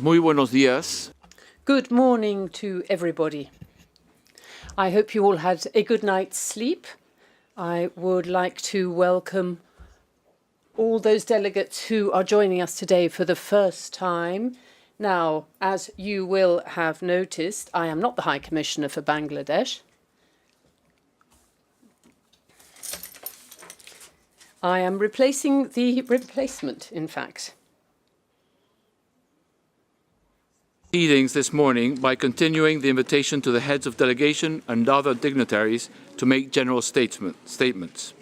Muy buenos días. Good morning to everybody. I hope you all had a good night's sleep. I would like to welcome all those delegates who are joining us today for the first time. Now, as you will have noticed, I am not the High Commissioner for Bangladesh. I am replacing the replacement, in fact. Proceedings this morning by continuing the invitation to the heads of delegation and other dignitaries to make general statements.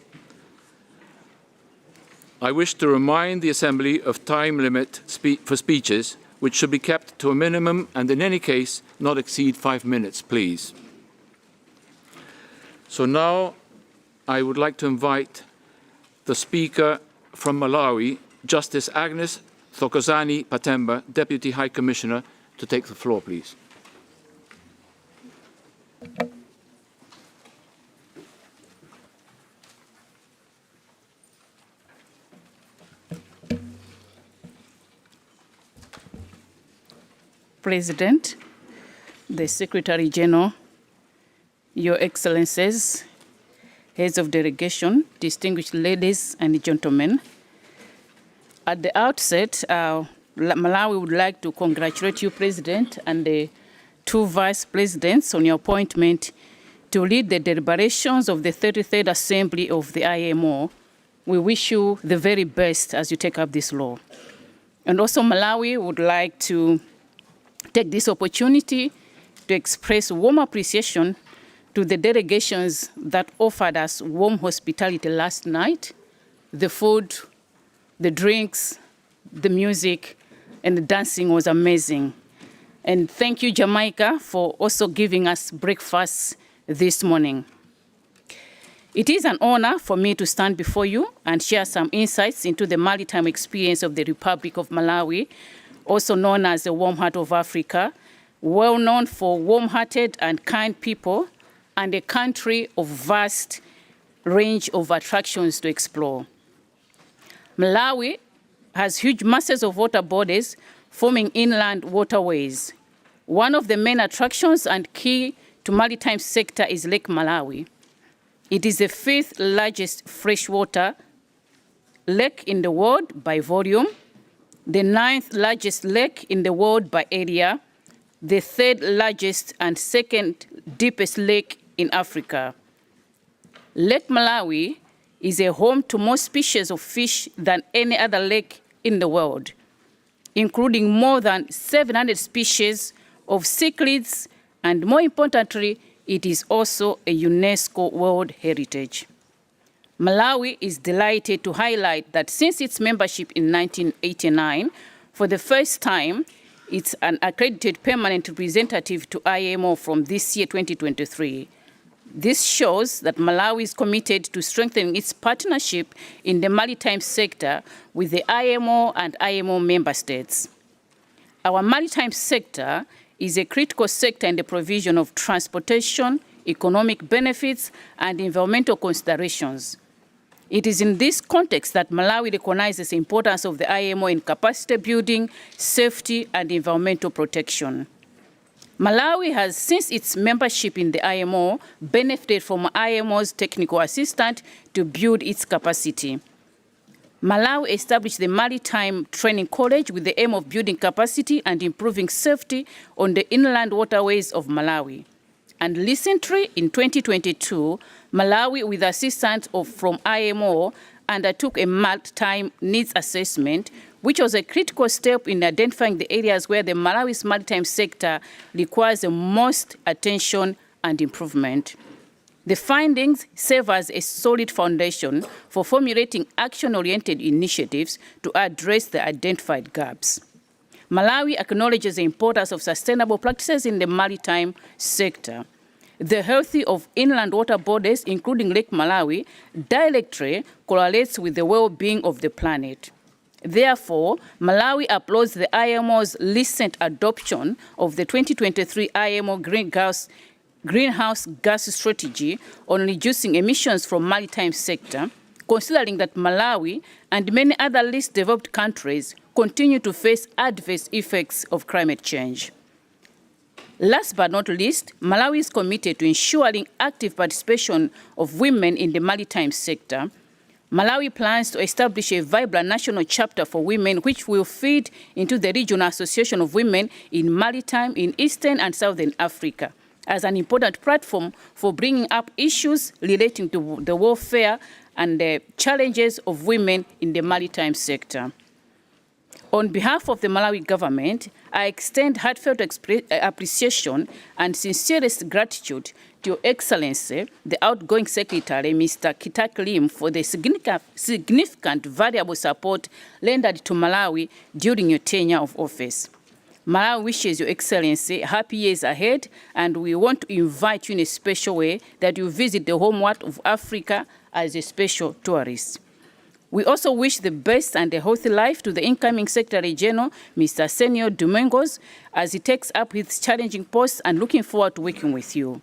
I wish to remind the Assembly of time limit for speeches, which should be kept to a minimum and in any case not exceed 5 minutes, please. So now I would like to invite the Speaker from Malawi, Justice Agnes Thokozani Patemba, Deputy High Commissioner, to take the floor, please. President, the Secretary General, Your Excellencies, heads of delegation, distinguished ladies and gentlemen. At the outset, Malawi would like to congratulate you, President, and the two Vice Presidents on your appointment to lead the deliberations of the 33rd Assembly of the IMO. We wish you the very best as you take up this law. And also Malawi would like to take this opportunity to express warm appreciation to the delegations that offered us warm hospitality last night. The food, the drinks, the music, and the dancing was amazing. And thank you, Jamaica, for also giving us breakfast this morning. It is an honor for me to stand before you and share some insights into the maritime experience of the Republic of Malawi, also known as the Warm Heart of Africa, well known for warm-hearted and kind people, and a country of vast range of attractions to explore. Malawi has huge masses of water bodies forming inland waterways. One of the main attractions and key to maritime sector is Lake Malawi. It is the 5th largest freshwater lake in the world by volume, the 9th largest lake in the world by area, the 3rd largest and 2nd deepest lake in Africa. Lake Malawi is a home to more species of fish than any other lake in the world, including more than 700 species of cichlids, and more importantly, it is also a UNESCO World Heritage. Malawi is delighted to highlight that since its membership in 1989, for the first time, it's an accredited permanent representative to IMO from this year, 2023. This shows that Malawi is committed to strengthening its partnership in the maritime sector with the IMO and IMO member states. Our maritime sector is a critical sector in the provision of transportation, economic benefits, and environmental considerations. It is in this context that Malawi recognizes the importance of the IMO in capacity building, safety, and environmental protection. Malawi has, since its membership in the IMO, benefited from IMO's technical assistance to build its capacity. Malawi established the Maritime Training College with the aim of building capacity and improving safety on the inland waterways of Malawi. And recently, in 2022, Malawi, with assistance from IMO, undertook a maritime needs assessment, which was a critical step in identifying the areas where the Malawi's maritime sector requires the most attention and improvement. The findings serve as a solid foundation for formulating action-oriented initiatives to address the identified gaps. Malawi acknowledges the importance of sustainable practices in the maritime sector. The health of inland water bodies, including Lake Malawi, directly correlates with the well-being of the planet. Therefore, Malawi applauds the IMO's recent adoption of the 2023 IMO greenhouse gas strategy on reducing emissions from maritime sector, considering that Malawi and many other least developed countries continue to face adverse effects of climate change. Last but not least, Malawi is committed to ensuring active participation of women in the maritime sector. Malawi plans to establish a vibrant national chapter for women which will feed into the Regional Association of Women in Maritime in Eastern and Southern Africa as an important platform for bringing up issues relating to the welfare and the challenges of women in the maritime sector. On behalf of the Malawi government, I extend heartfelt appreciation and sincerest gratitude to Your Excellency, the outgoing Secretary, Mr. Kitaki Lim, for the significant valuable support rendered to Malawi during your tenure of office. Malawi wishes Your Excellency happy years ahead, and we want to invite you in a special way that you visit the homeworld of Africa as a special tourist. We also wish the best and a healthy life to the incoming Secretary General, Mr. Senio Domingos, as he takes up his challenging post, and looking forward to working with you.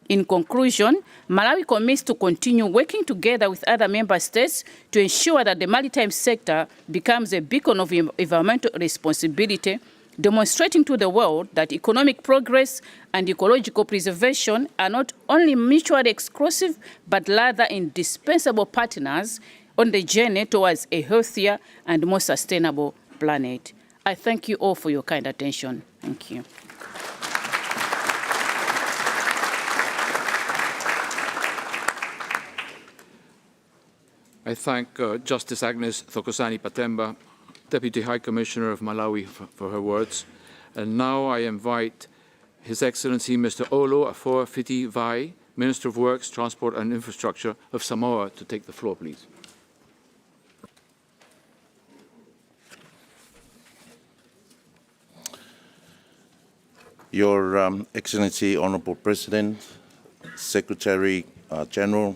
In conclusion, Malawi commits to continue working together with other member states to ensure that the maritime sector becomes a beacon of environmental responsibility, demonstrating to the world that economic progress and ecological preservation are not only mutually exclusive, but rather indispensable partners on the journey towards a healthier and more sustainable planet. I thank you all for your kind attention. Thank you. I thank Justice Agnes Thokozani Patemba, Deputy High Commissioner of Malawi, for her words. And now I invite His Excellency Mr. Olo Afor Fiti Vai, Minister of Works, Transport and Infrastructure of Samoa, to take the floor, please. Your Excellency, Honorable President, Secretary General,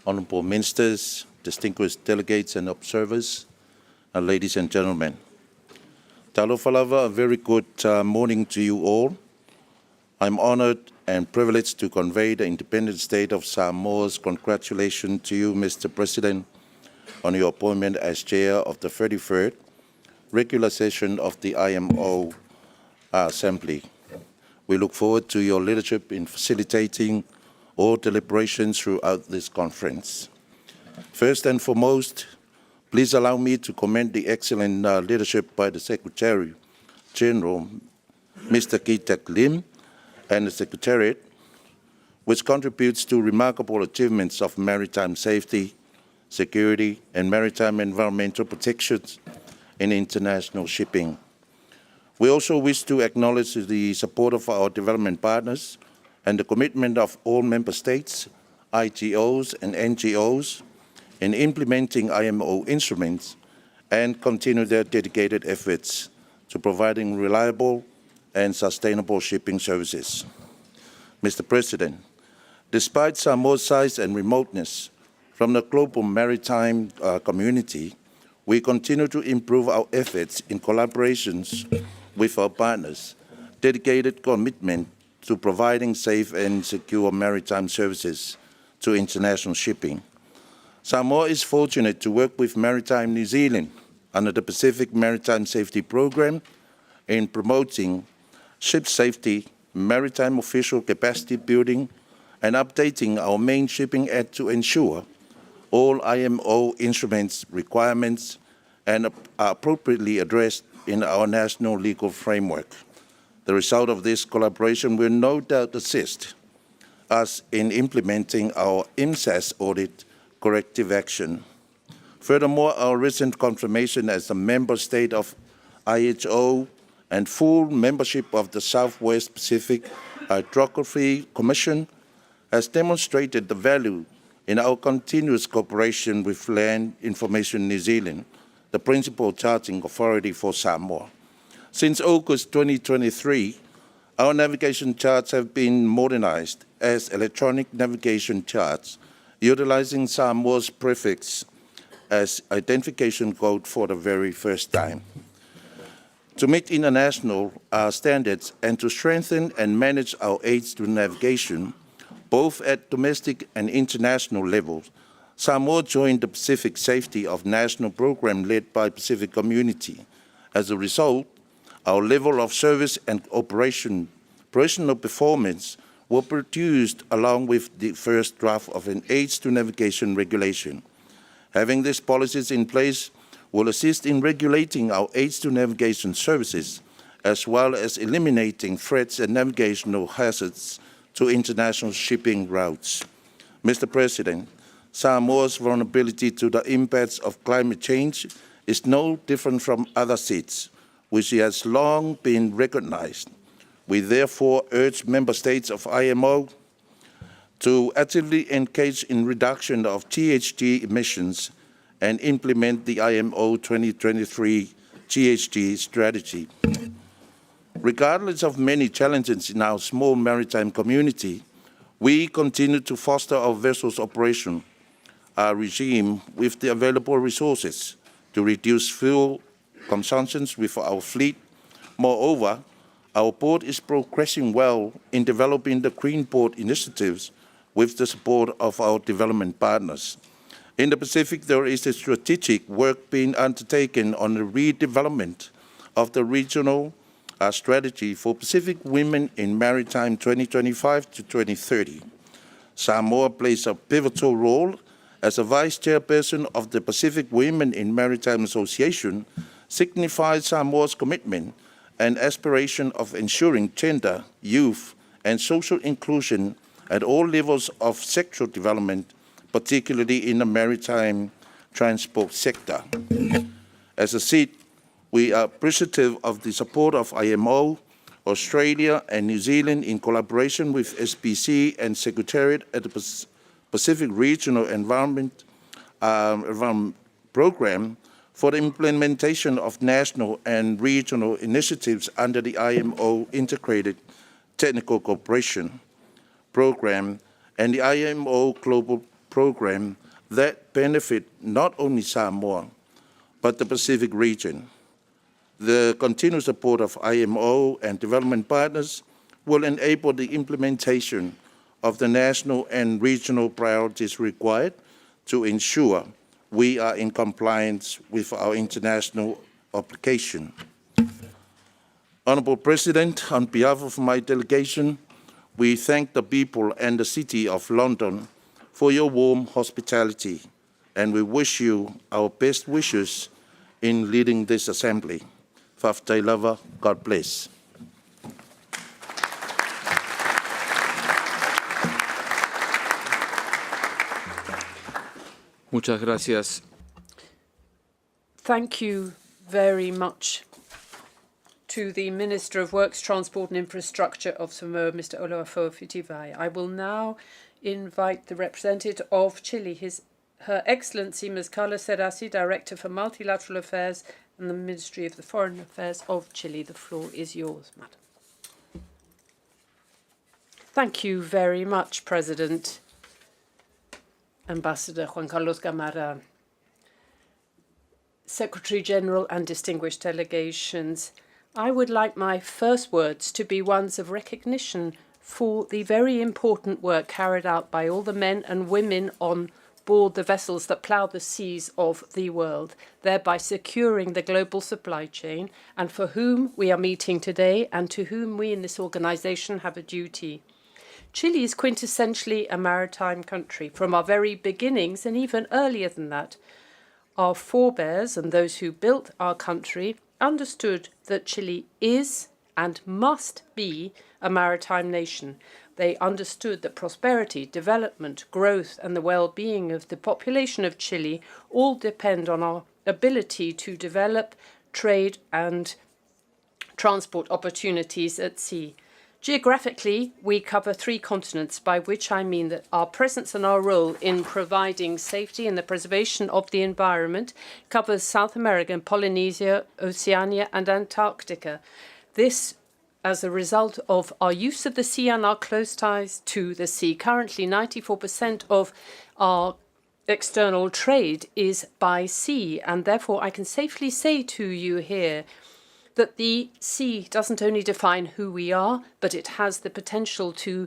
Honorable Ministers, distinguished delegates and observers, ladies and gentlemen. Talo Falava, a very good morning to you all. I'm honored and privileged to convey the independent state of Samoa's congratulations to you, Mr. President, on your appointment as chair of the 33rd regular session of the IMO Assembly. We look forward to your leadership in facilitating all deliberations throughout this conference. First and foremost, please allow me to commend the excellent leadership by the Secretary General, Mr. Kitaki Lim, and the Secretariat, which contributes to remarkable achievements of maritime safety, security, and maritime environmental protections in international shipping. We also wish to acknowledge the support of our development partners and the commitment of all member states, IGOs, and NGOs in implementing IMO instruments, and continue their dedicated efforts to providing reliable and sustainable shipping services. Mr. President, despite Samoa's size and remoteness from the global maritime community, we continue to improve our efforts in collaborations with our partners, dedicated commitment to providing safe and secure maritime services to international shipping. Samoa is fortunate to work with Maritime New Zealand under the Pacific Maritime Safety Program in promoting ship safety, maritime official capacity building, and updating our main shipping act to ensure all IMO instruments requirements and are appropriately addressed in our national legal framework. The result of this collaboration will no doubt assist us in implementing our IMSAS audit corrective action. Furthermore, our recent confirmation as a member state of IHO and full membership of the Southwest Pacific Hydrography Commission has demonstrated the value in our continuous cooperation with Land Information New Zealand, the principal charting authority for Samoa. Since August 2023, our navigation charts have been modernized as electronic navigation charts, utilizing Samoa's prefix as identification code for the very first time. To meet international standards and to strengthen and manage our aids to navigation, both at domestic and international levels, Samoa joined the Pacific Safety of National Program led by Pacific Community. As a result, our level of service and operational performance were produced along with the first draft of an Aids to Navigation regulation. Having these policies in place will assist in regulating our Aids to Navigation services, as well as eliminating threats and navigational hazards to international shipping routes. Mr. President, Samoa's vulnerability to the impacts of climate change is no different from other seats, which has long been recognized. We therefore urge member states of IMO to actively engage in reduction of GHG emissions and implement the IMO 2023 GHG strategy. Regardless of many challenges in our small maritime community, we continue to foster our vessels' operation regime with the available resources to reduce fuel consumptions with our fleet. Moreover, our port is progressing well in developing the Green Port initiatives with the support of our development partners. In the Pacific, there is a strategic work being undertaken on the redevelopment of the regional strategy for Pacific Women in Maritime 2025 to 2030. Samoa plays a pivotal role as a vice chairperson of the Pacific Women in Maritime Association, signifies Samoa's commitment and aspiration of ensuring gender, youth, and social inclusion at all levels of sectoral development, particularly in the maritime transport sector. As a seat, we are appreciative of the support of IMO, Australia, and New Zealand in collaboration with SPC and Secretariat at the Pacific Regional Environment Program for the implementation of national and regional initiatives under the IMO Integrated Technical Cooperation Program and the IMO Global Program that benefit not only Samoa, but the Pacific region. The continued support of IMO and development partners will enable the implementation of the national and regional priorities required to ensure we are in compliance with our international obligation. Honourable President, on behalf of my delegation, we thank the people and the City of London for your warm hospitality, and we wish you our best wishes in leading this assembly. Whaftai lava, God bless. Muchas gracias. Thank you very much to the Minister of Works, Transport and Infrastructure of Samoa, Mr. Olauo'o Whitiwai. I will now invite the representative of Chile, Her Excellency Ms. Carla Cerasi, Director for Multilateral Affairs and the Ministry of the Foreign Affairs of Chile. The floor is yours, madam. Thank you very much, President. Ambassador Juan Carlos Gamara, Secretary General and distinguished delegations, I would like my first words to be ones of recognition for the very important work carried out by all the men and women on board the vessels that plough the seas of the world, thereby securing the global supply chain, and for whom we are meeting today and to whom we in this organization have a duty. Chile is quintessentially a maritime country from our very beginnings, and even earlier than that. Our forebears and those who built our country understood that Chile is and must be a maritime nation. They understood that prosperity, development, growth, and the well-being of the population of Chile all depend on our ability to develop trade and transport opportunities at sea. Geographically, we cover 3 continents, by which I mean that our presence and our role in providing safety and the preservation of the environment covers South America, Polynesia, Oceania, and Antarctica. This as a result of our use of the sea and our close ties to the sea. Currently, 94% of our external trade is by sea, and therefore I can safely say to you here that the sea doesn't only define who we are, but it has the potential to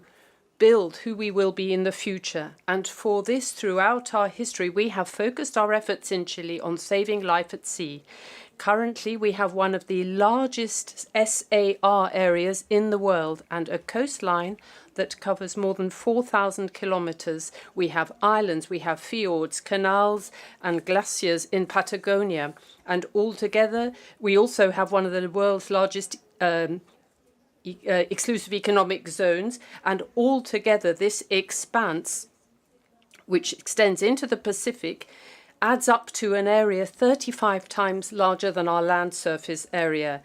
build who we will be in the future. And for this, throughout our history, we have focused our efforts in Chile on saving life at sea. Currently, we have one of the largest SAR areas in the world and a coastline that covers more than 4,000 kilometers. We have islands, we have fjords, canals, and glaciers in Patagonia. And altogether, we also have one of the world's largest exclusive economic zones. And altogether, this expanse, which extends into the Pacific, adds up to an area 35 times larger than our land surface area.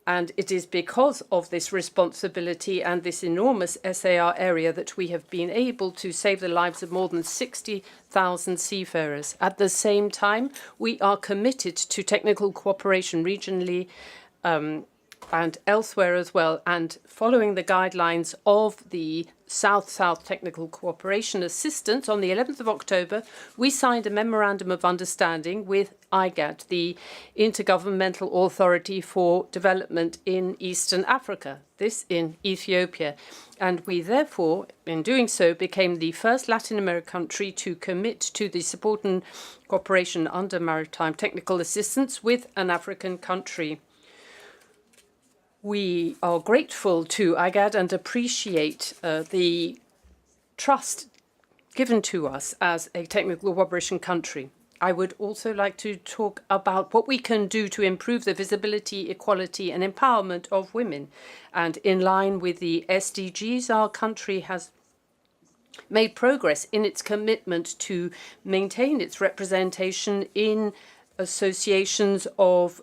And it is because of this responsibility and this enormous SAR area that we have been able to save the lives of more than 60,000 seafarers. At the same time, we are committed to technical cooperation regionally and elsewhere as well. And following the guidelines of the South-South Technical Cooperation Assistance, on the 11th of October, we signed a Memorandum of Understanding with IGAD, the Intergovernmental Authority for Development in Eastern Africa, this in Ethiopia. And we therefore, in doing so, became the first Latin American country to commit to the support and cooperation under maritime technical assistance with an African country. We are grateful to IGAD and appreciate the trust given to us as a technical cooperation country. I would also like to talk about what we can do to improve the visibility, equality, and empowerment of women. And in line with the SDGs, our country has made progress in its commitment to maintain its representation in associations of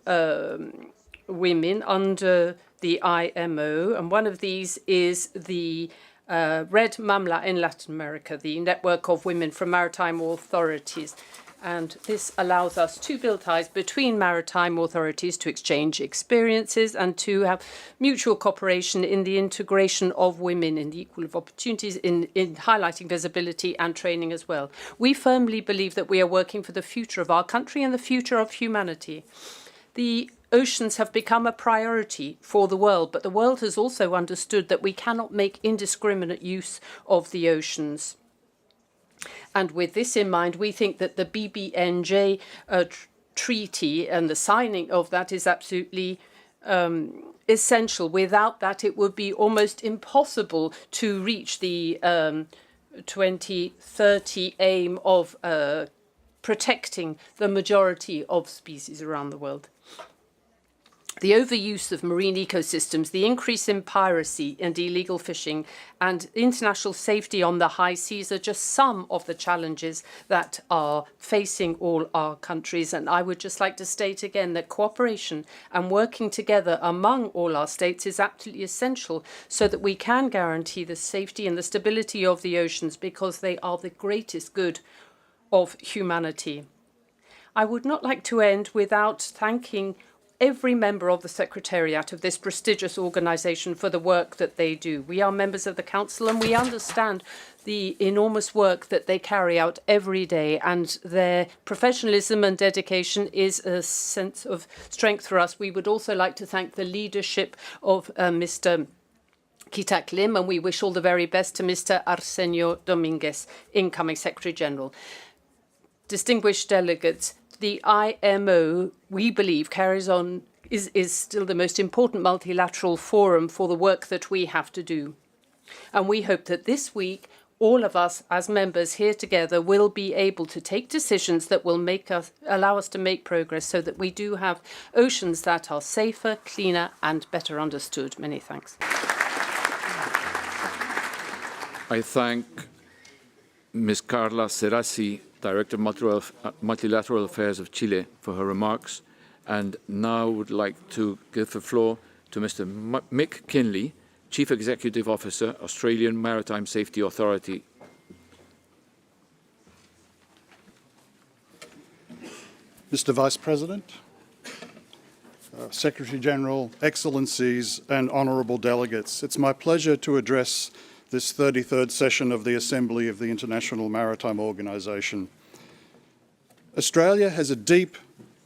women under the IMO, and one of these is the Red Mamla in Latin America, the network of women from maritime authorities. And this allows us to build ties between maritime authorities to exchange experiences and to have mutual cooperation in the integration of women in the equal of opportunities, in highlighting visibility and training as well. We firmly believe that we are working for the future of our country and the future of humanity. The oceans have become a priority for the world, but the world has also understood that we cannot make indiscriminate use of the oceans. And with this in mind, we think that the BBNJ treaty and the signing of that is absolutely essential. Without that, it would be almost impossible to reach the 2030 aim of protecting the majority of species around the world. The overuse of marine ecosystems, the increase in piracy and illegal fishing, and international safety on the high seas are just some of the challenges that are facing all our countries. And I would just like to state again that cooperation and working together among all our states is absolutely essential so that we can guarantee the safety and the stability of the oceans, because they are the greatest good of humanity. I would not like to end without thanking every member of the Secretariat of this prestigious organization for the work that they do. We are members of the Council and we understand the enormous work that they carry out every day, and their professionalism and dedication is a sense of strength for us. We would also like to thank the leadership of Mr. Kitak Lim, and we wish all the very best to Mr. Arsenio Dominguez, incoming Secretary General. Distinguished delegates, the IMO, we believe, is still the most important multilateral forum for the work that we have to do. And we hope that this week, all of us as members here together will be able to take decisions that will allow us to make progress so that we do have oceans that are safer, cleaner, and better understood. Many thanks. I thank Ms. Carla Serasi, Director of Multilateral Affairs of Chile, for her remarks, and now would like to give the floor to Mr. Mick Kinley, Chief Executive Officer, Australian Maritime Safety Authority. Mr. Vice President, Secretary General, Excellencies, and honourable delegates, it's my pleasure to address this 33rd session of the Assembly of the International Maritime Organisation. Australia has a deep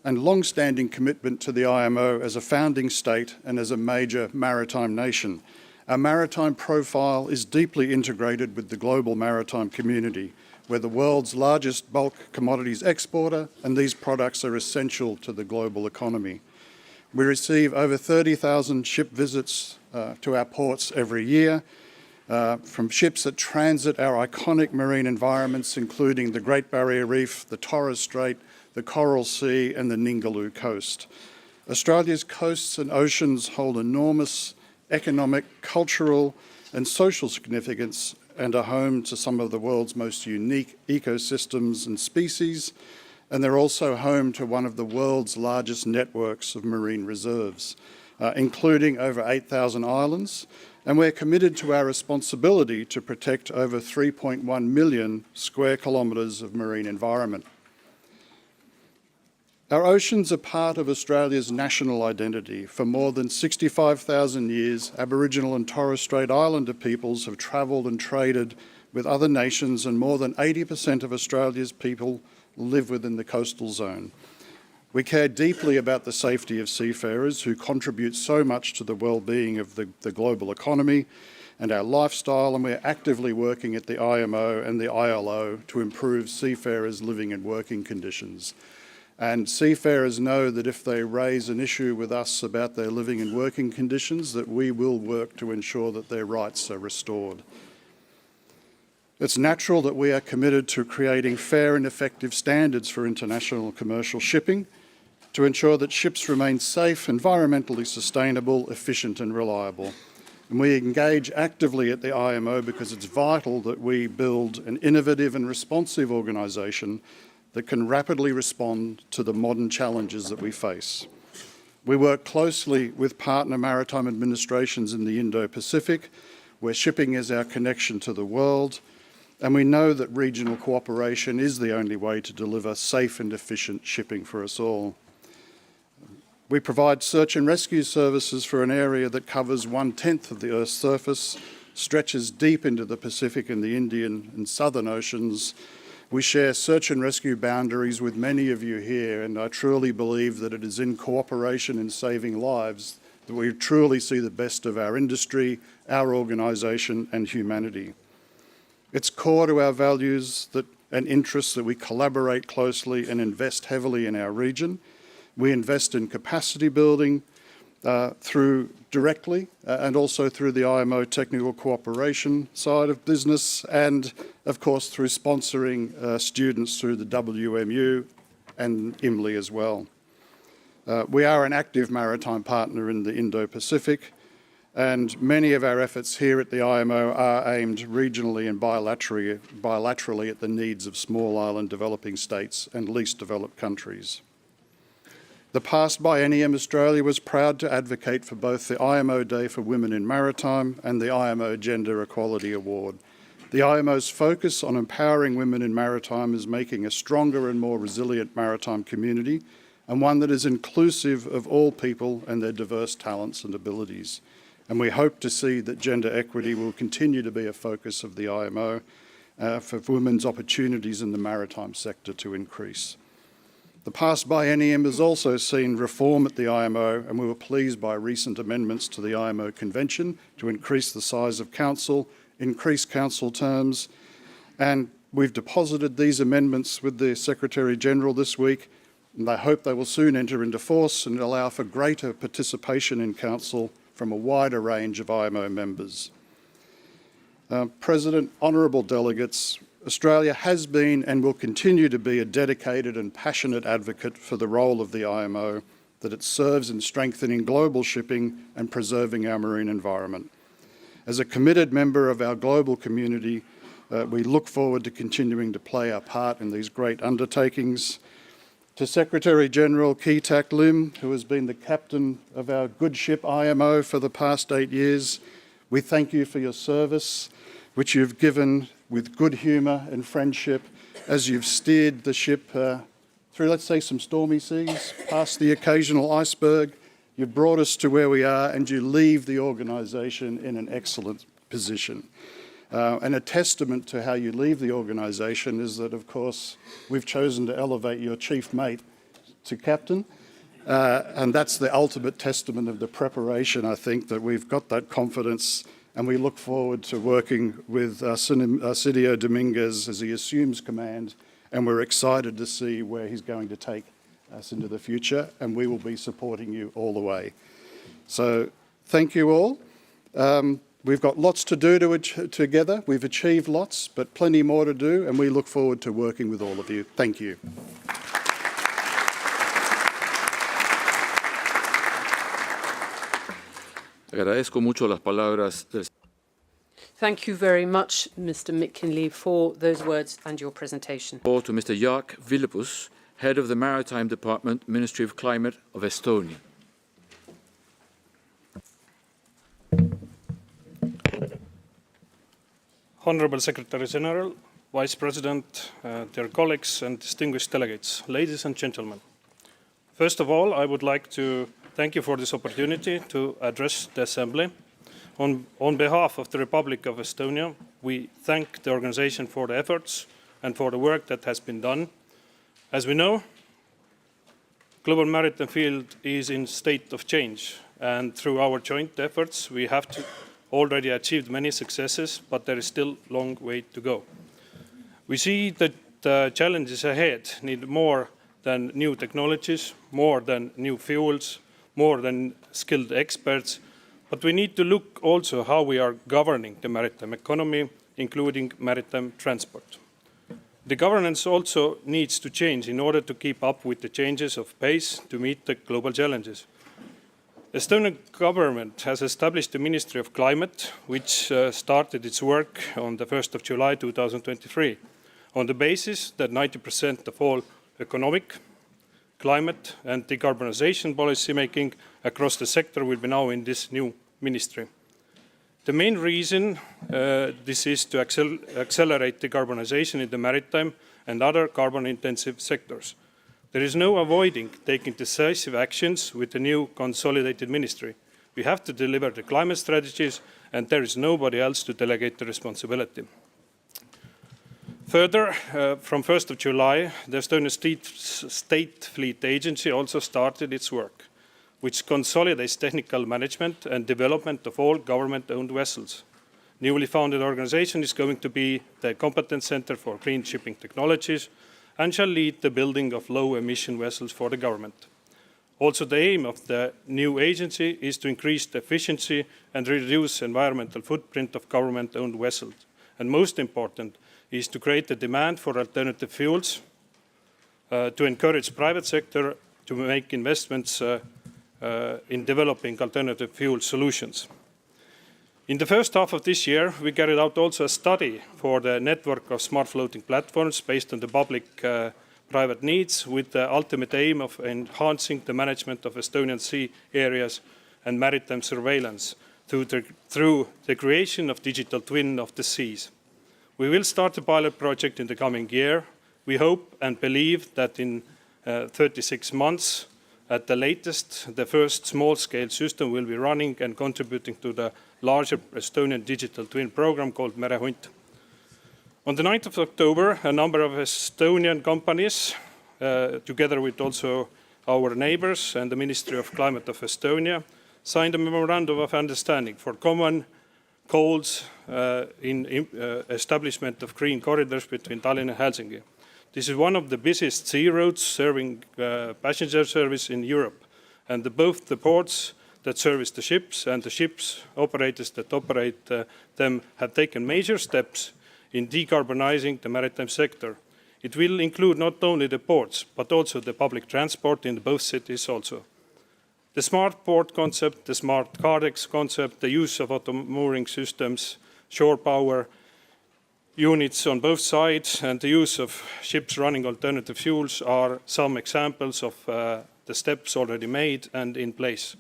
and long-standing commitment to the IMO as a founding state and as a major maritime nation, Our maritime profile is deeply integrated with the global maritime community. We're the world's largest bulk commodities exporter, and these products are essential to the global economy. We receive over 30,000 ship visits to our ports every year, from ships that transit our iconic marine environments, including the Great Barrier Reef, the Torres Strait, the Coral Sea, and the Ningaloo Coast. Australia's coasts and oceans hold enormous economic, cultural, and social significance and are home to some of the world's most unique ecosystems and species, and they're also home to one of the world's largest networks of marine reserves, including over 8,000 islands, and we're committed to our responsibility to protect over 3.1 million square kilometres of marine environment. Our oceans are part of Australia's national identity. For more than 65,000 years, Aboriginal and Torres Strait Islander peoples have travelled and traded with other nations, and more than 80% of Australia's people live within the coastal zone. We care deeply about the safety of seafarers who contribute so much to the well-being of the global economy and our lifestyle, and we're actively working at the IMO and the ILO to improve seafarers' living and working conditions. And seafarers know that if they raise an issue with us about their living and working conditions, that we will work to ensure that their rights are restored. It's natural that we are committed to creating fair and effective standards for international commercial shipping to ensure that ships remain safe, environmentally sustainable, efficient and reliable. And we engage actively at the IMO because it's vital that we build an innovative and responsive organisation that can rapidly respond to the modern challenges that we face. We work closely with partner maritime administrations in the Indo-Pacific, where shipping is our connection to the world, and we know that regional cooperation is the only way to deliver safe and efficient shipping for us all. We provide search and rescue services for an area that covers 1/10 of the Earth's surface, stretches deep into the Pacific and the Indian and Southern Oceans. We share search and rescue boundaries with many of you here, and I truly believe that it is in cooperation in saving lives that we truly see the best of our industry, our organisation and humanity. It's core to our values and interests that we collaborate closely and invest heavily in our region. We invest in capacity building through directly and also through the IMO technical cooperation side of business, and of course through sponsoring students through the WMU and IMLI as well. We are an active maritime partner in the Indo-Pacific, and many of our efforts here at the IMO are aimed regionally and bilaterally at the needs of small island developing states and least developed countries. The past biennium, Australia was proud to advocate for both the IMO Day for Women in Maritime and the IMO Gender Equality Award. The IMO's focus on empowering women in maritime is making a stronger and more resilient maritime community, and one that is inclusive of all people and their diverse talents and abilities. And we hope to see that gender equity will continue to be a focus of the IMO for women's opportunities in the maritime sector to increase. The past biennium has also seen reform at the IMO, and we were pleased by recent amendments to the IMO Convention to increase the size of council, increase council terms, and we've deposited these amendments with the Secretary-General this week, and I hope they will soon enter into force and allow for greater participation in council from a wider range of IMO members. President, honourable delegates, Australia has been and will continue to be a dedicated and passionate advocate for the role of the IMO that it serves in strengthening global shipping and preserving our marine environment. As a committed member of our global community, we look forward to continuing to play our part in these great undertakings. To Secretary-General Kee Tak Lim, who has been the captain of our good ship IMO for the past 8 years, we thank you for your service, which you've given with good humour and friendship as you've steered the ship through, let's say, some stormy seas, past the occasional iceberg. You've brought us to where we are, and you leave the organisation in an excellent position. And a testament to how you leave the organisation is that, of course, we've chosen to elevate your chief mate to captain. And that's the ultimate testament of the preparation, I think, that we've got that confidence, and we look forward to working with Arsenio Dominguez as he assumes command, and we're excited to see where he's going to take us into the future, and we will be supporting you all the way. So thank you all. We've got lots to do together. We've achieved lots, but plenty more to do, and we look forward to working with all of you. Thank you. Agradezco mucho las palabras del Thank you very much, Mr. McKinley, for those words and your presentation. floor to Mr. Jaak Villepus, Head of the Maritime Department, Ministry of Climate of Estonia. Honourable Secretary General, Vice President, dear colleagues and distinguished delegates, ladies and gentlemen. First of all, I would like to thank you for this opportunity to address the Assembly. On behalf of the Republic of Estonia, we thank the organization for the efforts and for the work that has been done. As we know, global maritime field is in state of change, and through our joint efforts, we have already achieved many successes, but there is still a long way to go. We see that the challenges ahead need more than new technologies, more than new fuels, more than skilled experts, but we need to look also how we are governing the maritime economy, including maritime transport. The governance also needs to change in order to keep up with the changes of pace to meet the global challenges. The Estonian government has established the Ministry of Climate, which started its work on the 1st of July 2023, on the basis that 90% of all economic, climate and decarbonization policy making across the sector will be now in this new ministry. The main reason this is to accelerate decarbonization in the maritime and other carbon-intensive sectors. There is no avoiding taking decisive actions with the new consolidated ministry. We have to deliver the climate strategies, and there is nobody else to delegate the responsibility. Further, from 1st of July, the Estonian State Fleet Agency also started its work, which consolidates technical management and development of all government-owned vessels. Newly founded organization is going to be the Competence Center for Green Shipping Technologies and shall lead the building of low-emission vessels for the government. Also, the aim of the new agency is to increase the efficiency and reduce environmental footprint of government-owned vessels. And most important is to create a demand for alternative fuels, to encourage private sector to make investments in developing alternative fuel solutions. In the first half of this year, we carried out also a study for the network of smart floating platforms based on the public-private needs, with the ultimate aim of enhancing the management of Estonian sea areas and maritime surveillance through the creation of digital twin of the seas. We will start a pilot project in the coming year. We hope and believe that in 36 months, at the latest, the first small-scale system will be running and contributing to the larger Estonian digital twin program called Merehunt. On the 9th of October, a number of Estonian companies, together with also our neighbors and the Ministry of Climate of Estonia, signed a memorandum of understanding for common goals in establishment of green corridors between Tallinn and Helsinki. This is one of the busiest sea routes serving passenger service in Europe, and both the ports that service the ships and the ships operators that operate them have taken major steps in decarbonizing the maritime sector. It will include not only the ports, but also the public transport in both cities also. The smart port concept, the smart Cardex concept, the use of auto-mooring systems, shore power units on both sides, and the use of ships running alternative fuels are some examples of the steps already made and in place.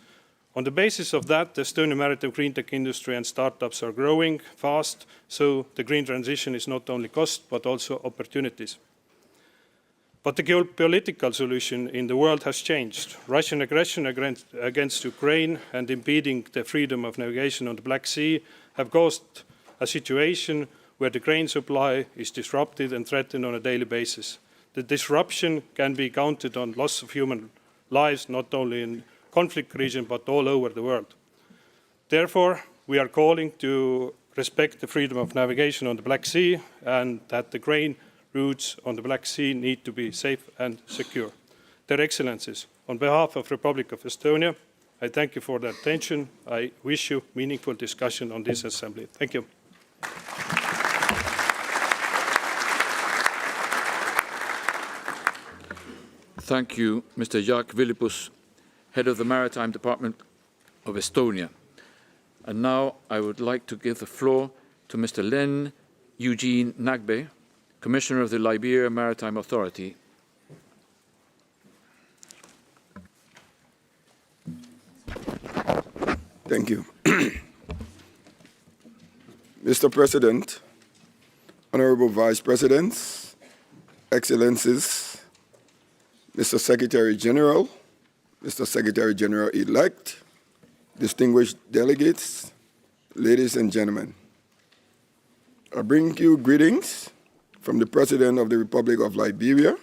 On the basis of that, the Estonian maritime green tech industry and startups are growing fast, so the green transition is not only cost, but also opportunities. But the geopolitical solution in the world has changed. Russian aggression against Ukraine and impeding the freedom of navigation on the Black Sea have caused a situation where the grain supply is disrupted and threatened on a daily basis. The disruption can be counted on loss of human lives not only in conflict region but all over the world. Therefore, we are calling to respect the freedom of navigation on the Black Sea and that the grain routes on the Black Sea need to be safe and secure. Their Excellencies, on behalf of the Republic of Estonia, I thank you for the attention. I wish you meaningful discussion on this assembly. Thank you. Thank you, Mr. Jaak Vilipus, Head of the Maritime Department of Estonia. And now I would like to give the floor to Mr. Len Eugene Nagbe, Commissioner of the Liberia Maritime Authority. Thank you. Mr. President, Honorable Vice Presidents, Excellencies, Mr. Secretary General, Mr. Secretary General-elect, distinguished delegates, ladies and gentlemen. I bring you greetings from the President of the Republic of Liberia,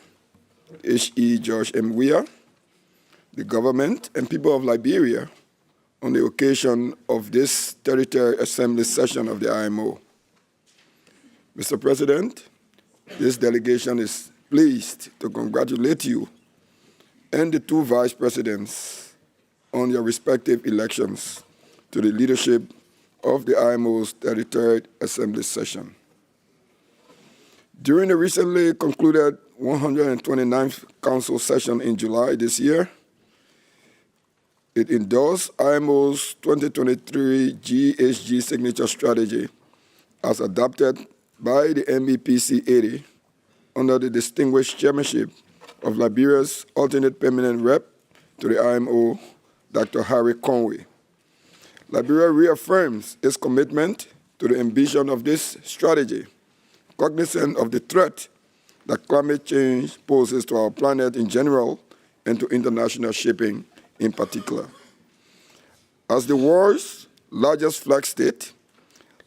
H.E. George M. Weah, the government and people of Liberia on the occasion of this Territory Assembly session of the IMO. Mr. President, this delegation is pleased to congratulate you and the two vice presidents on your respective elections to the leadership of the IMO's 33rd Assembly session. During the recently concluded 129th Council session in July this year, it endorsed IMO's 2023 GHG signature strategy as adopted by the MEPC 80 under the distinguished chairmanship of Liberia's alternate permanent rep to the IMO, Dr. Harry Conway. Liberia reaffirms its commitment to the ambition of this strategy, cognizant of the threat that climate change poses to our planet in general and to international shipping in particular. As the world's largest flag state,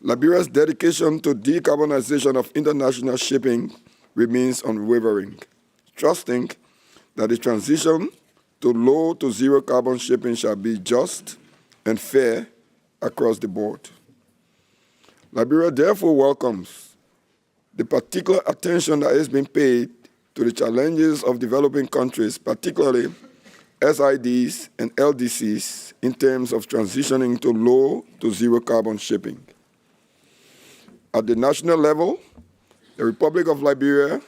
Liberia's dedication to decarbonization of international shipping remains unwavering, trusting that the transition to low to zero carbon shipping shall be just and fair across the board. Liberia therefore welcomes the particular attention that is being paid to the challenges of developing countries, particularly SIDs and LDCs, in terms of transitioning to low to zero carbon shipping. At the national level, the Republic of Liberia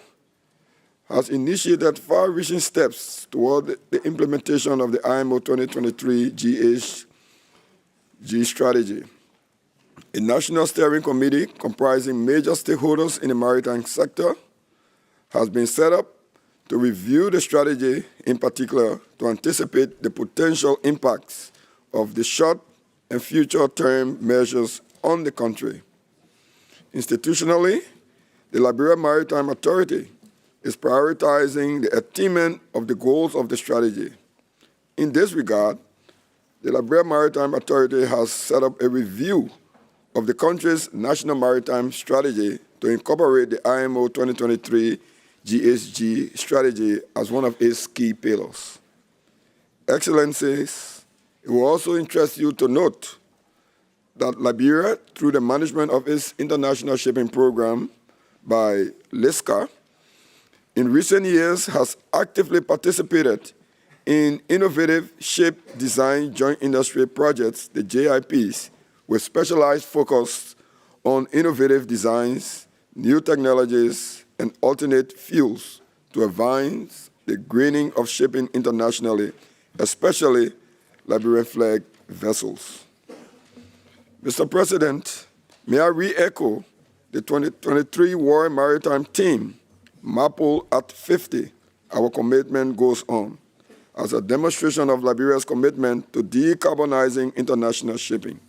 has initiated far-reaching steps toward the implementation of the IMO 2023 GHG strategy. A national steering committee comprising major stakeholders in the maritime sector has been set up to review the strategy, in particular to anticipate the potential impacts of the short and future-term measures on the country. Institutionally, the Liberia Maritime Authority is prioritizing the attainment of the goals of the strategy. In this regard, the Liberia Maritime Authority has set up a review of the country's national maritime strategy to incorporate the IMO 2023 GHG strategy as one of its key pillars. Excellencies, it will also interest you to note that Liberia, through the management of its international shipping program by LISCA, in recent years has actively participated in innovative ship design joint industry projects, the JIPs, with specialized focus on innovative designs, new technologies, and alternate fuels to advance the greening of shipping internationally, especially Liberian flag vessels. Mr. President, may I re-echo the 2023 War Maritime Theme, MAPL at 50, our commitment goes on, as a demonstration of Liberia's commitment to decarbonizing international shipping.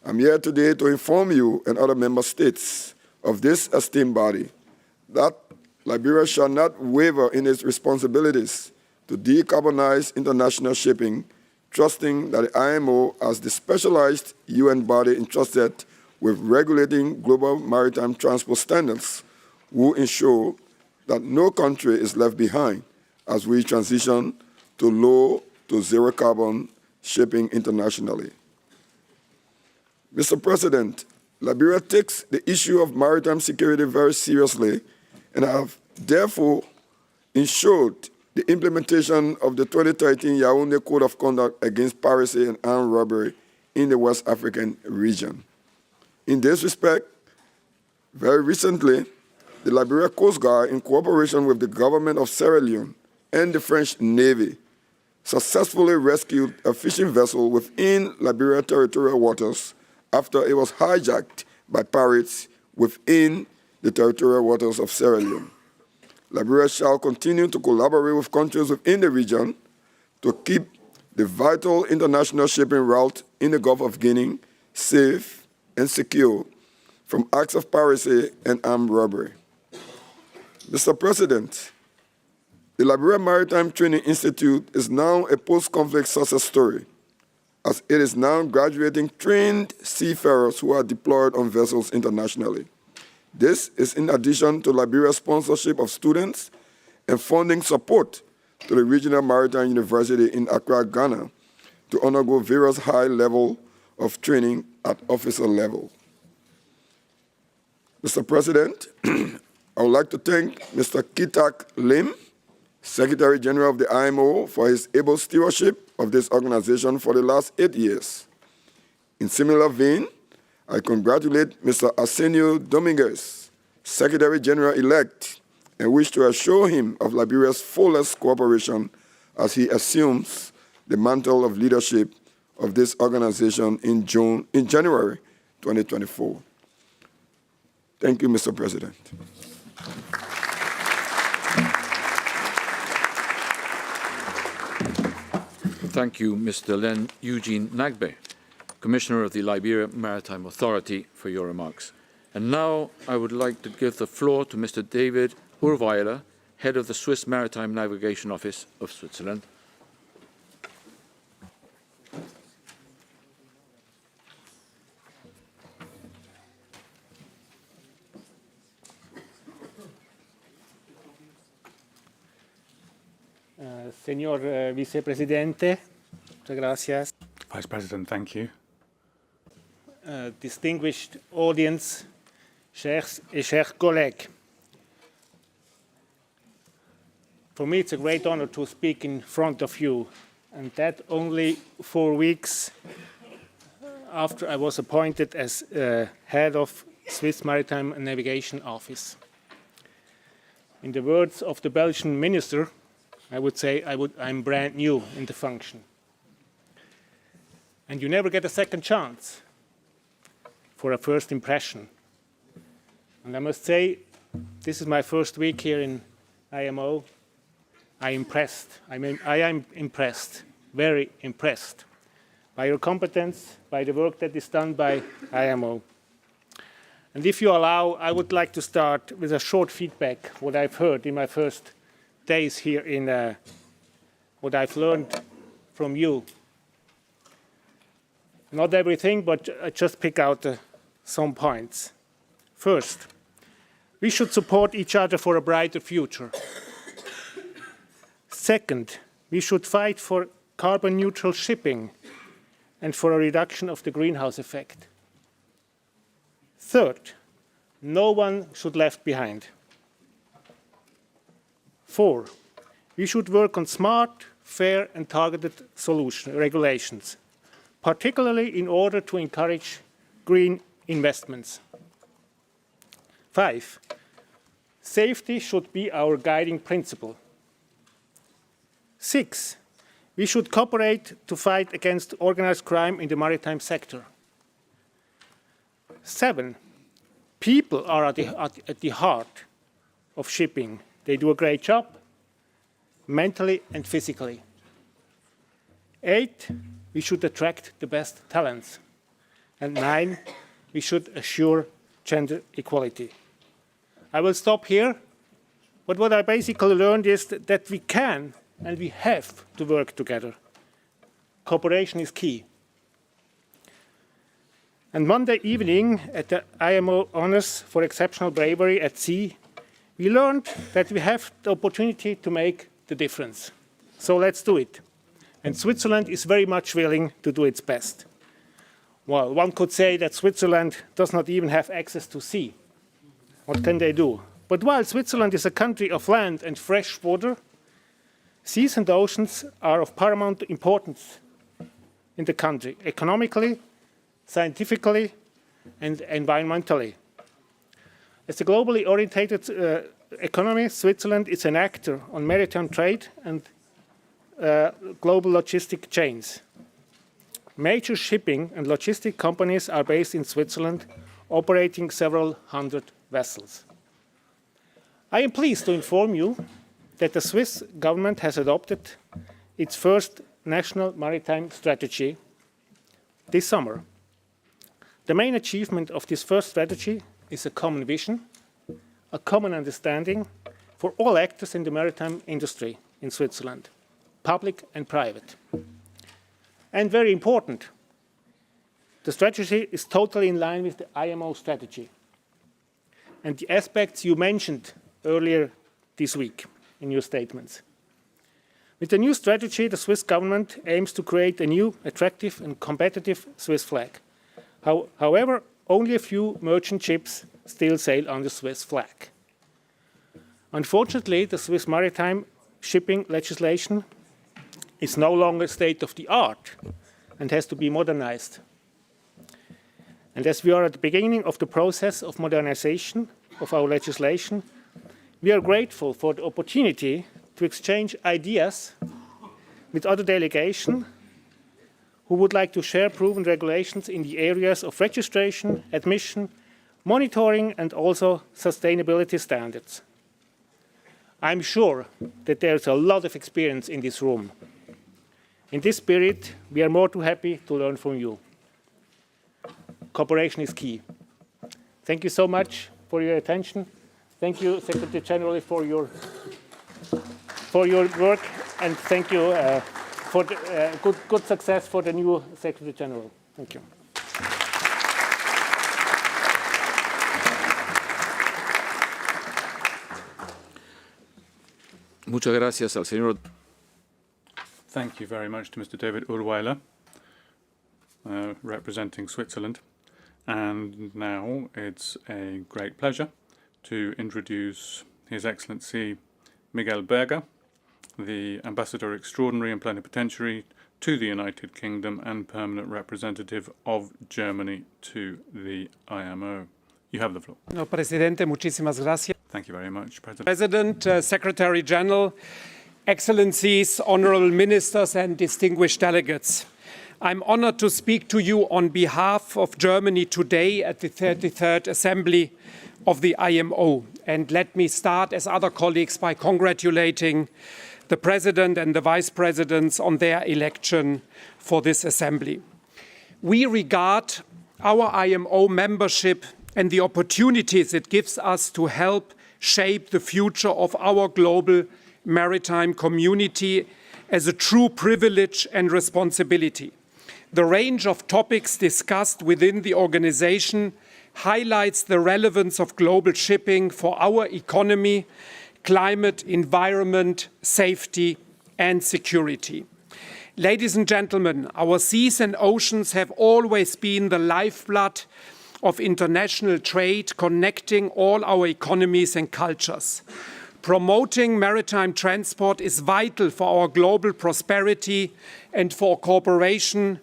I'm here today to inform you and other member states of this esteemed body that Liberia shall not waver in its responsibilities to decarbonize international shipping, trusting that the IMO, as the specialized UN body entrusted with regulating global maritime transport standards, will ensure that no country is left behind as we transition to low to zero carbon shipping internationally. Mr. President, Liberia takes the issue of maritime security very seriously and have therefore ensured the implementation of the 2013 Yaoundé Code of Conduct against piracy and armed robbery in the West African region. In this respect, very recently, the Liberia Coast Guard, in cooperation with the government of Sierra Leone and the French Navy, successfully rescued a fishing vessel within Liberia territorial waters after it was hijacked by pirates within the territorial waters of Sierra Leone. Liberia shall continue to collaborate with countries within the region to keep the vital international shipping route in the Gulf of Guinea safe and secure from acts of piracy and armed robbery. Mr. President, the Liberia Maritime Training Institute is now a post-conflict success story, as it is now graduating trained seafarers who are deployed on vessels internationally. This is in addition to Liberia's sponsorship of students and funding support to the Regional Maritime University in Accra, Ghana, to undergo various high levels of training at officer level. Mr. President, I would like to thank Mr. Kitak Lim, Secretary General of the IMO, for his able stewardship of this organization for the last 8 years. In similar vein, I congratulate Mr. Arsenio Dominguez, Secretary General-elect, and wish to assure him of Liberia's fullest cooperation as he assumes the mantle of leadership of this organization in January 2024. Thank you, Mr. President. Thank you, Mr. Len Eugene Nagbe, Commissioner of the Liberia Maritime Authority, for your remarks. And now I would like to give the floor to Mr. David Urweiler, Head of the Swiss Maritime Navigation Office of Switzerland. Señor Vicepresidente, muchas gracias. Vice President, thank you. Distinguished audience, chers et chers collègues. For me, it's a great honor to speak in front of you, and that only 4 weeks after I was appointed as head of Swiss Maritime and Navigation Office. In the words of the Belgian minister, I would say I'm brand new in the function. And you never get a second chance for a first impression. And I must say, this is my first week here in IMO. I am impressed, very impressed, by your competence, by the work that is done by IMO. And if you allow, I would like to start with a short feedback, what I've heard in my first days here in what I've learned from you. Not everything, but I just pick out some points. First, we should support each other for a brighter future. Second, we should fight for carbon neutral shipping and for a reduction of the greenhouse effect. Third, no one should be left behind. 4, we should work on smart, fair and targeted regulations, particularly in order to encourage green investments. 5, safety should be our guiding principle. 6, we should cooperate to fight against organized crime in the maritime sector. 7, people are at the heart of shipping. They do a great job, mentally and physically. 8, we should attract the best talents. And 9, we should assure gender equality. I will stop here, but what I basically learned is that we can and we have to work together. Cooperation is key. And Monday evening at the IMO Honors for Exceptional Bravery at Sea, we learned that we have the opportunity to make the difference. So let's do it. And Switzerland is very much willing to do its best. Well, one could say that Switzerland does not even have access to sea. What can they do? But while Switzerland is a country of land and fresh water, seas and oceans are of paramount importance in the country, economically, scientifically, and environmentally. As a globally oriented economy, Switzerland is an actor on maritime trade and global logistic chains. Major shipping and logistic companies are based in Switzerland, operating several hundred vessels. I am pleased to inform you that the Swiss government has adopted its first national maritime strategy this summer. The main achievement of this first strategy is a common vision, a common understanding for all actors in the maritime industry in Switzerland, public and private. And very important, the strategy is totally in line with the IMO strategy and the aspects you mentioned earlier this week in your statements. With the new strategy, the Swiss government aims to create a new, attractive and competitive Swiss flag. However, only a few merchant ships still sail under Swiss flag. Unfortunately, the Swiss maritime shipping legislation is no longer state of the art and has to be modernized. And as we are at the beginning of the process of modernization of our legislation, we are grateful for the opportunity to exchange ideas with other delegations who would like to share proven regulations in the areas of registration, admission, monitoring, and also sustainability standards. I'm sure that there's a lot of experience in this room. In this spirit, we are more than happy to learn from you. Cooperation is key. Thank you so much for your attention. Thank you, Secretary General, for your work, and thank you for the, good success for the new Secretary General. Thank you. Muchas gracias al señor. Thank you very much to Mr. David Urweiler, representing Switzerland. And now it's a great pleasure to introduce His Excellency Miguel Berger, the Ambassador Extraordinary and Plenipotentiary to the United Kingdom and Permanent Representative of Germany to the IMO. You have the floor. No, Presidente, muchísimas gracias. Thank you very much, President. President, Secretary General, Excellencies, Honourable Ministers and distinguished delegates. I'm honoured to speak to you on behalf of Germany today at the 33rd Assembly of the IMO. And let me start, as other colleagues, by congratulating the President and the Vice Presidents on their election for this Assembly. We regard our IMO membership and the opportunities it gives us to help shape the future of our global maritime community as a true privilege and responsibility. The range of topics discussed within the organization highlights the relevance of global shipping for our economy, climate, environment, safety, and security. Ladies and gentlemen, our seas and oceans have always been the lifeblood of international trade, connecting all our economies and cultures. Promoting maritime transport is vital for our global prosperity and for cooperation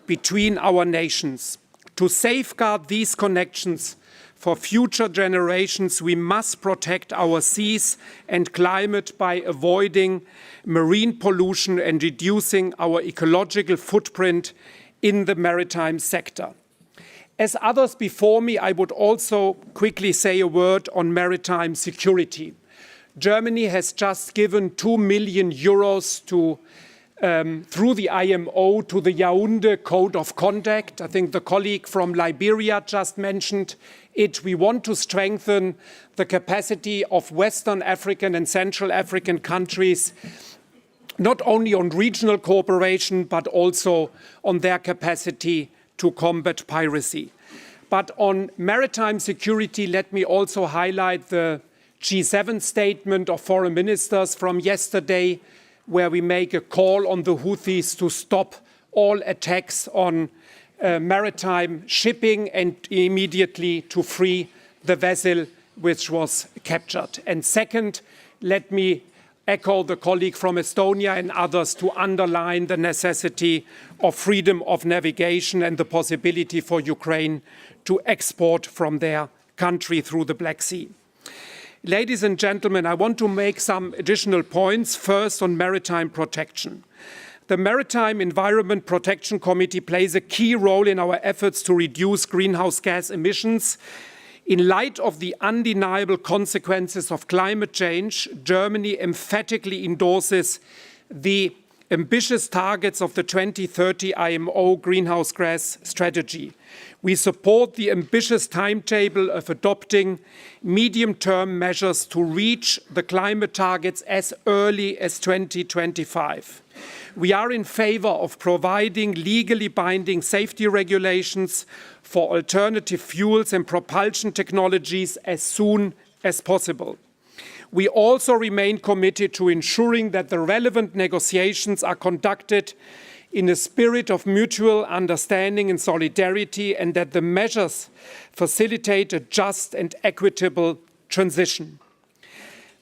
between our nations. To safeguard these connections for future generations, we must protect our seas and climate by avoiding marine pollution and reducing our ecological footprint in the maritime sector. As others before me, I would also quickly say a word on maritime security. Germany has just given 2 million euros through the IMO to the Yaoundé Code of Conduct. I think the colleague from Liberia just mentioned it. We want to strengthen the capacity of Western African and Central African countries, not only on regional cooperation, but also on their capacity to combat piracy. But on maritime security, let me also highlight the G7 statement of foreign ministers from yesterday, where we make a call on the Houthis to stop all attacks on maritime shipping and immediately to free the vessel which was captured. And second, let me echo the colleague from Estonia and others to underline the necessity of freedom of navigation and the possibility for Ukraine to export from their country through the Black Sea. Ladies and gentlemen, I want to make some additional points. First, on maritime protection. The Maritime Environment Protection Committee plays a key role in our efforts to reduce greenhouse gas emissions. In light of the undeniable consequences of climate change, Germany emphatically endorses the ambitious targets of the 2030 IMO greenhouse gas strategy. We support the ambitious timetable of adopting medium-term measures to reach the climate targets as early as 2025. We are in favor of providing legally binding safety regulations for alternative fuels and propulsion technologies as soon as possible. We also remain committed to ensuring that the relevant negotiations are conducted in a spirit of mutual understanding and solidarity, and that the measures facilitate a just and equitable transition.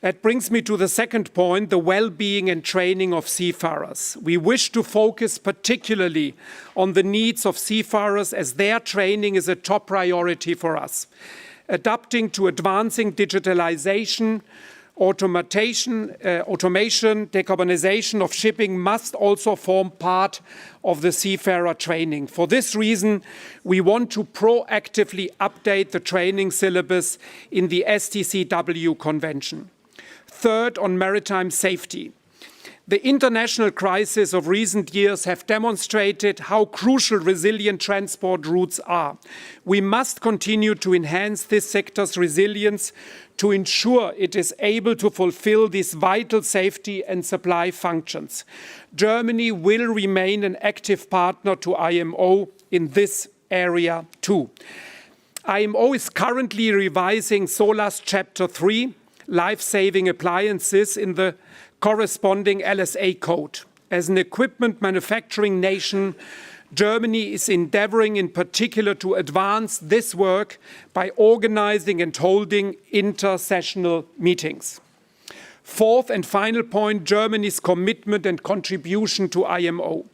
That brings me to the second point, the well-being and training of seafarers. We wish to focus particularly on the needs of seafarers, as their training is a top priority for us. Adapting to advancing digitalization, automation, decarbonization of shipping must also form part of the seafarer training. For this reason, we want to proactively update the training syllabus in the STCW Convention. Third, on maritime safety. The international crisis of recent years have demonstrated how crucial resilient transport routes are. We must continue to enhance this sector's resilience to ensure it is able to fulfill these vital safety and supply functions. Germany will remain an active partner to IMO in this area too. IMO is currently revising SOLAS Chapter 3, life-saving appliances, in the corresponding LSA code. As an equipment manufacturing nation, Germany is endeavoring in particular to advance this work by organizing and holding intersessional meetings. Fourth and final point, Germany's commitment and contribution to IMO.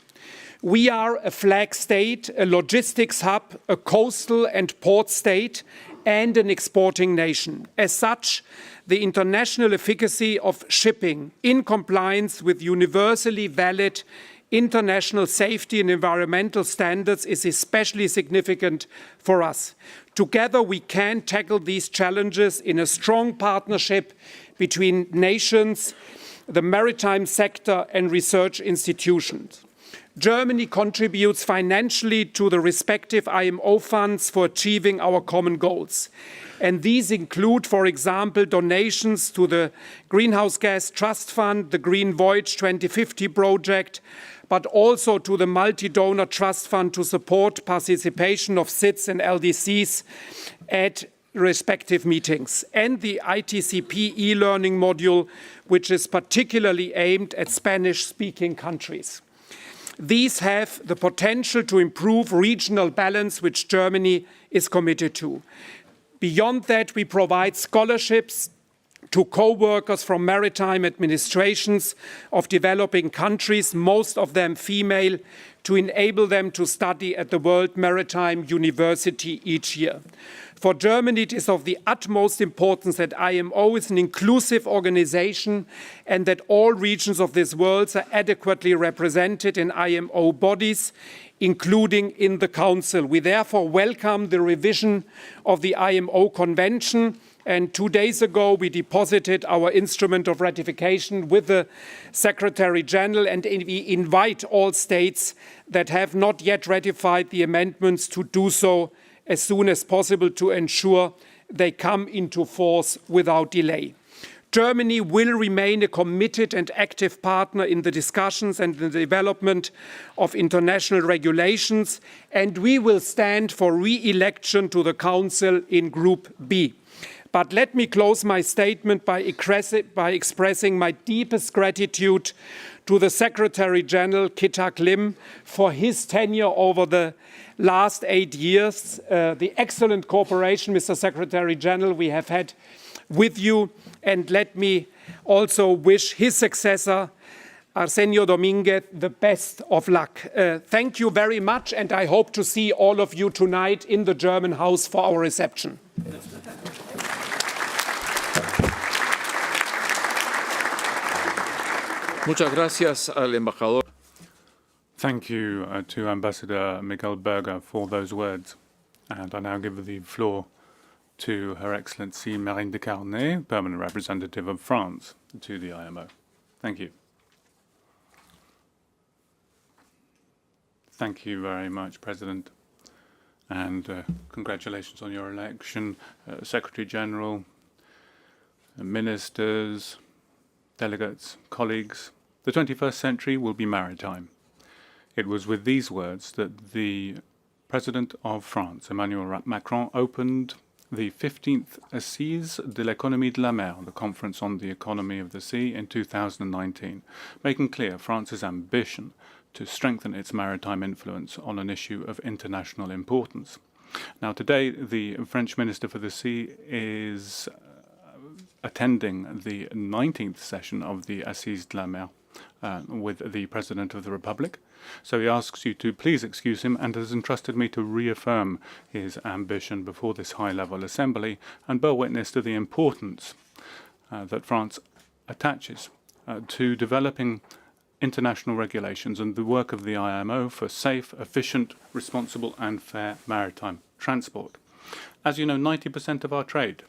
We are a flag state, a logistics hub, a coastal and port state, and an exporting nation. As such, the international efficacy of shipping in compliance with universally valid international safety and environmental standards is especially significant for us. Together, we can tackle these challenges in a strong partnership between nations, the maritime sector, and research institutions. Germany contributes financially to the respective IMO funds for achieving our common goals. And these include, for example, donations to the Greenhouse Gas Trust Fund, the Green Voyage 2050 project, but also to the Multi-Donor Trust Fund to support participation of SIDS and LDCs at respective meetings, and the ITCP e-learning module, which is particularly aimed at Spanish-speaking countries. These have the potential to improve regional balance, which Germany is committed to. Beyond that, we provide scholarships to co-workers from maritime administrations of developing countries, most of them female, to enable them to study at the World Maritime University each year. For Germany, it is of the utmost importance that IMO is an inclusive organization and that all regions of this world are adequately represented in IMO bodies, including in the Council. We therefore welcome the revision of the IMO Convention, and 2 days ago we deposited our instrument of ratification with the Secretary General, and we invite all states that have not yet ratified the amendments to do so as soon as possible to ensure they come into force without delay. Germany will remain a committed and active partner in the discussions and the development of international regulations, and we will stand for re-election to the Council in Group B. But let me close my statement by expressing my deepest gratitude to the Secretary General, Kit-Hak Lim, for his tenure over the last 8 years, the excellent cooperation, Mr. Secretary General, we have had with you. And let me also wish his successor, Arsenio Dominguez, the best of luck. Thank you very much, and I hope to see all of you tonight in the German house for our reception. Muchas gracias al embajador. Thank you to Ambassador Miguel Berger for those words. And I now give the floor to Her Excellency Marine de Carnay, Permanent Representative of France to the IMO. Thank you. Thank you very much, President. And congratulations on your election, Secretary General, ministers, delegates, colleagues. The 21st century will be maritime. It was with these words that the President of France, Emmanuel Macron, opened the 15th Assises de l'économie de la mer, the Conference on the Economy of the Sea, in 2019, making clear France's ambition to strengthen its maritime influence on an issue of international importance. Now, today, the French Minister for the Sea is attending the 19th session of the Assises de la Mer with the President of the Republic. So he asks you to please excuse him and has entrusted me to reaffirm his ambition before this high-level assembly and bear witness to the importance that France attaches to developing international regulations and the work of the IMO for safe, efficient, responsible and fair maritime transport. As you know, 90% of our trade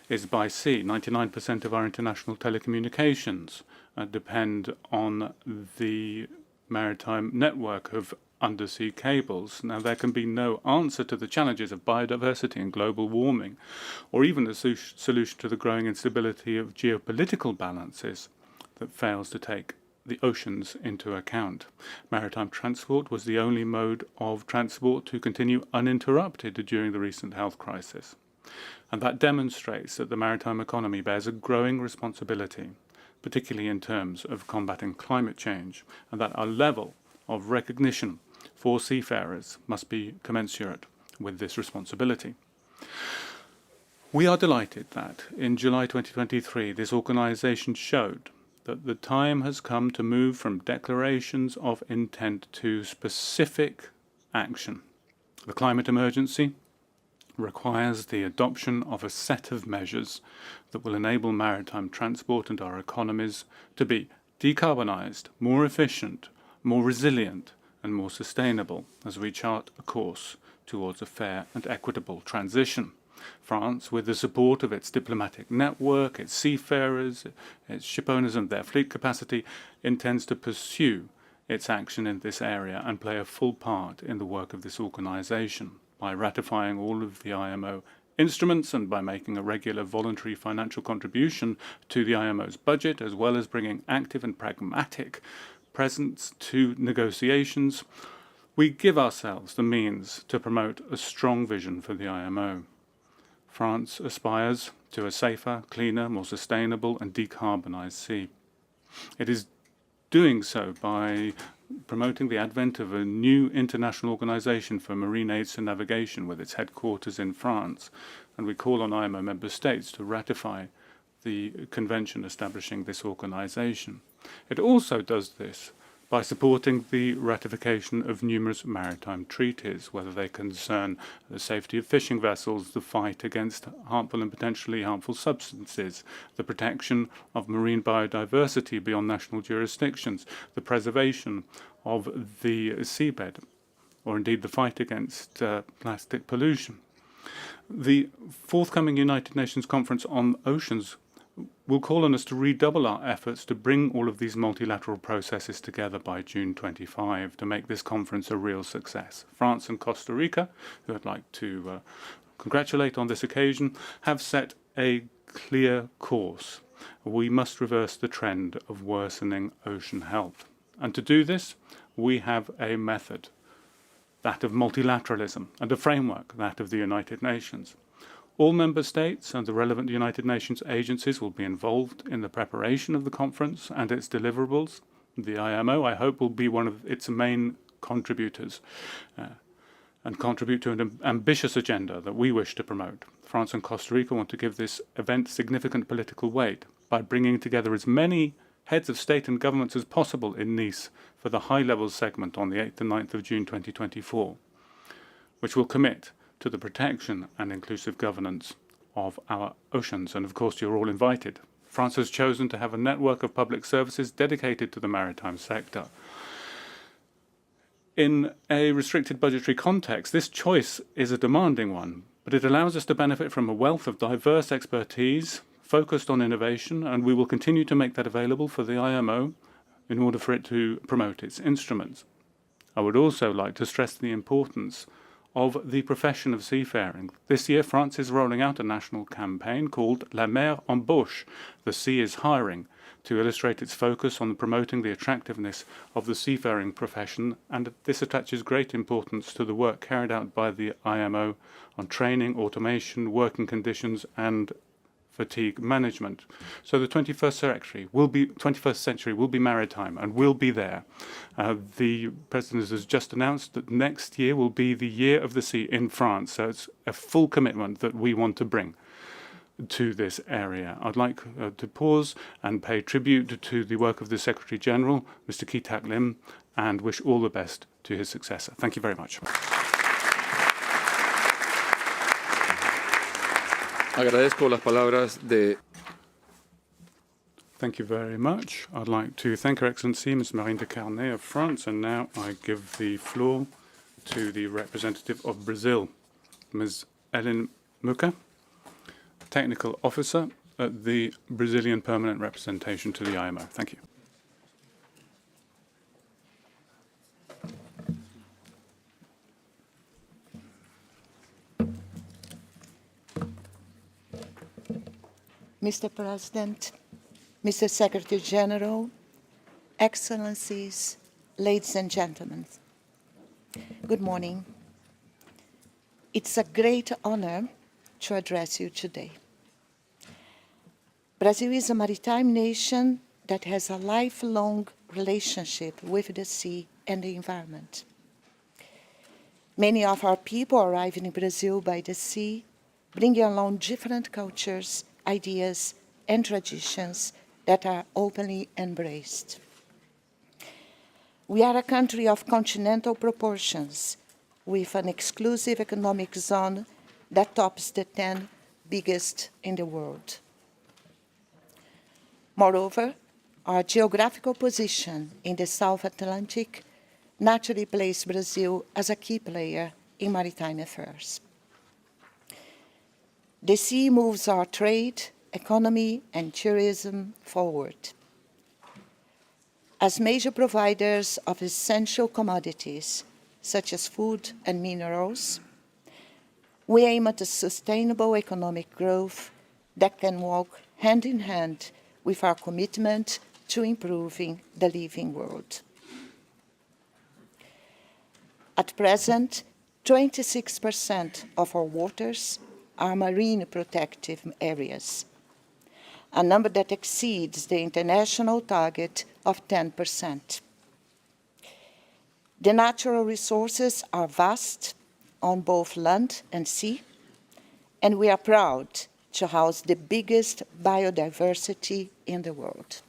is by sea. 99% of our international telecommunications depend on the maritime network of undersea cables. Now, there can be no answer to the challenges of biodiversity and global warming, or even a solution to the growing instability of geopolitical balances that fails to take the oceans into account. Maritime transport was the only mode of transport to continue uninterrupted during the recent health crisis. And that demonstrates that the maritime economy bears a growing responsibility, particularly in terms of combating climate change, and that our level of recognition for seafarers must be commensurate with this responsibility. We are delighted that in July 2023, this organization showed that the time has come to move from declarations of intent to specific action. The climate emergency requires the adoption of a set of measures that will enable maritime transport and our economies to be decarbonized, more efficient, more resilient, and more sustainable as we chart a course towards a fair and equitable transition. France, with the support of its diplomatic network, its seafarers, its shipowners and their fleet capacity, intends to pursue its action in this area and play a full part in the work of this organization by ratifying all of the IMO instruments and by making a regular voluntary financial contribution to the IMO's budget, as well as bringing active and pragmatic presence to negotiations. We give ourselves the means to promote a strong vision for the IMO. France aspires to a safer, cleaner, more sustainable and decarbonized sea. It is doing so by promoting the advent of a new international organization for marine aids and navigation with its headquarters in France, and we call on IMO member states to ratify the convention establishing this organization. It also does this by supporting the ratification of numerous maritime treaties, whether they concern the safety of fishing vessels, the fight against harmful and potentially harmful substances, the protection of marine biodiversity beyond national jurisdictions, the preservation of the seabed, or indeed the fight against plastic pollution. The forthcoming United Nations Conference on Oceans will call on us to redouble our efforts to bring all of these multilateral processes together by June 25 to make this conference a real success. France and Costa Rica, who I'd like to congratulate on this occasion, have set a clear course. We must reverse the trend of worsening ocean health. And to do this, we have a method, that of multilateralism, and a framework, that of the United Nations. All member states and the relevant United Nations agencies will be involved in the preparation of the conference and its deliverables. The IMO, I hope, will be one of its main contributors and contribute to an ambitious agenda that we wish to promote. France and Costa Rica want to give this event significant political weight by bringing together as many heads of state and governments as possible in Nice for the high-level segment on the 8th and 9th of June 2024, which will commit to the protection and inclusive governance of our oceans. And of course, you're all invited. France has chosen to have a network of public services dedicated to the maritime sector. In a restricted budgetary context, this choice is a demanding one, but it allows us to benefit from a wealth of diverse expertise focused on innovation, and we will continue to make that available for the IMO in order for it to promote its instruments. I would also like to stress the importance of the profession of seafaring. This year, France is rolling out a national campaign called La Mer Embauche, The Sea is Hiring, to illustrate its focus on promoting the attractiveness of the seafaring profession, and this attaches great importance to the work carried out by the IMO on training, automation, working conditions, and fatigue management. So the 21st century will be maritime and will be there. The President has just announced that next year will be the year of the sea in France. So it's a full commitment that we want to bring to this area. I'd like to pause and pay tribute to the work of the Secretary General, Mr. Kee Tak Lim, and wish all the best to his successor. Thank you very much. Agradezco las palabras de... Thank you very much. I'd like to thank Her Excellency Ms. Marine de Carnet of France, and now I give the floor to the representative of Brazil, Ms. Ellen Muca, Technical Officer at the Brazilian Permanent Representation to the IMO. Thank you. Mr. President, Mr. Secretary General, Excellencies, ladies and gentlemen, good morning. It's a great honor to address you today. Brazil is a maritime nation that has a lifelong relationship with the sea and the environment. Many of our people arriving in Brazil by the sea, bringing along different cultures, ideas, and traditions that are openly embraced. We are a country of continental proportions, with an exclusive economic zone that tops the 10 biggest in the world. Moreover, our geographical position in the South Atlantic naturally places Brazil as a key player in maritime affairs. The sea moves our trade, economy, and tourism forward. As major providers of essential commodities, such as food and minerals, we aim at a sustainable economic growth that can walk hand in hand with our commitment to improving the living world. At present, 26% of our waters are marine protective areas, a number that exceeds the international target of 10%. The natural resources are vast on both land and sea, and we are proud to house the biggest biodiversity in the world.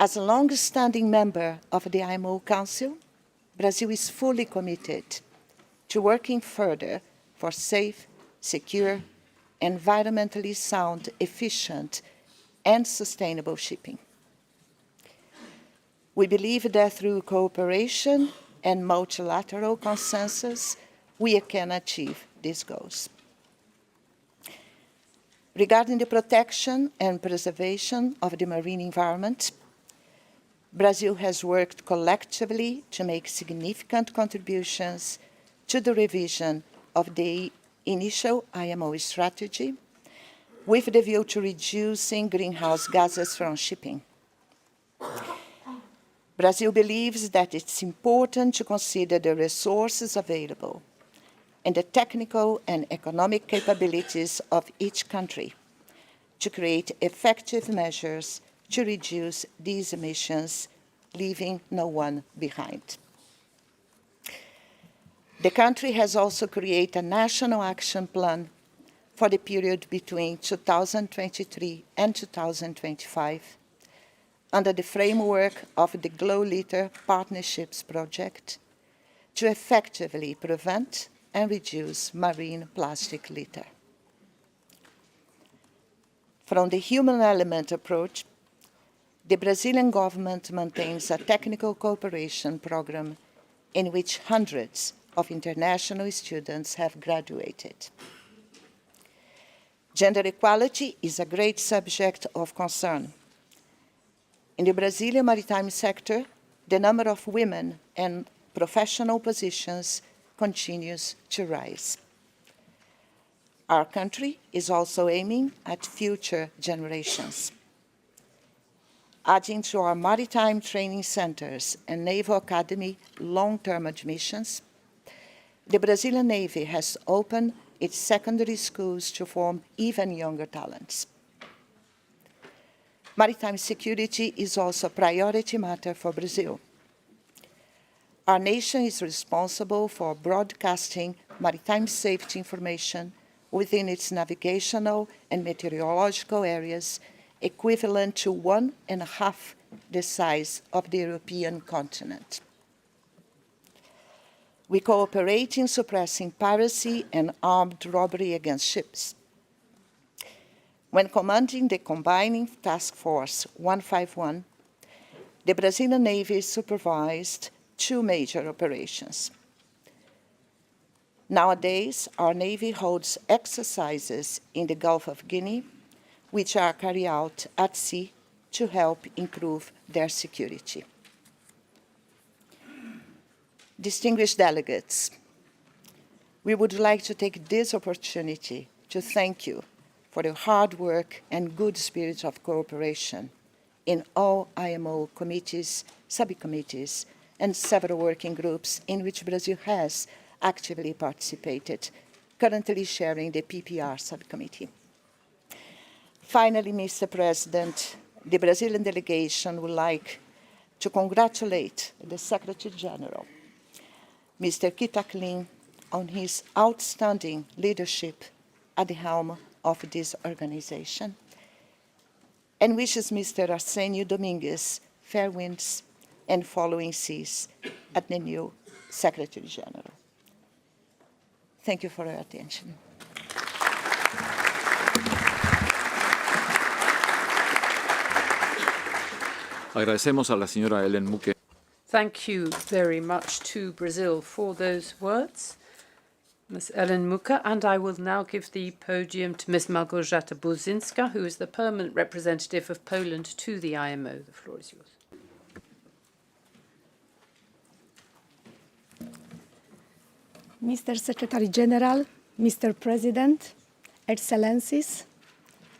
As a long-standing member of the IMO Council, Brazil is fully committed to working further for safe, secure, environmentally sound, efficient, and sustainable shipping. We believe that through cooperation and multilateral consensus, we can achieve these goals. Regarding the protection and preservation of the marine environment, Brazil has worked collectively to make significant contributions to the revision of the initial IMO strategy, with the view to reducing greenhouse gases from shipping. Brazil believes that it's important to consider the resources available and the technical and economic capabilities of each country to create effective measures to reduce these emissions, leaving no one behind. The country has also created a national action plan for the period between 2023 and 2025 under the framework of the Glow Litter Partnerships Project to effectively prevent and reduce marine plastic litter. From the human element approach, the Brazilian government maintains a technical cooperation program in which hundreds of international students have graduated. Gender equality is a great subject of concern. In the Brazilian maritime sector, the number of women in professional positions continues to rise. Our country is also aiming at future generations. Adding to our maritime training centers and Naval Academy long-term admissions, the Brazilian Navy has opened its secondary schools to form even younger talents. Maritime security is also a priority matter for Brazil. Our nation is responsible for broadcasting maritime safety information within its navigational and meteorological areas, equivalent to 1.5 the size of the European continent. We cooperate in suppressing piracy and armed robbery against ships. When commanding the Combining Task Force 151, the Brazilian Navy supervised 2 major operations. Nowadays, our Navy holds exercises in the Gulf of Guinea, which are carried out at sea to help improve their security. Distinguished delegates, we would like to take this opportunity to thank you for the hard work and good spirit of cooperation in all IMO committees, subcommittees, and several working groups in which Brazil has actively participated, currently chairing the PPR subcommittee. Finally, Mr. President, the Brazilian delegation would like to congratulate the Secretary General, Mr. Kita Klim, on his outstanding leadership at the helm of this organization, and wishes Mr. Arsenio Dominguez fair winds and following seas at the new Secretary General. Thank you for your attention. Agradecemos a la señora Ellen Muque. Thank you very much to Brazil for those words, Ms. Ellen Mucha, and I will now give the podium to Ms. Małgorzata Budzyńska, who is the permanent representative of Poland to the IMO. The floor is yours. Mr. Secretary General, Mr. President, Excellencies,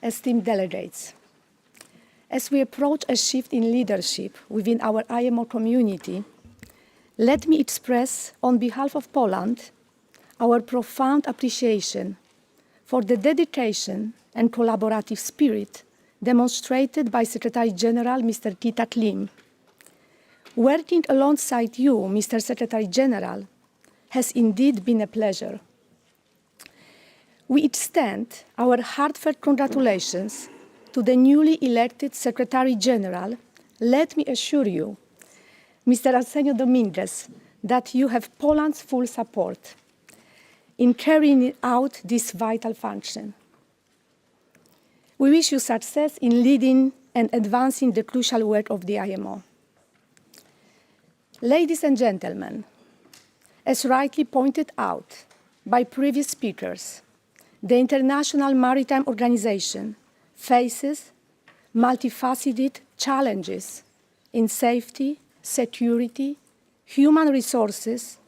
esteemed delegates, as we approach a shift in leadership within our IMO community, let me express on behalf of Poland our profound appreciation for the dedication and collaborative spirit demonstrated by Secretary General Mr. Kita Klim. Working alongside you, Mr. Secretary General, has indeed been a pleasure. We extend our heartfelt congratulations to the newly elected Secretary General. Let me assure you, Mr. Arsenio Dominguez, that you have Poland's full support in carrying out this vital function. We wish you success in leading and advancing the crucial work of the IMO. Ladies and gentlemen, as rightly pointed out by previous speakers, the International Maritime Organization faces multifaceted challenges in safety, security, human resources,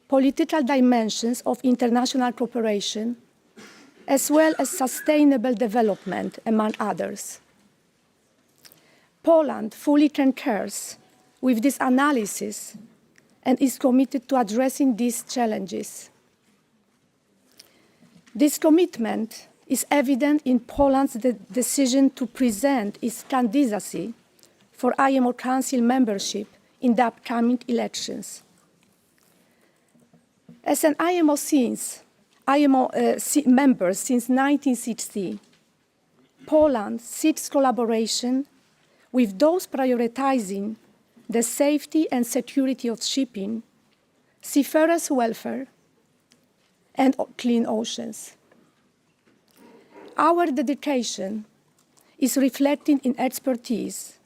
political dimensions of international cooperation, as well as sustainable development, among others. Poland fully concurs with this analysis and is committed to addressing these challenges. This commitment is evident in Poland's decision to present its candidacy for IMO Council membership in the upcoming elections. As an IMO member since 1960, Poland seeks collaboration with those prioritizing the safety and security of shipping, seafarers' welfare, and clean oceans. Our dedication is reflected in expertise,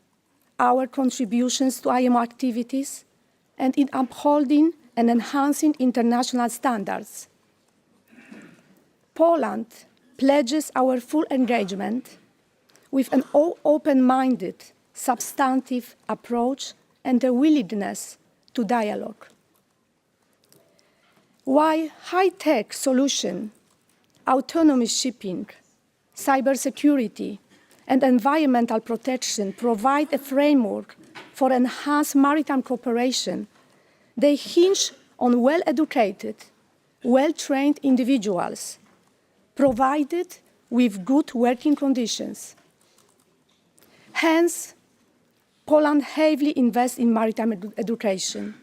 our contributions to IMO activities, and in upholding and enhancing international standards. Poland pledges our full engagement with an open-minded, substantive approach and a willingness to dialogue. While high-tech solutions, autonomous shipping, cybersecurity, and environmental protection provide a framework for enhanced maritime cooperation, they hinge on well-educated, well-trained individuals, provided with good working conditions. Hence, Poland heavily invests in maritime education.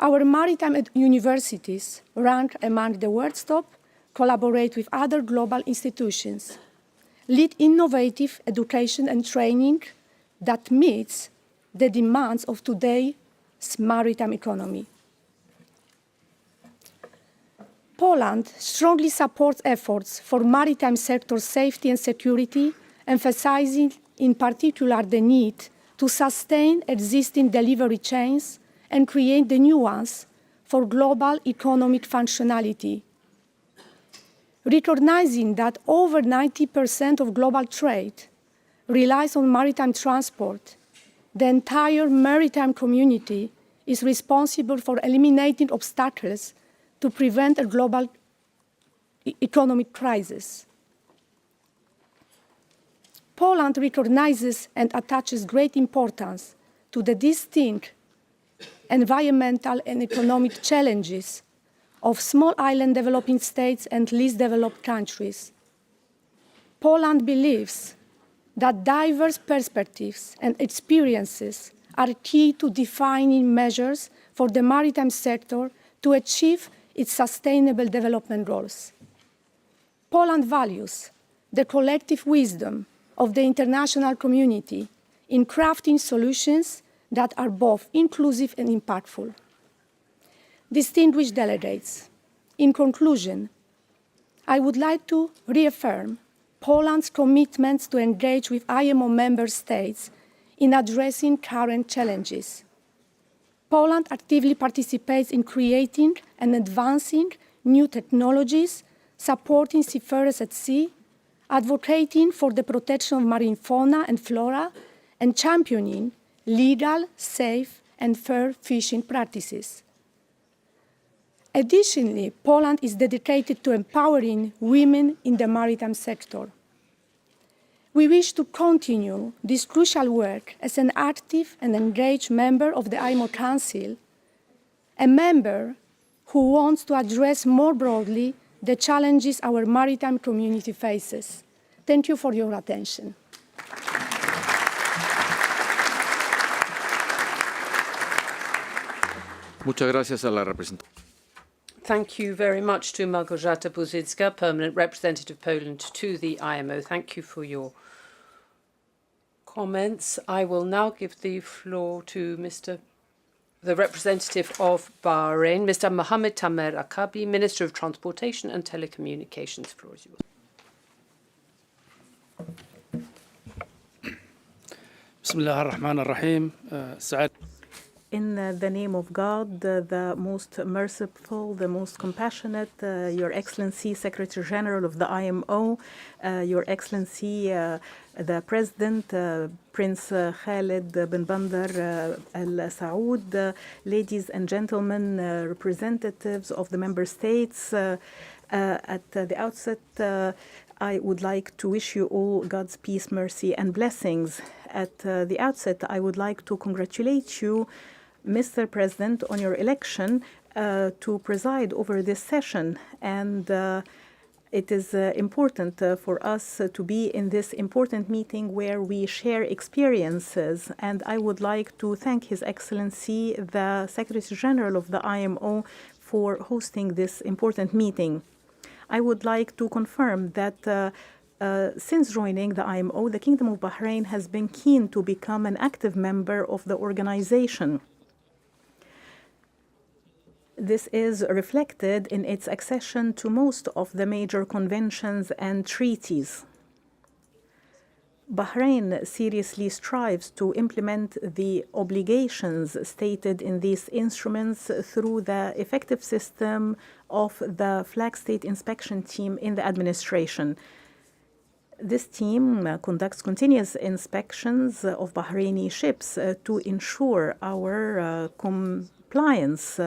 Our maritime universities rank among the world's top, collaborate with other global institutions, lead innovative education and training that meets the demands of today's maritime economy. Poland strongly supports efforts for maritime sector safety and security, emphasizing in particular the need to sustain existing delivery chains and create the new ones for global economic functionality. Recognizing that over 90% of global trade relies on maritime transport, the entire maritime community is responsible for eliminating obstacles to prevent a global economic crisis. Poland recognizes and attaches great importance to the distinct environmental and economic challenges of small island developing states and least developed countries. Poland believes that diverse perspectives and experiences are key to defining measures for the maritime sector to achieve its sustainable development goals. Poland values the collective wisdom of the international community in crafting solutions that are both inclusive and impactful. Distinguished delegates, in conclusion, I would like to reaffirm Poland's commitment to engage with IMO member states in addressing current challenges. Poland actively participates in creating and advancing new technologies, supporting seafarers at sea, advocating for the protection of marine fauna and flora, and championing legal, safe, and fair fishing practices. Additionally, Poland is dedicated to empowering women in the maritime sector. We wish to continue this crucial work as an active and engaged member of the IMO Council, a member who wants to address more broadly the challenges our maritime community faces. Thank you for your attention. Muchas gracias a la representante. Thank you very much to Małgorzata Buzycka, Permanent Representative of Poland to the IMO. Thank you for your comments. I will now give the floor to the representative of Bahrain, Mr. Mohammed Tamer Akabi, Minister of Transportation and Telecommunications. The floor is yours. Bismillah ar-Rahman ar-Rahim. In the name of God, the most merciful, the most compassionate, Your Excellency, Secretary General of the IMO, Your Excellency, the President, Prince Khaled bin Bandar Al Saud, ladies and gentlemen, representatives of the member states, at the outset, I would like to wish you all God's peace, mercy, and blessings. At the outset, I would like to congratulate you, Mr. President, on your election to preside over this session. And It is important for us to be in this important meeting where we share experiences, and I would like to thank His Excellency, the Secretary General of the IMO, for hosting this important meeting. I would like to confirm that since joining the IMO, the Kingdom of Bahrain has been keen to become an active member of the organization. This is reflected in its accession to most of the major conventions and treaties. Bahrain seriously strives to implement the obligations stated in these instruments through the effective system of the Flag State Inspection Team in the administration. This team conducts continuous inspections of Bahraini ships to ensure our compliance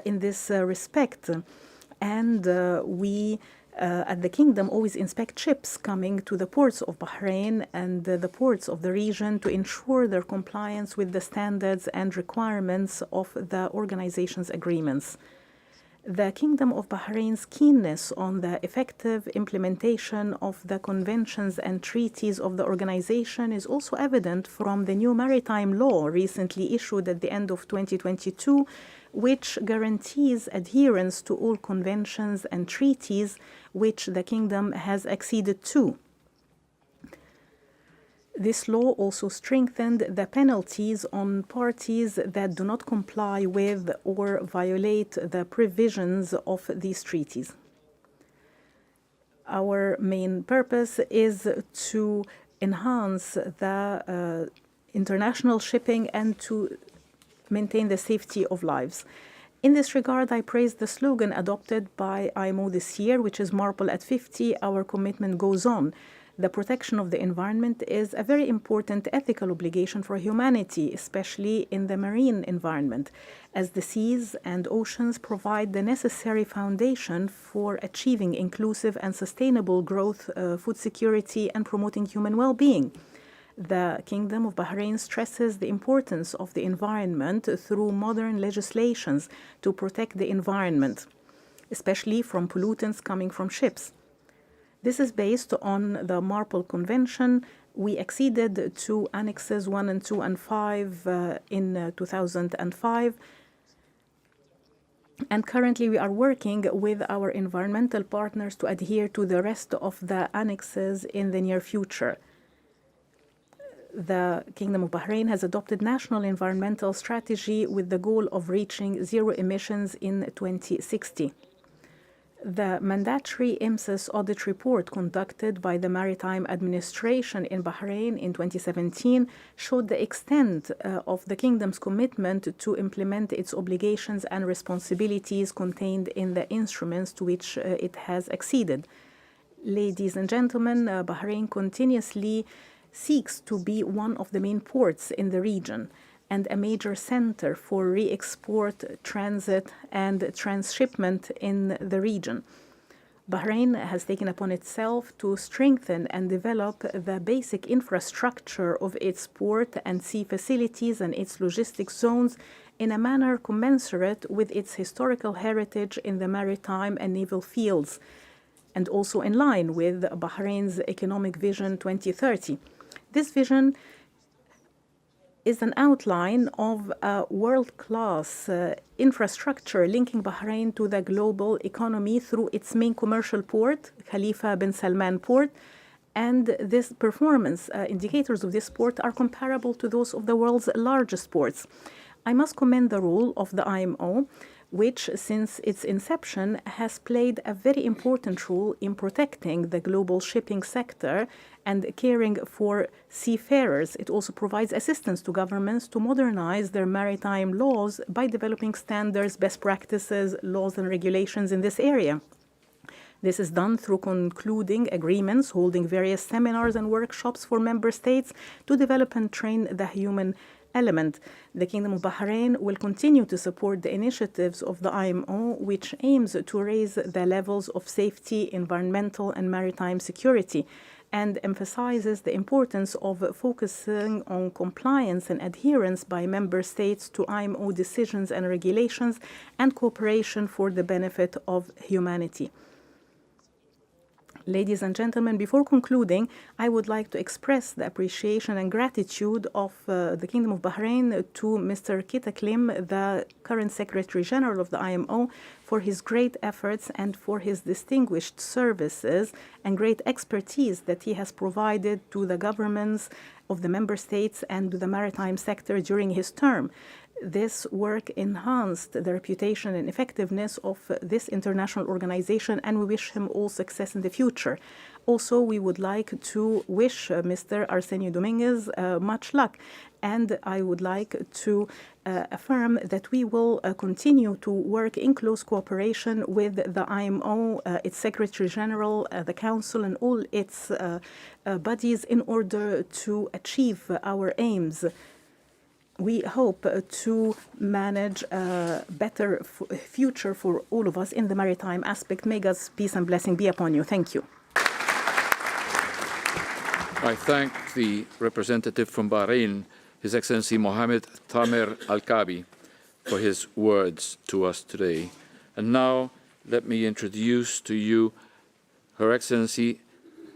in this respect. And we at the Kingdom always inspect ships coming to the ports of Bahrain and the ports of the region to ensure their compliance with the standards and requirements of the organization's agreements. The Kingdom of Bahrain's keenness on the effective implementation of the conventions and treaties of the organization is also evident from the new maritime law recently issued at the end of 2022, which guarantees adherence to all conventions and treaties which the Kingdom has acceded to. This law also strengthened the penalties on parties that do not comply with or violate the provisions of these treaties. Our main purpose is to enhance the international shipping and to maintain the safety of lives. In this regard, I praise the slogan adopted by IMO this year, which is "Marple at 50, our commitment goes on." The protection of the environment is a very important ethical obligation for humanity, especially in the marine environment, as the seas and oceans provide the necessary foundation for achieving inclusive and sustainable growth, food security, and promoting human well-being. The Kingdom of Bahrain stresses the importance of the environment through modern legislations to protect the environment, especially from pollutants coming from ships. This is based on the Marple Convention. We acceded to Annexes 1 and 2 and 5 in 2005. And currently we are working with our environmental partners to adhere to the rest of the annexes in the near future. The Kingdom of Bahrain has adopted national environmental strategy with the goal of reaching zero emissions in 2060. The mandatory IMSIS audit report conducted by the Maritime Administration in Bahrain in 2017 showed the extent of the Kingdom's commitment to implement its obligations and responsibilities contained in the instruments to which it has acceded. Ladies and gentlemen, Bahrain continuously seeks to be one of the main ports in the region and a major center for re-export, transit, and transshipment in the region. Bahrain has taken upon itself to strengthen and develop the basic infrastructure of its port and sea facilities and its logistics zones in a manner commensurate with its historical heritage in the maritime and naval fields, and also in line with Bahrain's Economic Vision 2030. This vision is an outline of a world-class infrastructure linking Bahrain to the global economy through its main commercial port, Khalifa bin Salman Port, and this performance indicators of this port are comparable to those of the world's largest ports. I must commend the role of the IMO, which since its inception has played a very important role in protecting the global shipping sector and caring for seafarers. It also provides assistance to governments to modernize their maritime laws by developing standards, best practices, laws and regulations in this area. This is done through concluding agreements, holding various seminars and workshops for member states to develop and train the human element. The Kingdom of Bahrain will continue to support the initiatives of the IMO, which aims to raise the levels of safety, environmental and maritime security, and emphasizes the importance of focusing on compliance and adherence by member states to IMO decisions and regulations and cooperation for the benefit of humanity. Ladies and gentlemen, before concluding, I would like to express the appreciation and gratitude of the Kingdom of Bahrain to Mr. Kitaklim, the current Secretary General of the IMO, for his great efforts and for his distinguished services and great expertise that he has provided to the governments of the member states and to the maritime sector during his term. This work enhanced the reputation and effectiveness of this international organization, and we wish him all success in the future. Also, we would like to wish Mr. Arsenio Dominguez much luck, and I would like to affirm that we will continue to work in close cooperation with the IMO, its Secretary General, the Council, and all its bodies in order to achieve our aims. We hope to manage a better future for all of us in the maritime aspect. May God's peace and blessing be upon you. Thank you. I thank the representative from Bahrain, His Excellency Mohammed Tamer Al-Kabi, for his words to us today. And now let me introduce to you Her Excellency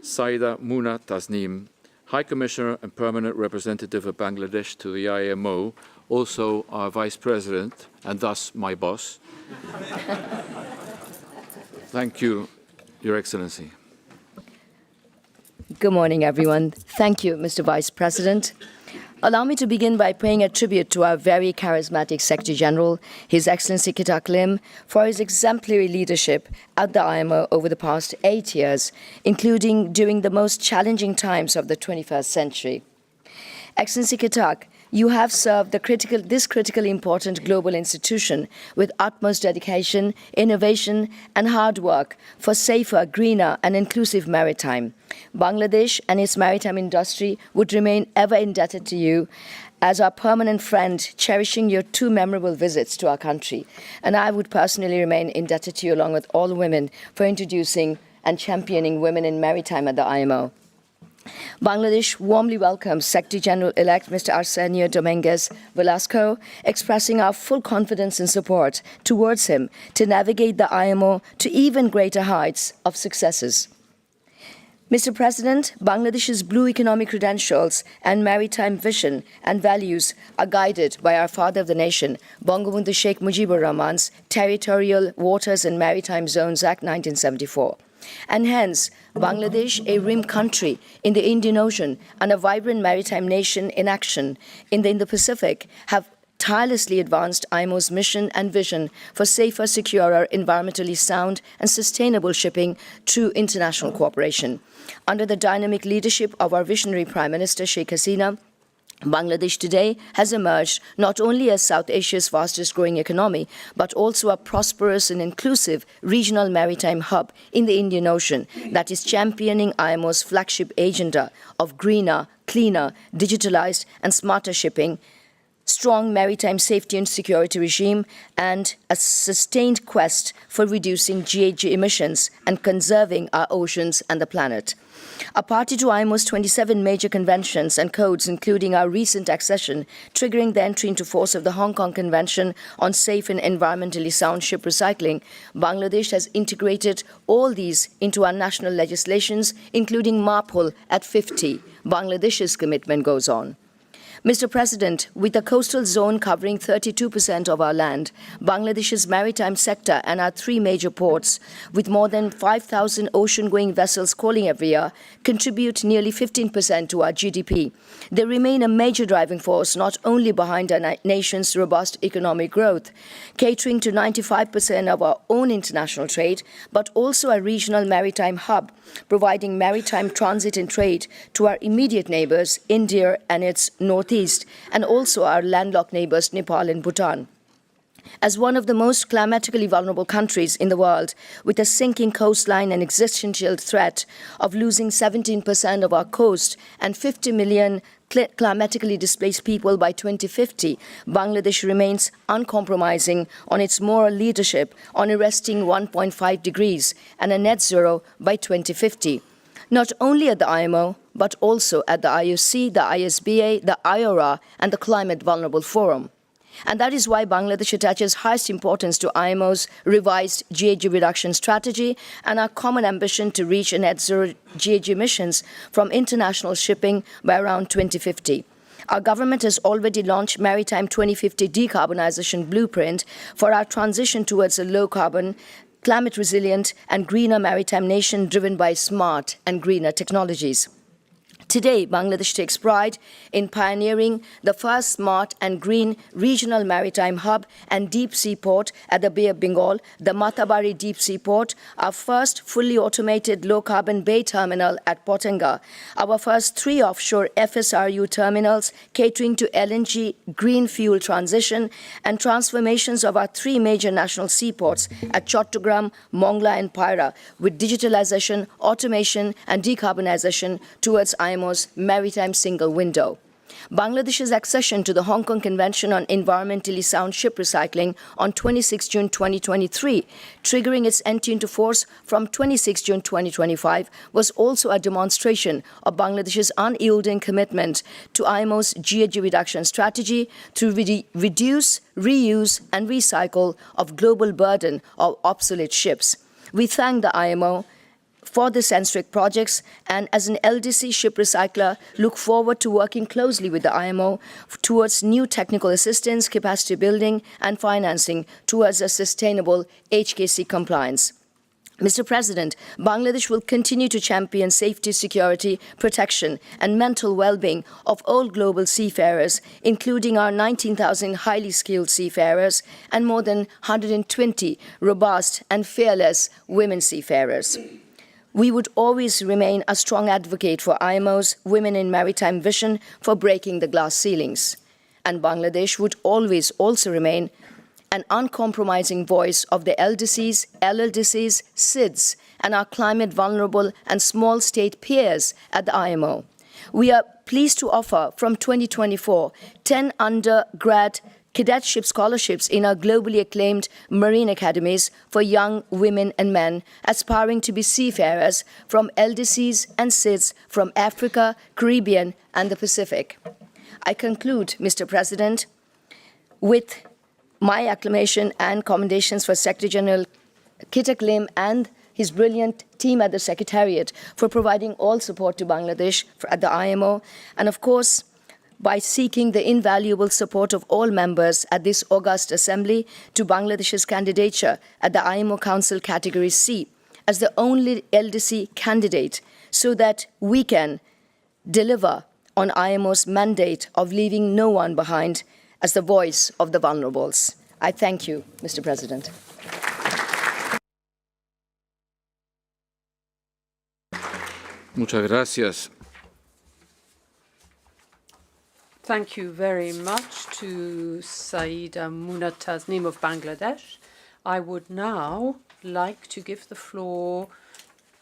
Saida Muna Tasneem, High Commissioner and Permanent Representative of Bangladesh to the IMO, also our Vice President, and thus my boss. Thank you, Your Excellency. Good morning, everyone. Thank you, Mr. Vice President. Allow me to begin by paying a tribute to our very charismatic Secretary General, His Excellency Kitaklim, for his exemplary leadership at the IMO over the past 8 years, including during the most challenging times of the 21st century. Excellency Kitak, you have served this critically important global institution with utmost dedication, innovation, and hard work for safer, greener, and inclusive maritime. Bangladesh and its maritime industry would remain ever indebted to you as our permanent friend, cherishing your 2 memorable visits to our country. And I would personally remain indebted to you, along with all women, for introducing and championing women in maritime at the IMO. Bangladesh warmly welcomes Secretary General-elect Mr. Arsenio Dominguez Velasco, expressing our full confidence and support towards him to navigate the IMO to even greater heights of successes. Mr. President, Bangladesh's blue economic credentials and maritime vision and values are guided by our father of the nation, Bangabandhu Sheikh Mujibur Rahman's Territorial Waters and Maritime Zones Act 1974. And hence, Bangladesh, a rim country in the Indian Ocean and a vibrant maritime nation in action in the Indo-Pacific, have tirelessly advanced IMO's mission and vision for safer, securer, environmentally sound and sustainable shipping through international cooperation. Under the dynamic leadership of our visionary Prime Minister Sheikh Hasina, Bangladesh today has emerged not only as South Asia's fastest growing economy, but also a prosperous and inclusive regional maritime hub in the Indian Ocean that is championing IMO's flagship agenda of greener, cleaner, digitalized and smarter shipping, strong maritime safety and security regime, and a sustained quest for reducing GHG emissions and conserving our oceans and the planet. A party to IMO's 27 major conventions and codes, including our recent accession, triggering the entry into force of the Hong Kong Convention on Safe and Environmentally Sound Ship Recycling, Bangladesh has integrated all these into our national legislations, including MARPOL at 50. Bangladesh's commitment goes on. Mr. President, with a coastal zone covering 32% of our land, Bangladesh's maritime sector and our 3 major ports, with more than 5,000 ocean-going vessels calling every year, contribute nearly 15% to our GDP. They remain a major driving force not only behind our nation's robust economic growth, catering to 95% of our own international trade, but also a regional maritime hub, providing maritime transit and trade to our immediate neighbors, India and its northeast, and also our landlocked neighbors, Nepal and Bhutan. As one of the most climatically vulnerable countries in the world, with a sinking coastline and existential threat of losing 17% of our coast and 50 million climatically displaced people by 2050, Bangladesh remains uncompromising on its moral leadership on arresting 1.5 degrees and a net zero by 2050. Not only at the IMO, but also at the IOC, the ISBA, the IORA, and the Climate Vulnerable Forum. And that is why Bangladesh attaches highest importance to IMO's revised GHG reduction strategy and our common ambition to reach a net zero GHG emissions from international shipping by around 2050. Our government has already launched Maritime 2050 Decarbonization Blueprint for our transition towards a low-carbon, climate-resilient and greener maritime nation driven by smart and greener technologies. Today, Bangladesh takes pride in pioneering the first smart and green regional maritime hub and deep sea port at the Bay of Bengal, the Matabari Deep Sea Port, our first fully automated low-carbon bay terminal at Potenge, our first 3 offshore FSRU terminals catering to LNG green fuel transition, and transformations of our 3 major national seaports at Chattogram, Mongla and Paira, with digitalization, automation and decarbonization towards IMO's maritime single window. Bangladesh's accession to the Hong Kong Convention on Environmentally Sound Ship Recycling on 26 June 2023, triggering its entry into force from 26 June 2025, was also a demonstration of Bangladesh's unyielding commitment to IMO's GHG reduction strategy to reduce, reuse and recycle of global burden of obsolete ships. We thank the IMO for the Senstric projects, and as an LDC ship recycler, look forward to working closely with the IMO towards new technical assistance, capacity building and financing towards a sustainable HKC compliance. Mr. President, Bangladesh will continue to champion safety, security, protection and mental well-being of all global seafarers, including our 19,000 highly skilled seafarers and more than 120 robust and fearless women seafarers. We would always remain a strong advocate for IMO's Women in Maritime vision for breaking the glass ceilings. And Bangladesh would always also remain an uncompromising voice of the LDCs, LLDCs, SIDS, and our climate vulnerable and small state peers at the IMO. We are pleased to offer from 2024 10 undergrad cadetship scholarships in our globally acclaimed marine academies for young women and men aspiring to be seafarers from LDCs and SIDS from Africa, Caribbean, and the Pacific. I conclude, Mr. President, with my acclamation and commendations for Secretary General Kitak Lim and his brilliant team at the Secretariat for providing all support to Bangladesh at the IMO, and of course, by seeking the invaluable support of all members at this august assembly to Bangladesh's candidature at the IMO Council Category C as the only LDC candidate, so that we can deliver on IMO's mandate of leaving no one behind as the voice of the vulnerables. I thank you, Mr. President. Muchas gracias. Thank you very much to Saida Muna Tasnim of Bangladesh. I would now like to give the floor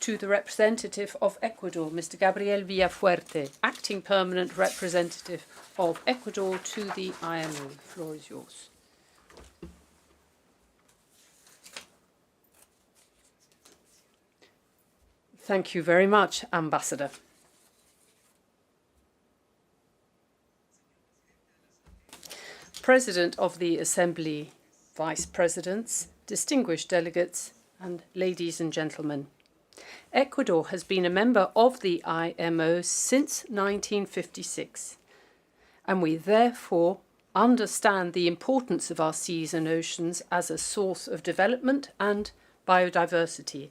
to the representative of Ecuador, Mr. Gabriel Villafuerte, acting permanent representative of Ecuador to the IMO. The floor is yours. Thank you very much, Ambassador. President of the Assembly, Vice Presidents, distinguished delegates, and ladies and gentlemen. Ecuador has been a member of the IMO since 1956, and we therefore understand the importance of our seas and oceans as a source of development and biodiversity,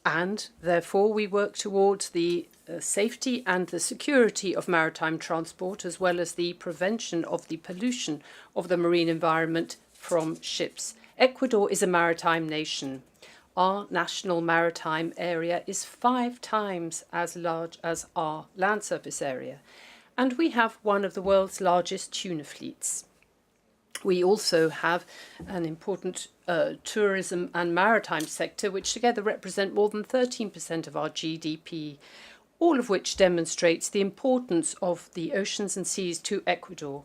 and therefore we work towards the safety and the security of maritime transport, as well as the prevention of the pollution of the marine environment from ships. Ecuador is a maritime nation. Our national maritime area is 5 times as large as our land surface area, and we have one of the world's largest tuna fleets. We also have an important tourism and maritime sector, which together represent more than 13% of our GDP, all of which demonstrates the importance of the oceans and seas to Ecuador.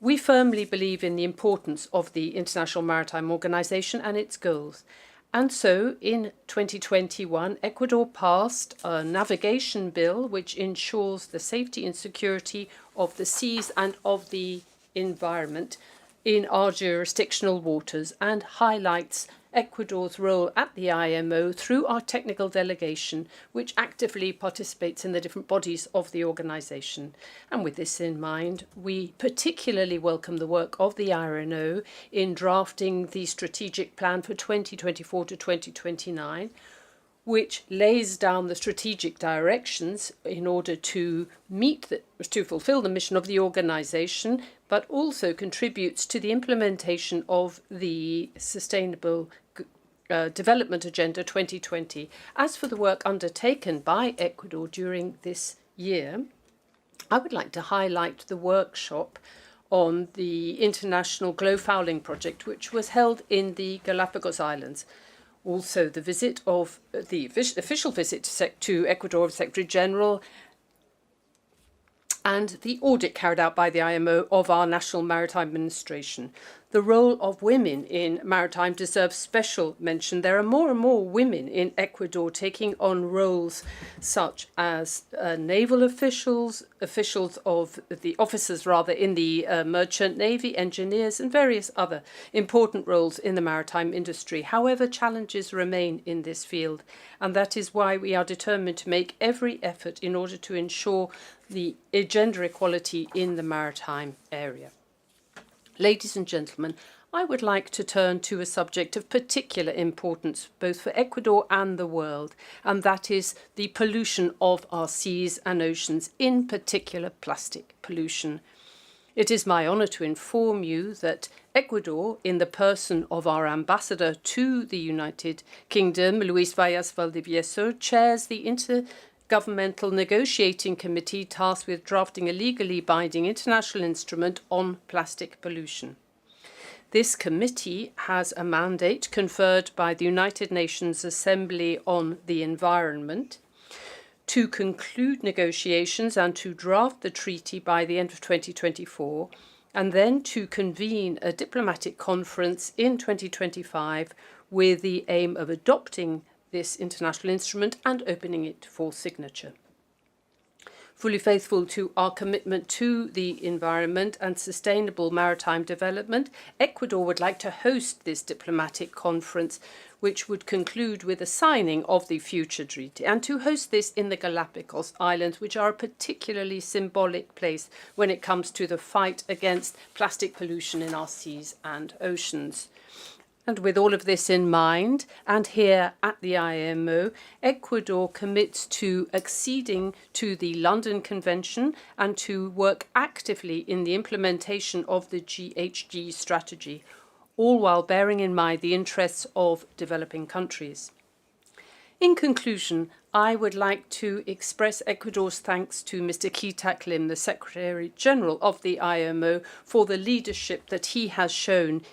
We firmly believe in the importance of the International Maritime Organization and its goals. And so, in 2021, Ecuador passed a navigation bill which ensures the safety and security of the seas and of the environment in our jurisdictional waters and highlights Ecuador's role at the IMO through our technical delegation, which actively participates in the different bodies of the organization. And with this in mind, we particularly welcome the work of the IRNO in drafting the strategic plan for 2024 to 2029, which lays down the strategic directions in order to fulfill the mission of the organization, but also contributes to the implementation of the Sustainable Development Agenda 2020. As for the work undertaken by Ecuador during this year, I would like to highlight the workshop on the International Glow Fouling Project, which was held in the Galapagos Islands. Also, the visit of the official visit to Ecuador of Secretary General and the audit carried out by the IMO of our National Maritime Administration. The role of women in maritime deserves special mention. There are more and more women in Ecuador taking on roles such as naval officials, officers in the merchant navy, engineers, and various other important roles in the maritime industry. However, challenges remain in this field, and that is why we are determined to make every effort in order to ensure the gender equality in the maritime area. Ladies and gentlemen, I would like to turn to a subject of particular importance both for Ecuador and the world, and that is the pollution of our seas and oceans, in particular plastic pollution. It is my honor to inform you that Ecuador, in the person of our ambassador to the United Kingdom, Luis Vallas Valdivieso, chairs the Intergovernmental Negotiating Committee tasked with drafting a legally binding international instrument on plastic pollution. This committee has a mandate conferred by the United Nations Assembly on the Environment to conclude negotiations and to draft the treaty by the end of 2024, and then to convene a diplomatic conference in 2025 with the aim of adopting this international instrument and opening it for signature. Fully faithful to our commitment to the environment and sustainable maritime development, Ecuador would like to host this diplomatic conference, which would conclude with a signing of the future treaty, and to host this in the Galapagos Islands, which are a particularly symbolic place when it comes to the fight against plastic pollution in our seas and oceans. And with all of this in mind, and here at the IMO, Ecuador commits to acceding to the London Convention and to work actively in the implementation of the GHG strategy, all while bearing in mind the interests of developing countries. In conclusion, I would like to express Ecuador's thanks to Mr. Kitak Lim, the Secretary General of the IMO, for the leadership that he has shown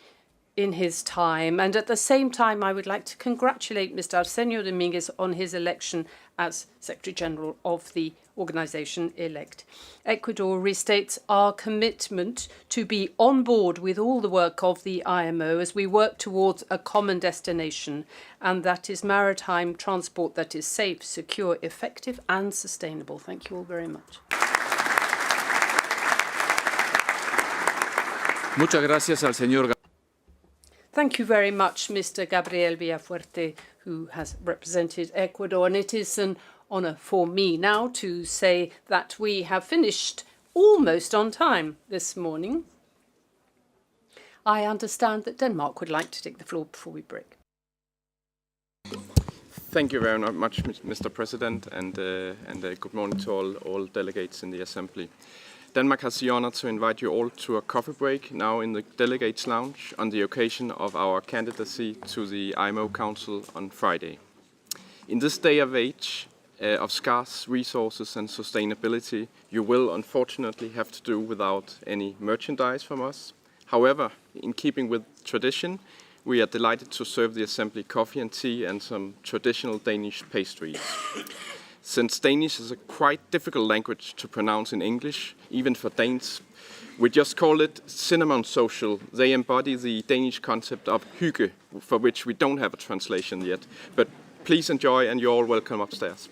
in his time. And at the same time, I would like to congratulate Mr. Arsenio Dominguez on his election as Secretary General of the organization elect. Ecuador restates our commitment to be on board with all the work of the IMO as we work towards a common destination, and that is maritime transport that is safe, secure, effective, and sustainable. Thank you all very much. Muchas gracias al señor. Thank you very much, Mr. Gabriel Villafuerte, who has represented Ecuador. And it is an honor for me now to say that we have finished almost on time this morning. I understand that Denmark would like to take the floor before we break. Thank you very much, Mr. President, and good morning to all delegates in the Assembly. Denmark has the honor to invite you all to a coffee break now in the Delegates Lounge on the occasion of our candidacy to the IMO Council on Friday. In this day of age of scarce resources and sustainability, you will unfortunately have to do without any merchandise from us. However, in keeping with tradition, we are delighted to serve the Assembly coffee and tea and some traditional Danish pastries. Since Danish is a quite difficult language to pronounce in English, even for Danes, we just call it cinnamon social. They embody the Danish concept of hygge, for which we don't have a translation yet. But please enjoy, and you're all welcome upstairs.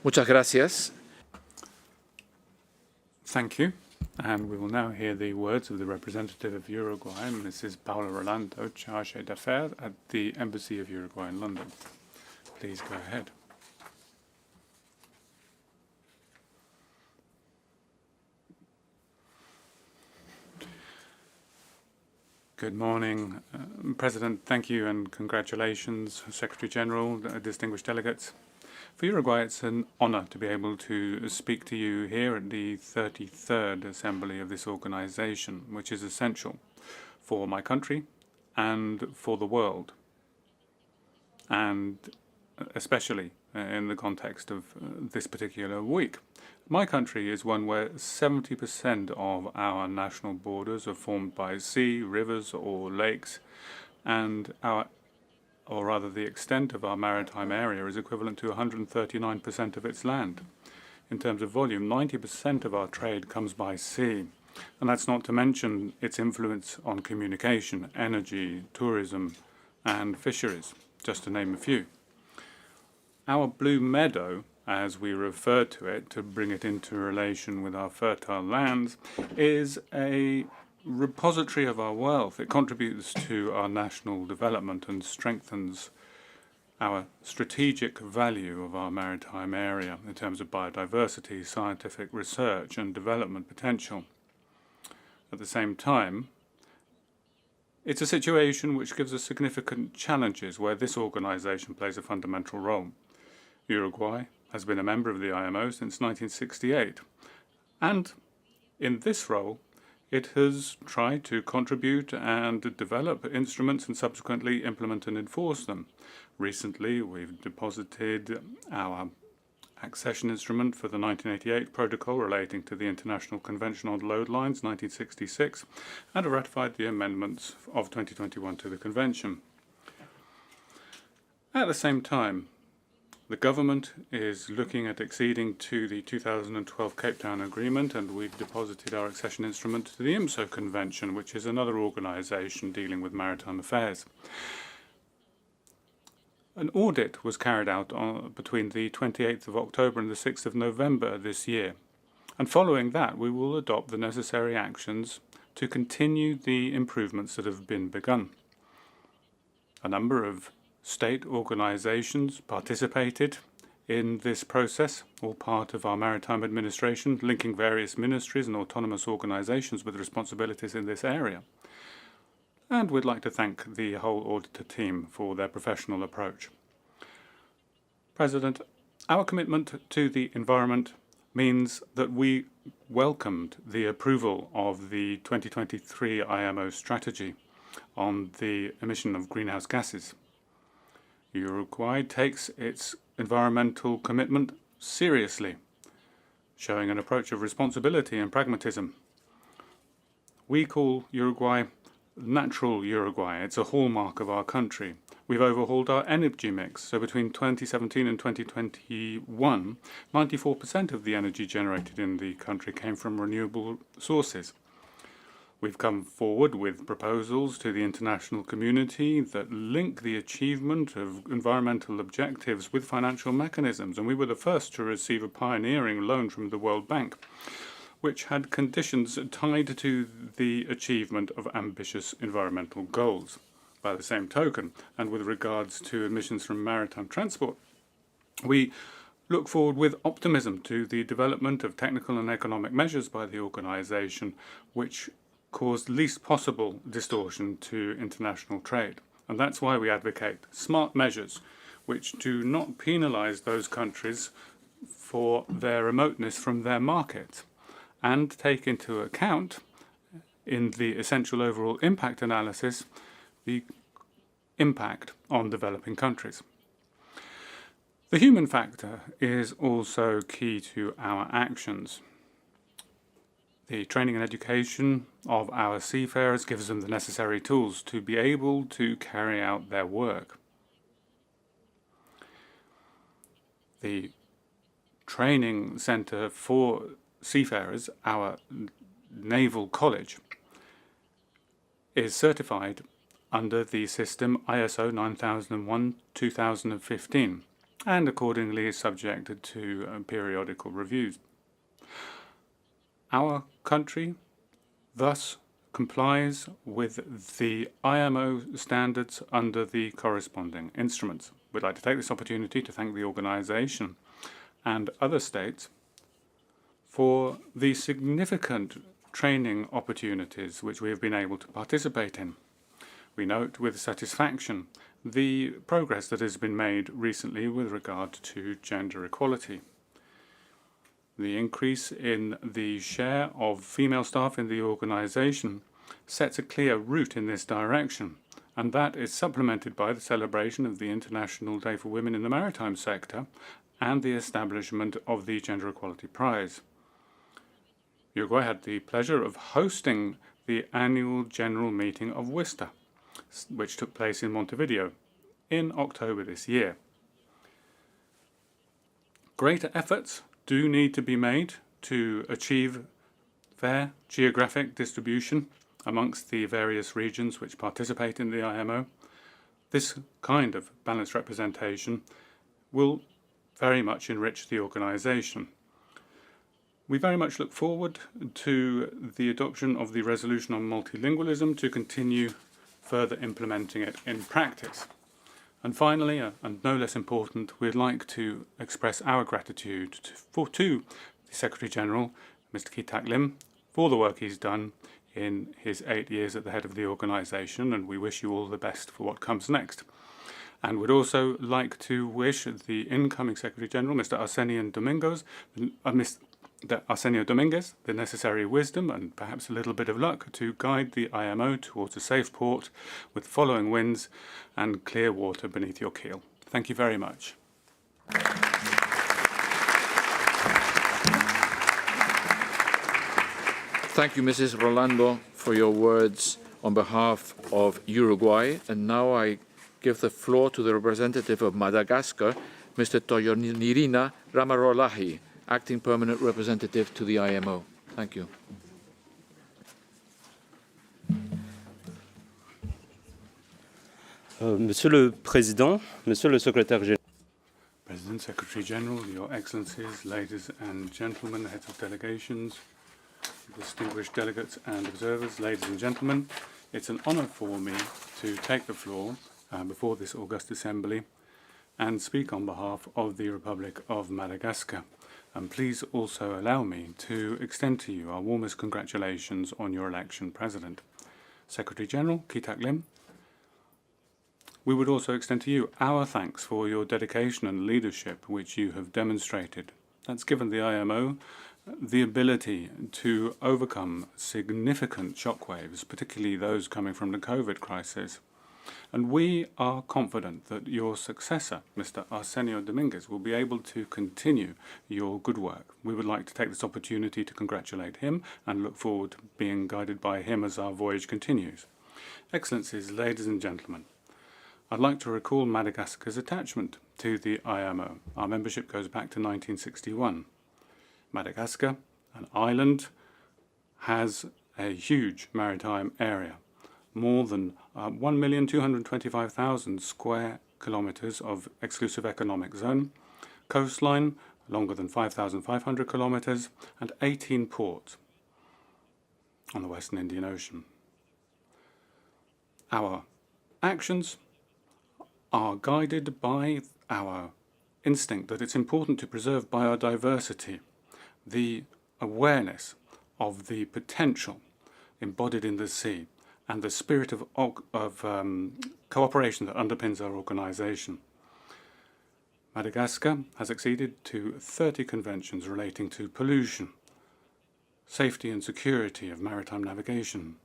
Muchas gracias. Thank you. And we will now hear the words of the representative of Uruguay, Mrs. Paula Rolando, Chargée d'Affaires at the Embassy of Uruguay in London. Please go ahead. Good morning, President. Thank you and congratulations, Secretary General, distinguished delegates. For Uruguay, it's an honor to be able to speak to you here at the 33rd Assembly of this organization, which is essential for my country and for the world, and especially in the context of this particular week. My country is one where 70% of our national borders are formed by sea, rivers, or lakes, and the extent of our maritime area is equivalent to 139% of its land. In terms of volume, 90% of our trade comes by sea, and that's not to mention its influence on communication, energy, tourism, and fisheries, just to name a few. Our Blue Meadow, as we refer to it, to bring it into relation with our fertile lands, is a repository of our wealth. It contributes to our national development and strengthens our strategic value of our maritime area in terms of biodiversity, scientific research, and development potential. At the same time, it's a situation which gives us significant challenges where this organization plays a fundamental role. Uruguay has been a member of the IMO since 1968, and in this role, it has tried to contribute and develop instruments and subsequently implement and enforce them. Recently, we've deposited our accession instrument for the 1988 protocol relating to the International Convention on Load Lines, 1966, and have ratified the amendments of 2021 to the Convention. At the same time, the government is looking at acceding to the 2012 Cape Town Agreement, and we've deposited our accession instrument to the IMSO Convention, which is another organization dealing with maritime affairs. An audit was carried out between the 28th of October and the 6th of November this year, and following that we will adopt the necessary actions to continue the improvements that have been begun. A number of state organizations participated in this process, all part of our maritime administration, linking various ministries and autonomous organizations with responsibilities in this area. And we'd like to thank the whole auditor team for their professional approach. President, our commitment to the environment means that we welcomed the approval of the 2023 IMO strategy on the emission of greenhouse gases. Uruguay takes its environmental commitment seriously, showing an approach of responsibility and pragmatism. We call Uruguay natural Uruguay. It's a hallmark of our country. We've overhauled our energy mix, so between 2017 and 2021, 94% of the energy generated in the country came from renewable sources. We've come forward with proposals to the international community that link the achievement of environmental objectives with financial mechanisms, and we were the first to receive a pioneering loan from the World Bank, which had conditions tied to the achievement of ambitious environmental goals. By the same token, and with regards to emissions from maritime transport, we look forward with optimism to the development of technical and economic measures by the organization which cause least possible distortion to international trade. And that's why we advocate smart measures which do not penalize those countries for their remoteness from their market and take into account, in the essential overall impact analysis, the impact on developing countries. The human factor is also key to our actions. The training and education of our seafarers gives them the necessary tools to be able to carry out their work. The training center for seafarers, our Naval College, is certified under the system ISO 9001-2015 and accordingly is subjected to periodical reviews. Our country thus complies with the IMO standards under the corresponding instruments. We'd like to take this opportunity to thank the organisation and other states for the significant training opportunities which we have been able to participate in. We note with satisfaction the progress that has been made recently with regard to gender equality. The increase in the share of female staff in the organisation sets a clear route in this direction, and that is supplemented by the celebration of the International Day for Women in the Maritime Sector and the establishment of the Gender Equality Prize. Uruguay had the pleasure of hosting the annual general meeting of WISTA, which took place in Montevideo in October this year. Greater efforts do need to be made to achieve fair geographic distribution amongst the various regions which participate in the IMO. This kind of balanced representation will very much enrich the organisation. We very much look forward to the adoption of the resolution on multilingualism to continue further implementing it in practice. And finally, and no less important, we'd like to express our gratitude to the Secretary-General, Mr. Kee Tak Lim, for the work he's done in his 8 years at the head of the organisation, and we wish you all the best for what comes next. And would also like to wish the incoming Secretary-General, Mr. Arsenio Dominguez, the necessary wisdom and perhaps a little bit of luck to guide the IMO towards a safe port with following winds and clear water beneath your keel. Thank you very much. Thank you, Mrs. Rolando, for your words on behalf of Uruguay. And now I give the floor to the representative of Madagascar, Mr. Toyonirina Ramarolahi, Acting Permanent Representative to the IMO. Thank you. Monsieur le Président, Monsieur le Secrétaire Général. President, Secretary General, Your Excellencies, ladies and gentlemen, heads of delegations, distinguished delegates and observers, ladies and gentlemen, it's an honour for me to take the floor before this august assembly and speak on behalf of the Republic of Madagascar. And please also allow me to extend to you our warmest congratulations on your election, President. Secretary-General Kee Tak Lim, we would also extend to you our thanks for your dedication and leadership which you have demonstrated. That's given the IMO the ability to overcome significant shockwaves, particularly those coming from the COVID crisis. And we are confident that your successor, Mr. Arsenio Dominguez, will be able to continue your good work. We would like to take this opportunity to congratulate him and look forward to being guided by him as our voyage continues. Excellencies, ladies and gentlemen, I'd like to recall Madagascar's attachment to the IMO. Our membership goes back to 1961. Madagascar, an island, has a huge maritime area. More than 1,225,000 square kilometres of exclusive economic zone, coastline longer than 5,500 kilometres, and 18 ports on the Western Indian Ocean. Our actions are guided by our instinct that it's important to preserve biodiversity, the awareness of the potential embodied in the sea, and the spirit of cooperation that underpins our organisation. Madagascar has acceded to 30 conventions relating to pollution, safety and security of maritime navigation.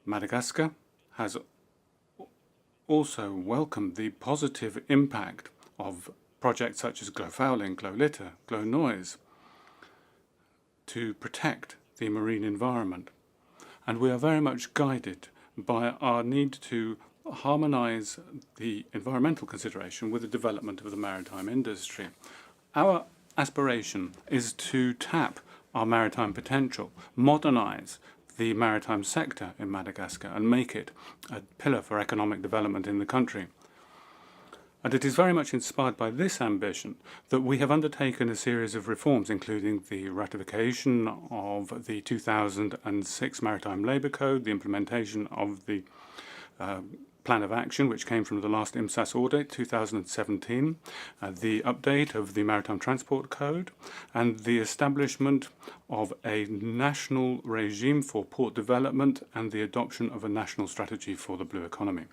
Madagascar has also welcomed the positive impact of projects such as Glow Fouling, Glow Litter, Glow Noise to protect the marine environment. And we are very much guided by our need to harmonise the environmental consideration with the development of the maritime industry. Our aspiration is to tap our maritime potential, modernise the maritime sector in Madagascar and make it a pillar for economic development in the country. And it is very much inspired by this ambition that we have undertaken a series of reforms, including the ratification of the 2006 Maritime Labour Code, the implementation of the Plan of Action, which came from the last IMSAS audit, 2017, the update of the Maritime Transport Code, and the establishment of a national regime for port development and the adoption of a national strategy for the blue economy.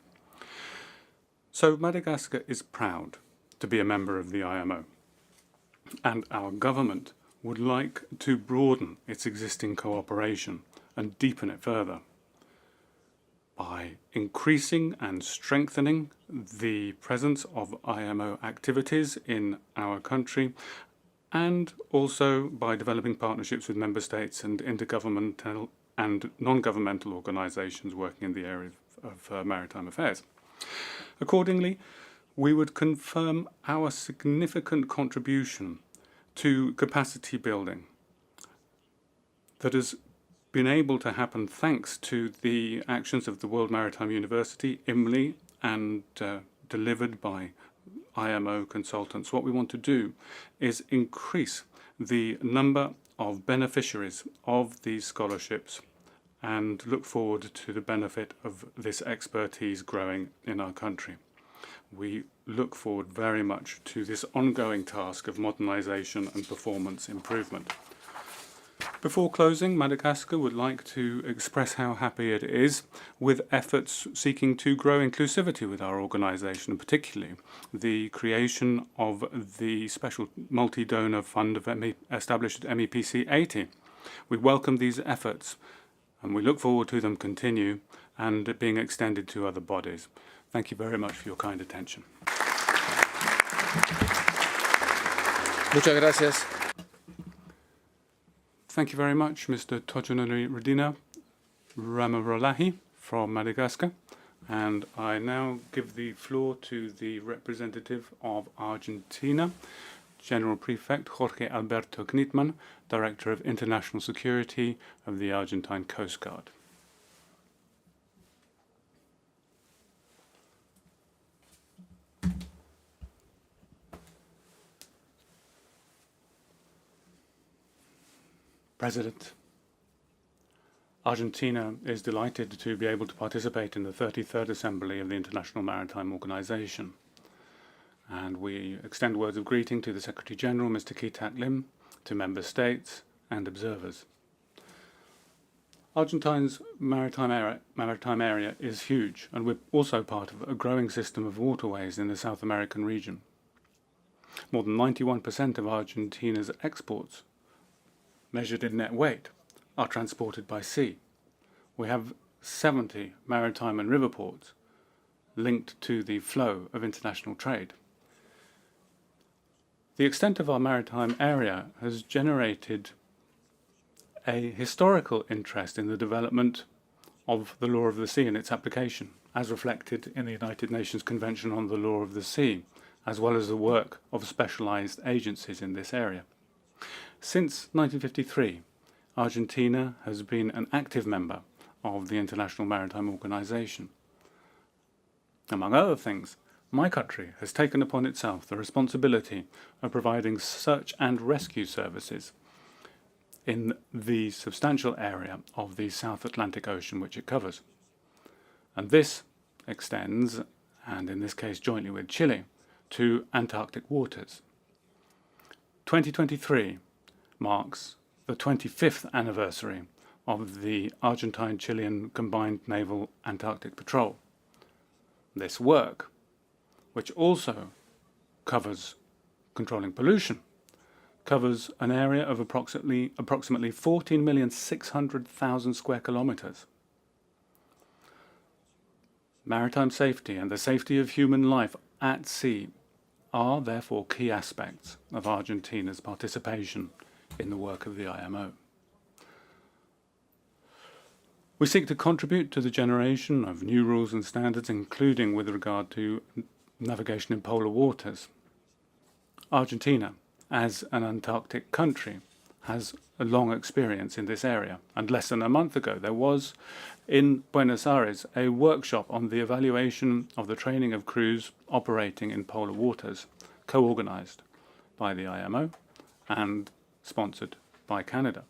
So Madagascar is proud to be a member of the IMO, and our government would like to broaden its existing cooperation and deepen it further by increasing and strengthening the presence of IMO activities in our country, and also by developing partnerships with member states and intergovernmental and non-governmental organisations working in the area of maritime affairs. Accordingly, we would confirm our significant contribution to capacity building that has been able to happen thanks to the actions of the World Maritime University, IMLI, and delivered by IMO consultants. What we want to do is increase the number of beneficiaries of these scholarships and look forward to the benefit of this expertise growing in our country. We look forward very much to this ongoing task of modernisation and performance improvement. Before closing, Madagascar would like to express how happy it is with efforts seeking to grow inclusivity with our organisation, particularly the creation of the special multi-donor fund established at MEPC 80. We welcome these efforts and we look forward to them continue and being extended to other bodies. Thank you very much for your kind attention. Muchas gracias. Thank you very much, Mr. Tojonori Redina Ramarolahi from Madagascar. And I now give the floor to the representative of Argentina, General Prefect Jorge Alberto Gnitman, Director of International Security of the Argentine Coast Guard. President, Argentina is delighted to be able to participate in the 33rd Assembly of the International Maritime Organization. And we extend words of greeting to the Secretary General, Mr. Ki-Tak Lim, to member states and observers. Argentine's maritime area is huge, and we're also part of a growing system of waterways in the South American region. More than 91% of Argentina's exports, measured in net weight, are transported by sea. We have 70 maritime and river ports linked to the flow of international trade. The extent of our maritime area has generated a historical interest in the development of the law of the sea and its application, as reflected in the United Nations Convention on the Law of the Sea, as well as the work of specialized agencies in this area. Since 1953, Argentina has been an active member of the International Maritime Organization. Among other things, my country has taken upon itself the responsibility of providing search and rescue services in the substantial area of the South Atlantic Ocean which it covers. And this extends, and in this case jointly with Chile, to Antarctic waters. 2023 marks the 25th anniversary of the Argentine-Chilean Combined Naval Antarctic Patrol. This work, which also covers controlling pollution, covers an area of approximately 14,600,000 square kilometers. Maritime safety and the safety of human life at sea are therefore key aspects of Argentina's participation in the work of the IMO. We seek to contribute to the generation of new rules and standards, including with regard to navigation in polar waters. Argentina, as an Antarctic country, has a long experience in this area. And less than a month ago, there was in Buenos Aires a workshop on the evaluation of the training of crews operating in polar waters, co-organized by the IMO and sponsored by Canada.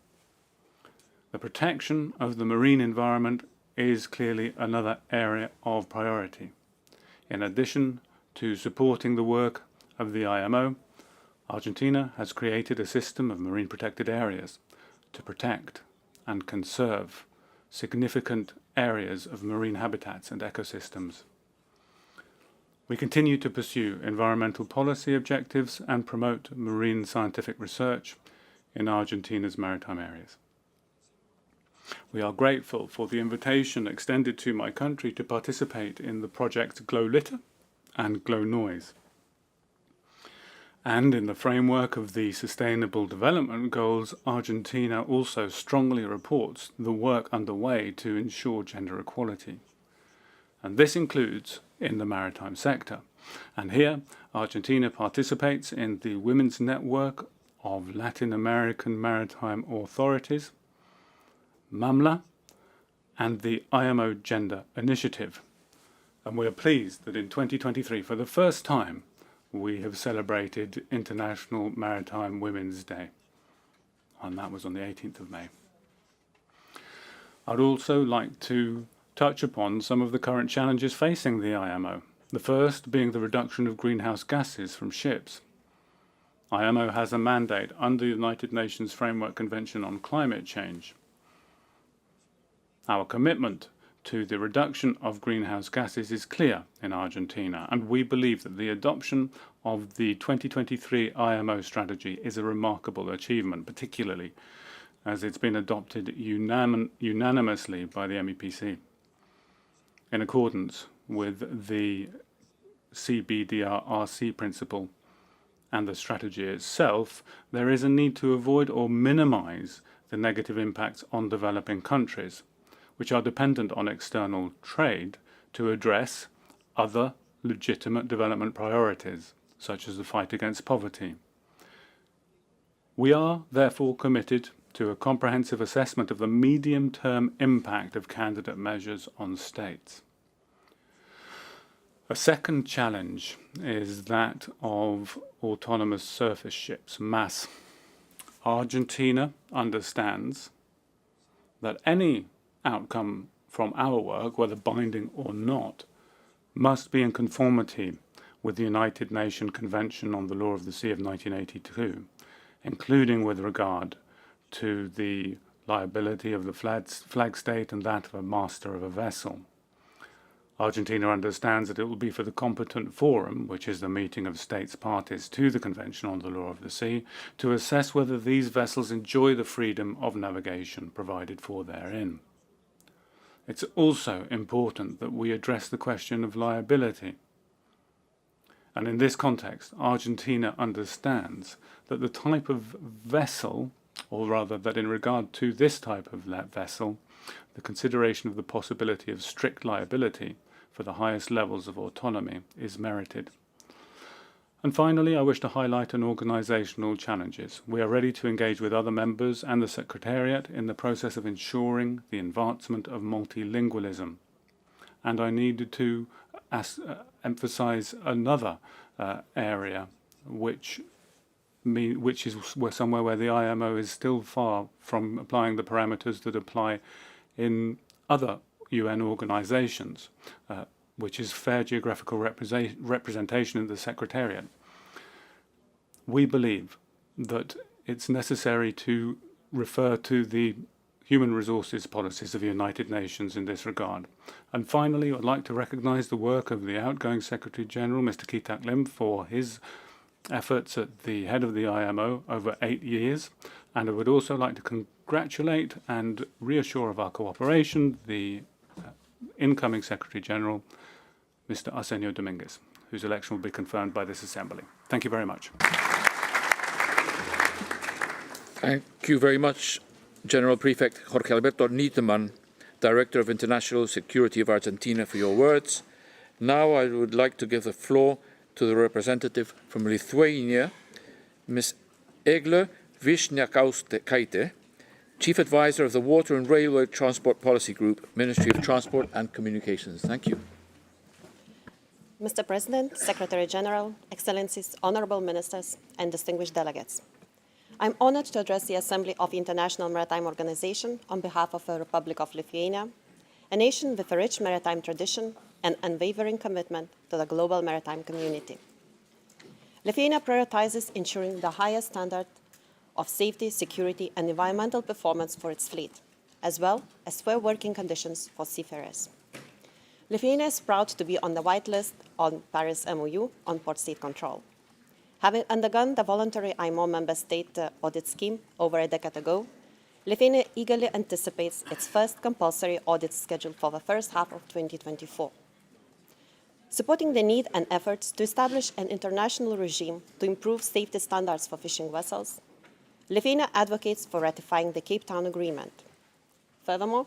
The protection of the marine environment is clearly another area of priority. In addition to supporting the work of the IMO, Argentina has created a system of marine protected areas to protect and conserve significant areas of marine habitats and ecosystems. We continue to pursue environmental policy objectives and promote marine scientific research in Argentina's maritime areas. We are grateful for the invitation extended to my country to participate in the projects Glow Litter and Glow Noise. And in the framework of the Sustainable Development Goals, Argentina also strongly reports the work underway to ensure gender equality. And this includes in the maritime sector. And here, Argentina participates in the Women's Network of Latin American Maritime Authorities, MAMLA, and the IMO Gender Initiative. And we are pleased that in 2023, for the first time, we have celebrated International Maritime Women's Day, and that was on the 18th of May. I'd also like to touch upon some of the current challenges facing the IMO, the first being the reduction of greenhouse gases from ships. IMO has a mandate under the United Nations Framework Convention on Climate Change. Our commitment to the reduction of greenhouse gases is clear in Argentina, and we believe that the adoption of the 2023 IMO strategy is a remarkable achievement, particularly as it's been adopted unanimously by the MEPC. In accordance with the CBDRC principle and the strategy itself, there is a need to avoid or minimize the negative impacts on developing countries, which are dependent on external trade to address other legitimate development priorities, such as the fight against poverty. We are therefore committed to a comprehensive assessment of the medium-term impact of candidate measures on states. A second challenge is that of autonomous surface ships, MAS. Argentina understands that any outcome from our work, whether binding or not, must be in conformity with the United Nations Convention on the Law of the Sea of 1982, including with regard to the liability of the flag state and that of a master of a vessel. Argentina understands that it will be for the competent forum, which is the meeting of states parties to the Convention on the Law of the Sea, to assess whether these vessels enjoy the freedom of navigation provided for therein. It's also important that we address the question of liability. And in this context, Argentina understands that the type of vessel, or rather that in regard to this type of vessel, the consideration of the possibility of strict liability for the highest levels of autonomy is merited. And finally, I wish to highlight an organisational challenges. We are ready to engage with other members and the Secretariat in the process of ensuring the advancement of multilingualism. And I need to emphasise another area which is somewhere where the IMO is still far from applying the parameters that apply in other UN organisations, which is fair geographical representation in the Secretariat. We believe that it's necessary to refer to the human resources policies of the United Nations in this regard. And finally, I'd like to recognise the work of the outgoing Secretary General, Mr. Kee Tak Lim, for his efforts at the head of the IMO over 8 years. And I would also like to congratulate and reassure of our cooperation the incoming Secretary General, Mr. Arsenio Dominguez, whose election will be confirmed by this Assembly. Thank you very much. Thank you very much, General Prefect Jorge Alberto Niedermann, Director of International Security of Argentina, for your words. Now I would like to give the floor to the representative from Lithuania, Ms. Eglė Vyšniakaite, Chief Advisor of the Water and Railway Transport Policy Group, Ministry of Transport and Communications. Thank you. Mr. President, Secretary General, Excellencies, Honorable Ministers, and distinguished delegates. I'm honored to address the Assembly of the International Maritime Organization on behalf of the Republic of Lithuania, a nation with a rich maritime tradition and unwavering commitment to the global maritime community. Lithuania prioritizes ensuring the highest standard of safety, security, and environmental performance for its fleet, as well as fair working conditions for seafarers. Lithuania is proud to be on the white list on Paris MOU on port state control. Having undergone the voluntary IMO member state audit scheme over a decade ago, Lithuania eagerly anticipates its first compulsory audit scheduled for the first half of 2024. Supporting the need and efforts to establish an international regime to improve safety standards for fishing vessels, Lithuania advocates for ratifying the Cape Town Agreement. Furthermore,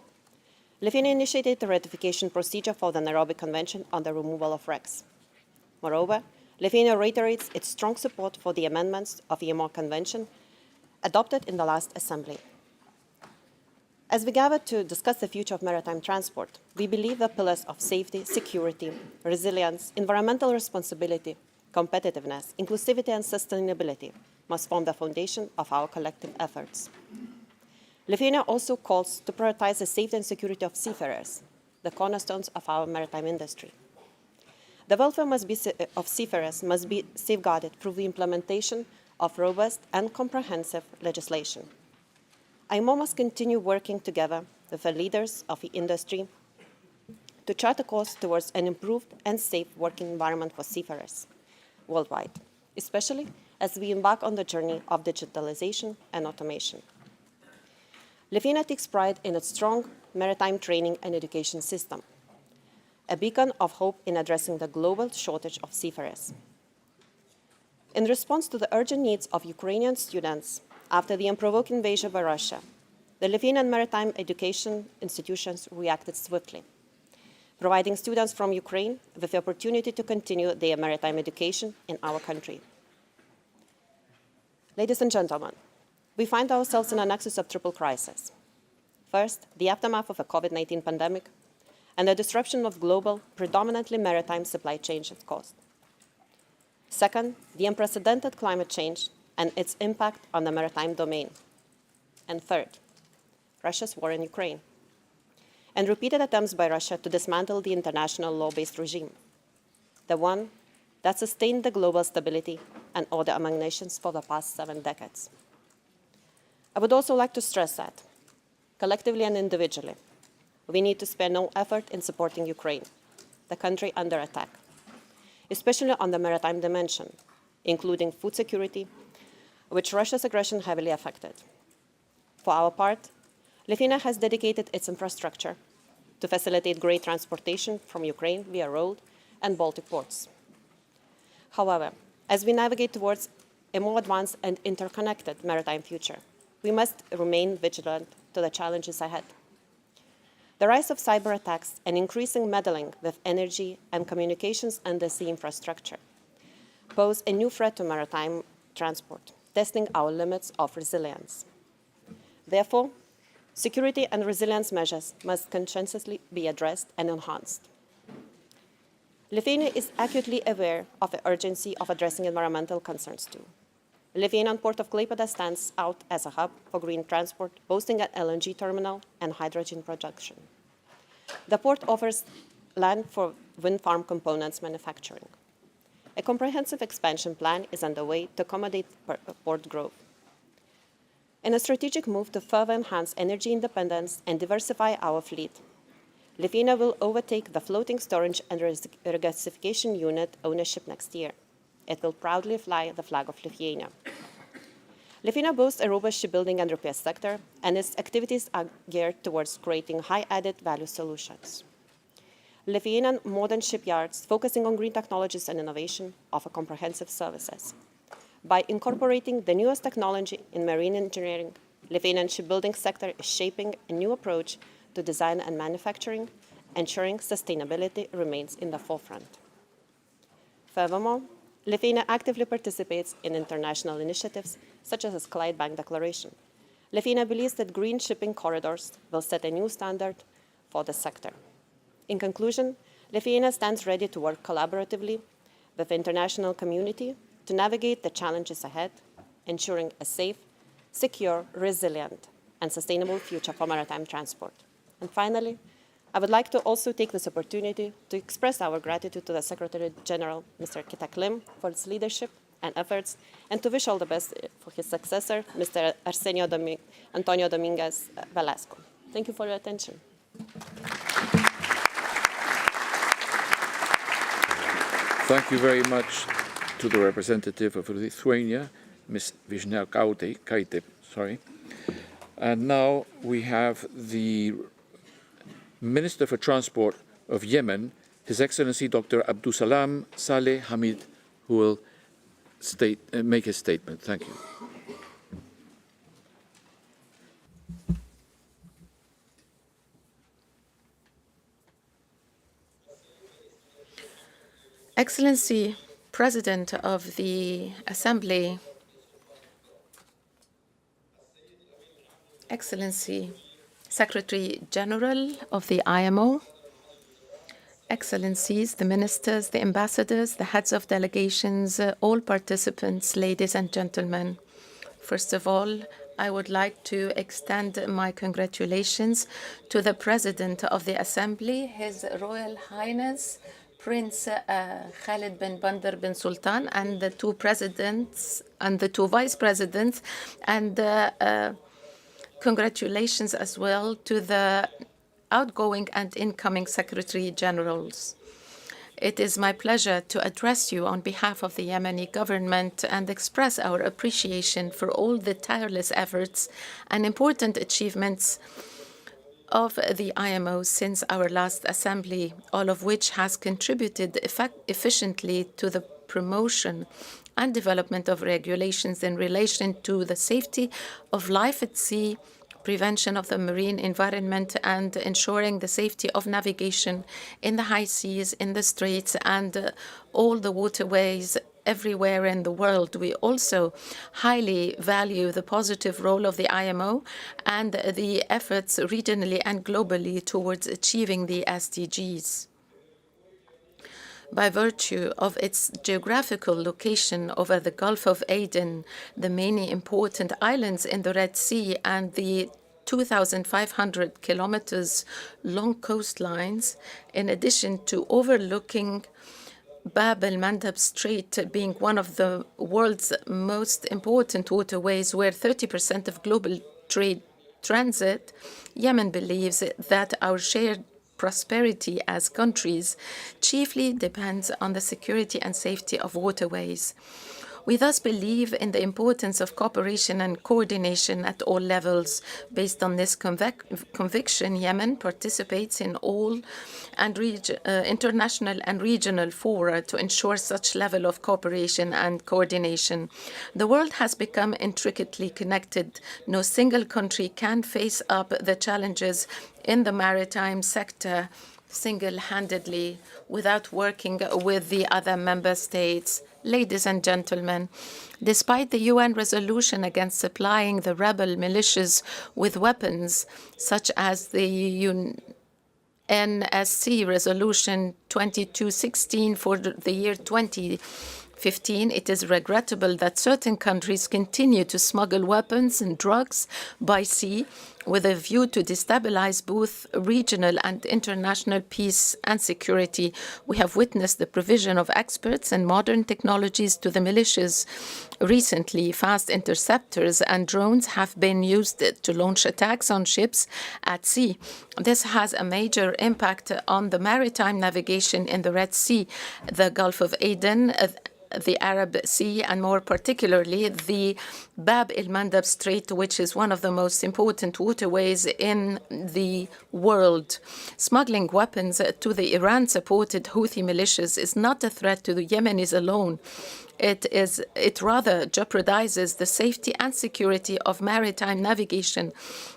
Lithuania initiated the ratification procedure for the Nairobi Convention on the removal of wrecks. Moreover, Lithuania reiterates its strong support for the amendments of the IMO Convention adopted in the last Assembly. As we gather to discuss the future of maritime transport, we believe the pillars of safety, security, resilience, environmental responsibility, competitiveness, inclusivity, and sustainability must form the foundation of our collective efforts. Lithuania also calls to prioritize the safety and security of seafarers, the cornerstones of our maritime industry. The welfare of seafarers must be safeguarded through the implementation of robust and comprehensive legislation. IMO must continue working together with the leaders of the industry to chart a course towards an improved and safe working environment for seafarers worldwide, especially as we embark on the journey of digitalization and automation. Lithuania takes pride in its strong maritime training and education system, a beacon of hope in addressing the global shortage of seafarers. In response to the urgent needs of Ukrainian students after the unprovoked invasion by Russia, the Lithuanian maritime education institutions reacted swiftly, providing students from Ukraine with the opportunity to continue their maritime education in our country. Ladies and gentlemen, we find ourselves in a nexus of triple crisis. First, the aftermath of the COVID-19 pandemic and the disruption of global, predominantly maritime supply chains it caused. Second, the unprecedented climate change and its impact on the maritime domain. And third, Russia's war in Ukraine, and repeated attempts by Russia to dismantle the international law-based regime, the one that sustained the global stability and order among nations for the past 7 decades. I would also like to stress that, collectively and individually, we need to spare no effort in supporting Ukraine, the country under attack, especially on the maritime dimension, including food security, which Russia's aggression heavily affected. For our part, Lithuania has dedicated its infrastructure to facilitate grain transportation from Ukraine via road and Baltic ports. However, as we navigate towards a more advanced and interconnected maritime future, we must remain vigilant to the challenges ahead. The rise of cyber attacks and increasing meddling with energy and communications undersea infrastructure pose a new threat to maritime transport, testing our limits of resilience. Therefore, security and resilience measures must conscientiously be addressed and enhanced. Lithuania is acutely aware of the urgency of addressing environmental concerns too. The Lithuanian port of Klaipėda stands out as a hub for green transport, boasting an LNG terminal and hydrogen production. The port offers land for wind farm components manufacturing. A comprehensive expansion plan is underway to accommodate port growth. In a strategic move to further enhance energy independence and diversify our fleet, Lithuania will overtake the floating storage and regasification unit ownership next year. It will proudly fly the flag of Lithuania. Lithuania boasts a robust shipbuilding and repair sector, and its activities are geared towards creating high added value solutions. Lithuanian modern shipyards, focusing on green technologies and innovation, offer comprehensive services. By incorporating the newest technology in marine engineering, Lithuanian shipbuilding sector is shaping a new approach to design and manufacturing, ensuring sustainability remains in the forefront. Furthermore, Lithuania actively participates in international initiatives such as the Clydebank Declaration. Lithuania believes that green shipping corridors will set a new standard for the sector. In conclusion, Lithuania stands ready to work collaboratively with the international community to navigate the challenges ahead, ensuring a safe, secure, resilient, and sustainable future for maritime transport. And finally, I would like to also take this opportunity to express our gratitude to the Secretary General, Mr. Kitaklim, for his leadership and efforts, and to wish all the best for his successor, Mr. Antonio Dominguez Velasco. Thank you for your attention. Thank you very much to the representative of Lithuania, Ms. Vyšniauskaitė. And now we have the Minister for Transport of Yemen, His Excellency Dr. Abdusalam Saleh Hamid, who will make his statement. Thank you. Excellency, President of the Assembly, Excellency, Secretary General of the IMO, Excellencies, the ministers, the ambassadors, the heads of delegations, all participants, ladies and gentlemen. First of all, I would like to extend my congratulations to the President of the Assembly, His Royal Highness Prince Khalid bin Bandar bin Sultan, and the two presidents and the two vice presidents, and congratulations as well to the outgoing and incoming Secretary Generals. It is my pleasure to address you on behalf of the Yemeni government and express our appreciation for all the tireless efforts and important achievements of the IMO since our last assembly, all of which has contributed efficiently to the promotion and development of regulations in relation to the safety of life at sea, prevention of the marine environment, and ensuring the safety of navigation in the high seas, in the straits, and all the waterways everywhere in the world. We also highly value the positive role of the IMO and the efforts regionally and globally towards achieving the SDGs. By virtue of its geographical location over the Gulf of Aden, the many important islands in the Red Sea, and the 2,500 kilometers long coastlines, in addition to overlooking Bab el-Mandab Strait being one of the world's most important waterways where 30% of global trade transit, Yemen believes that our shared prosperity as countries chiefly depends on the security and safety of waterways. We thus believe in the importance of cooperation and coordination at all levels. Based on this conviction, Yemen participates in all international and regional fora to ensure such level of cooperation and coordination. The world has become intricately connected. No single country can face up the challenges in the maritime sector single-handedly without working with the other member states. Ladies and gentlemen, despite the UN resolution against supplying the rebel militias with weapons, such as the UNSC Resolution 2216 for the year 2015, it is regrettable that certain countries continue to smuggle weapons and drugs by sea with a view to destabilize both regional and international peace and security. We have witnessed the provision of experts and modern technologies to the militias. Recently, fast interceptors and drones have been used to launch attacks on ships at sea. This has a major impact on the maritime navigation in the Red Sea, the Gulf of Aden, the Arab Sea, and more particularly the Bab el-Mandab Strait, which is one of the most important waterways in the world. Smuggling weapons to the Iran-supported Houthi militias is not a threat to the Yemenis alone. It rather jeopardizes the safety and security of maritime navigation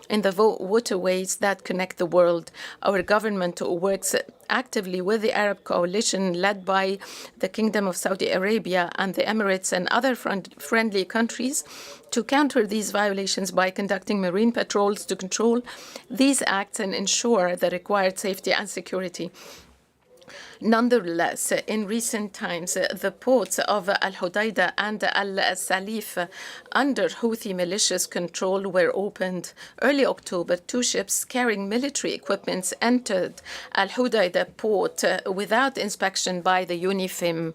in the waterways that connect the world. Our government works actively with the Arab coalition led by the Kingdom of Saudi Arabia and the Emirates and other friendly countries to counter these violations by conducting marine patrols to control these acts and ensure the required safety and security. Nonetheless, in recent times, the ports of Al Hudaydah and Al Salif under Houthi militias control were opened. Early October, 2 ships carrying military equipment entered Al Hudaydah port without inspection by the UNIFIM.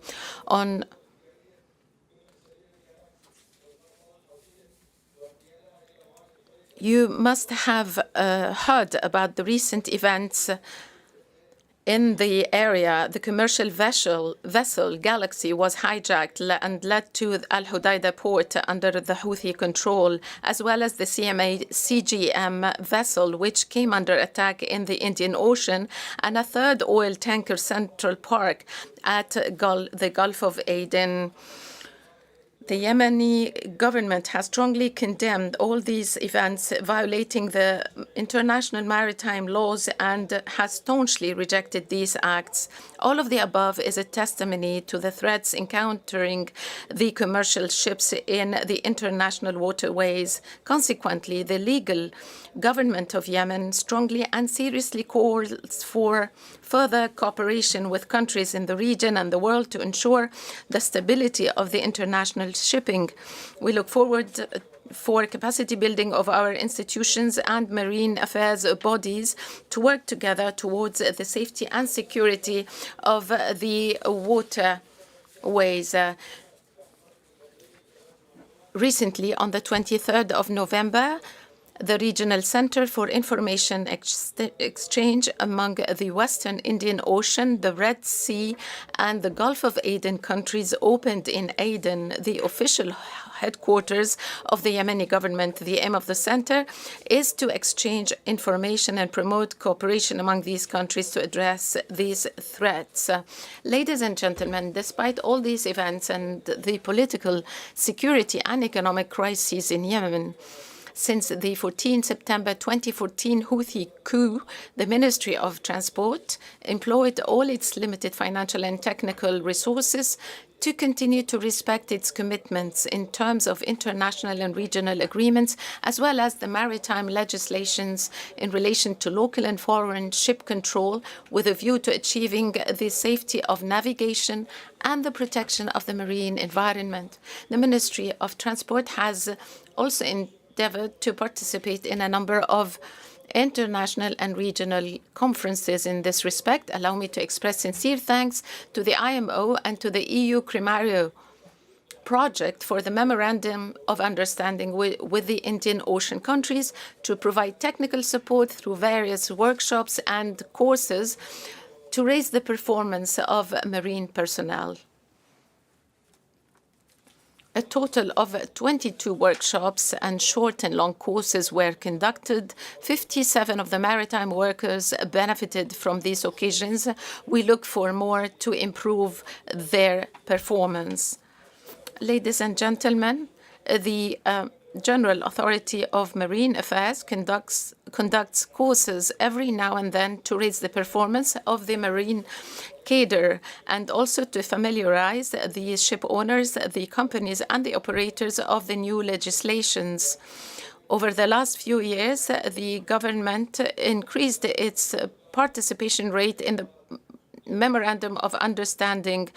You must have heard about the recent events in the area. The commercial vessel Galaxy was hijacked and led to Al Hudaydah port under the Houthi control, as well as the CGM vessel, which came under attack in the Indian Ocean, and a third oil tanker Central Park at the Gulf of Aden. The Yemeni government has strongly condemned all these events violating the international maritime laws and has staunchly rejected these acts. All of the above is a testimony to the threats encountering the commercial ships in the international waterways. Consequently, the legal government of Yemen strongly and seriously calls for further cooperation with countries in the region and the world to ensure the stability of the international shipping. We look forward for capacity building of our institutions and marine affairs bodies to work together towards the safety and security of the waterways. Recently, on the 23rd of November, the Regional Center for Information Exchange among the Western Indian Ocean, the Red Sea, and the Gulf of Aden countries opened in Aden, the official headquarters of the Yemeni government. The aim of the center is to exchange information and promote cooperation among these countries to address these threats. Ladies and gentlemen, despite all these events and the political, security, and economic crises in Yemen, since the 14 September 2014 Houthi coup, the Ministry of Transport employed all its limited financial and technical resources to continue to respect its commitments in terms of international and regional agreements, as well as the maritime legislations in relation to local and foreign ship control, with a view to achieving the safety of navigation and the protection of the marine environment. The Ministry of Transport has also endeavored to participate in a number of international and regional conferences in this respect. Allow me to express sincere thanks to the IMO and to the EU Crimario project for the Memorandum of Understanding with the Indian Ocean countries to provide technical support through various workshops and courses to raise the performance of marine personnel. A total of 22 workshops and short and long courses were conducted. 57 of the maritime workers benefited from these occasions. We look for more to improve their performance. Ladies and gentlemen, the General Authority of Marine Affairs conducts courses every now and then to raise the performance of the marine cadre and also to familiarize the ship owners, the companies, and the operators of the new legislations. Over the last few years, the government increased its participation rate in the Memorandum of Understanding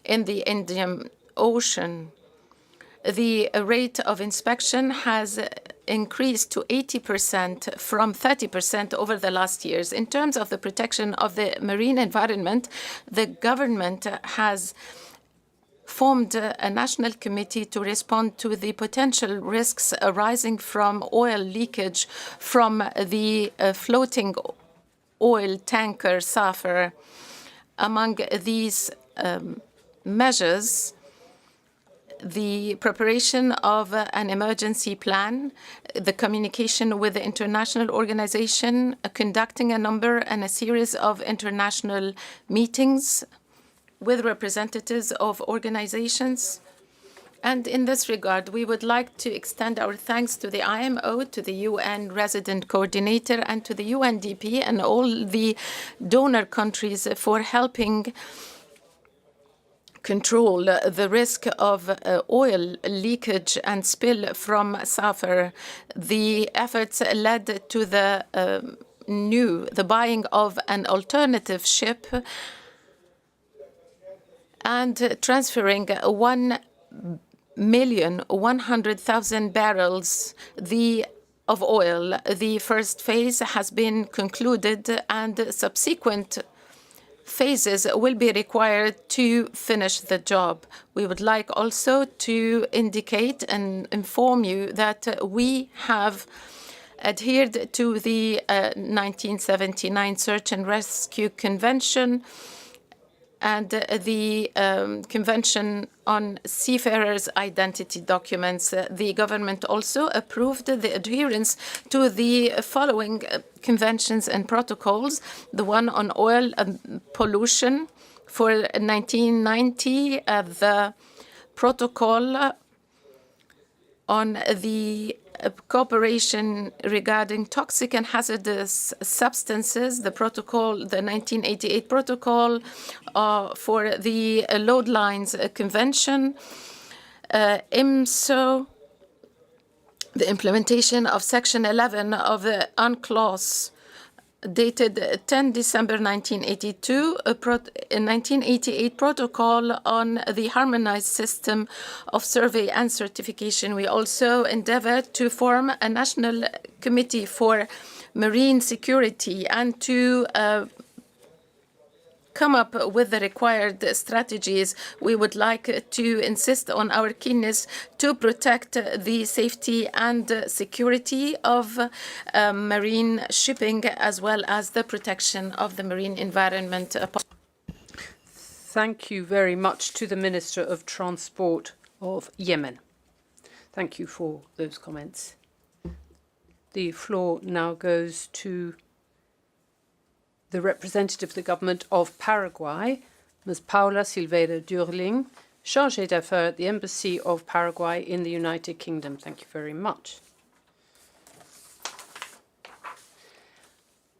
in the Indian Ocean. The rate of inspection has increased to 80% from 30% over the last years. In terms of the protection of the marine environment, the government has formed a national committee to respond to the potential risks arising from oil leakage from the floating oil tanker Safar. Among these measures, the preparation of an emergency plan, the communication with the international organization, conducting a number and a series of international meetings with representatives of organizations And in this regard, we would like to extend our thanks to the IMO, to the UN Resident Coordinator, and to the UNDP and all the donor countries for helping control the risk of oil leakage and spill from Safar. The efforts led to the buying of an alternative ship and transferring 1,100,000 barrels of oil. The first phase has been concluded, and subsequent phases will be required to finish the job. We would like also to indicate and inform you that we have adhered to the 1979 Search and Rescue Convention and the Convention on Seafarers' Identity Documents. The government also approved the adherence to the following conventions and protocols: the one on oil pollution for 1990, the protocol on the cooperation regarding toxic and hazardous substances, the 1988 protocol for the Load Lines Convention, IMSO, the implementation of Section 11 of the UNCLOS dated 10 December 1982, a 1988 protocol on the harmonized system of survey and certification. We also endeavored to form a national committee for marine security and to come up with the required strategies. We would like to insist on our keenness to protect the safety and security of marine shipping, as well as the protection of the marine environment. Thank you very much to the Minister of Transport of Yemen. Thank you for those comments. The floor now goes to the representative of the government of Paraguay, Ms. Paula Silveira Durling, Chargée d'Affaires at the Embassy of Paraguay in the United Kingdom. Thank you very much.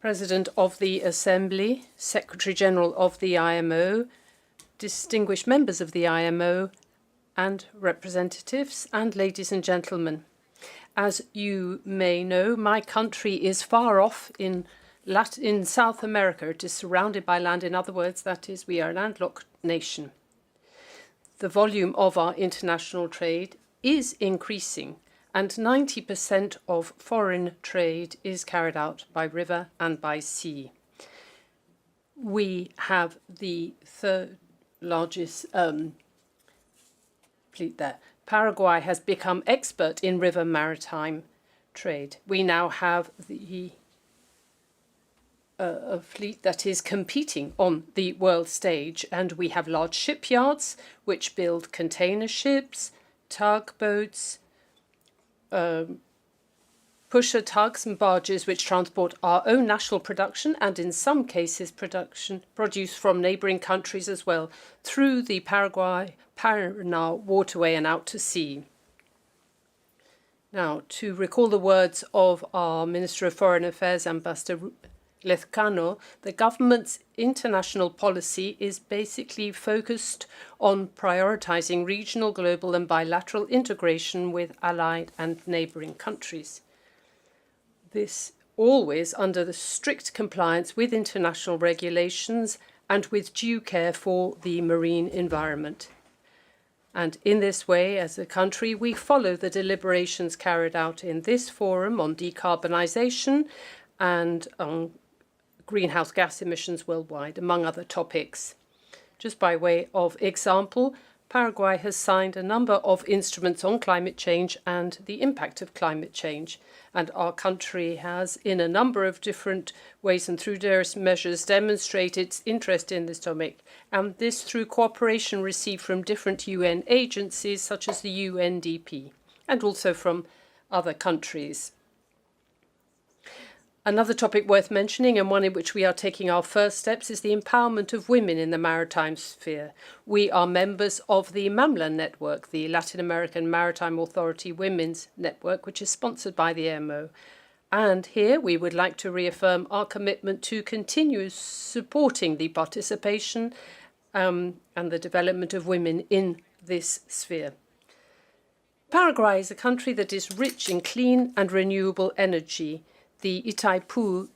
President of the Assembly, Secretary General of the IMO, distinguished members of the IMO, and representatives, and ladies and gentlemen. As you may know, my country is far off in South America. It is surrounded by land. In other words, that is, we are a landlocked nation. The volume of our international trade is increasing, and 90% of foreign trade is carried out by river and by sea. We have the third largest fleet there. Paraguay has become expert in river maritime trade. We now have a fleet that is competing on the world stage, and we have large shipyards which build container ships, tugboats, pusher tugs and barges which transport our own national production, and in some cases production produced from neighbouring countries as well, through the Paraguay-Paraná waterway and out to sea. Now, to recall the words of our Minister of Foreign Affairs, Ambassador Lezcano, the government's international policy is basically focused on prioritizing regional, global, and bilateral integration with allied and neighboring countries. This always under the strict compliance with international regulations and with due care for the marine environment. And in this way, as a country, we follow the deliberations carried out in this forum on decarbonization and on greenhouse gas emissions worldwide, among other topics. Just by way of example, Paraguay has signed a number of instruments on climate change and the impact of climate change. And our country has, in a number of different ways and through various measures, demonstrated its interest in this topic. And this through cooperation received from different UN agencies, such as the UNDP, and also from other countries. Another topic worth mentioning, and one in which we are taking our first steps, is the empowerment of women in the maritime sphere. We are members of the MAMLA network, the Latin American Maritime Authority Women's Network, which is sponsored by the AMO. And here we would like to reaffirm our commitment to continue supporting the participation and the development of women in this sphere. Paraguay is a country that is rich in clean and renewable energy. The Itaipu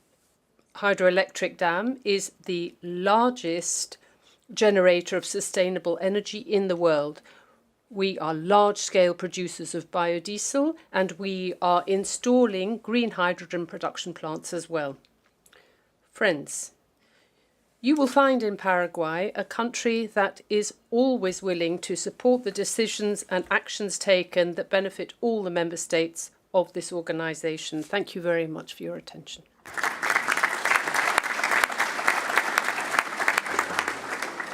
hydroelectric dam is the largest generator of sustainable energy in the world. We are large-scale producers of biodiesel, and we are installing green hydrogen production plants as well. Friends, you will find in Paraguay a country that is always willing to support the decisions and actions taken that benefit all the member states of this organization. Thank you very much for your attention.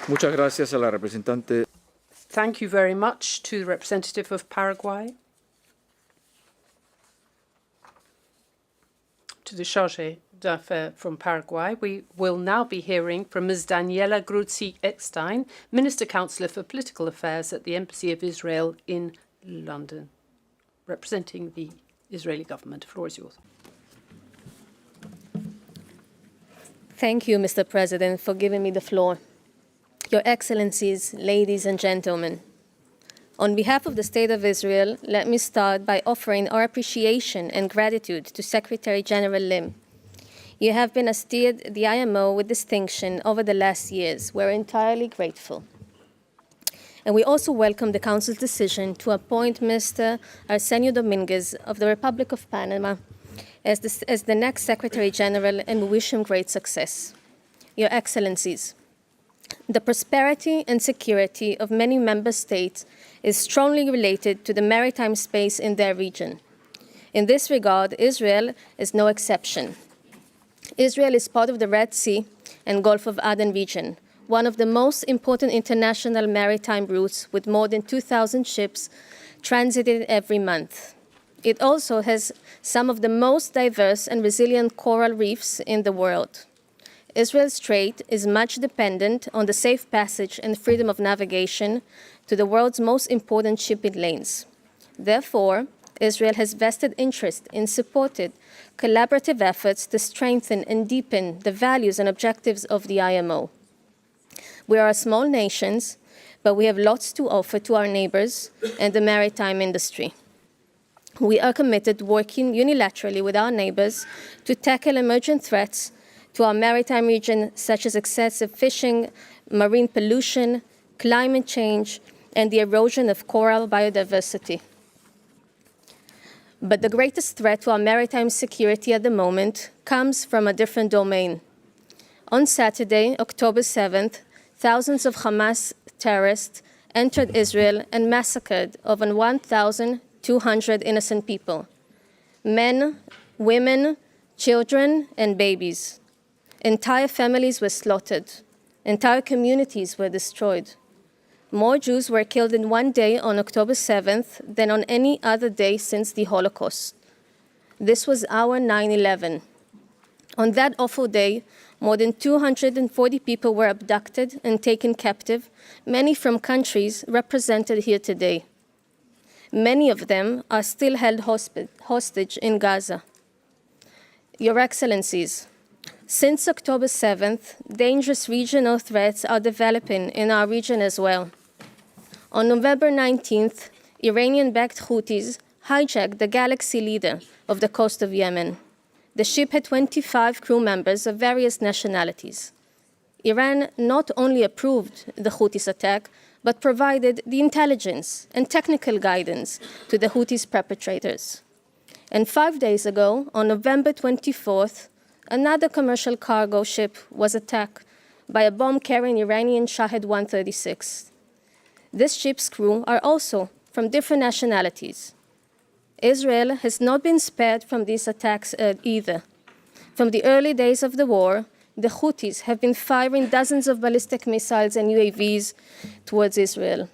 Muchas gracias a la representante. Thank you very much to the representative of Paraguay, to the chargé d'affaires from Paraguay. We will now be hearing from Ms. Daniela Gruzzi-Eckstein, Minister Counselor for Political Affairs at the Embassy of Israel in London, representing the Israeli government. The floor is yours. Thank you, Mr. President, for giving me the floor. Your Excellencies, ladies and gentlemen, on behalf of the State of Israel, let me start by offering our appreciation and gratitude to Secretary General Lim. You have been steered the IMO with distinction over the last years. We're entirely grateful. And we also welcome the Council's decision to appoint Mr. Arsenio Dominguez of the Republic of Panama as the next Secretary General, and we wish him great success. Your Excellencies, the prosperity and security of many member states is strongly related to the maritime space in their region. In this regard, Israel is no exception. Israel is part of the Red Sea and Gulf of Aden region, one of the most important international maritime routes with more than 2,000 ships transited every month. It also has some of the most diverse and resilient coral reefs in the world. Israel's Strait is much dependent on the safe passage and freedom of navigation to the world's most important shipping lanes. Therefore, Israel has vested interest in supported collaborative efforts to strengthen and deepen the values and objectives of the IMO. We are a small nation, but we have lots to offer to our neighbors and the maritime industry. We are committed to working unilaterally with our neighbors to tackle emerging threats to our maritime region, such as excessive fishing, marine pollution, climate change, and the erosion of coral biodiversity. But the greatest threat to our maritime security at the moment comes from a different domain. On Saturday, October 7th, thousands of Hamas terrorists entered Israel and massacred over 1,200 innocent people, men, women, children, and babies. Entire families were slaughtered. Entire communities were destroyed. More Jews were killed in one day on October 7th than on any other day since the Holocaust. This was our 9/11. On that awful day, more than 240 people were abducted and taken captive, many from countries represented here today. Many of them are still held hostage in Gaza. Your Excellencies, since October 7th, dangerous regional threats are developing in our region as well. On November 19th, Iranian-backed Houthis hijacked the Galaxy Leader of the coast of Yemen. The ship had 25 crew members of various nationalities. Iran not only approved the Houthis' attack, but provided the intelligence and technical guidance to the Houthis' perpetrators. And 5 days ago, on November 24th, another commercial cargo ship was attacked by a bomb-carrying Iranian Shahed 136. This ship's crew are also from different nationalities. Israel has not been spared from these attacks either. From the early days of the war, the Houthis have been firing dozens of ballistic missiles and UAVs towards Israel.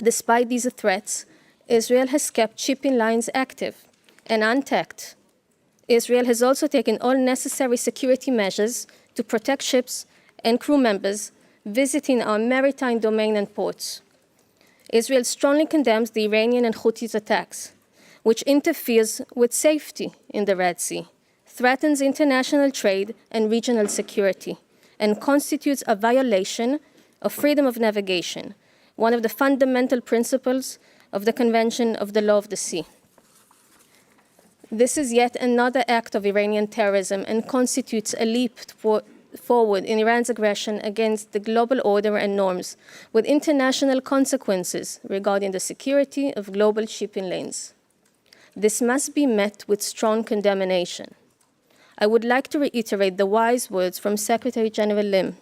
Despite these threats, Israel has kept shipping lines active and untacked. Israel has also taken all necessary security measures to protect ships and crew members visiting our maritime domain and ports. Israel strongly condemns the Iranian and Houthis attacks, which interferes with safety in the Red Sea, threatens international trade and regional security, and constitutes a violation of freedom of navigation, one of the fundamental principles of the Convention of the Law of the Sea. This is yet another act of Iranian terrorism and constitutes a leap forward in Iran's aggression against the global order and norms, with international consequences regarding the security of global shipping lanes. This must be met with strong condemnation. I would like to reiterate the wise words from Secretary General Lim,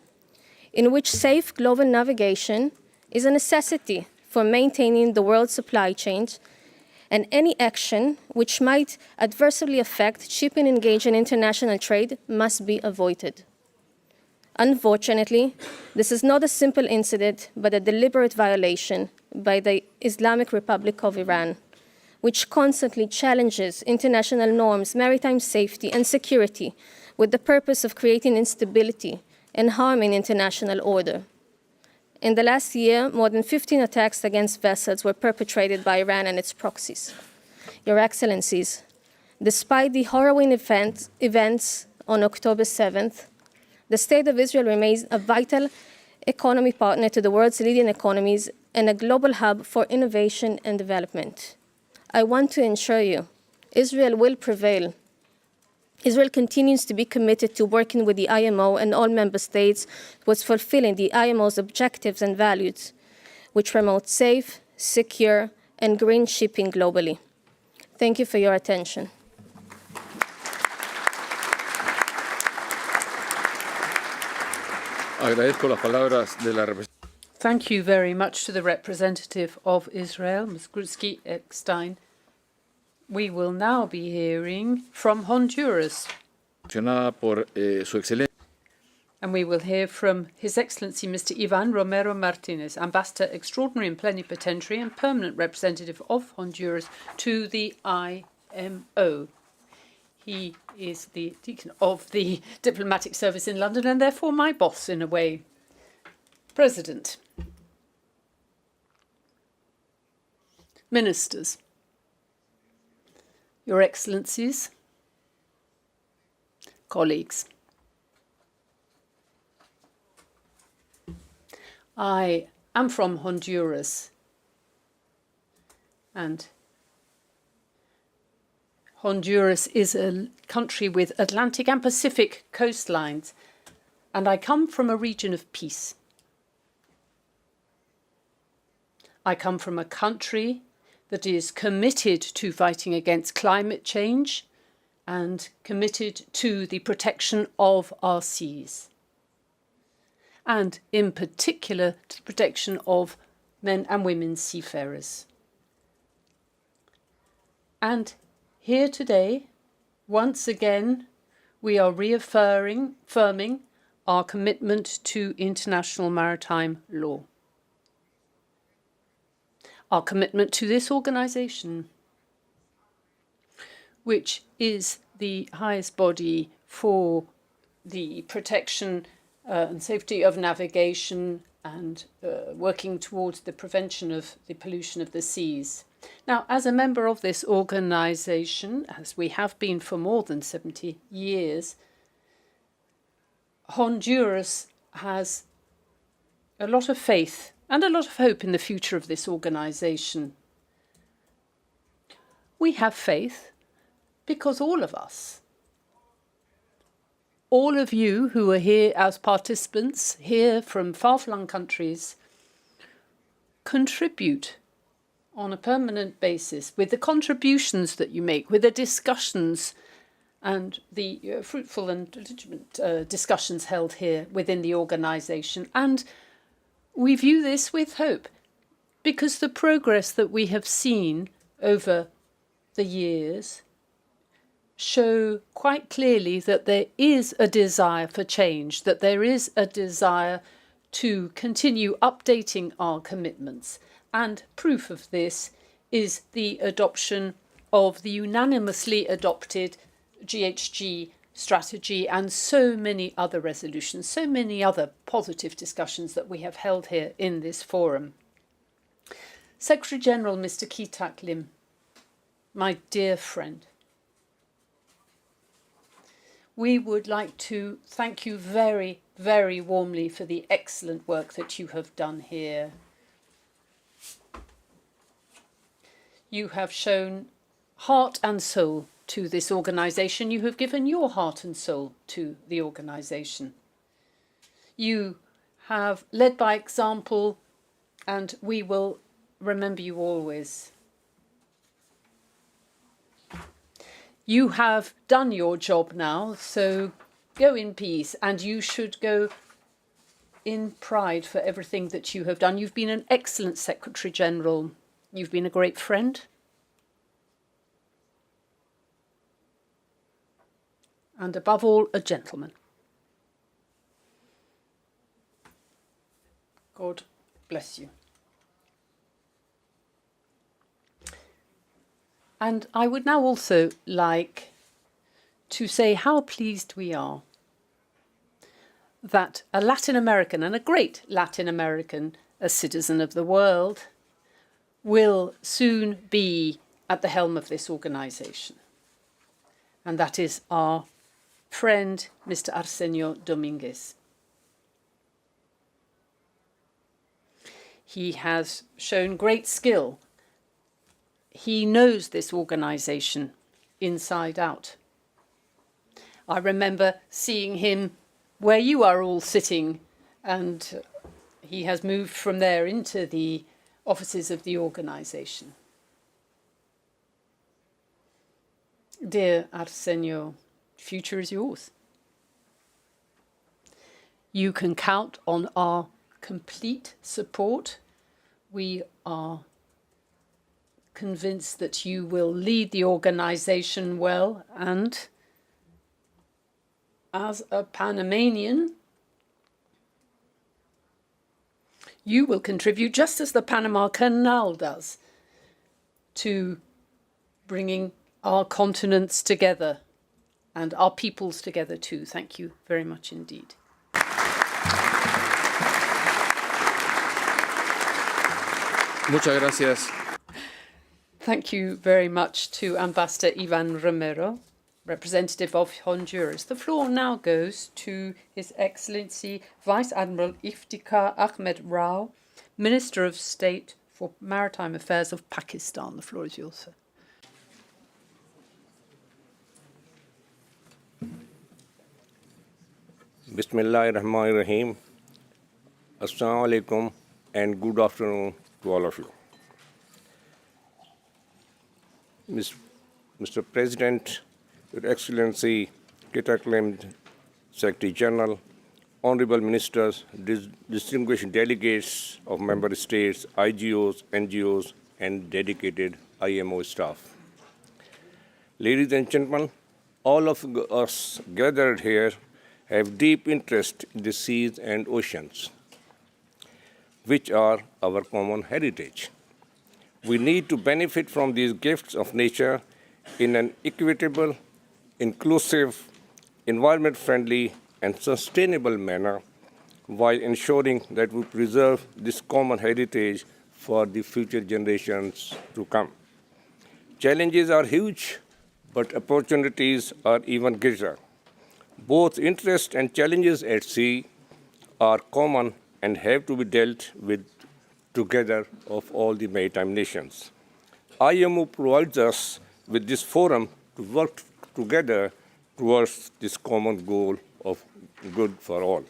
in which safe global navigation is a necessity for maintaining the world's supply chains, and any action which might adversely affect shipping engaged in international trade must be avoided. Unfortunately, this is not a simple incident, but a deliberate violation by the Islamic Republic of Iran, which constantly challenges international norms, maritime safety, and security with the purpose of creating instability and harming international order. In the last year, more than 15 attacks against vessels were perpetrated by Iran and its proxies. Your Excellencies, despite the harrowing events on October 7th, the State of Israel remains a vital economy partner to the world's leading economies and a global hub for innovation and development. I want to assure you, Israel will prevail. Israel continues to be committed to working with the IMO and all member states towards fulfilling the IMO's objectives and values, which promote safe, secure, and green shipping globally. Thank you for your attention. Agradezco las palabras de la representante. Thank you very much to the representative of Israel, Ms. Grutsky-Eckstein. We will now be hearing from Honduras. Por su excelencia. And we will hear from His Excellency Mr. Ivan Romero Martinez, Ambassador Extraordinary and Plenipotentiary and Permanent Representative of Honduras to the IMO. He is the deacon of the diplomatic service in London and therefore my boss in a way. President, Ministers, Your Excellencies, colleagues, I am from Honduras, and Honduras is a country with Atlantic and Pacific coastlines, and I come from a region of peace. I come from a country that is committed to fighting against climate change and committed to the protection of our seas, and in particular to the protection of men and women seafarers. And here today, once again, we are reaffirming our commitment to international maritime law. Our commitment to this organization, which is the highest body for the protection and safety of navigation and working towards the prevention of the pollution of the seas. Now, as a member of this organization, as we have been for more than 70 years, Honduras has a lot of faith and a lot of hope in the future of this organization. We have faith because all of us, all of you who are here as participants, here from far-flung countries, contribute on a permanent basis with the contributions that you make, with the discussions and the fruitful and legitimate discussions held here within the organization. And we view this with hope because the progress that we have seen over the years show quite clearly that there is a desire for change, that there is a desire to continue updating our commitments. And proof of this is the adoption of the unanimously adopted GHG strategy and so many other resolutions, so many other positive discussions that we have held here in this forum. Secretary General Mr. Ki-Tak Lim, my dear friend, we would like to thank you very, very warmly for the excellent work that you have done here. You have shown heart and soul to this organisation. You have given your heart and soul to the organisation. You have led by example, and we will remember you always. You have done your job now, so go in peace, and you should go in pride for everything that you have done. You've been an excellent Secretary General. You've been a great friend. And above all, a gentleman. God bless you. And I would now also like to say how pleased we are that a Latin American, and a great Latin American, a citizen of the world, will soon be at the helm of this organisation. And that is our friend, Mr. Arsenio Dominguez. He has shown great skill. He knows this organisation inside out. I remember seeing him where you are all sitting, and he has moved from there into the offices of the organisation. Dear Arsenio, future is yours. You can count on our complete support. We are convinced that you will lead the organisation well, and as a Panamanian, you will contribute, just as the Panama Canal does, to bringing our continents together and our peoples together too. Thank you very much indeed. Muchas gracias. Thank you very much to Ambassador Ivan Romero, representative of Honduras. The floor now goes to His Excellency Vice Admiral Iftikhar Ahmed Rao, Minister of State for Maritime Affairs of Pakistan. The floor is yours, sir. Bismillahirrahmanirrahim. Assalamu alaikum and good afternoon to all of you. Mr. President, Your Excellency Ki-Tak Lim, Secretary General, Honorable Ministers, distinguished delegates of member states, IGOs, NGOs, and dedicated IMO staff. Ladies and gentlemen, all of us gathered here have deep interest in the seas and oceans, which are our common heritage. We need to benefit from these gifts of nature in an equitable, inclusive, environment-friendly, and sustainable manner, while ensuring that we preserve this common heritage for the future generations to come. Challenges are huge, but opportunities are even greater. Both interests and challenges at sea are common and have to be dealt with together of all the maritime nations. IMO provides us with this forum to work together towards this common goal of good for all.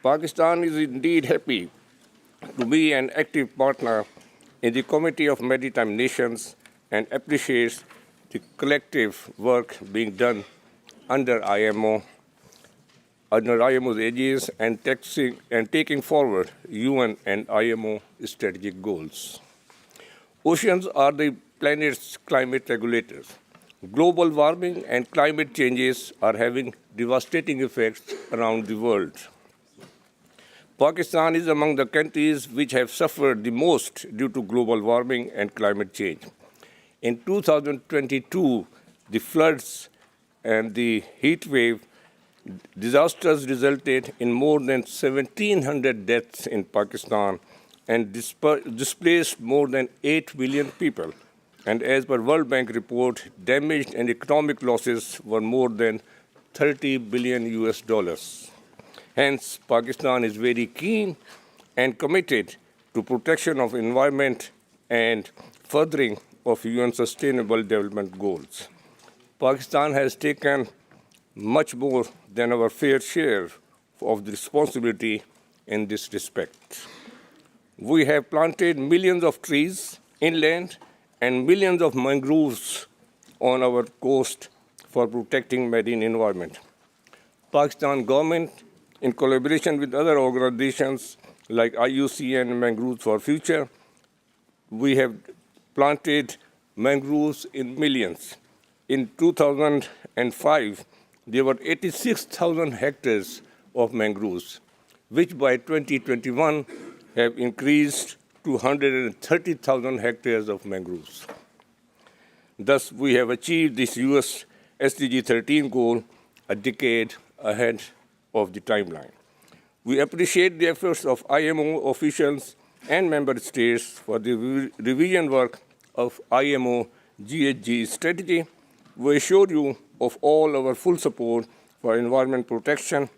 Pakistan is indeed happy to be an active partner in the Committee of Maritime Nations and appreciates the collective work being done under IMO's aegis and taking forward UN and IMO strategic goals. Oceans are the planet's climate regulators. Global warming and climate changes are having devastating effects around the world. Pakistan is among the countries which have suffered the most due to global warming and climate change. In 2022, the floods and the heat wave disasters resulted in more than 1,700 deaths in Pakistan and displaced more than 8 million people. And as per World Bank report, damaged and economic losses were more than 30 billion US dollars. Hence, Pakistan is very keen and committed to protection of environment and furthering of UN Sustainable Development Goals. Pakistan has taken much more than our fair share of the responsibility in this respect. We have planted millions of trees inland and millions of mangroves on our coast for protecting marine environment. Pakistan government, in collaboration with other organizations like IUCN and Mangroves for Future, we have planted mangroves in millions. In 2005, there were 86,000 hectares of mangroves, which by 2021 have increased to 130,000 hectares of mangroves. Thus, we have achieved this US SDG 13 goal a decade ahead of the timeline. We appreciate the efforts of IMO officials and member states for the revision work of IMO GHG strategy. We assure you of all our full support for environment protection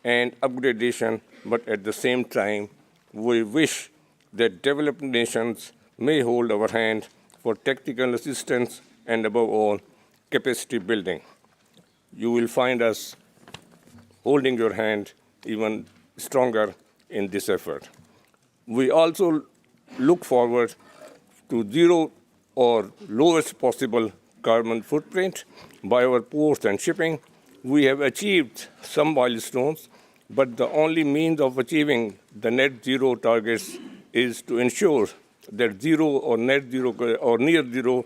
and upgradation, but at the same time, we wish that developed nations may hold our hand for technical assistance and, above all, capacity building. You will find us holding your hand even stronger in this effort. We also look forward to zero or lowest possible carbon footprint by our ports and shipping. We have achieved some milestones, but the only means of achieving the net zero targets is to ensure that zero or net zero or near zero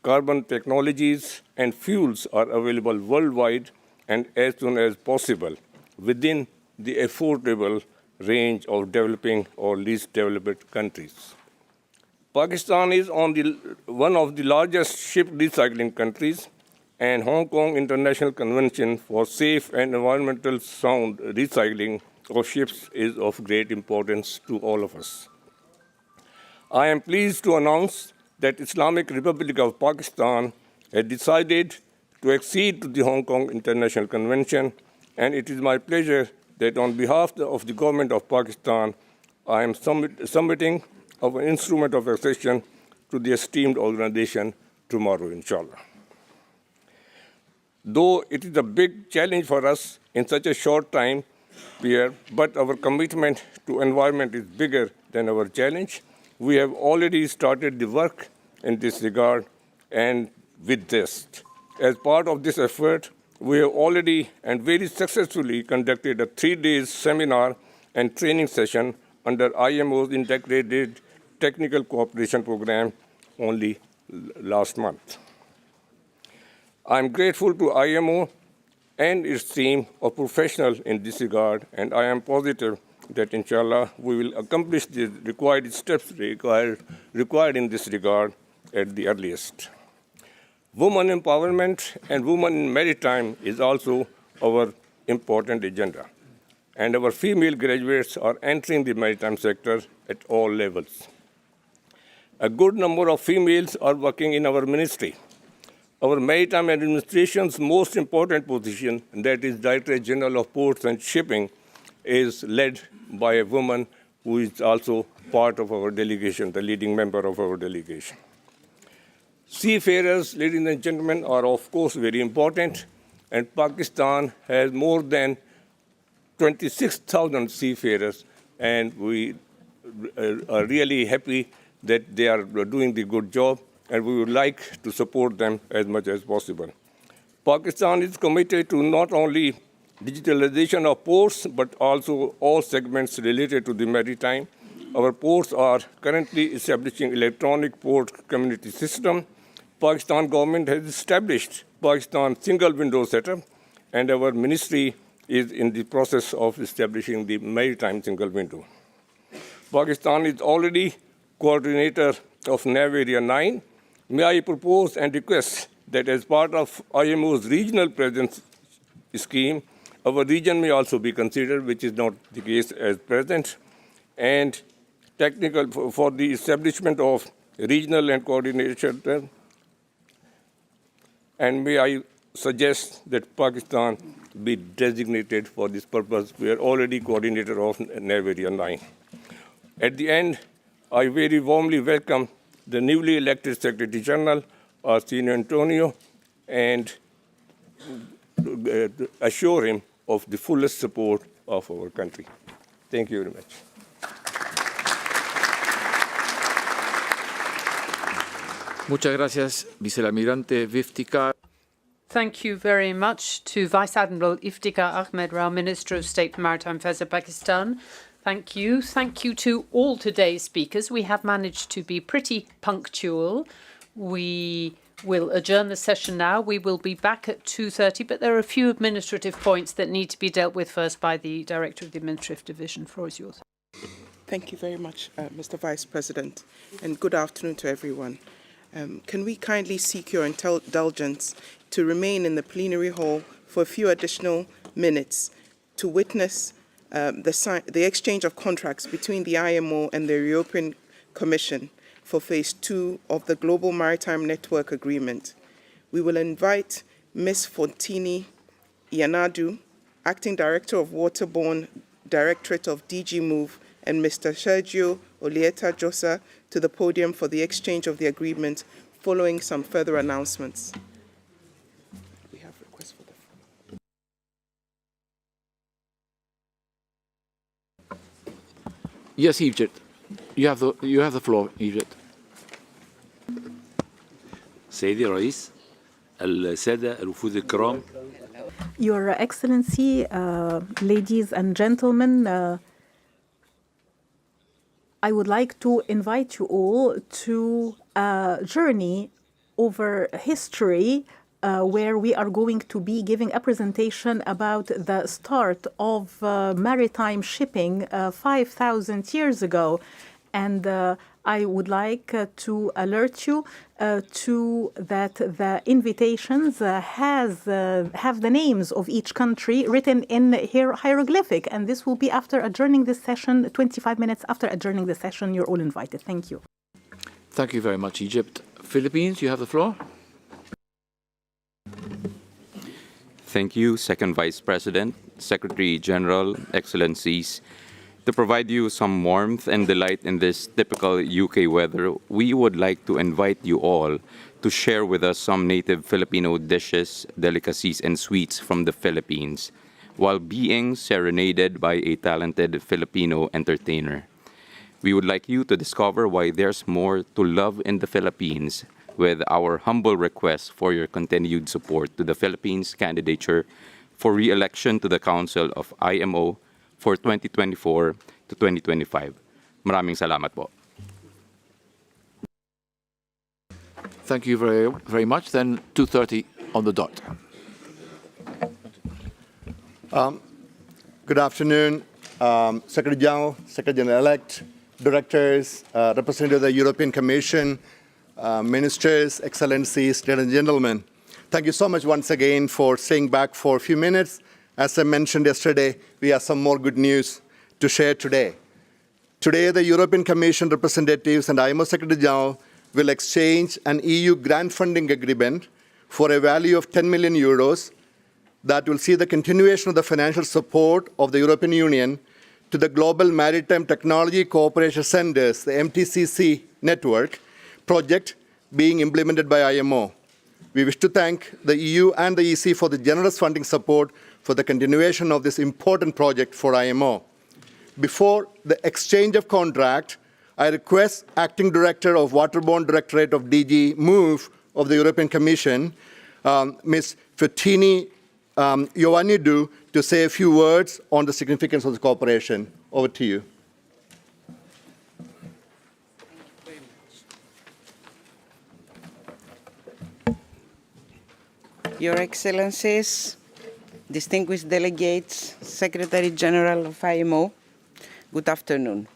carbon technologies and fuels are available worldwide and as soon as possible within the affordable range of developing or least developed countries. Pakistan is one of the largest ship recycling countries, and Hong Kong International Convention for Safe and Environmental Sound Recycling of Ships is of great importance to all of us. I am pleased to announce that Islamic Republic of Pakistan has decided to accede to the Hong Kong International Convention, and it is my pleasure that on behalf of the government of Pakistan, I am submitting of an instrument of accession to the esteemed organization tomorrow, inshallah. Though it is a big challenge for us in such a short time period, but our commitment to environment is bigger than our challenge. We have already started the work in this regard, and with this, as part of this effort, we have already and very successfully conducted a 3-day seminar and training session under IMO's Integrated Technical Cooperation Program only last month. I am grateful to IMO and its team of professionals in this regard, and I am positive that, inshallah, we will accomplish the required steps required in this regard at the earliest. Women empowerment and women in maritime is also our important agenda, and our female graduates are entering the maritime sector at all levels. A good number of females are working in our ministry. Our maritime administration's most important position, that is Director General of Ports and Shipping, is led by a woman who is also part of our delegation, the leading member of our delegation. Seafarers, ladies and gentlemen, are of course very important, and Pakistan has more than 26,000 seafarers, and we are really happy that they are doing the good job, and we would like to support them as much as possible. Pakistan is committed to not only digitalization of ports, but also all segments related to the maritime. Our ports are currently establishing electronic port community system. Pakistan government has established Pakistan single window setup, and our ministry is in the process of establishing the maritime single window. Pakistan is already coordinator of NAV Area 9. May I propose and request that as part of IMO's regional presence scheme, our region may also be considered, which is not the case at present, and technical for the establishment of regional and coordination. And may I suggest that Pakistan be designated for this purpose. We are already coordinator of Navarian Line. At the end, I very warmly welcome the newly elected Secretary General, Arsenio Antonio, and assure him of the fullest support of our country. Thank you very much. Muchas gracias, Vicealmirante Iftikhar. Thank you very much to Vice Admiral Iftikhar Ahmed Rao, Minister of State for Maritime Affairs of Pakistan. Thank you. Thank you to all today's speakers. We have managed to be pretty punctual. We will adjourn the session now. We will be back at 2:30, but there are a few administrative points that need to be dealt with first by the Director of the Administrative Division. The floor is yours. Thank you very much, Mr. Vice President, and good afternoon to everyone. Can we kindly seek your indulgence to remain in the plenary hall for a few additional minutes to witness the exchange of contracts between the IMO and the European Commission for Phase 2 of the Global Maritime Network Agreement. We will invite Ms. Fontini Ianadu, Acting Director of Waterborne Directorate of DG Move, and Mr. Sergio Olieta Josa to the podium for the exchange of the agreement following some further announcements. We have requests for the Yes, Egypt. You have the floor, Egypt. سيدي الرئيس السادة الوفود الكرام. Your Excellency, ladies and gentlemen, I would like to invite you all to a journey over history where we are going to be giving a presentation about the start of maritime shipping 5,000 years ago. And I would like to alert you to that the invitations have the names of each country written in hieroglyphic, and this will be after adjourning this session, 25 minutes after adjourning the session. You're all invited. Thank you. Thank you very much, Egypt. Philippines, you have the floor. Thank you, Second Vice President, Secretary General, Excellencies. To provide you some warmth and delight in this typical UK weather, we would like to invite you all to share with us some native Filipino dishes, delicacies, and sweets from the Philippines, while being serenaded by a talented Filipino entertainer. We would like you to discover why there's more to love in the Philippines, with our humble request for your continued support to the Philippines' candidature for re-election to the Council of IMO for 2024 to 2025. Maraming salamat po. Thank you very, very much. Then 2:30 on the dot. Good afternoon, Secretary General, Secretary General-elect, directors, representatives of the European Commission, ministers, excellencies, ladies and gentlemen. Thank you so much once again for staying back for a few minutes. As I mentioned yesterday, we have some more good news to share today. Today, the European Commission representatives and IMO Secretary General will exchange an EU grant funding agreement for a value of 10 million euros that will see the continuation of the financial support of the European Union to the Global Maritime Technology Cooperation Centers, the MTCC network project being implemented by IMO. We wish to thank the EU and the EC for the generous funding support for the continuation of this important project for IMO. Before the exchange of contract, I request Acting Director of Waterborne Directorate of DG Move of the European Commission, Ms. Fontini Ioannidou, to say a few words on the significance of the cooperation. Over to you. Your Excellencies, distinguished delegates, Secretary General of IMO, good afternoon.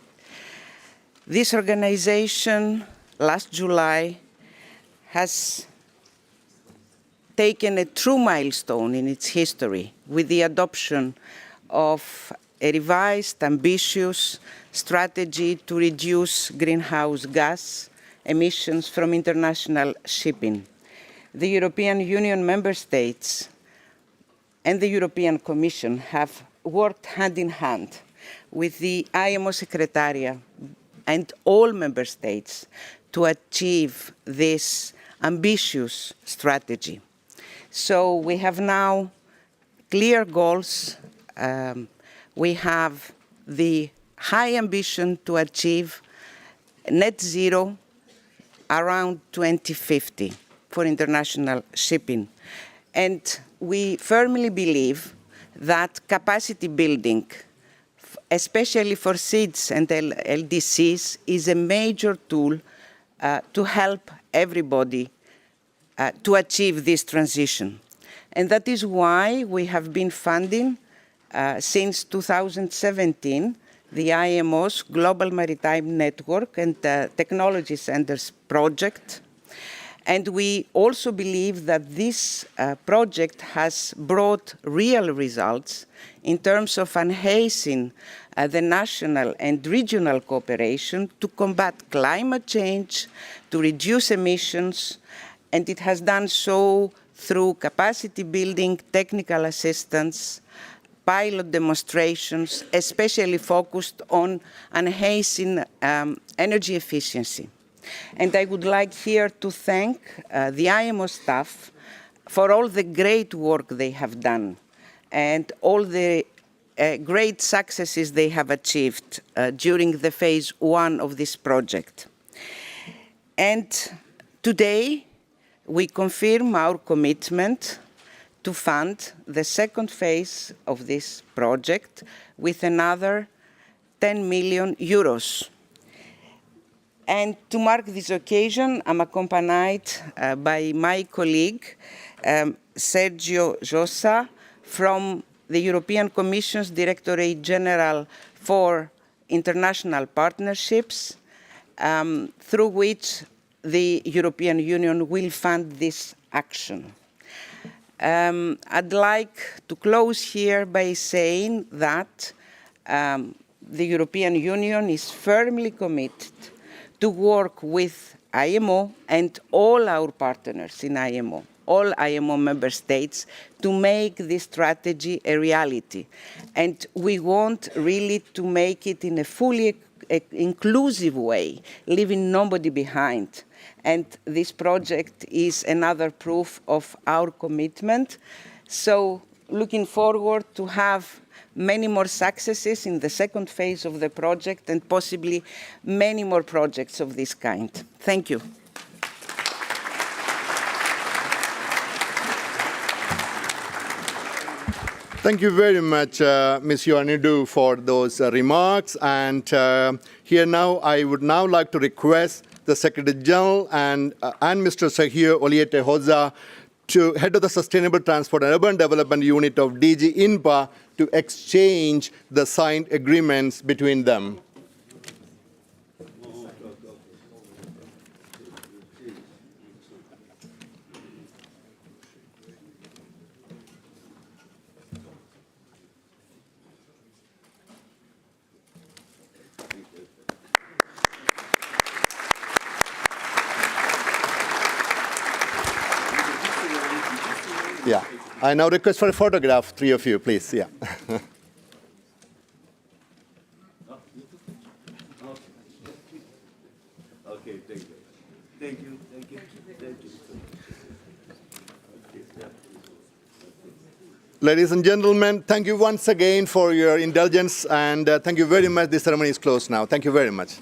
This organization, last July, has taken a true milestone in its history with the adoption of a revised, ambitious strategy to reduce greenhouse gas emissions from international shipping. The European Union member states and the European Commission have worked hand in hand with the IMO Secretariat and all member states to achieve this ambitious strategy. So we have now clear goals. We have the high ambition to achieve net zero around 2050 for international shipping. And we firmly believe that capacity building, especially for SIDS and LDCs, is a major tool to help everybody to achieve this transition. And that is why we have been funding since 2017 the IMO's Global Maritime Network and Technology Centers project. And we also believe that this project has brought real results in terms of enhancing the national and regional cooperation to combat climate change, to reduce emissions, and it has done so through capacity building, technical assistance, pilot demonstrations, especially focused on enhancing energy efficiency. And I would like here to thank the IMO staff for all the great work they have done and all the great successes they have achieved during the phase 1 of this project. And today, we confirm our commitment to fund the second phase of this project with another 10 million euros. And to mark this occasion, I'm accompanied by my colleague, Sergio Josa, from the European Commission's Directorate General for International Partnerships, through which the European Union will fund this action. I'd like to close here by saying that the European Union is firmly committed to work with IMO and all our partners in IMO, all IMO member states, to make this strategy a reality. And we want really to make it in a fully inclusive way, leaving nobody behind. And this project is another proof of our commitment. So looking forward to have many more successes in the second phase of the project and possibly many more projects of this kind. Thank you. Thank you very much, Ms. Ioannidou, for those remarks. And here now, I would now like to request the Secretary General and Mr. Sergio Oliete Hoza, to head of the Sustainable Transport and Urban Development Unit of DG INPA, to exchange the signed agreements between them. Yeah. I now request for a photograph, three of you, please. Yeah. Okay, thank you. Thank you. Thank you. Thank you. Ladies and gentlemen, thank you once again for your indulgence, and thank you very much. The ceremony is closed now. Thank you very much.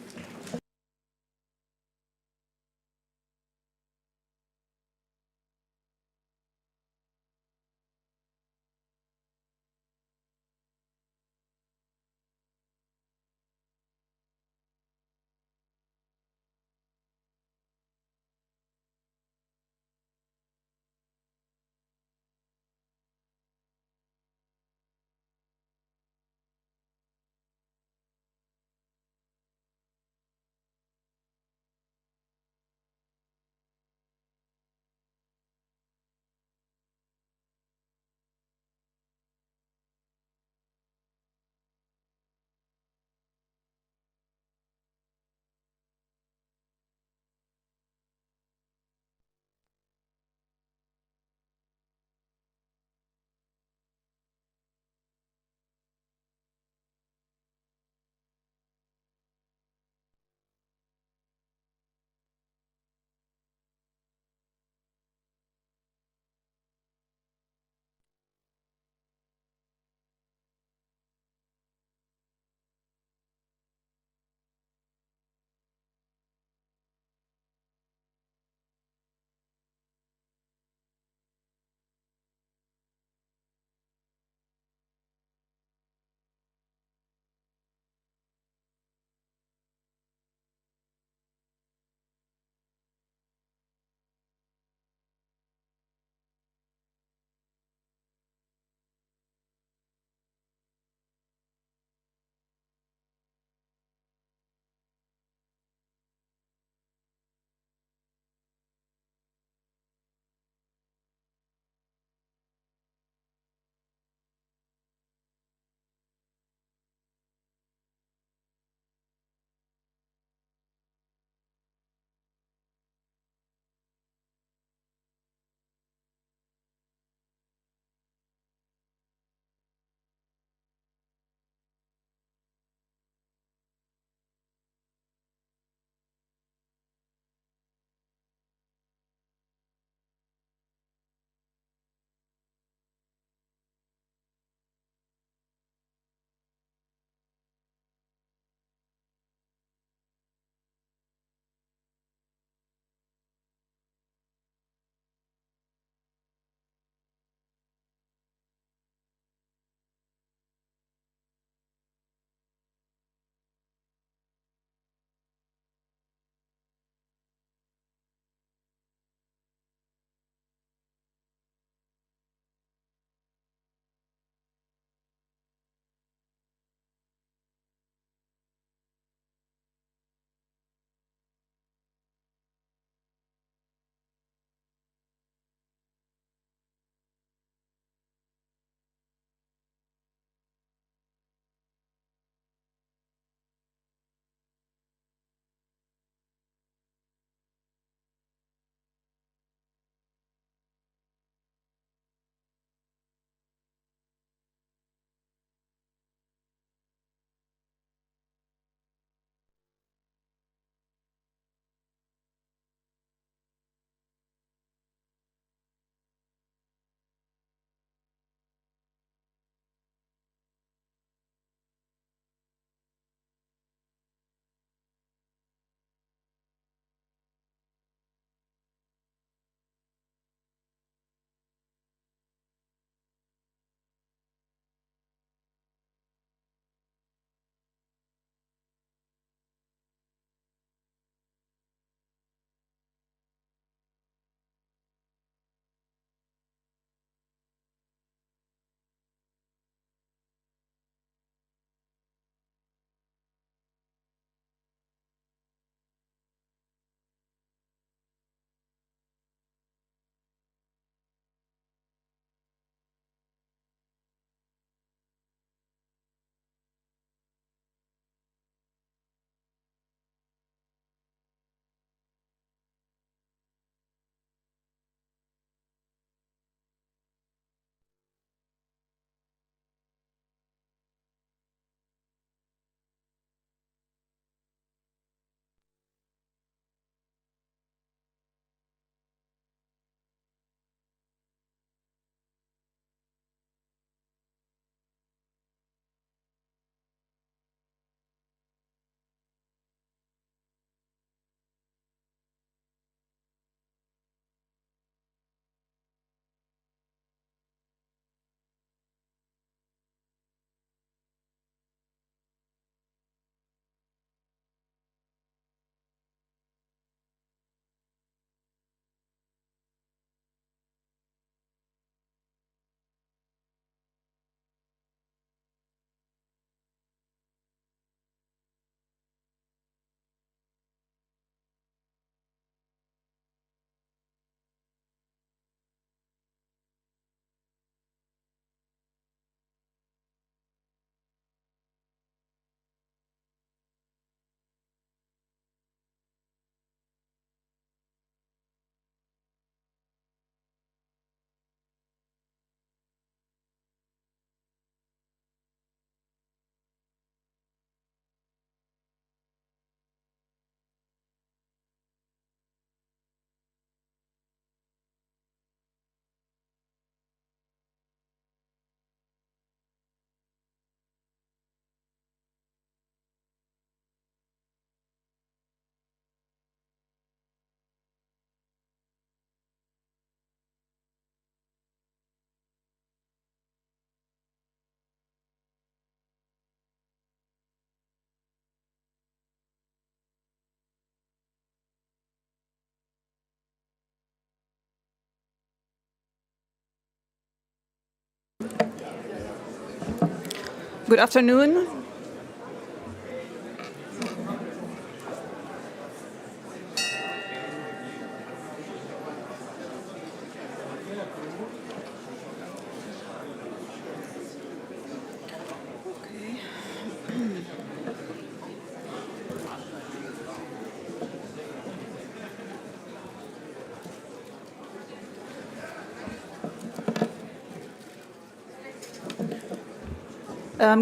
Good afternoon.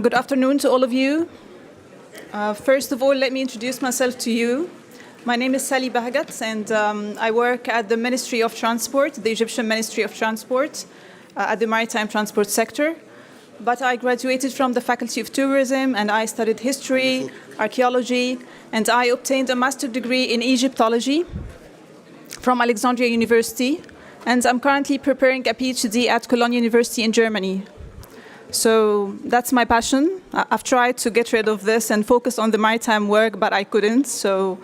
Good afternoon to all of you. First of all, let me introduce myself to you. My name is Sally Bahgat, and I work at the Ministry of Transport, the Egyptian Ministry of Transport, at the maritime transport sector. But I graduated from the Faculty of Tourism, and I studied history, archaeology, and I obtained a master's degree in Egyptology from Alexandria University, and I'm currently preparing a PhD at Cologne University in Germany. So that's my passion. I've tried to get rid of this and focus on the maritime work, but I couldn't. So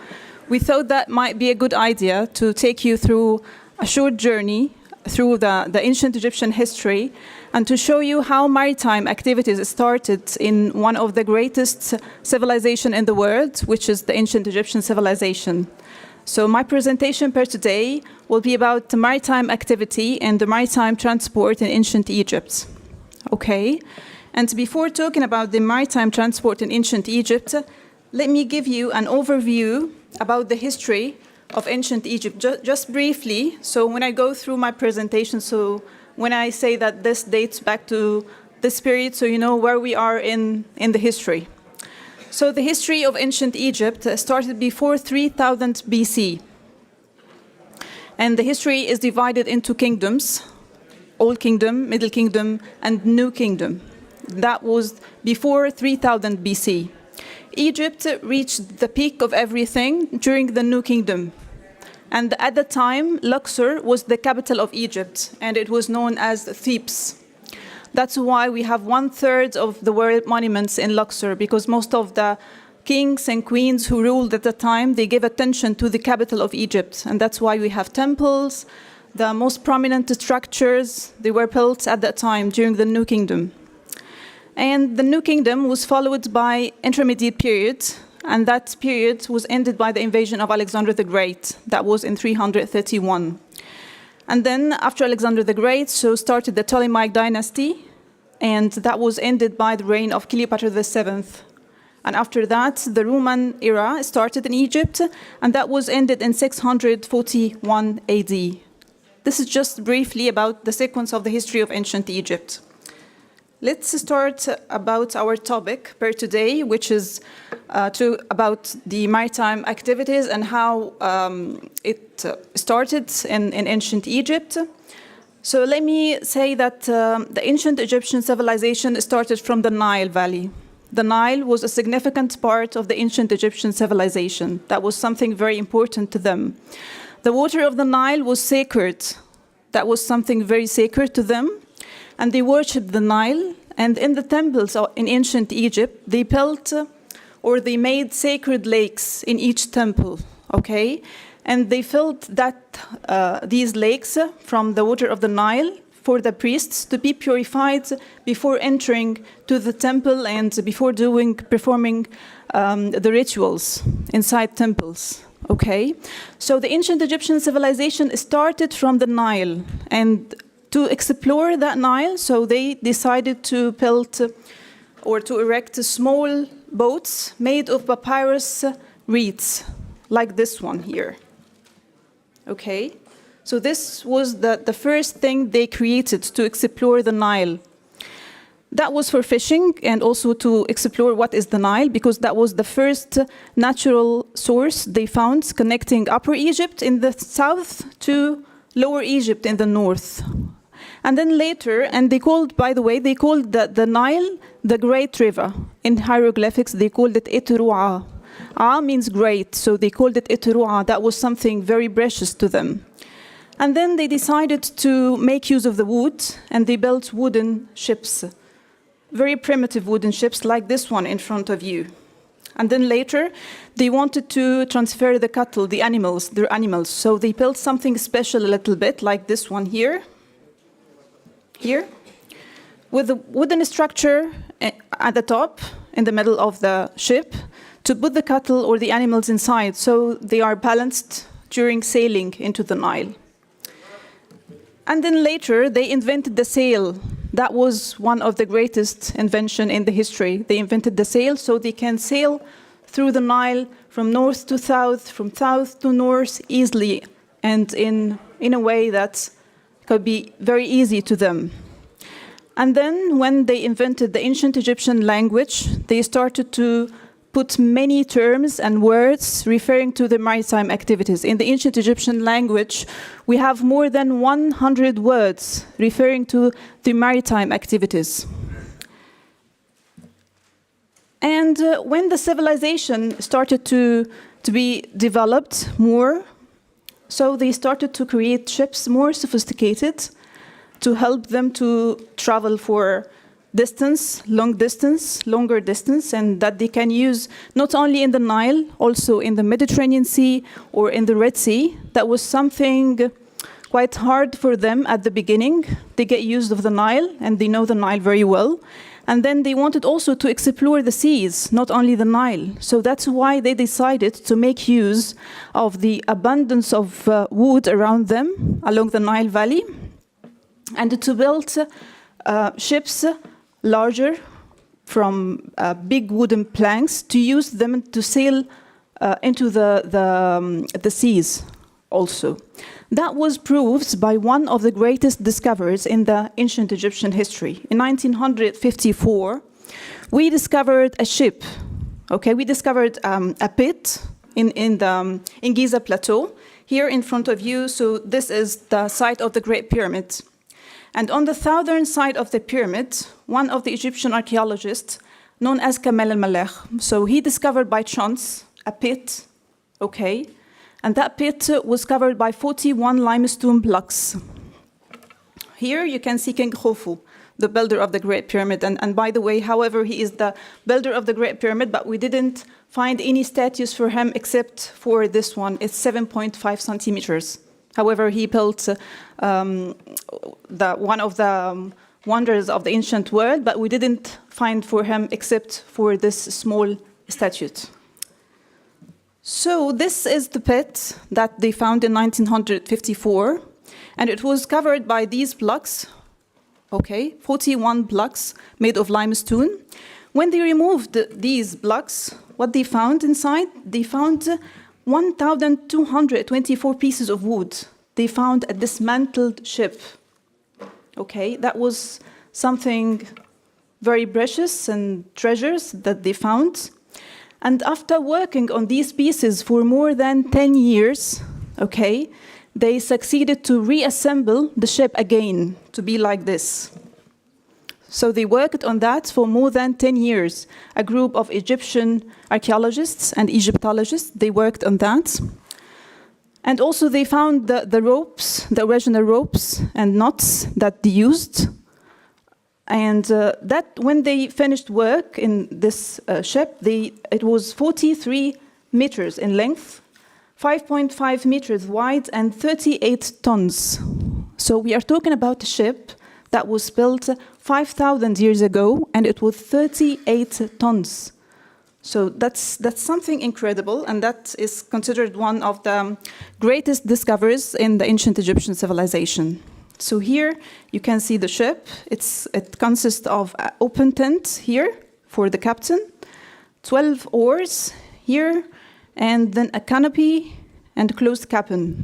we thought that might be a good idea to take you through a short journey through the ancient Egyptian history and to show you how maritime activities started in one of the greatest civilizations in the world, which is the ancient Egyptian civilization. So my presentation per today will be about the maritime activity and the maritime transport in ancient Egypt. Okay, and before talking about the maritime transport in ancient Egypt, let me give you an overview about the history of ancient Egypt, just briefly. So when I go through my presentation, so when I say that this dates back to this period, so you know where we are in the history. So the history of ancient Egypt started before 3000 BC. And the history is divided into kingdoms. Old Kingdom, Middle Kingdom, and New Kingdom. That was before 3000 BC. Egypt reached the peak of everything during the New Kingdom. And at the time, Luxor was the capital of Egypt, and it was known as Thebes. That's why we have 1/3 of the world monuments in Luxor, because most of the kings and queens who ruled at the time, they gave attention to the capital of Egypt. And that's why we have temples. The most prominent structures, they were built at that time during the New Kingdom. And the New Kingdom was followed by intermediate period, and that period was ended by the invasion of Alexander the Great. That was in 331. And then after Alexander the Great, so started the Ptolemaic dynasty, and that was ended by the reign of Cleopatra VII. And after that, the Roman era started in Egypt, and that was ended in 641 AD. This is just briefly about the sequence of the history of ancient Egypt. Let's start about our topic per today, which is about the maritime activities and how it started in ancient Egypt. So let me say that the ancient Egyptian civilization started from the Nile Valley. The Nile was a significant part of the ancient Egyptian civilization. That was something very important to them. The water of the Nile was sacred. That was something very sacred to them. And they worshipped the Nile. And in the temples in ancient Egypt, they built or they made sacred lakes in each temple, okay? And they filled these lakes from the water of the Nile for the priests to be purified before entering to the temple and before performing the rituals inside temples. Okay, so the ancient Egyptian civilization started from the Nile, and to explore that Nile, so they decided to build or to erect small boats made of papyrus reeds, like this one here. Okay, so this was the first thing they created to explore the Nile. That was for fishing and also to explore what is the Nile, because that was the first natural source they found connecting Upper Egypt in the south to Lower Egypt in the north. And then later, and they called, by the way, they called the Nile the Great River. In hieroglyphics, they called it Itru'a. A means great, so they called it Itru'a. That was something very precious to them. And then they decided to make use of the wood, and they built wooden ships. Very primitive wooden ships like this one in front of you. And then later, they wanted to transfer the cattle, the animals, their animals. So they built something special a little bit, like this one here. with a wooden structure at the top, in the middle of the ship, to put the cattle or the animals inside so they are balanced during sailing into the Nile. And then later, they invented the sail. That was one of the greatest inventions in the history. They invented the sail so they can sail through the Nile from north to south, from south to north easily, and in a way that could be very easy to them. And then when they invented the ancient Egyptian language, they started to put many terms and words referring to the maritime activities. In the ancient Egyptian language, we have more than 100 words referring to the maritime activities. And when the civilization started to be developed more, so they started to create ships more sophisticated to help them to travel for distance, longer distance, and that they can use not only in the Nile, also in the Mediterranean Sea or in the Red Sea. That was something quite hard for them at the beginning. They get used of the Nile, and they know the Nile very well. And then they wanted also to explore the seas, not only the Nile. So that's why they decided to make use of the abundance of wood around them along the Nile Valley, and to build ships larger from big wooden planks to use them to sail into the seas also. That was proved by one of the greatest discoveries in the ancient Egyptian history. In 1954, we discovered a ship. Okay, we discovered a pit in Giza Plateau, here in front of you. So this is the site of the Great Pyramid. And on the southern side of the pyramid, one of the Egyptian archaeologists, known as Kamel al-Malek, so he discovered by chance a pit, okay, and that pit was covered by 41 limestone blocks. Here you can see King Khufu, the builder of the Great Pyramid. And by the way, however, he is the builder of the Great Pyramid, but we didn't find any statues for him except for this one. It's 7.5 centimeters. However, he built one of the wonders of the ancient world, but we didn't find for him except for this small statue. So this is the pit that they found in 1954, and it was covered by these blocks, okay, 41 blocks made of limestone. When they removed these blocks, what they found inside, they found 1,224 pieces of wood. They found a dismantled ship. Okay, that was something very precious and treasures that they found. And after working on these pieces for more than 10 years, okay, they succeeded to reassemble the ship again to be like this. So they worked on that for more than 10 years. A group of Egyptian archaeologists and Egyptologists, they worked on that. And also they found the ropes, the original ropes and knots that they used. And that when they finished work in this ship, it was 43 meters in length, 5.5 meters wide, and 38 tons. So we are talking about a ship that was built 5,000 years ago, and it was 38 tons. So that's something incredible, and that is considered one of the greatest discoveries in the ancient Egyptian civilization. So here you can see the ship. It consists of an open tent here for the captain, 12 oars here, and then a canopy and closed cabin.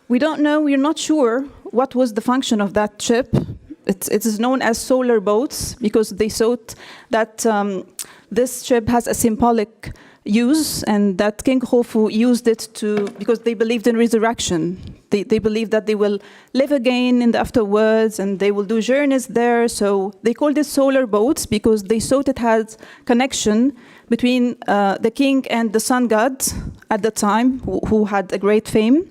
We don't know, we're not sure what was the function of that ship. It is known as solar boats because they thought that this ship has a symbolic use, and that King Khufu used it because they believed in resurrection. They believed that they will live again in the afterwards and they will do journeys there. So they called it solar boats because they thought it had connection between the king and the sun god at the time, who had a great fame.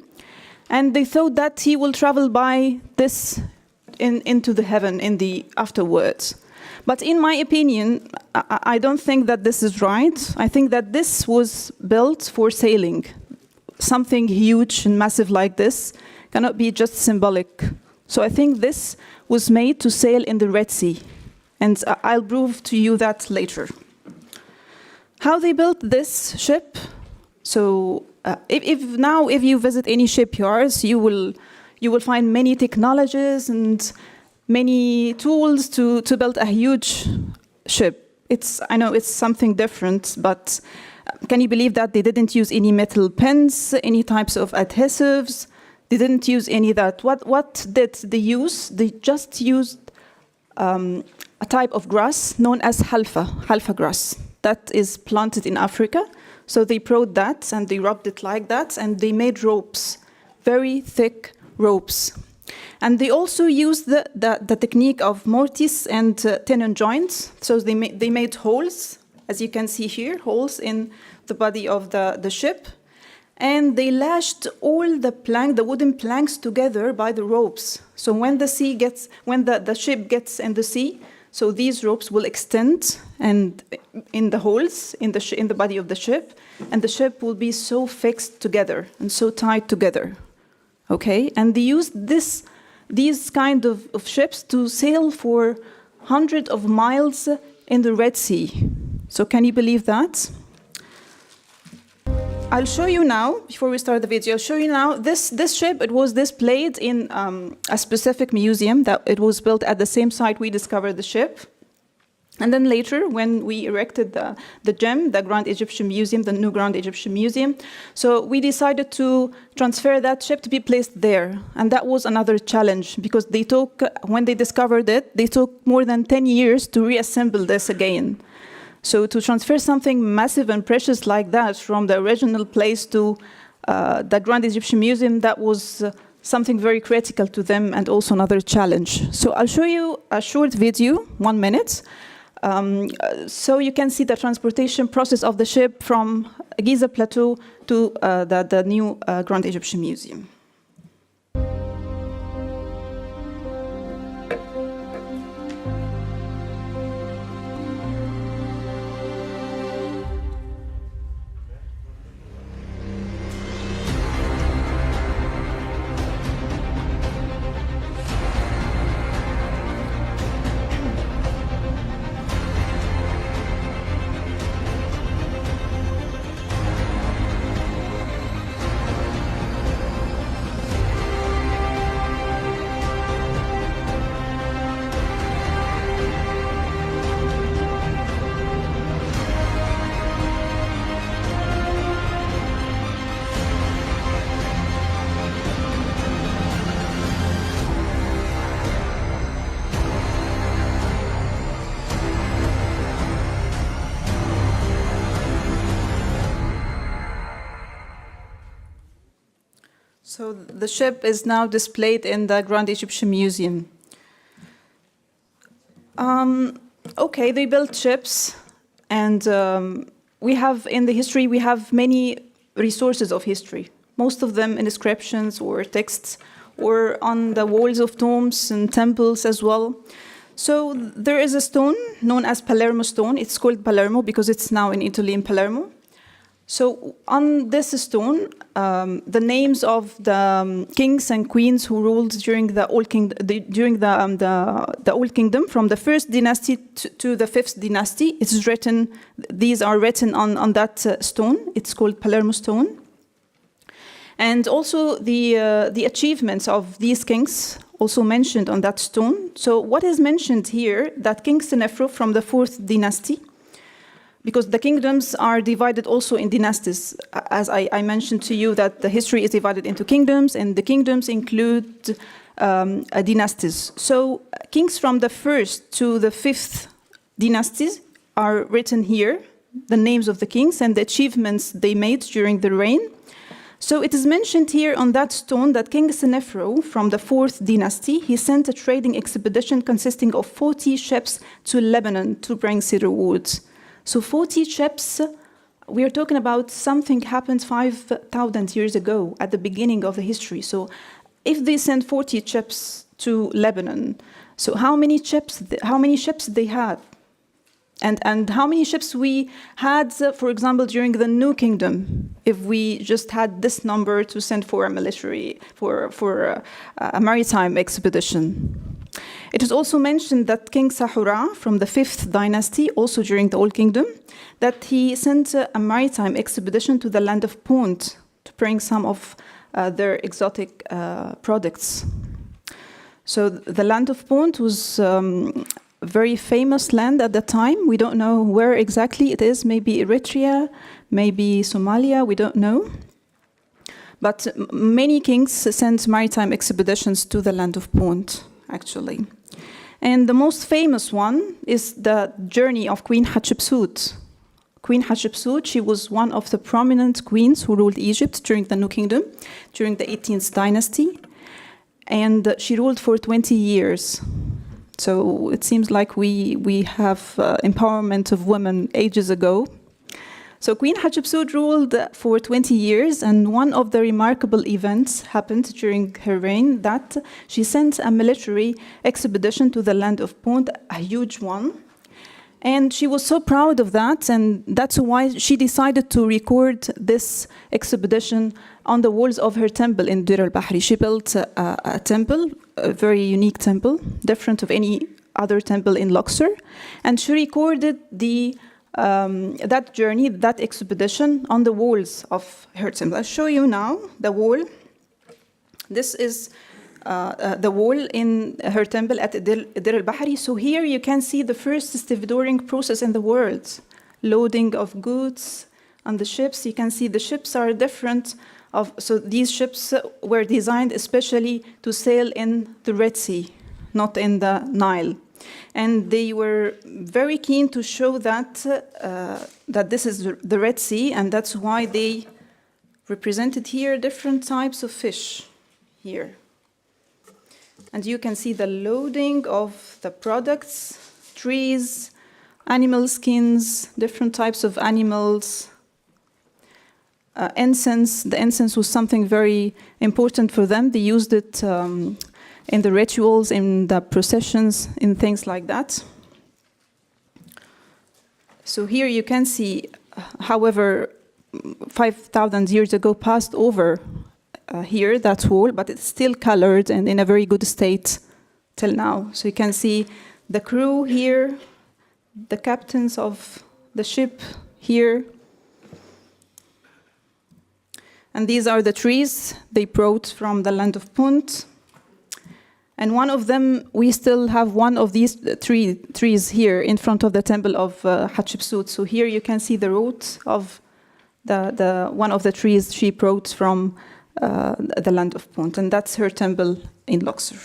And they thought that he will travel by this into the heaven in the afterwards. But in my opinion, I don't think that this is right. I think that this was built for sailing. Something huge and massive like this cannot be just symbolic. So I think this was made to sail in the Red Sea. And I'll prove to you that later. How they built this ship? So if you visit any shipyards, you will find many technologies and many tools to build a huge ship. I know it's something different, but can you believe that they didn't use any metal pins, any types of adhesives? They didn't use any of that. What did they use? They just used a type of grass known as halfa grass that is planted in Africa. So they brought that and they rubbed it like that, and they made ropes, very thick ropes. And they also used the technique of mortise and tenon joints. So they made holes, as you can see here, holes in the body of the ship. And they lashed all the wooden planks together by the ropes. So when the ship gets in the sea, so these ropes will extend and in the holes in the body of the ship, and the ship will be so fixed together and so tied together. Okay, and they used these kind of ships to sail for hundreds of miles in the Red Sea. So can you believe that? I'll show you now, before we start the video, I'll show you now, this ship, it was displayed in a specific museum that it was built at the same site we discovered the ship. And then later, when we erected the GEM, the Grand Egyptian Museum, the new Grand Egyptian Museum, so we decided to transfer that ship to be placed there. And that was another challenge, because when they discovered it, they took more than 10 years to reassemble this again. So to transfer something massive and precious like that from the original place to the Grand Egyptian Museum, that was something very critical to them and also another challenge. So I'll show you a short video, 1 minute, so you can see the transportation process of the ship from Giza Plateau to the new Grand Egyptian Museum. So the ship is now displayed in the Grand Egyptian Museum. Okay, they built ships, and we have many resources of history. Most of them in inscriptions or texts, or on the walls of tombs and temples as well. So there is a stone known as Palermo stone. It's called Palermo because it's now in Italy, in Palermo. So on this stone, the names of the kings and queens who ruled during the Old Kingdom, from the first dynasty to the fifth dynasty, it's written. These are written on that stone. It's called Palermo stone. And also the achievements of these kings also mentioned on that stone. So what is mentioned here, that King Senefru from the fourth dynasty, because the kingdoms are divided also in dynasties. As I mentioned to you, that the history is divided into kingdoms, and the kingdoms include dynasties. So kings from the first to the fifth dynasties are written here, the names of the kings and the achievements they made during the reign. So it is mentioned here on that stone that King Senefru from the fourth dynasty, he sent a trading expedition consisting of 40 ships to Lebanon to bring cedar wood. So 40 ships, we are talking about something happened 5,000 years ago at the beginning of the history. So if they send 40 ships to Lebanon, so how many ships they have? And how many ships we had, for example, during the New Kingdom, if we just had this number to send for a military, for a maritime expedition. It is also mentioned that King Sahura from the 5th dynasty, also during the Old Kingdom, that he sent a maritime expedition to the land of Punt to bring some of their exotic products. So the land of Punt was a very famous land at the time. We don't know where exactly it is, maybe Eritrea, maybe Somalia, we don't know. But many kings sent maritime expeditions to the land of Punt, actually. And the most famous one is the journey of Queen Hatshepsut. Queen Hatshepsut, she was one of the prominent queens who ruled Egypt during the New Kingdom, during the 18th dynasty. And she ruled for 20 years. So it seems like we have empowerment of women ages ago. So Queen Hatshepsut ruled for 20 years, and one of the remarkable events happened during her reign, that she sent a military expedition to the land of Punt, a huge one. And she was so proud of that, and that's why she decided to record this expedition on the walls of her temple in Dir al-Bahri. She built a temple, a very unique temple, different of any other temple in Luxor, and she recorded that journey, that expedition, on the walls of her temple. I'll show you now the wall. This is the wall in her temple at Dir al-Bahri. So here you can see the first stevedoring process in the world. Loading of goods on the ships. You can see the ships are different. So these ships were designed especially to sail in the Red Sea, not in the Nile. And they were very keen to show that this is the Red Sea, and that's why they represented here different types of fish here. And you can see the loading of the products, trees, animal skins, different types of animals, incense. The incense was something very important for them. They used it in the rituals, in the processions, in things like that. So here you can see, however, 5,000 years ago passed over here, that wall, but it's still colored and in a very good state till now. So you can see the crew here, the captains of the ship here. And these are the trees they brought from the land of Punt. And one of them, we still have one of these trees here in front of the temple of Hatshepsut. So here you can see the roots of one of the trees she brought from the land of Punt, and that's her temple in Luxor.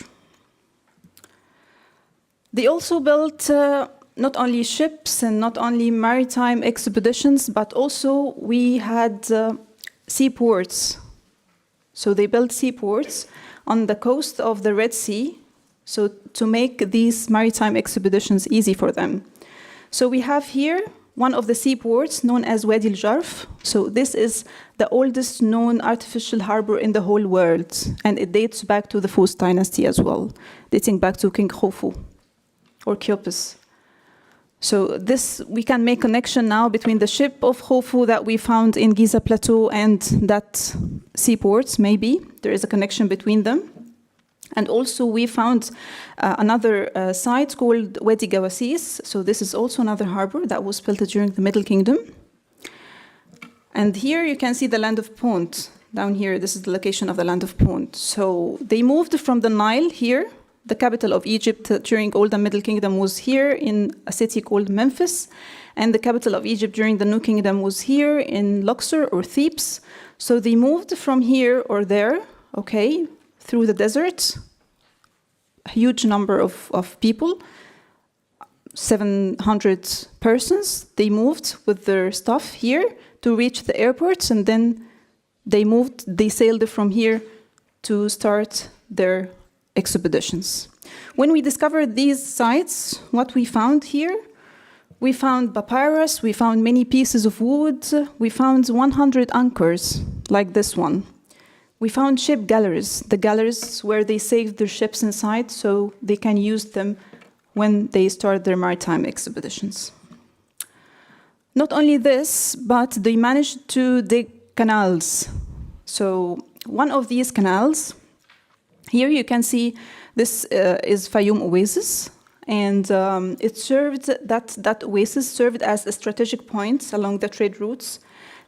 They also built not only ships and not only maritime expeditions, but also we had seaports. So they built seaports on the coast of the Red Sea, so to make these maritime expeditions easy for them. So we have here one of the seaports known as Wadi al-Jarf. So this is the oldest known artificial harbor in the whole world, and it dates back to the 4th dynasty as well, dating back to King Khufu or Khiopus. So this, we can make connection now between the ship of Khufu that we found in Giza Plateau and that seaport, maybe. There is a connection between them. And also we found another site called Wadi Gawasis. So this is also another harbor that was built during the Middle Kingdom. And here you can see the land of Punt. Down here, this is the location of the land of Punt. So they moved from the Nile here. The capital of Egypt during Old and Middle Kingdom was here in a city called Memphis. And the capital of Egypt during the New Kingdom was here in Luxor or Thebes. So they moved from here or there, okay, through the desert. A huge number of people, 700 persons. They moved with their stuff here to reach the airports, and then they sailed from here to start their expeditions. When we discovered these sites, what we found here, we found papyrus, we found many pieces of wood, we found 100 anchors like this one. We found ship galleries, the galleries where they saved their ships inside so they can use them when they start their maritime expeditions. Not only this, but they managed to dig canals. So one of these canals, here you can see This is Fayoum Oasis, and it served that oasis served as a strategic point along the trade routes,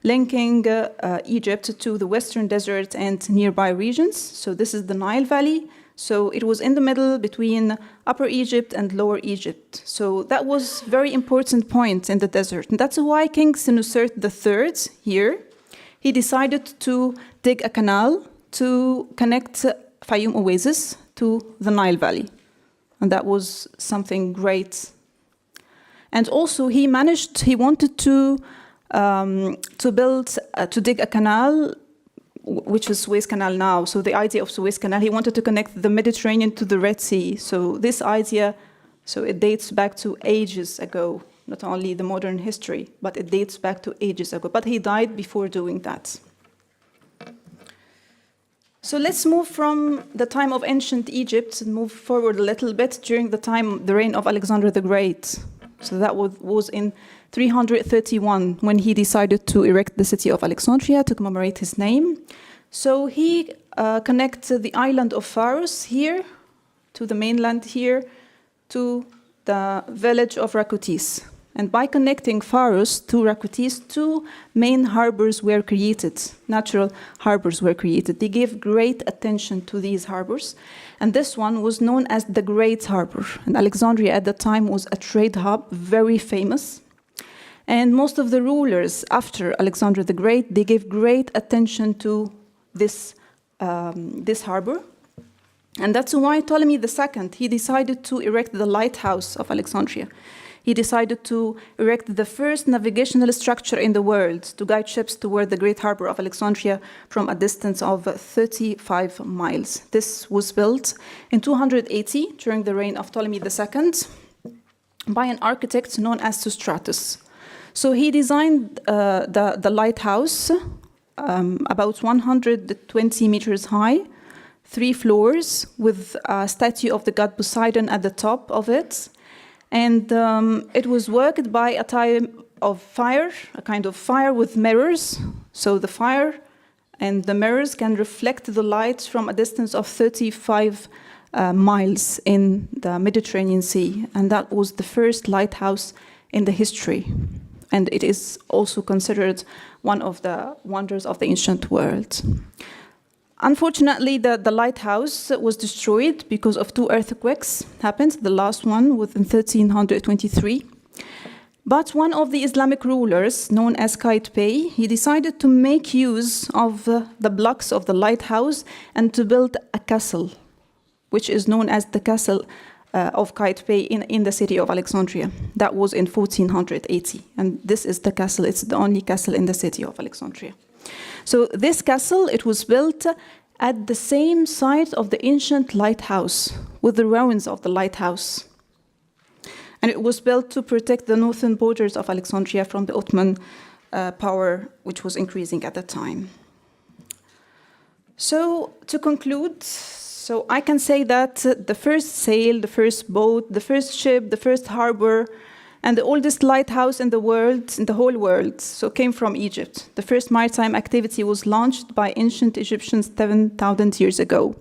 linking Egypt to the Western Desert and nearby regions. So this is the Nile Valley. So it was in the middle between Upper Egypt and Lower Egypt. So that was a very important point in the desert. And that's why King Senusert III here, he decided to dig a canal to connect Fayoum Oasis to the Nile Valley. And that was something great. And also he wanted to dig a canal, which is Suez Canal now. So the idea of Suez Canal, he wanted to connect the Mediterranean to the Red Sea. So this idea, so it dates back to ages ago, not only the modern history, but it dates back to ages ago. But he died before doing that. So let's move from the time of ancient Egypt and move forward a little bit during the reign of Alexander the Great. So that was in 331 when he decided to erect the city of Alexandria to commemorate his name. So he connected the island of Pharos here to the mainland here to the village of Rakotis. And by connecting Pharos to Rakotis, two main harbors were created, natural harbors were created. They gave great attention to these harbors. And this one was known as the Great Harbor. And Alexandria at the time was a trade hub, very famous. And most of the rulers after Alexander the Great, they gave great attention to this harbor. And that's why Ptolemy II, he decided to erect the lighthouse of Alexandria. He decided to erect the first navigational structure in the world to guide ships toward the Great Harbor of Alexandria from a distance of 35 miles. This was built in 280 during the reign of Ptolemy II by an architect known as Sostratus. So he designed the lighthouse about 120 meters high, 3 floors, with a statue of the god Poseidon at the top of it. And it was worked by a type of fire, a kind of fire with mirrors. So the fire and the mirrors can reflect the light from a distance of 35 miles in the Mediterranean Sea. And that was the first lighthouse in the history. And it is also considered one of the wonders of the ancient world. Unfortunately, the lighthouse was destroyed because of 2 earthquakes happened. The last one was in 1323. But one of the Islamic rulers, known as Qaitbay, he decided to make use of the blocks of the lighthouse and to build a castle, which is known as the castle of Qaitbay in the city of Alexandria. That was in 1480. And this is the castle. It's the only castle in the city of Alexandria. So this castle, it was built at the same site of the ancient lighthouse, with the ruins of the lighthouse. And it was built to protect the northern borders of Alexandria from the Ottoman power, which was increasing at the time. So to conclude, so I can say that the first sail, the first boat, the first ship, the first harbor, and the oldest lighthouse in the world, in the whole world, so came from Egypt. The first maritime activity was launched by ancient Egyptians 7,000 years ago.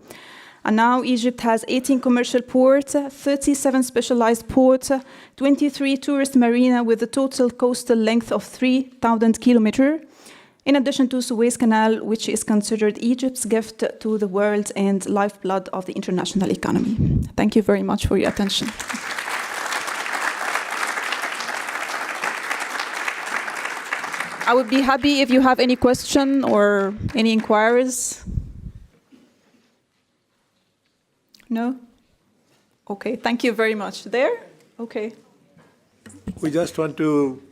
And now Egypt has 18 commercial ports, 37 specialized ports, 23 tourist marina with a total coastal length of 3,000 kilometers, in addition to Suez Canal, which is considered Egypt's gift to the world and lifeblood of the international economy. Thank you very much for your attention. I would be happy if you have any question or any inquiries. No? Okay, thank you very much. There? Okay. We just want to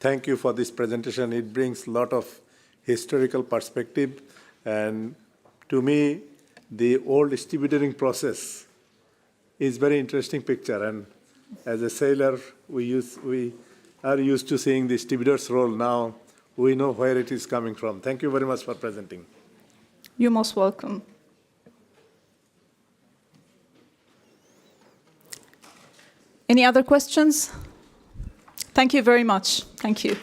thank you for this presentation. It brings a lot of historical perspective. And to me, the old stevedoring process is very interesting picture. And as a sailor, we are used to seeing the stevedore's role. Now we know where it is coming from. Thank you very much for presenting. You're most welcome. Any other questions? Thank you very much. Thank you.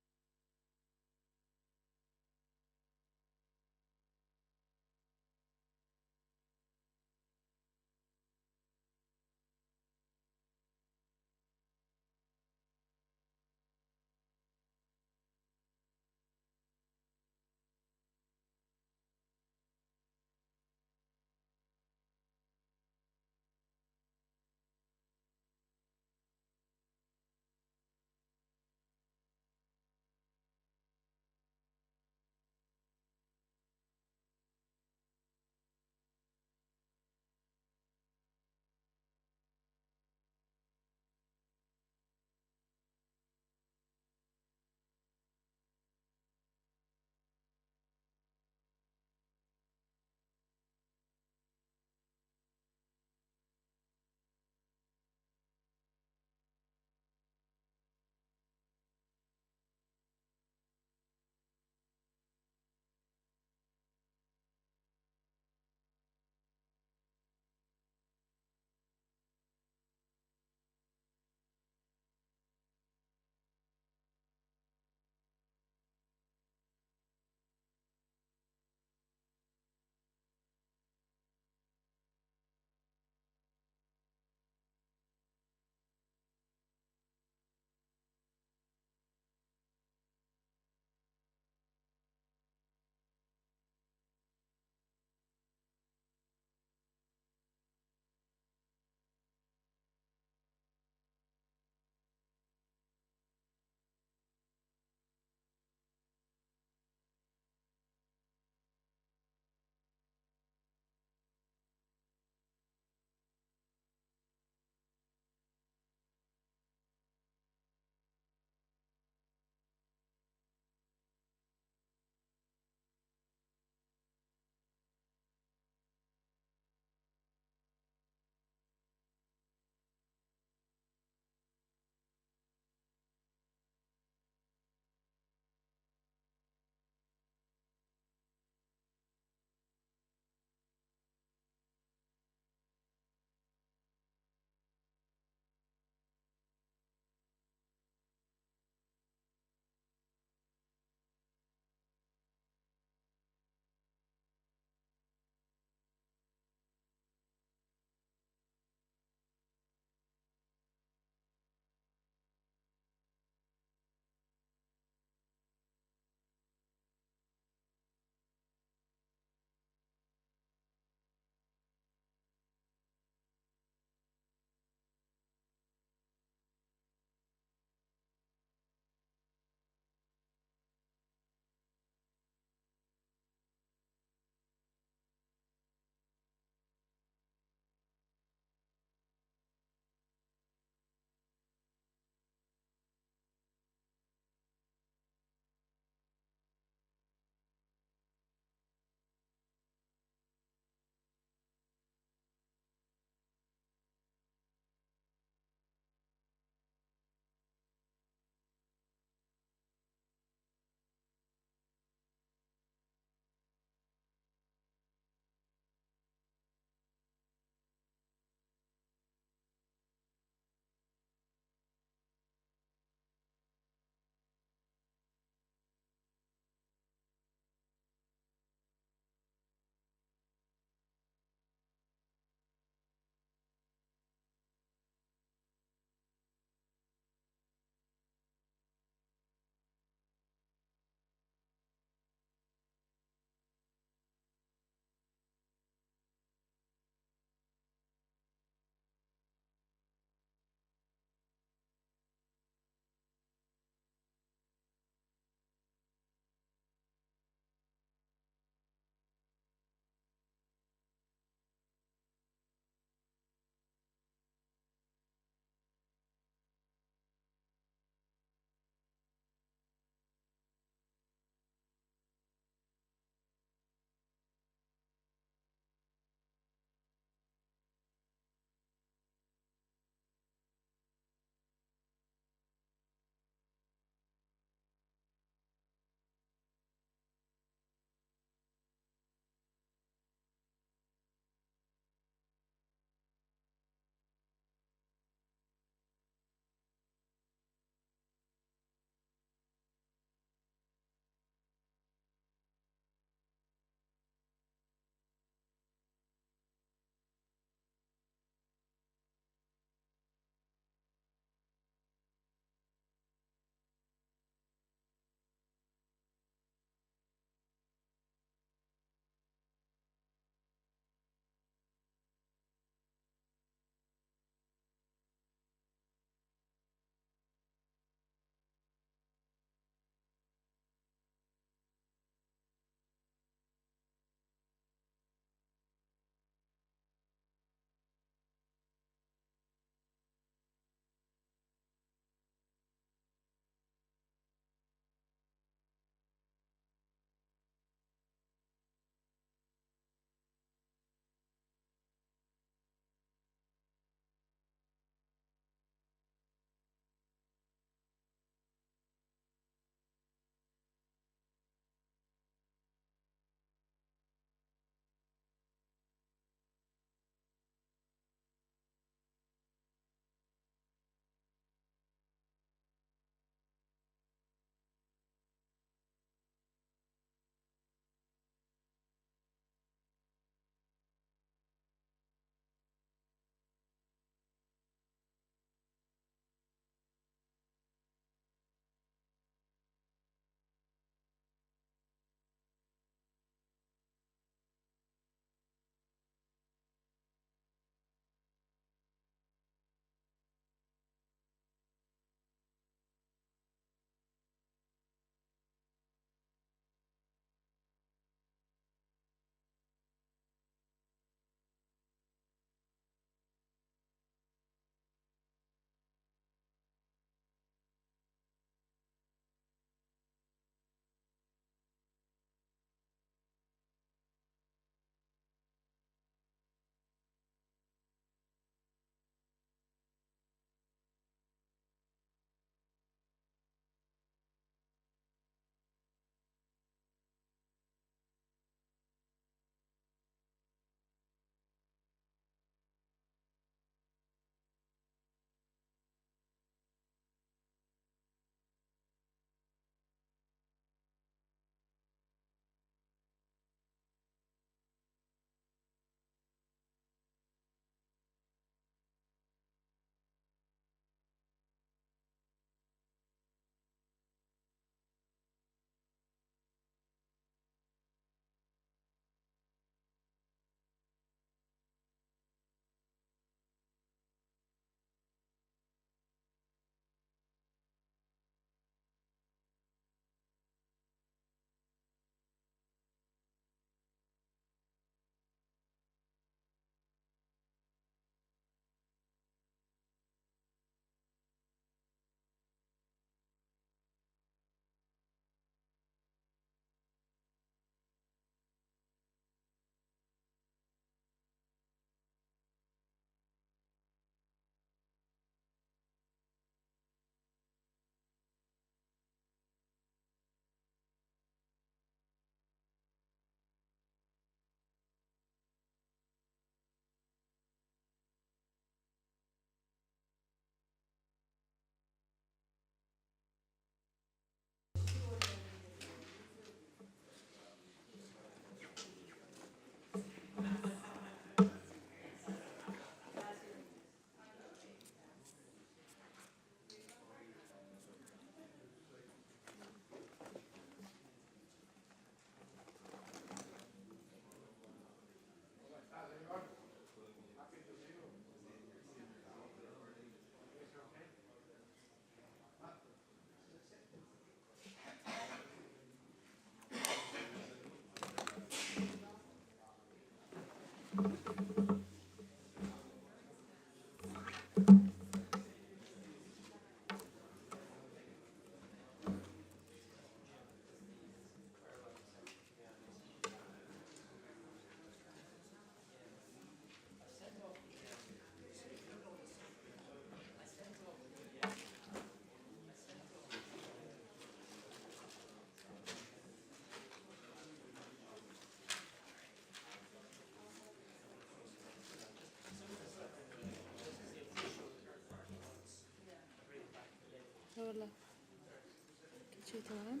شيء تمام؟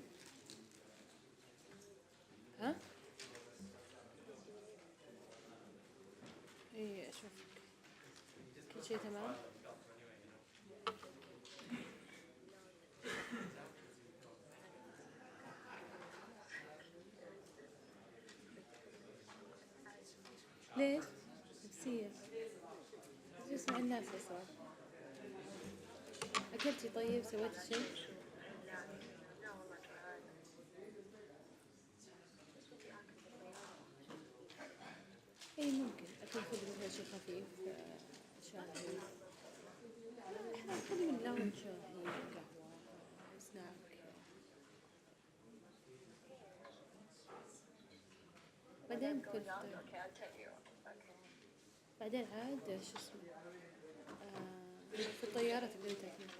ها؟ اي اشوفك. كل شيء تمام؟ ليش؟ نفسية. جسم الناس صار. أكلتي طيب؟ سويتي شيء؟ اي ممكن اكل خذ منها شيء خفيف شاهي. احنا خذي من لون شاهي قهوة سناك. بعدين كل بعدين عاد شو اسمه في الطيارة تقدرين تاكلين.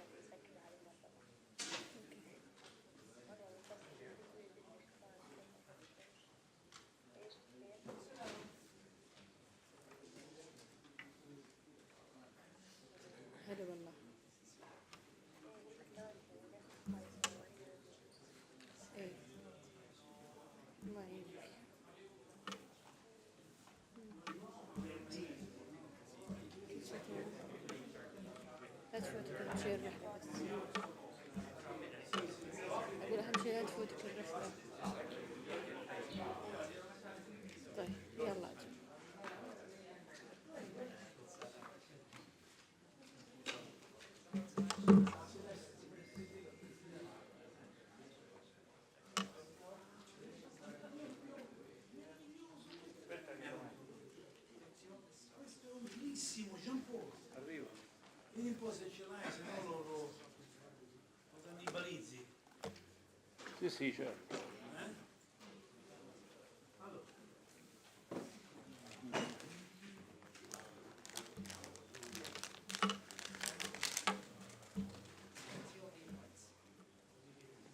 هلا والله. ايه الله يعينك. كل شيء تمام. لا تفوتك أهم شيء الرحلة بس. أقول أهم شيء لا تفوتك الرحلة. طيب يلا أجل. Arriva. Vieni un po' se ce l'hai, se no lo cannibalizzi. Sì, sì, certo. Allora.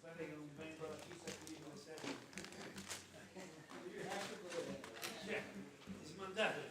Guarda che non vengo alla pista qui di sera. Smandato.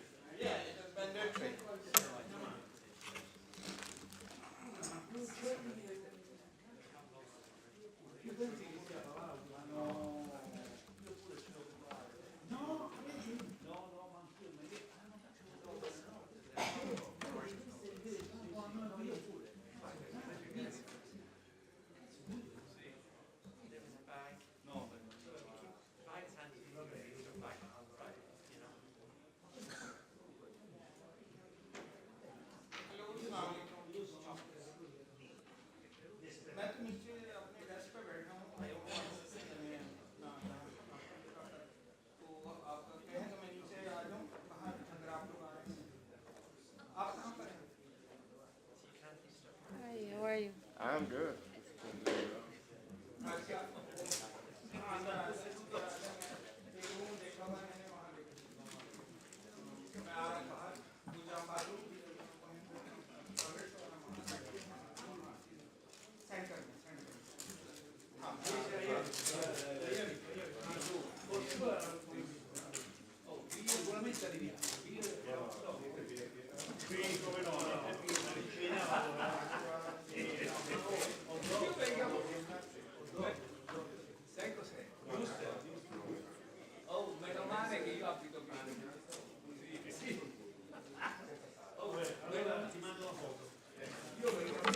Hi, how are you? I'm good. Sai cos'è? Giusto? Oh, meno male che io abito qui. Sì. Oh, allora ti mando una foto. Io vengo a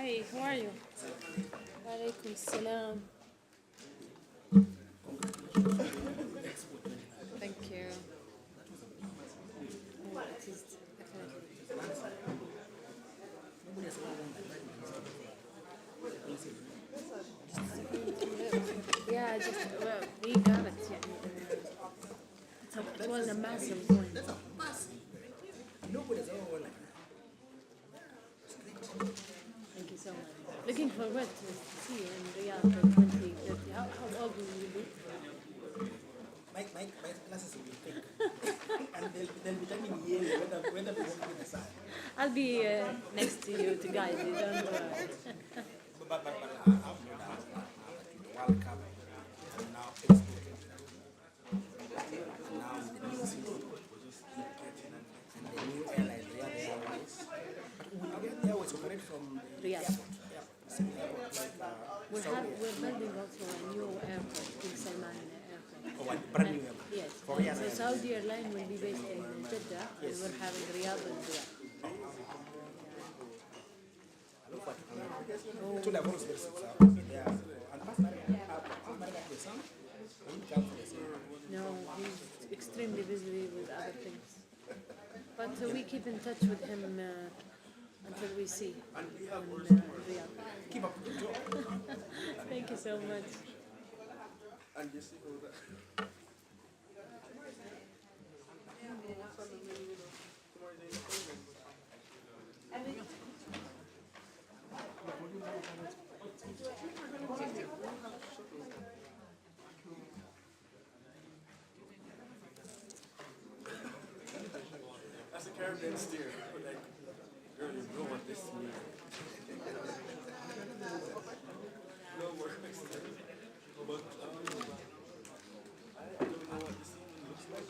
Hi, how are you? Walaikum salam. Thank you. It is definitely. Yeah, just we got it. Yeah. It was a massive one. Thank you so much. Looking forward to see you in Riyadh for 2030. How old will you be? My classes will be fake. And they'll be telling me whether we won't be the side. I'll be next to you to guide you. Don't worry. But I've no doubt the World Cup and now exported. Now with the new city and the new airline, Riyadh Airways. But will Riyadh Airways operate from the Riyadh. airport? Yeah. Same airport like We're building also a new airport, King Salman Airport. Oh, a brand new airport. Yes. For And Riyadh so Airways. Saudi Airline will be based in Jeddah, and we're having Riyadh and Riyadh. To the voice versa. Yeah. And No, he's extremely busy with other things. But we keep in touch with him until we see in Riyadh. Keep up the job. Thank you so much. And you see all that. That's a Caribbean steer. Like, girl, you know what this means. No more extra. But, I don't know what this looks like.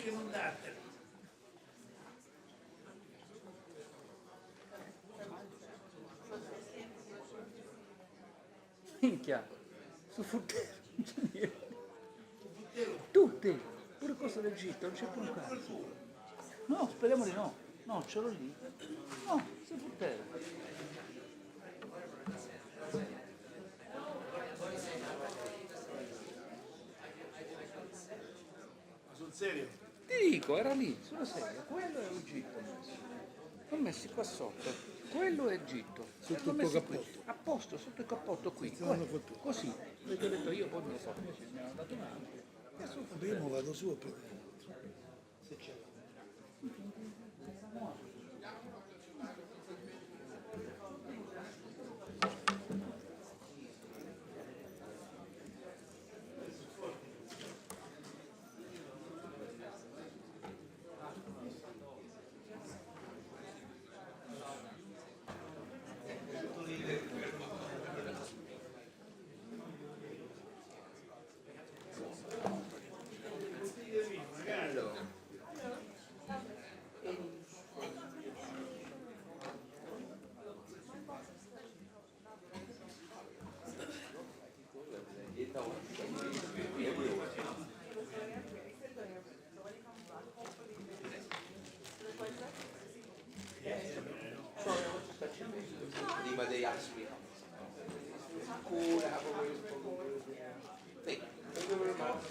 che non date. Minchia, su Futtero non c'è niente. Tutti, pure Costa d'Egitto, non c'è più un cazzo. No, speriamo di no. No, ce l'ho lì. No, su Futtero. Ma sul serio? Ti dico, era lì, sulla sedia, quello è Egitto messo. L'ho messi qua sotto. Quello è Egitto. Sotto L'ho il tuo messi qui. cappotto? A posto, sotto il cappotto qui. Funzionano col Così. Perché ho detto io poi me lo so, invece mi hanno dato un'altra. E su Vabbè, io mo vado su a prendere. Se c'è. Prima dei aspi. Cool, have a way Thank you very much.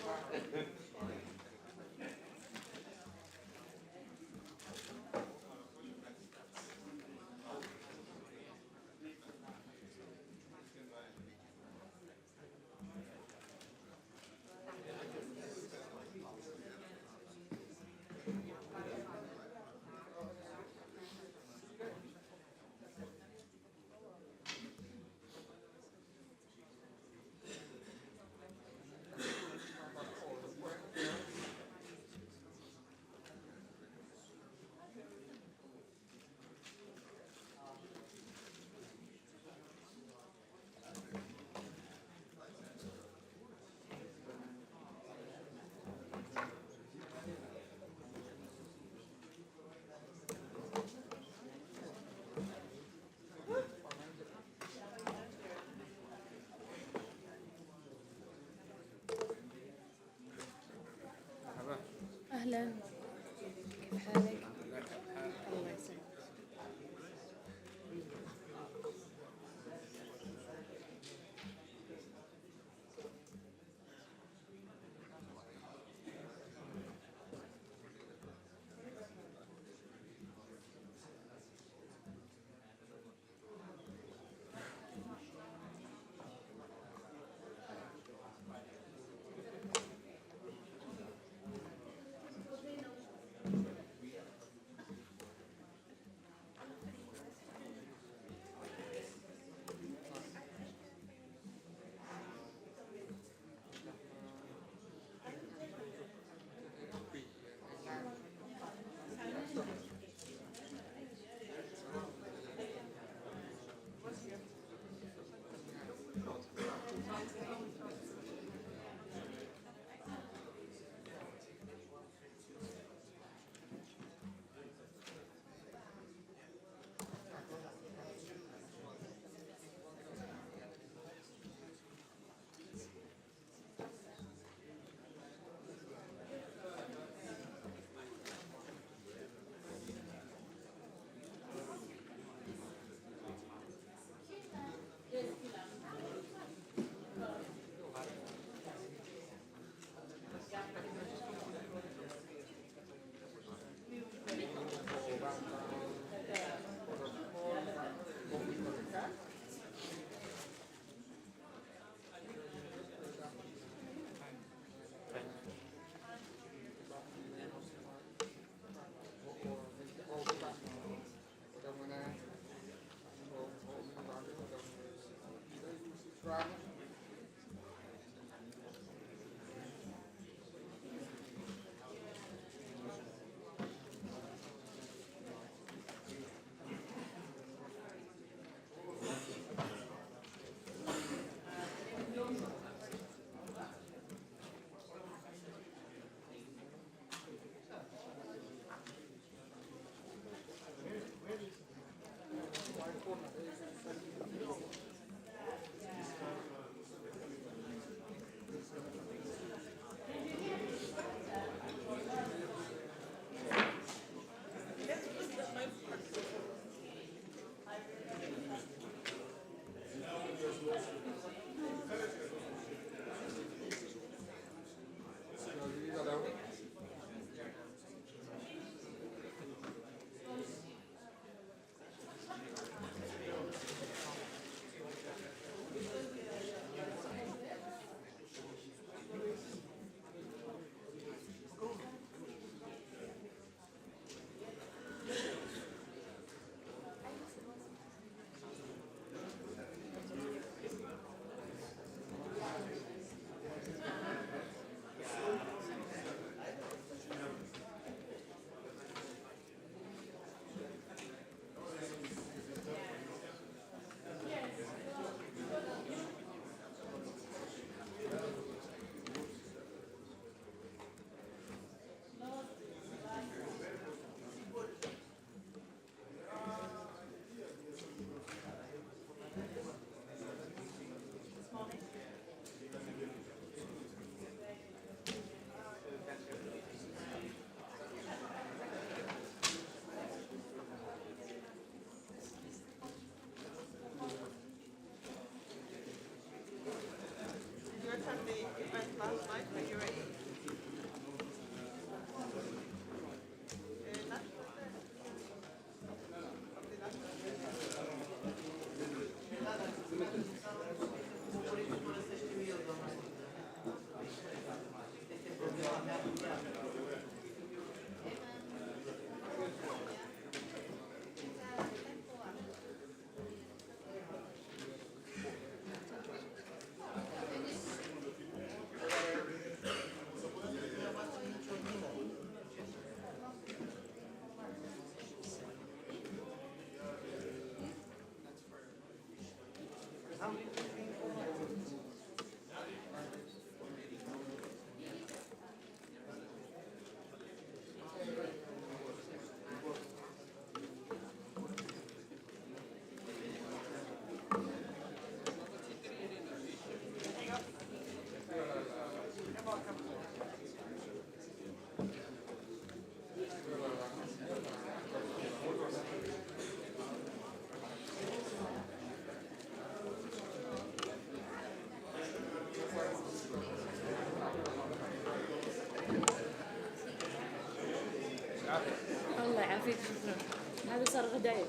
أهلا، كيف حالك؟ الله يسلمك. الله يعافيك شكرا. هذا صار غداية.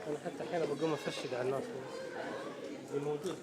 أنا حتى أحيانا بقوم أفشل على الناس اللي موجود.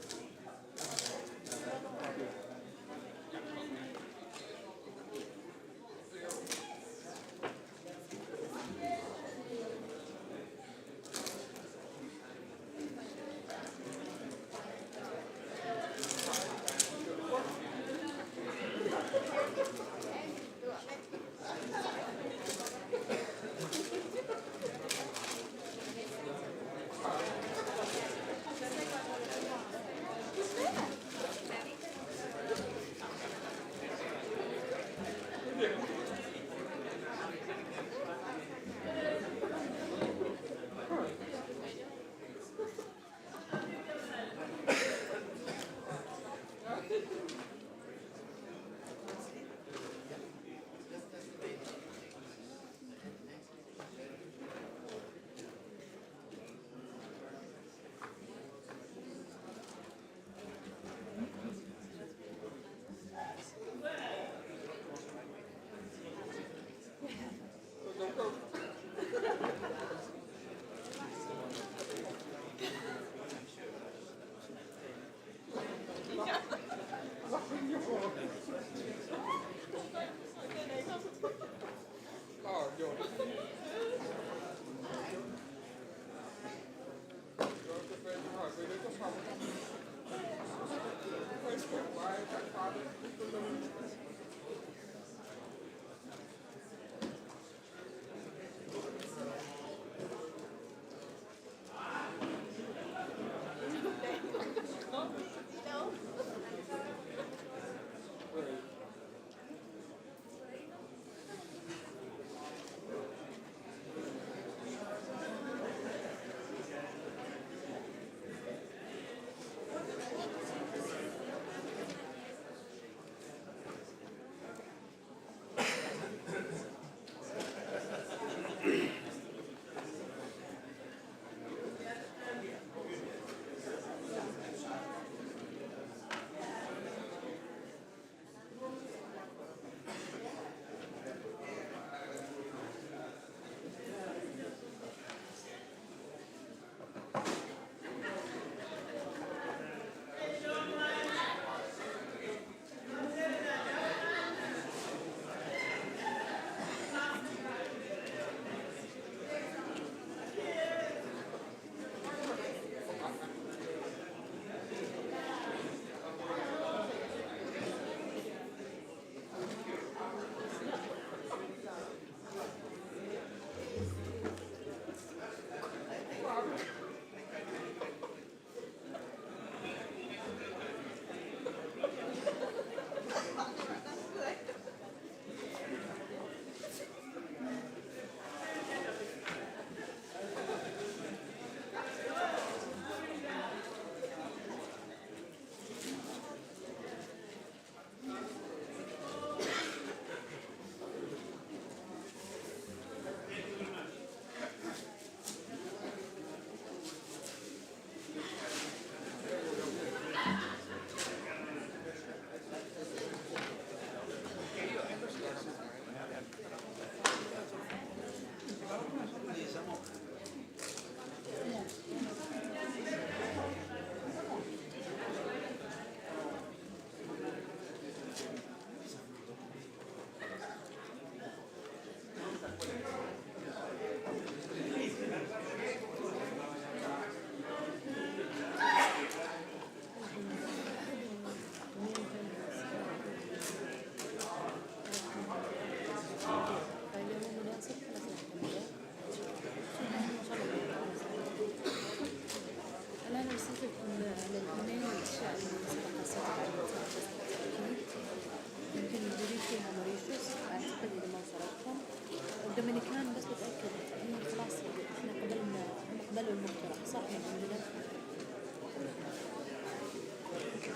صح الحمد لله.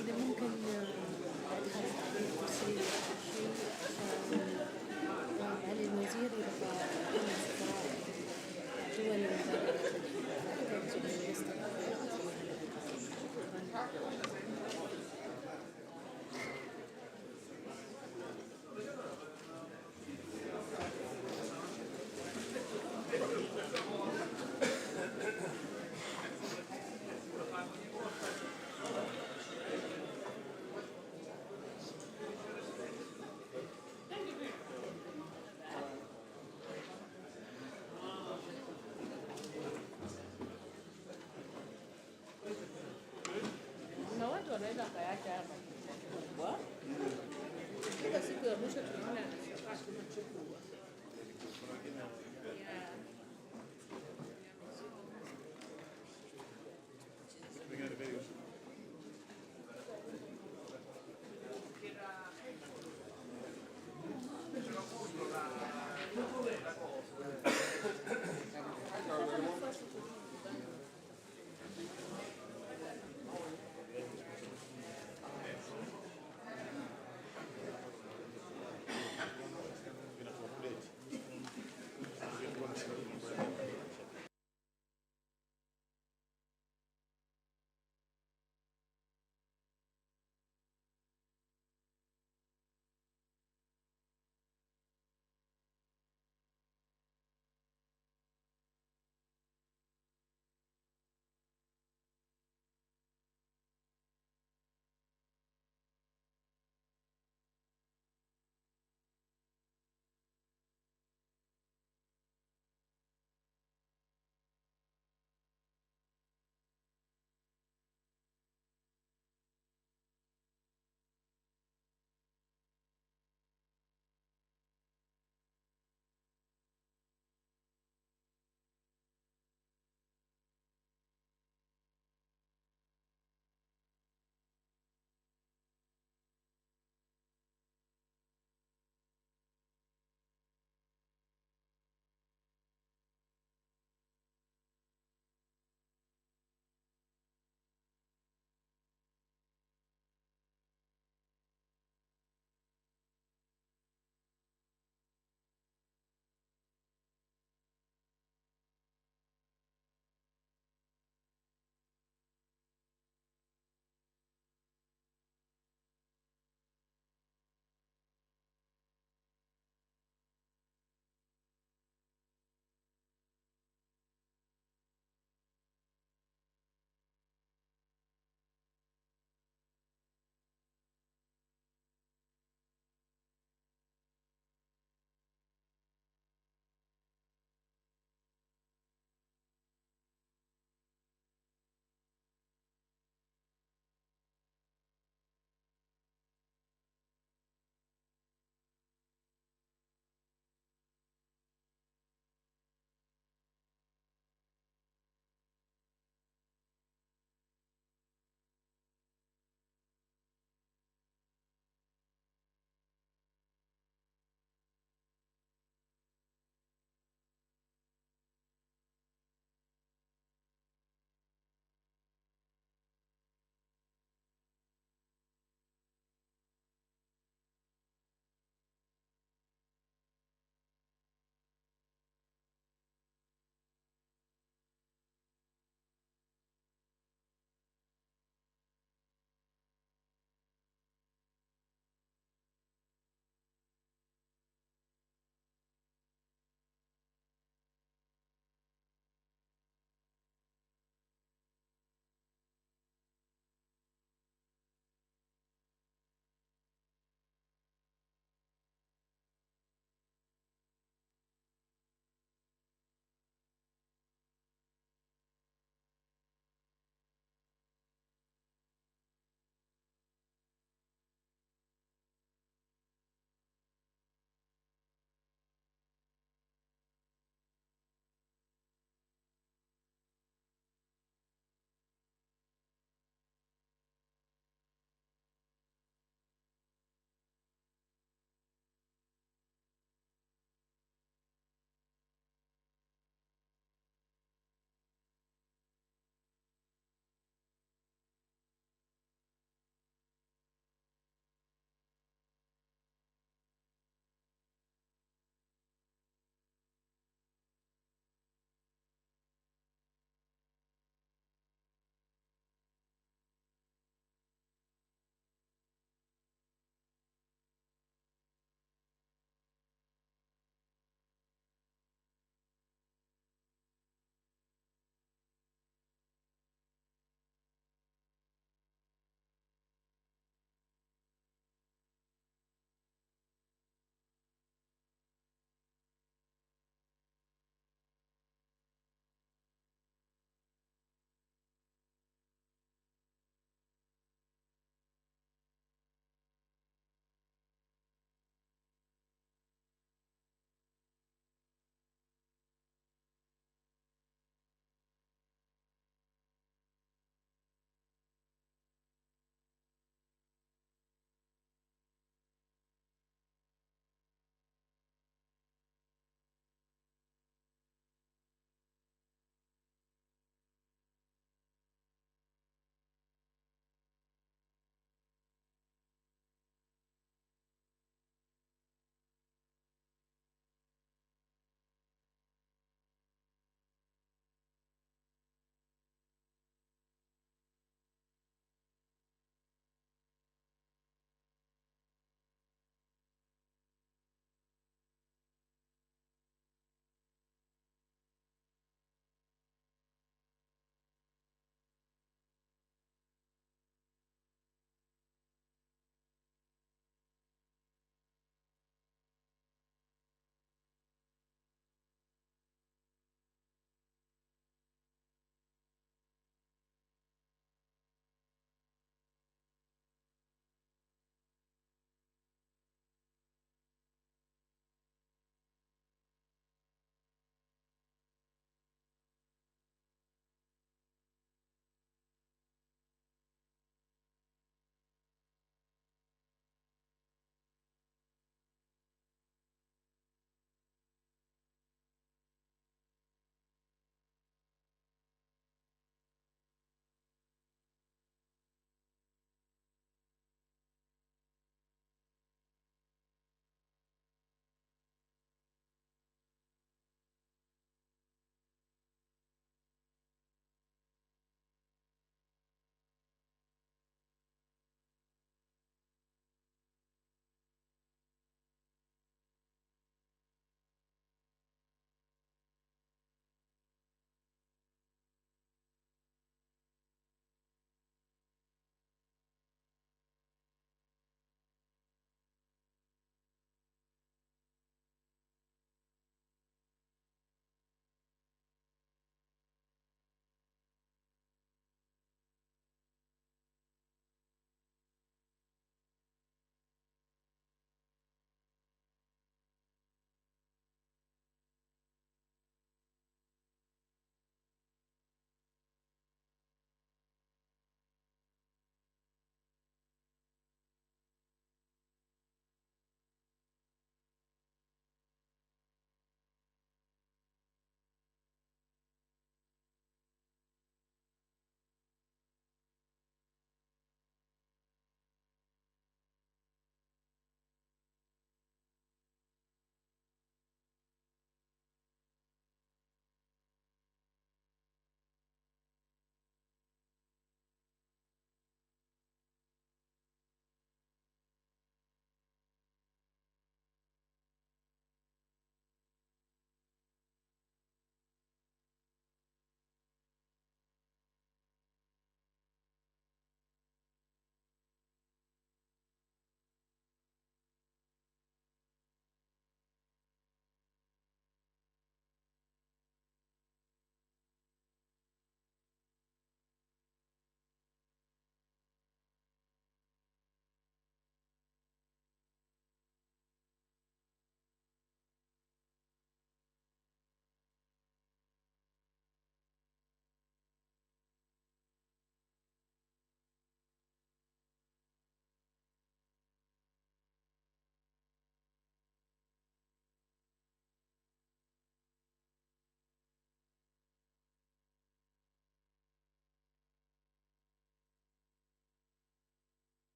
إذا ممكن بعد هذا التحديد ترسلي لي شيء على الوزير يبقى كل سفراء دول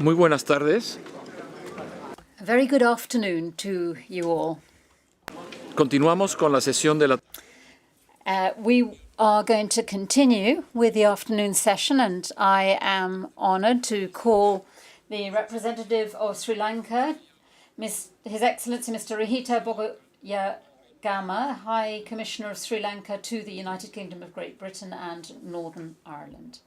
Muy buenas tardes. A very good afternoon to you all. Continuamos con la sesión de la... We are going to continue with the afternoon session, and I am honoured to call the representative of Sri Lanka, His Excellency Mr. Rahita Bogoyagama, High Commissioner of Sri Lanka to the United Kingdom of Great Britain and Northern Ireland.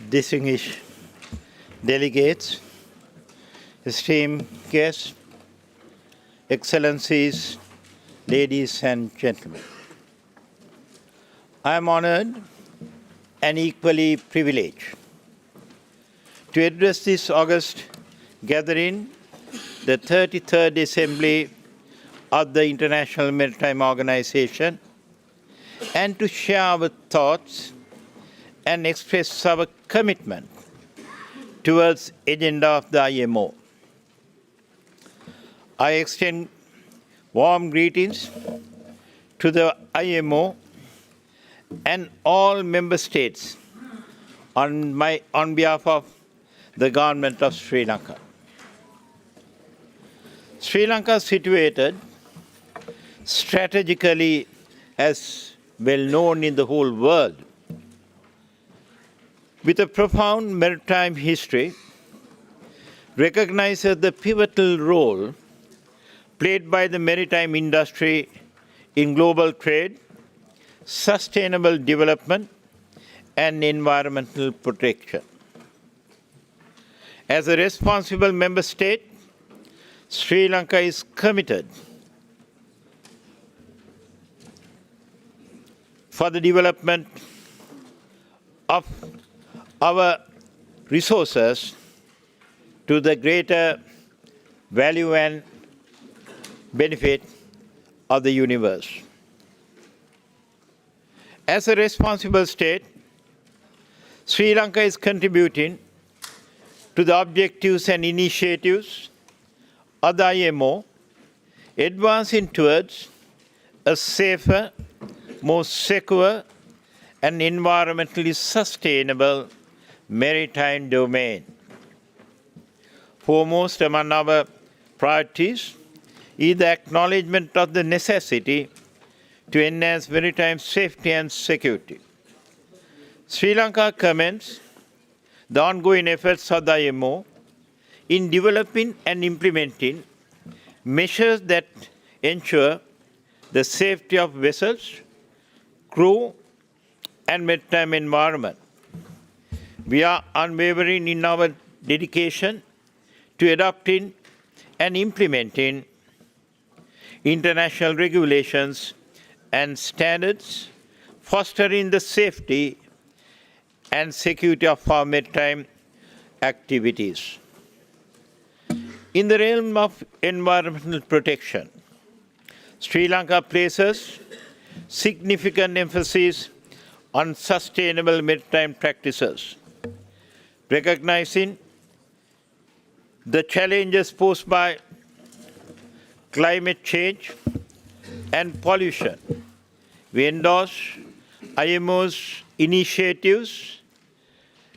Distinguished delegates, esteemed guests, excellencies, ladies and gentlemen. I am honored and equally privileged to address this August gathering, the 33rd Assembly of the International Maritime Organization, and to share our thoughts and express our commitment towards the agenda of the IMO. I extend warm greetings to the IMO and all member states on behalf of the government of Sri Lanka. Sri Lanka is situated strategically as well known in the whole world, with a profound maritime history, recognizes the pivotal role played by the maritime industry in global trade, sustainable development, and environmental protection. As a responsible member state, Sri Lanka is committed for the development of our resources to the greater value and benefit of the universe. As a responsible state, Sri Lanka is contributing to the objectives and initiatives of the IMO, advancing towards a safer, more secure, and environmentally sustainable maritime domain. Foremost among our priorities is the acknowledgement of the necessity to enhance maritime safety and security. Sri Lanka commends the ongoing efforts of the IMO in developing and implementing measures that ensure the safety of vessels, crew, and maritime environment. We are unwavering in our dedication to adopting and implementing international regulations and standards, fostering the safety and security of our maritime activities. In the realm of environmental protection, Sri Lanka places significant emphasis on sustainable maritime practices, recognizing the challenges posed by climate change and pollution. We endorse IMO's initiatives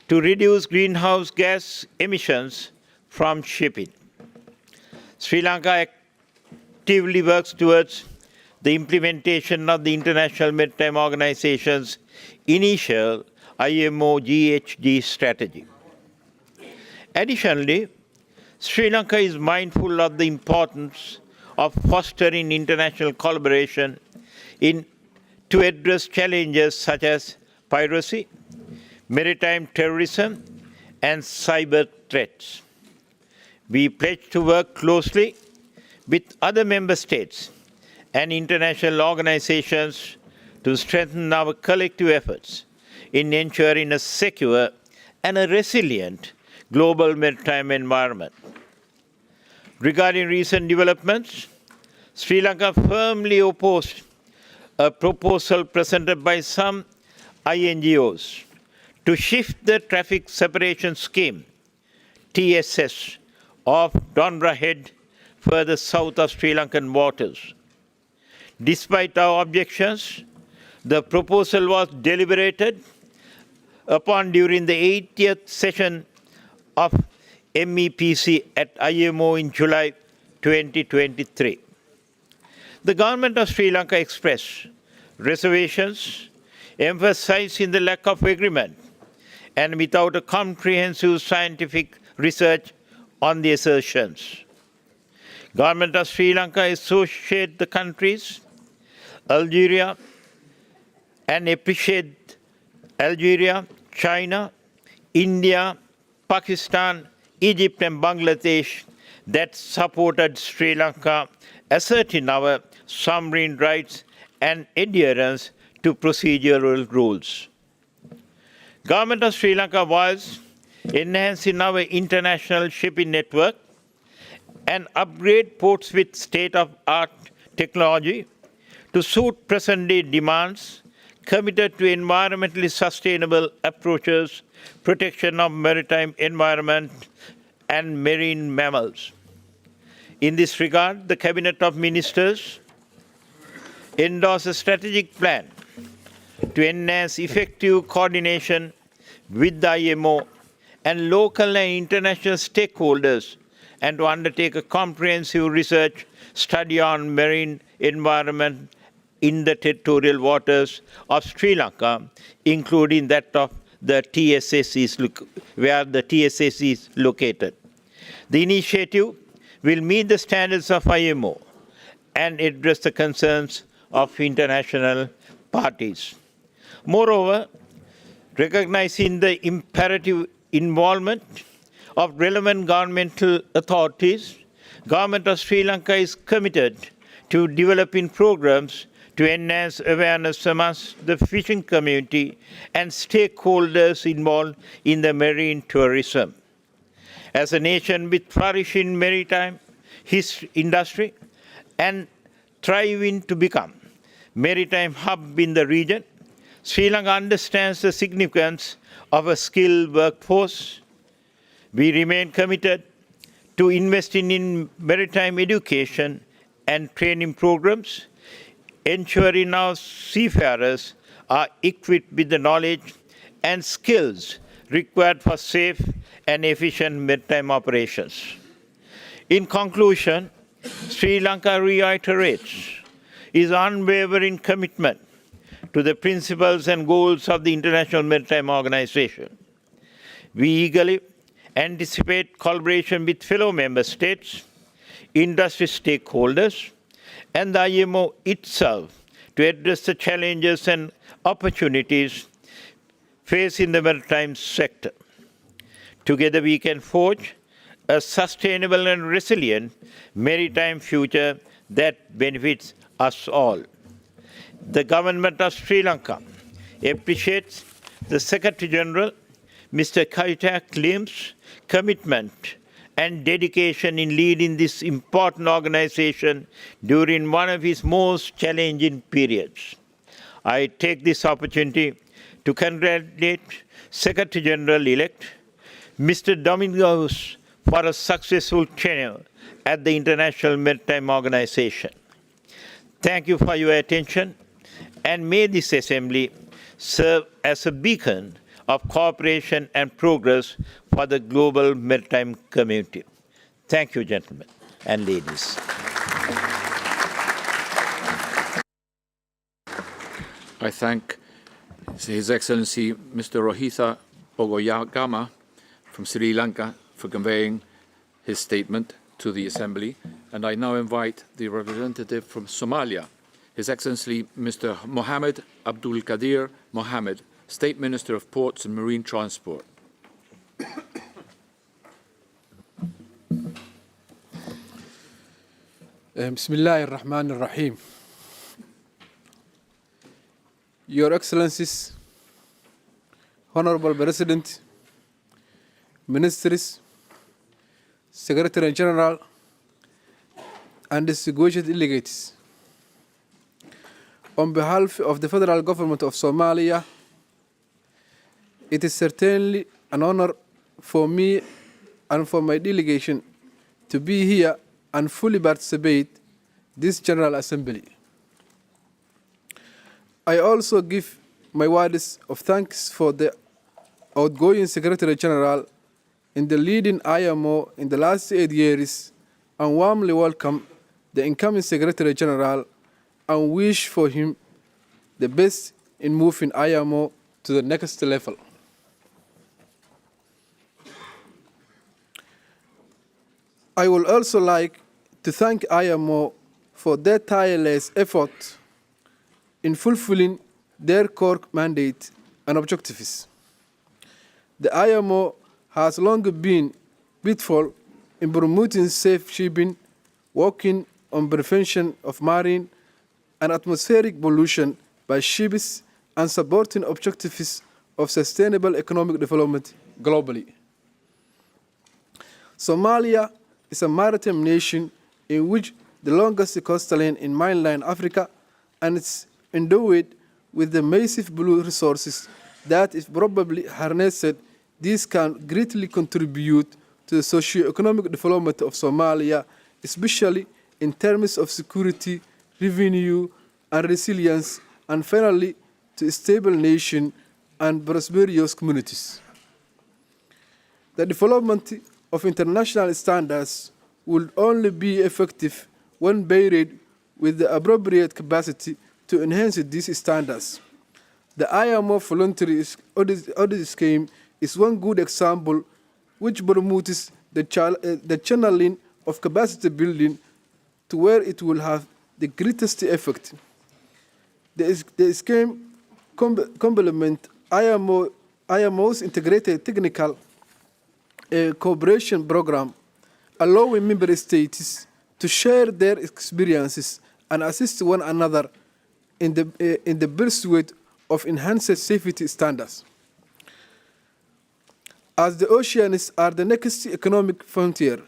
to reduce greenhouse gas emissions from shipping. Sri Lanka actively works towards the implementation of the International Maritime Organization's initial IMO GHG strategy. Additionally, Sri Lanka is mindful of the importance of fostering international collaboration to address challenges such as piracy, maritime terrorism, and cyber threats. We pledge to work closely with other member states and international organizations to strengthen our collective efforts in ensuring a secure and a resilient global maritime environment. Regarding recent developments, Sri Lanka firmly opposed a proposal presented by some INGOs to shift the traffic separation scheme TSS off Donbra Head, further south of Sri Lankan waters. Despite our objections, the proposal was deliberated upon during the 80th session of MEPC at IMO in July 2023. The government of Sri Lanka expressed reservations, emphasizing the lack of agreement and without a comprehensive scientific research on the assertions. Government of Sri Lanka associate the countries Algeria and appreciate Algeria, China, India, Pakistan, Egypt and Bangladesh that supported Sri Lanka, asserting our sovereign rights and adherence to procedural rules. Government of Sri Lanka was enhancing our international shipping network and upgrade ports with state-of-art technology to suit present-day demands, committed to environmentally sustainable approaches, protection of maritime environment and marine mammals. In this regard, the Cabinet of Ministers endorsed a strategic plan to enhance effective coordination with the IMO and local and international stakeholders and to undertake a comprehensive research study on marine environment in the territorial waters of Sri Lanka, including that of the TSS where the TSS is located. The initiative will meet the standards of IMO and address the concerns of international parties. Moreover, recognizing the imperative involvement of relevant governmental authorities, Government of Sri Lanka is committed to developing programs to enhance awareness amongst the fishing community and stakeholders involved in the marine tourism. As a nation with flourishing maritime industry and thriving to become maritime hub in the region, Sri Lanka understands the significance of a skilled workforce. We remain committed to investing in maritime education and training programs, ensuring our seafarers are equipped with the knowledge and skills required for safe and efficient maritime operations. In conclusion, Sri Lanka reiterates its unwavering commitment to the principles and goals of the International Maritime Organization. We eagerly anticipate collaboration with fellow member states, industry stakeholders, and the IMO itself to address the challenges and opportunities facing the maritime sector. Together we can forge a sustainable and resilient maritime future that benefits us all. The government of Sri Lanka appreciates the Secretary General, Mr. Kaitak Lim's commitment and dedication in leading this important organization during one of his most challenging periods. I take this opportunity to congratulate Secretary General-elect Mr. Domingos for a successful tenure at the International Maritime Organization. Thank you for your attention, and may this assembly serve as a beacon of cooperation and progress for the global maritime community. Thank you, gentlemen and ladies. I thank His Excellency Mr. Rohitha Ogoyagama from Sri Lanka for conveying his statement to the Assembly, and I now invite the representative from Somalia, His Excellency Mr. Mohammed Abdul Qadir Mohammed, State Minister of Ports and Marine Transport. بسم الله الرحمن الرحيم. Your Excellencies, Honorable President, Ministers, Secretary General, and distinguished delegates, on behalf of the Federal Government of Somalia, it is certainly an honor for me and for my delegation to be here and fully participate this General Assembly. I also give my words of thanks for the outgoing Secretary General in the leading IMO in the last 8 years and warmly welcome the incoming Secretary General and wish for him the best in moving IMO to the next level. I would also like to thank IMO for their tireless effort in fulfilling their core mandate and objectives. The IMO has long been faithful in promoting safe shipping, working on prevention of marine and atmospheric pollution by ships, and supporting objectives of sustainable economic development globally. Somalia is a maritime nation in which the longest coastline in mainland Africa, and it's endowed with the massive blue resources that, if probably harnessed, these can greatly contribute to the socio-economic development of Somalia, especially in terms of security, revenue, and resilience, and finally, to a stable nation and prosperous communities. The development of international standards will only be effective when paired with the appropriate capacity to enhance these standards. The IMO voluntary audit scheme is one good example which promotes the channeling of capacity building to where it will have the greatest effect. The scheme complements IMO's integrated technical cooperation program, allowing member states to share their experiences and assist one another in the pursuit of enhanced safety standards. As the oceans are the next economic frontier,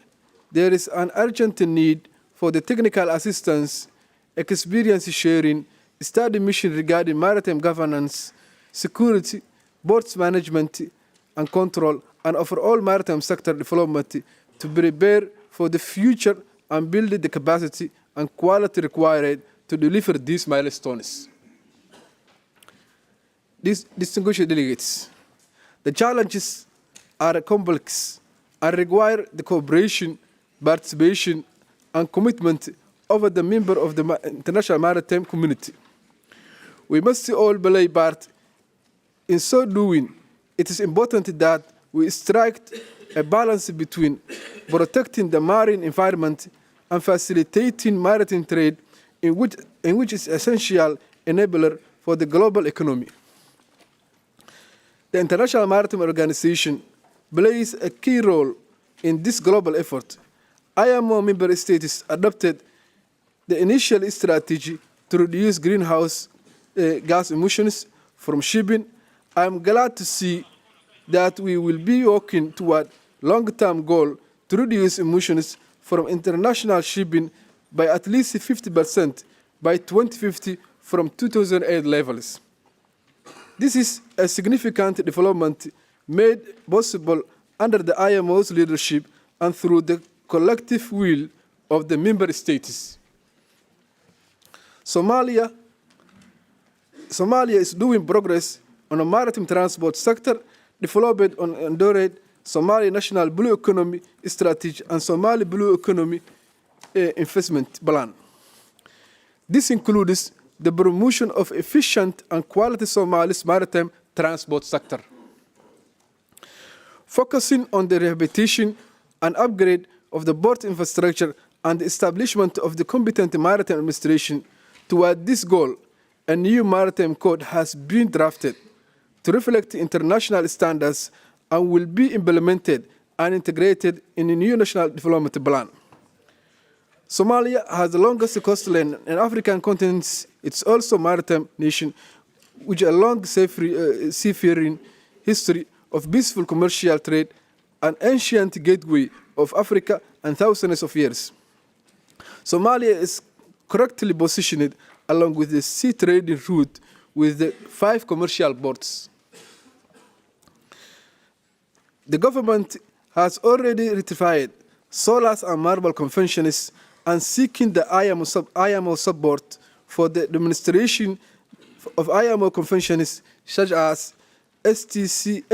there is an urgent need for the technical assistance, experience sharing, study mission regarding maritime governance, security, ports management and control, and overall maritime sector development to prepare for the future and build the capacity and quality required to deliver these milestones. These distinguished delegates, the challenges are complex and require the cooperation, participation, and commitment of the members of the international maritime community. We must all play part. In so doing, it is important that we strike a balance between protecting the marine environment and facilitating maritime trade, in which is essential enabler for the global economy. The International Maritime Organization plays a key role in this global effort. IMO member states adopted the initial strategy to reduce greenhouse gas emissions from shipping. I am glad to see that we will be working toward long-term goal to reduce emissions from international shipping by at least 50% by 2050 from 2008 levels. This is a significant development made possible under the IMO's leadership and through the collective will of the member states. Somalia is doing progress on a maritime transport sector developed on endured Somali National Blue Economy Strategy and Somali Blue Economy Investment Plan. This includes the promotion of efficient and quality Somali's maritime transport sector, focusing on the rehabilitation and upgrade of the port infrastructure and the establishment of the competent maritime administration. Toward this goal, a new maritime code has been drafted to reflect international standards and will be implemented and integrated in a new national development plan. Somalia has the longest coastline in African continent. It's also a maritime nation with a long seafaring history of peaceful commercial trade, an ancient gateway of Africa and thousands of years. Somalia is correctly positioned along with the sea trading route with the 5 commercial ports. The government has already ratified SOLAS and Marble Conventions and seeking the IMO support for the demonstration of IMO conventions such as STCW,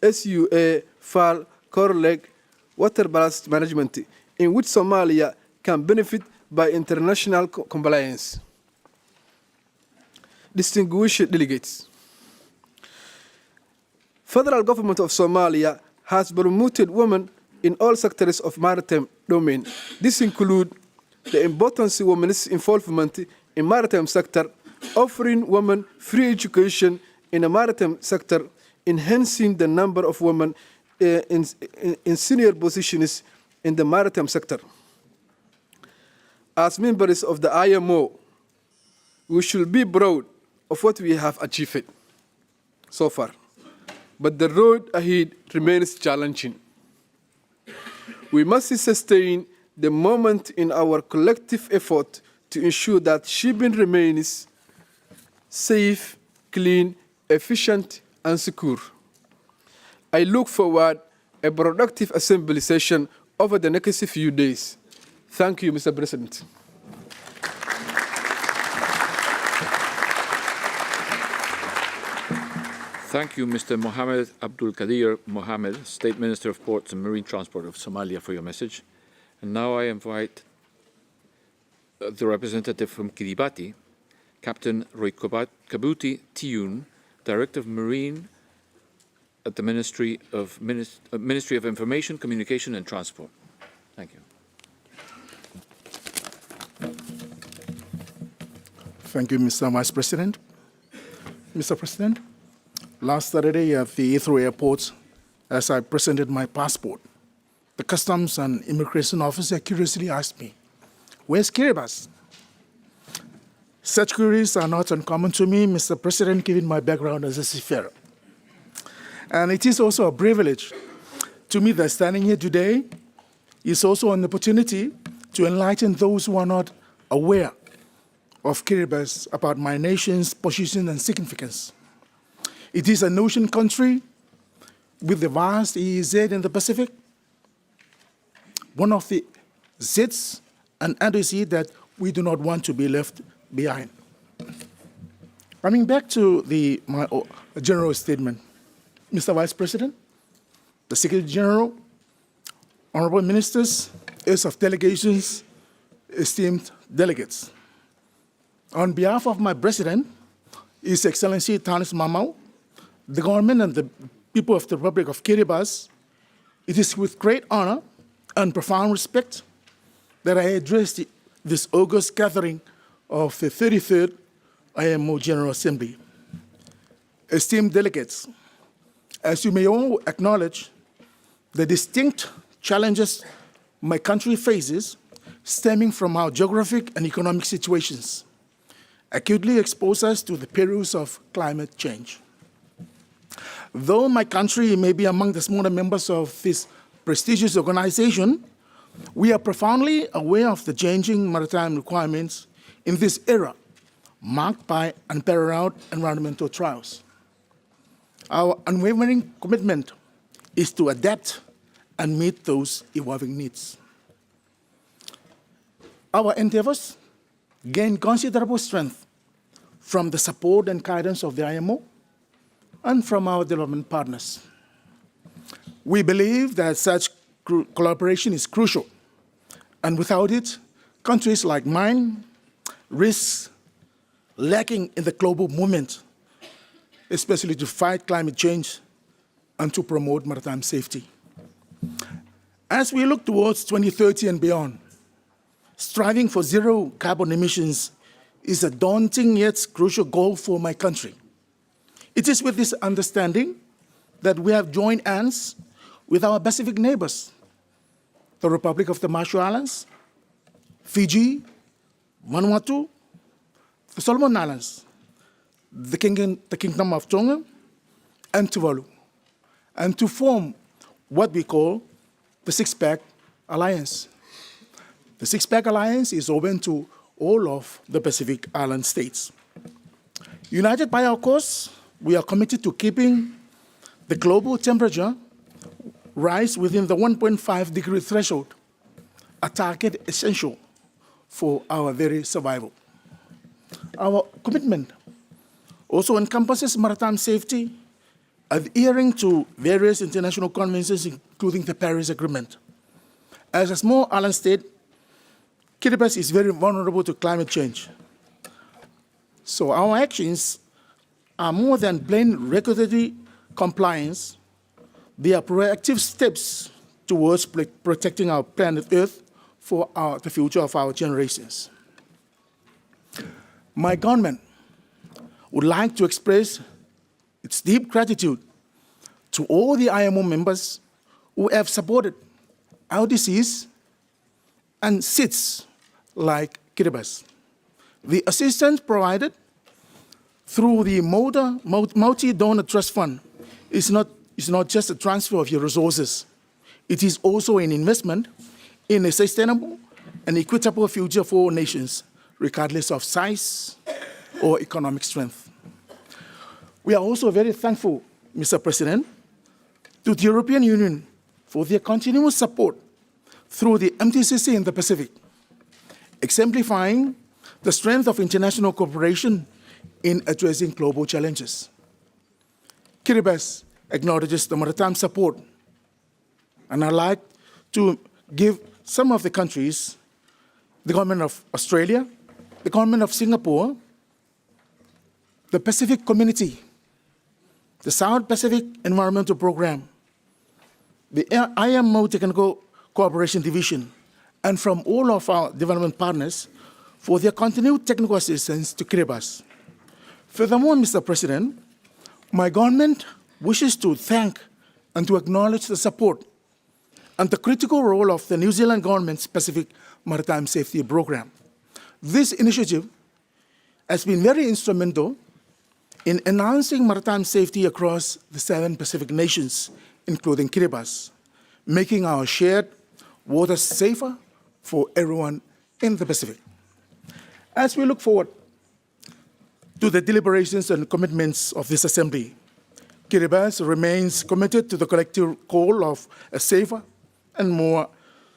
SUA, FAL, CORLEG, water balance management, in which Somalia can benefit by international compliance. Distinguished delegates, Federal Government of Somalia has promoted women in all sectors of maritime domain. This includes the importance of women's involvement in maritime sector, offering women free education in the maritime sector, enhancing the number of women in senior positions in the maritime sector. As members of the IMO, we should be proud of what we have achieved so far, but the road ahead remains challenging. We must sustain the moment in our collective effort to ensure that shipping remains safe, clean, efficient, and secure. I look forward to a productive assembly session over the next few days. Thank you, Mr. President. Thank you, Mr. Mohammed Abdul Qadir Mohammed, State Minister of Ports and Marine Transport of Somalia, for your message. And now I invite the representative from Kiribati, Captain Roykabuti Tiyun, Director of Marine at the Ministry of Information, Communication and Transport. Thank you. Thank you, Mr. Vice President. Mr. President, last Saturday at the Heathrow Airport, as I presented my passport, the Customs and Immigration Officer curiously asked me, "Where's Kiribati?" Such queries are not uncommon to me, Mr. President, given my background as a seafarer. And it is also a privilege to me that standing here today is also an opportunity to enlighten those who are not aware of Kiribati about my nation's position and significance. It is an ocean country with the vast EEZ in the Pacific, one of the Zs and undersea that we do not want to be left behind. Coming back to my general statement, Mr. Vice President, the Secretary General, honorable ministers, heads of delegations, esteemed delegates. On behalf of my President, His Excellency Tanis Mamau, the government and the people of the Republic of Kiribati, it is with great honor and profound respect that I address this august gathering of the 33rd IMO General Assembly. Esteemed delegates, as you may all acknowledge, the distinct challenges my country faces stemming from our geographic and economic situations acutely expose us to the perils of climate change. Though my country may be among the smaller members of this prestigious organization, we are profoundly aware of the changing maritime requirements in this era, marked by unparalleled environmental trials. Our unwavering commitment is to adapt and meet those evolving needs. Our endeavors gain considerable strength from the support and guidance of the IMO and from our development partners. We believe that such collaboration is crucial, and without it, countries like mine risk lacking in the global movement, especially to fight climate change and to promote maritime safety. As we look towards 2030 and beyond, striving for zero carbon emissions is a daunting yet crucial goal for my country. It is with this understanding that we have joined hands with our Pacific neighbors, the Republic of the Marshall Islands, Fiji, Vanuatu, the Solomon Islands, the Kingdom of Tonga, and Tuvalu, and to form what we call the Six-Pack Alliance. The Six-Pack Alliance is open to all of the Pacific Island states. United by our cause, we are committed to keeping the global temperature rise within the 1.5 degree threshold, a target essential for our very survival. Our commitment also encompasses maritime safety, adhering to various international conventions, including the Paris Agreement. As a small island state, Kiribati is very vulnerable to climate change. So our actions are more than plain regulatory compliance. They are proactive steps towards protecting our planet Earth for the future of our generations. My government would like to express its deep gratitude to all the IMO members who have supported LDCs and SITs like Kiribati. The assistance provided through the Multi-Donor Trust Fund is not just a transfer of your resources. It is also an investment in a sustainable and equitable future for all nations, regardless of size or economic strength. We are also very thankful, Mr. President, to the European Union for their continuous support through the MTCC in the Pacific, exemplifying the strength of international cooperation in addressing global challenges. Kiribati acknowledges the maritime support, and I'd like to give some of the countries, the government of Australia, the government of Singapore, the Pacific Community, the South Pacific Environmental Program, the IMO Technical Cooperation Division, and from all of our development partners for their continued technical assistance to Kiribati. Furthermore, Mr. President, my government wishes to thank and to acknowledge the support and the critical role of the New Zealand government's Pacific Maritime Safety Program. This initiative has been very instrumental in enhancing maritime safety across the 7 Pacific nations, including Kiribati, making our shared waters safer for everyone in the Pacific. As we look forward to the deliberations and commitments of this Assembly, Kiribati remains committed to the collective goal of a safer and more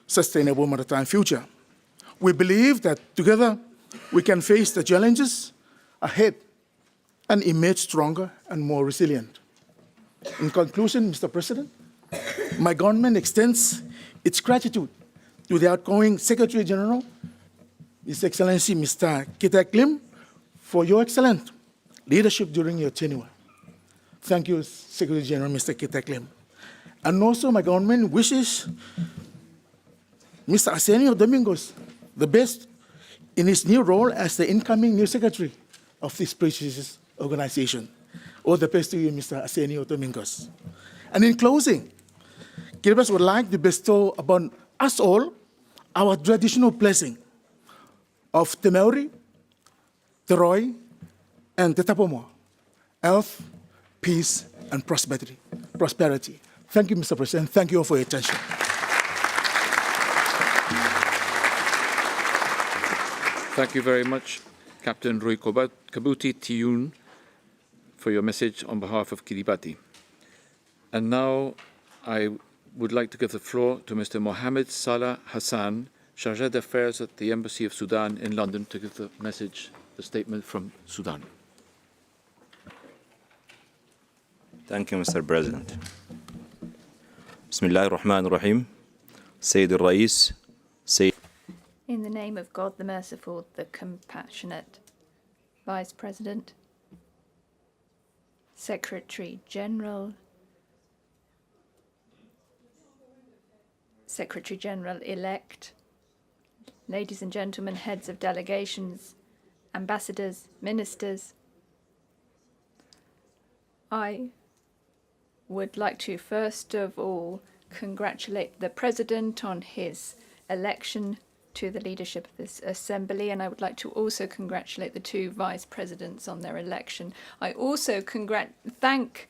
sustainable maritime future. We believe that together we can face the challenges ahead and emerge stronger and more resilient. In conclusion, Mr. President, my government extends its gratitude to the outgoing Secretary General, His Excellency Mr. Kitek Lim, for your excellent leadership during your tenure. Thank you, Secretary General Mr. Kitek Lim. And also my government wishes Mr. Arsenio Domingos the best in his new role as the incoming new secretary of this prestigious organization. All the best to you, Mr. Arsenio Domingos. And in closing, Kiribati would like to bestow upon us all our traditional blessing of Te Maori, Te Roi, and Te Tapomoa, health, peace, and prosperity. Thank you, Mr. President. Thank you all for your attention. Thank you very much, Captain Rui Kabuti Tiun, for your message on behalf of Kiribati. And now I would like to give the floor to Mr. Mohammed Salah Hassan, Chargé d'Affaires at the Embassy of Sudan in London, to give the message, the statement from Sudan. Thank you, Mr. President. Bismillah ar-Rahman ar-Rahim. Sayyid al-Rais, Sayyid. In the name of God, the Merciful, the Compassionate, Vice President, Secretary General, Secretary General-elect, ladies and gentlemen, heads of delegations, ambassadors, ministers, I would like to first of all congratulate the President on his election to the leadership of this Assembly, and I would like to also congratulate the 2 Vice Presidents on their election. I also thank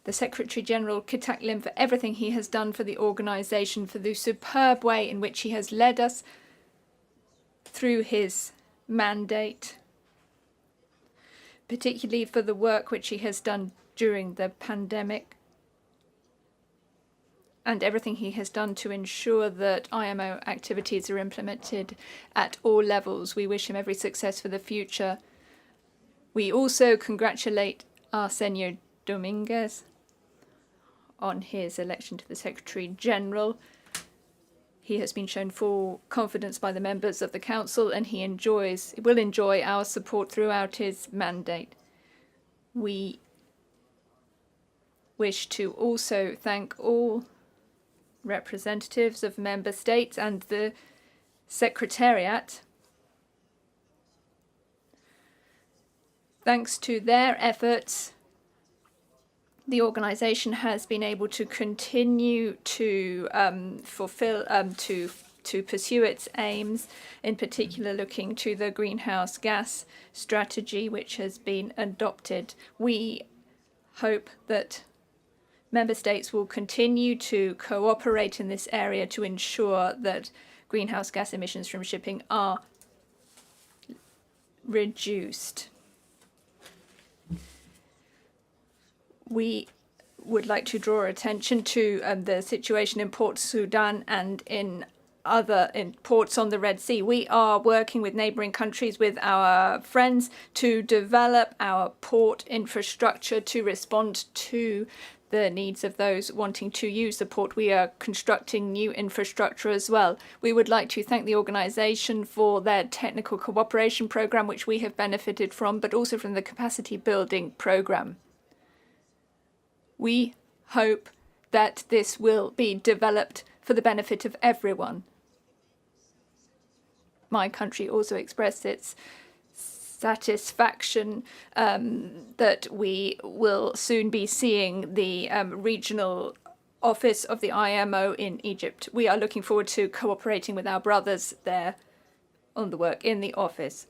the Secretary General Kitek Lim for everything he has done for the organisation, for the superb way in which he has led us through his mandate, particularly for the work which he has done during the pandemic. and everything he has done to ensure that IMO activities are implemented at all levels. We wish him every success for the future. We also congratulate Arsenio Dominguez on his election to the Secretary General. He has been shown full confidence by the members of the Council, and he will enjoy our support throughout his mandate. We wish to also thank all representatives of member states and the Secretariat. Thanks to their efforts, the organisation has been able to continue to to pursue its aims, in particular looking to the greenhouse gas strategy which has been adopted. We hope that member states will continue to cooperate in this area to ensure that greenhouse gas emissions from shipping are reduced. We would like to draw attention to the situation in Port Sudan and in ports on the Red Sea. We are working with neighbouring countries, with our friends, to develop our port infrastructure to respond to the needs of those wanting to use the port. We are constructing new infrastructure as well. We would like to thank the organisation for their technical cooperation programme, which we have benefited from, but also from the capacity building programme. We hope that this will be developed for the benefit of everyone. My country also expressed its satisfaction that we will soon be seeing the regional office of the IMO in Egypt. We are looking forward to cooperating with our brothers there on the work in the office.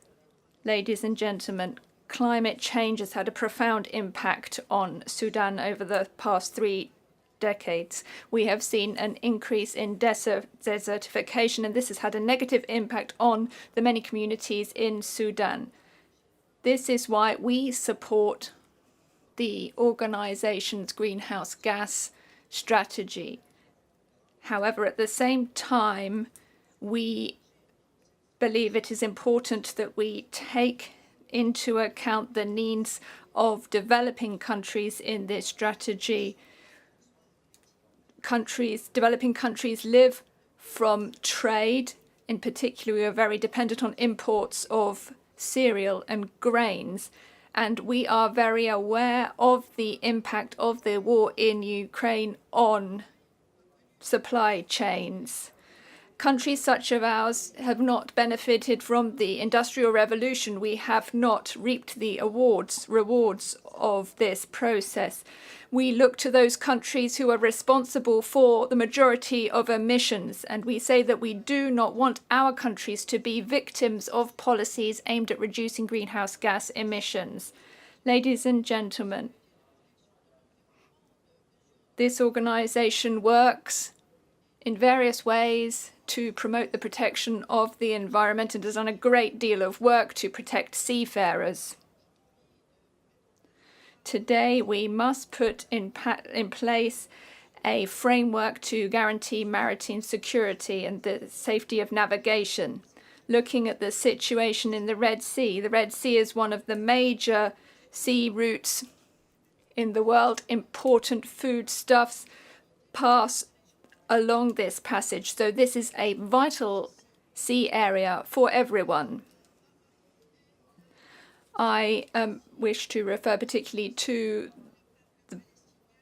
Ladies and gentlemen, climate change has had a profound impact on Sudan over the past 3 decades. We have seen an increase in desertification, and this has had a negative impact on the many communities in Sudan. This is why we support the organization's greenhouse gas strategy. However, at the same time, we believe it is important that we take into account the needs of developing countries in this strategy. Developing countries live from trade. In particular, we are very dependent on imports of cereal and grains, and we are very aware of the impact of the war in Ukraine on supply chains. Countries such as ours have not benefited from the Industrial Revolution. We have not reaped the rewards of this process. We look to those countries who are responsible for the majority of emissions, and we say that we do not want our countries to be victims of policies aimed at reducing greenhouse gas emissions. Ladies and gentlemen, this organisation works in various ways to promote the protection of the environment and has done a great deal of work to protect seafarers. Today, we must put in place a framework to guarantee maritime security and the safety of navigation. Looking at the situation in the Red Sea is one of the major sea routes in the world. Important foodstuffs pass along this passage, so this is a vital sea area for everyone. I wish to refer particularly to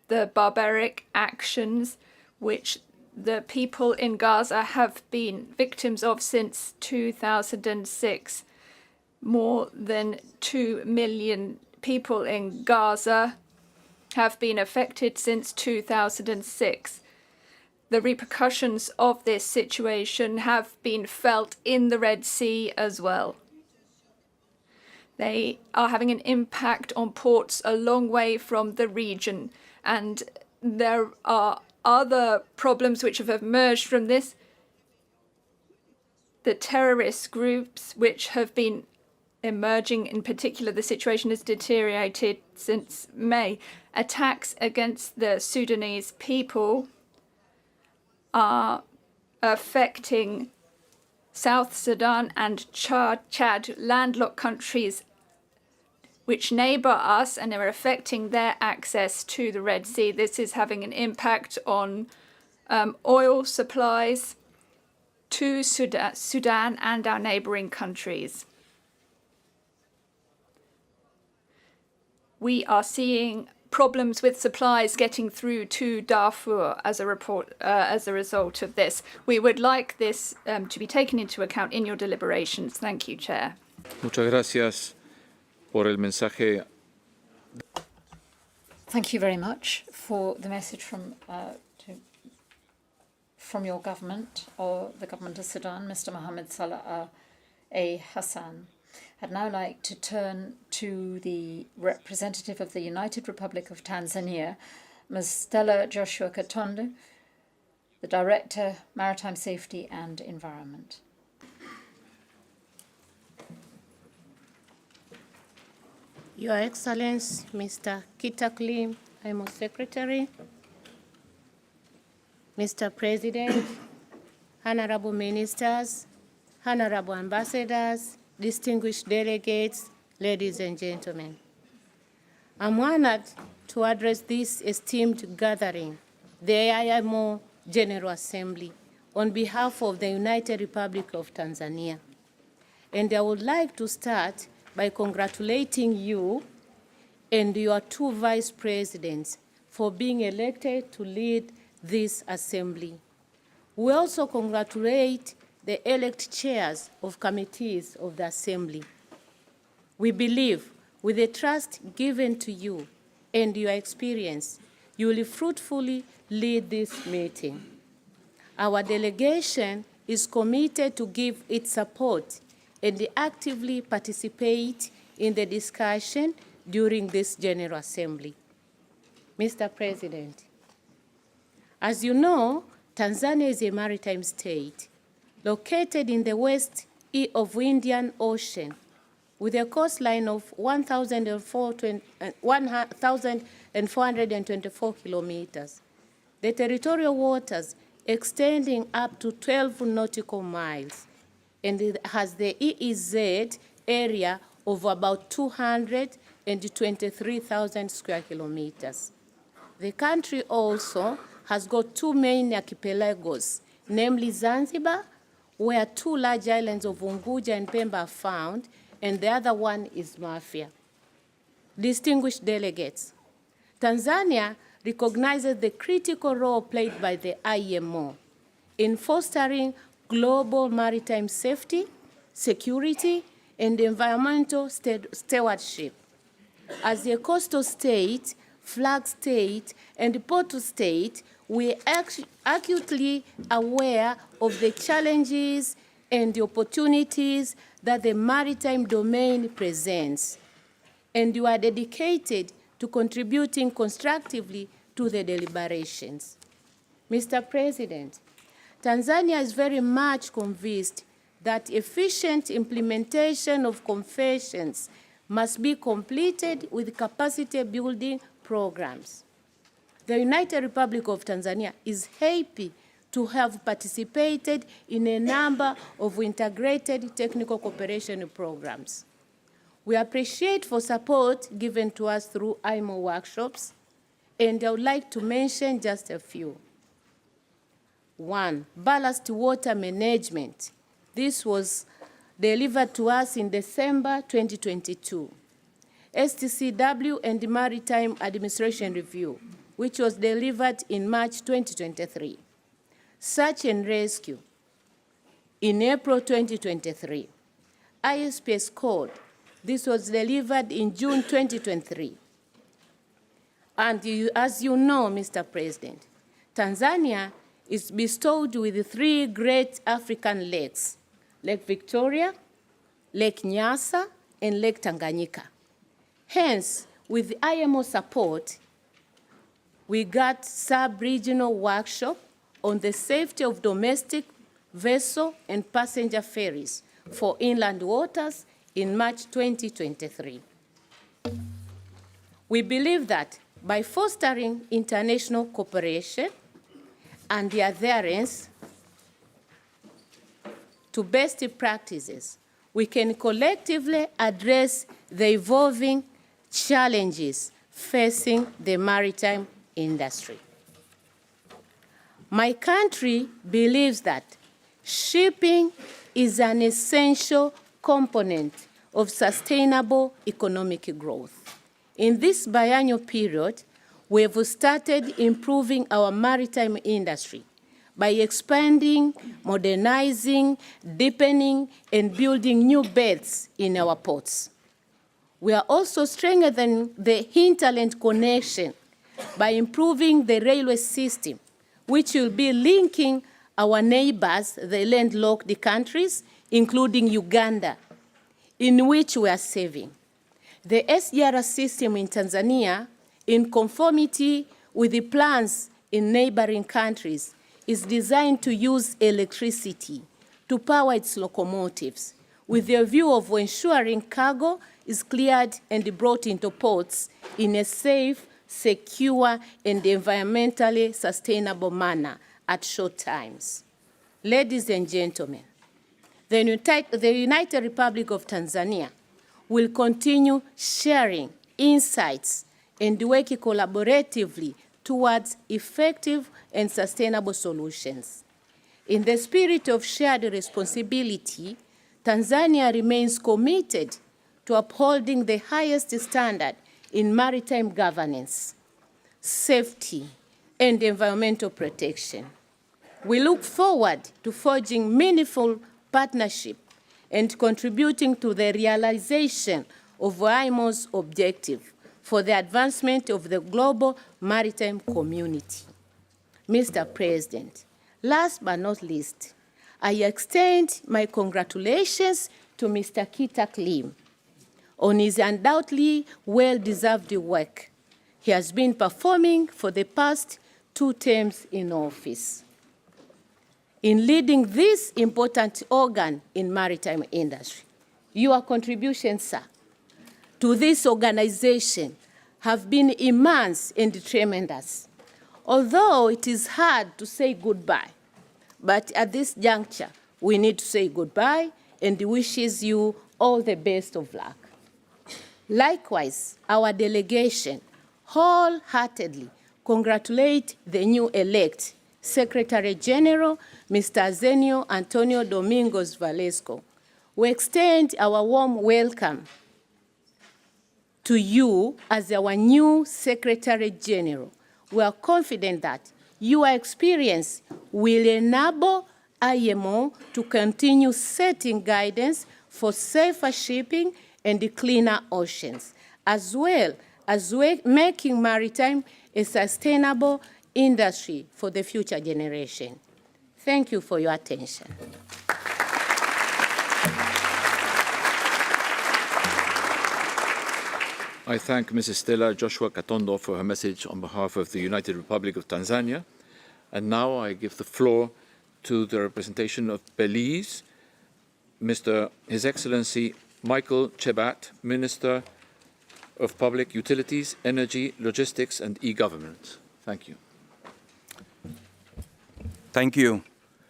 the barbaric actions which the people in Gaza have been victims of since 2006. More than 2 million people in Gaza have been affected since 2006. The repercussions of this situation have been felt in the Red Sea as well. They are having an impact on ports a long way from the region, and there are other problems which have emerged from this. The terrorist groups which have been emerging, in particular, the situation has deteriorated since May. Attacks against the Sudanese people are affecting South Sudan and Chad, landlocked countries which neighbor us, and are affecting their access to the Red Sea. This is having an impact on oil supplies to Sudan and our neighboring countries. We are seeing problems with supplies getting through to Darfur as a result of this. We would like this to be taken into account in your deliberations. Thank you, Chair. Muchas gracias por el mensaje. Thank you very much for the message from your government, or the government of Sudan, Mr. Mohammed Salah Hassan. I'd now like to turn to the representative of the United Republic of Tanzania, Ms. Stella Joshua Katonde, the Director, Maritime Safety and Environment. Your Excellency, Mr. Kitakli, IMO Secretary, Mr. President, Honorable Ministers, Honorable Ambassadors, distinguished delegates, ladies and gentlemen. I'm honored to address this esteemed gathering, the IMO General Assembly, on behalf of the United Republic of Tanzania. And I would like to start by congratulating you and your two vice presidents for being elected to lead this assembly. We also congratulate the elect chairs of committees of the Assembly. We believe, with the trust given to you and your experience, you will fruitfully lead this meeting. Our delegation is committed to give its support and actively participate in the discussion during this General Assembly. Mr. President, as you know, Tanzania is a maritime state located in the west of Indian Ocean with a coastline of 1,424 kilometers. The territorial waters extending up to 12 nautical miles, and it has the EEZ area of about 223,000 square kilometers. The country also has got two main archipelagos, namely Zanzibar, where two large islands of Unguja and Pemba are found, and the other one is Mafia. Distinguished delegates, Tanzania recognizes the critical role played by the IMO in fostering global maritime safety, security, and environmental stewardship. As a coastal state, flag state, and port state, we are acutely aware of the challenges and the opportunities that the maritime domain presents, and you are dedicated to contributing constructively to the deliberations. Mr. President, Tanzania is very much convinced that efficient implementation of conventions must be completed with capacity building programs. The United Republic of Tanzania is happy to have participated in a number of integrated technical cooperation programs. We appreciate for support given to us through IMO workshops, and I would like to mention just a few. One, ballast water management. This was delivered to us in December 2022. STCW and Maritime Administration Review, which was delivered in March 2023. Search and Rescue in April 2023. ISPS Code, this was delivered in June 2023. And as you know, Mr. President, Tanzania is bestowed with three great African lakes, Lake Victoria, Lake Nyasa, and Lake Tanganyika. Hence, with the IMO support, we got sub-regional workshop on the safety of domestic vessel and passenger ferries for inland waters in March 2023. We believe that by fostering international cooperation and the adherence to best practices, we can collectively address the evolving challenges facing the maritime industry. My country believes that shipping is an essential component of sustainable economic growth. In this biennial period, we have started improving our maritime industry by expanding, modernizing, deepening, and building new berths in our ports. We are also strengthening the hinterland connection by improving the railway system, which will be linking our neighbors, the landlocked countries, including Uganda, in which we are serving. The SGR system in Tanzania, in conformity with the plans in neighboring countries, is designed to use electricity to power its locomotives, with the view of ensuring cargo is cleared and brought into ports in a safe, secure, and environmentally sustainable manner at short times. Ladies and gentlemen, the United Republic of Tanzania will continue sharing insights and work collaboratively towards effective and sustainable solutions. In the spirit of shared responsibility, Tanzania remains committed to upholding the highest standard in maritime governance, safety, and environmental protection. We look forward to forging meaningful partnership and contributing to the realization of IMO's objective for the advancement of the global maritime community. Mr. President, last but not least, I extend my congratulations to Mr. Kitak Lim on his undoubtedly well-deserved work he has been performing for the past 2 terms in office. In leading this important organ in maritime industry, your contributions, sir, to this organization have been immense and tremendous. Although it is hard to say goodbye, but at this juncture, we need to say goodbye and wishes you all the best of luck. Likewise, our delegation wholeheartedly congratulate the new elect Secretary General, Mr. Zenio Antonio Domingos Valesco. We extend our warm welcome to you as our new Secretary General. We are confident that your experience will enable IMO to continue setting guidance for safer shipping and cleaner oceans, as well as making maritime a sustainable industry for the future generation. Thank you for your attention. I thank Mrs. Stella Joshua Katondo for her message on behalf of the United Republic of Tanzania. And now I give the floor to the representation of Belize, His Excellency Michael Chebat, Minister of Public Utilities, Energy, Logistics, and E-Government. Thank you. Thank you.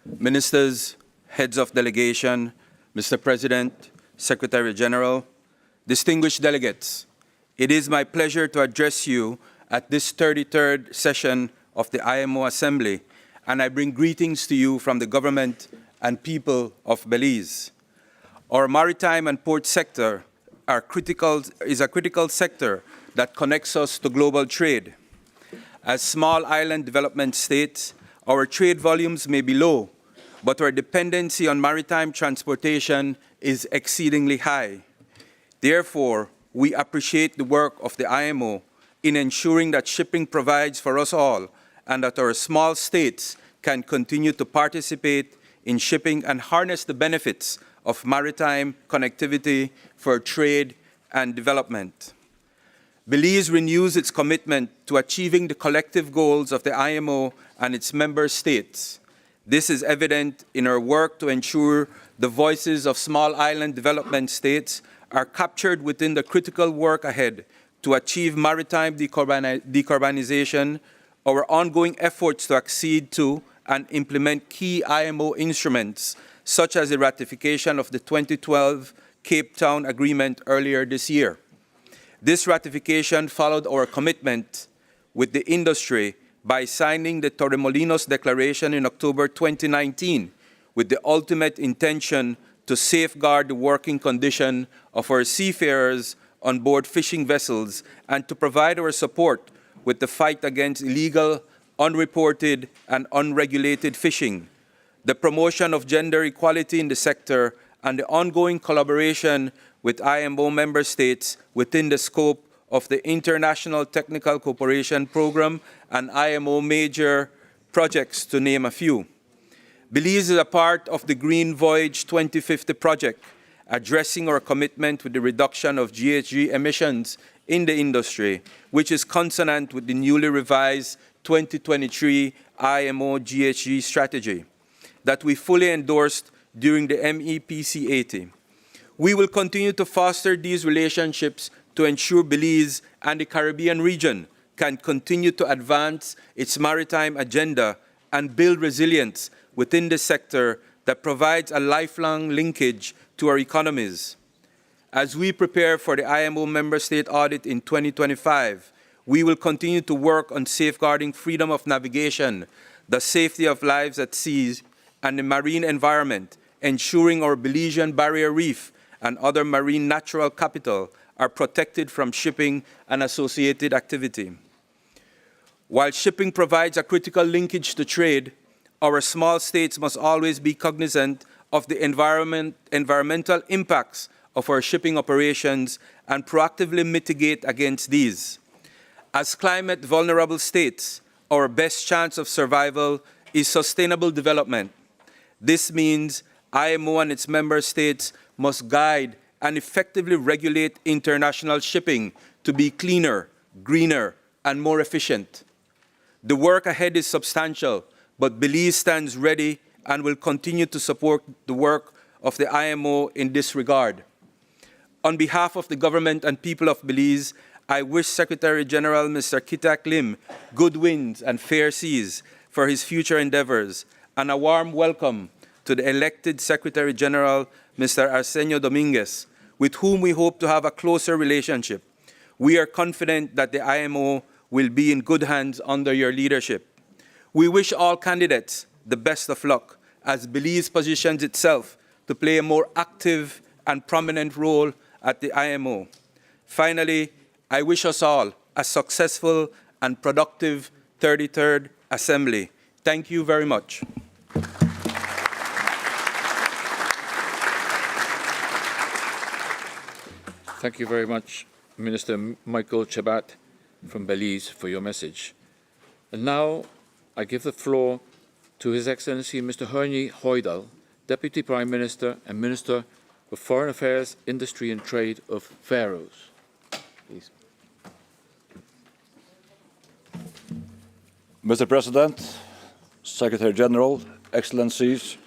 Ministers, heads of delegation, Mr. President, Secretary General, distinguished delegates, it is my pleasure to address you at this 33rd session of the IMO Assembly, and I bring greetings to you from the government and people of Belize. Our maritime and port sector is a critical sector that connects us to global trade. As small island development states, our trade volumes may be low, but our dependency on maritime transportation is exceedingly high. Therefore, we appreciate the work of the IMO in ensuring that shipping provides for us all and that our small states can continue to participate in shipping and harness the benefits of maritime connectivity for trade and development. Belize renews its commitment to achieving the collective goals of the IMO and its member states. This is evident in our work to ensure the voices of small island development states are captured within the critical work ahead to achieve maritime decarbonization, our ongoing efforts to accede to and implement key IMO instruments, such as the ratification of the 2012 Cape Town Agreement earlier this year. This ratification followed our commitment with the industry by signing the Torremolinos Declaration in October 2019, with the ultimate intention to safeguard the working condition of our seafarers on board fishing vessels and to provide our support with the fight against illegal, unreported, and unregulated fishing, the promotion of gender equality in the sector, and the ongoing collaboration with IMO member states within the scope of the International Technical Cooperation Program and IMO major projects, to name a few. Belize is a part of the Green Voyage 2050 project, addressing our commitment with the reduction of GHG emissions in the industry, which is consonant with the newly revised 2023 IMO GHG strategy that we fully endorsed during the MEPC 80. We will continue to foster these relationships to ensure Belize and the Caribbean region can continue to advance its maritime agenda and build resilience within the sector that provides a lifelong linkage to our economies. As we prepare for the IMO member state audit in 2025, we will continue to work on safeguarding freedom of navigation, the safety of lives at seas, and the marine environment, ensuring our Belizean Barrier Reef and other marine natural capital are protected from shipping and associated activity. While shipping provides a critical linkage to trade, our small states must always be cognizant of the environmental impacts of our shipping operations and proactively mitigate against these. As climate vulnerable states, our best chance of survival is sustainable development. This means IMO and its member states must guide and effectively regulate international shipping to be cleaner, greener, and more efficient. The work ahead is substantial, but Belize stands ready and will continue to support the work of the IMO in this regard. On behalf of the government and people of Belize, I wish Secretary General Mr. Kitak Lim good winds and fair seas for his future endeavors, and a warm welcome to the elected Secretary General Mr. Arsenio Dominguez, with whom we hope to have a closer relationship. We are confident that the IMO will be in good hands under your leadership. We wish all candidates the best of luck as Belize positions itself to play a more active and prominent role at the IMO. Finally, I wish us all a successful and productive 33rd Assembly. Thank you very much. Thank you very much, Minister Michael Chabat from Belize, for your message. And now I give the floor to His Excellency Mr. Hernie Hoydal, Deputy Prime Minister and Minister for Foreign Affairs, Industry and Trade of Faroes. Please. Mr. President, Secretary General, Excellencies,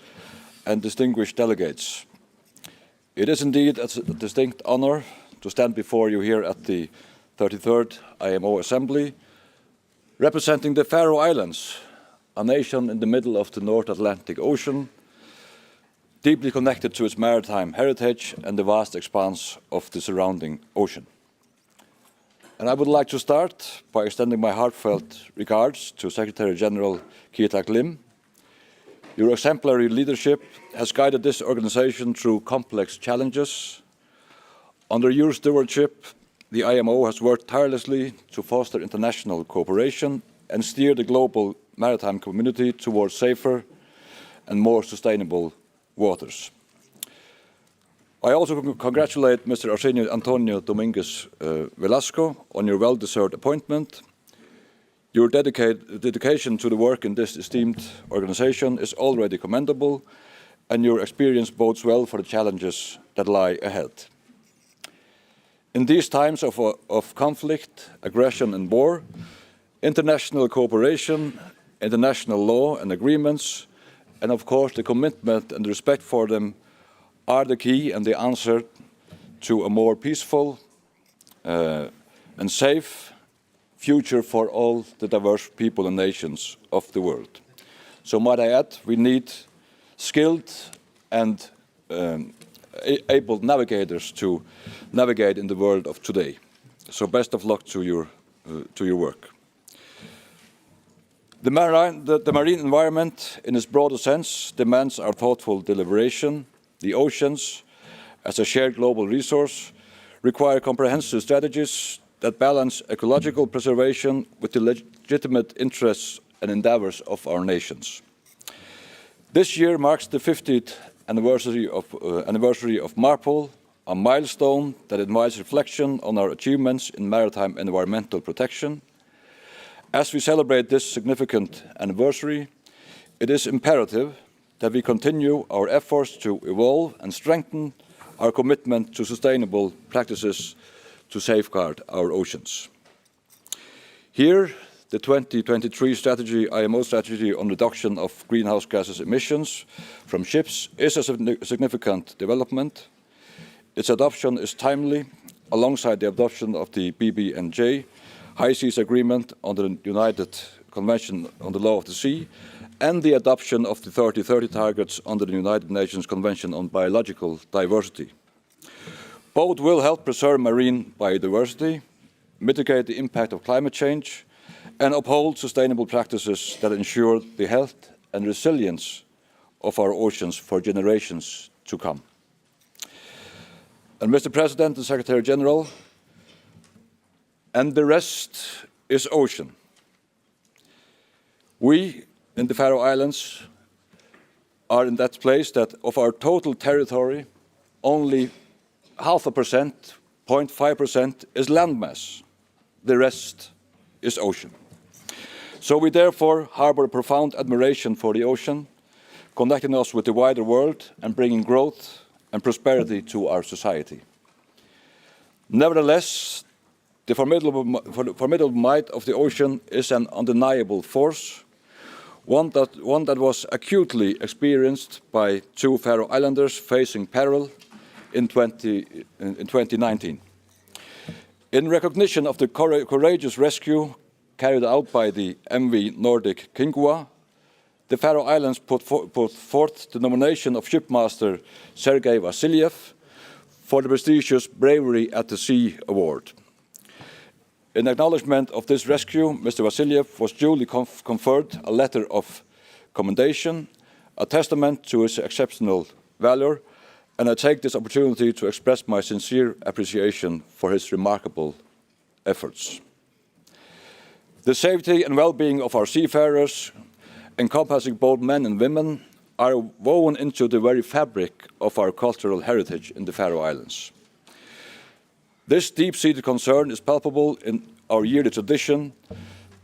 and distinguished delegates. It is indeed a distinct honor to stand before you here at the 33rd IMO Assembly, representing the Faroe Islands, a nation in the middle of the North Atlantic Ocean, deeply connected to its maritime heritage and the vast expanse of the surrounding ocean. And I would like to start by extending my heartfelt regards to Secretary General Kitak Lim. Your exemplary leadership has guided this organization through complex challenges. Under your stewardship, the IMO has worked tirelessly to foster international cooperation and steer the global maritime community towards safer and more sustainable waters. I also congratulate Mr. Arsenio Antonio Dominguez Velasco on your well-deserved appointment. Your dedication to the work in this esteemed organization is already commendable, and your experience bodes well for the challenges that lie ahead. In these times of conflict, aggression, and war, international cooperation, international law and agreements, and of course the commitment and respect for them are the key and the answer to a more peaceful and safe future for all the diverse people and nations of the world. So might I add, we need skilled and able navigators to navigate in the world of today. So best of luck to your work. The marine environment, in its broader sense, demands our thoughtful deliberation. The oceans, as a shared global resource, require comprehensive strategies that balance ecological preservation with the legitimate interests and endeavours of our nations. This year marks the 50th anniversary of MARPOL, a milestone that invites reflection on our achievements in maritime environmental protection. As we celebrate this significant anniversary, it is imperative that we continue our efforts to evolve and strengthen our commitment to sustainable practices to safeguard our oceans. Here, the 2023 IMO strategy on reduction of greenhouse gases emissions from ships is a significant development. Its adoption is timely, alongside the adoption of the BBNJ, High Seas Agreement on the United Convention on the Law of the Sea, and the adoption of the 30-30 targets under the United Nations Convention on Biological Diversity. Both will help preserve marine biodiversity, mitigate the impact of climate change, and uphold sustainable practices that ensure the health and resilience of our oceans for generations to come. And Mr. President and Secretary General, and the rest is ocean. We in the Faroe Islands are in that place that of our total territory, only 0.5%, 0.5% is landmass. The rest is ocean. So we therefore harbour a profound admiration for the ocean, connecting us with the wider world and bringing growth and prosperity to our society. Nevertheless, the formidable might of the ocean is an undeniable force, one that was acutely experienced by 2 Faroe Islanders facing peril in 2019. In recognition of the courageous rescue carried out by the MV Nordic Kingua, the Faroe Islands put forth the nomination of Shipmaster Sergei Vasilyev for the prestigious Bravery at the Sea Award. In acknowledgement of this rescue, Mr. Vasilyev was duly conferred a letter of commendation, a testament to his exceptional valour, and I take this opportunity to express my sincere appreciation for his remarkable efforts. The safety and well-being of our seafarers, encompassing both men and women, are woven into the very fabric of our cultural heritage in the Faroe Islands. This deep-seated concern is palpable in our yearly tradition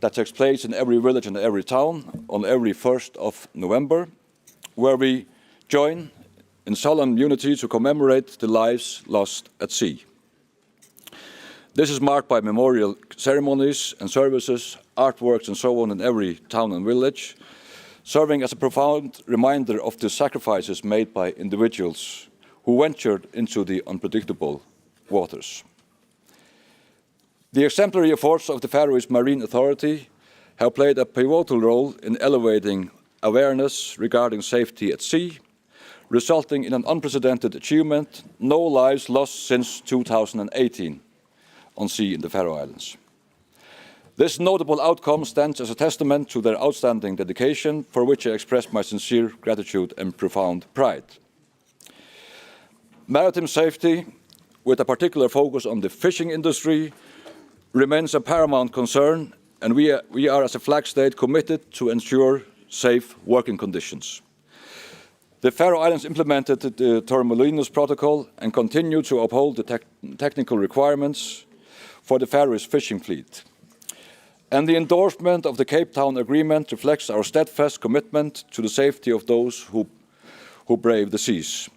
that takes place in every village and every town on every 1st of November, where we join in solemn unity to commemorate the lives lost at sea. This is marked by memorial ceremonies and services, artworks and so on in every town and village, serving as a profound reminder of the sacrifices made by individuals who ventured into the unpredictable waters. The exemplary efforts of the Faroese Marine Authority have played a pivotal role in elevating awareness regarding safety at sea, resulting in an unprecedented achievement: no lives lost since 2018 on sea in the Faroe Islands. This notable outcome stands as a testament to their outstanding dedication, for which I express my sincere gratitude and profound pride. Maritime safety, with a particular focus on the fishing industry, remains a paramount concern, and we are as a flag state committed to ensure safe working conditions. The Faroe Islands implemented the Torremolinos Protocol and continue to uphold the technical requirements for the Faroese fishing fleet. And the endorsement of the Cape Town Agreement reflects our steadfast commitment to the safety of those who brave the seas.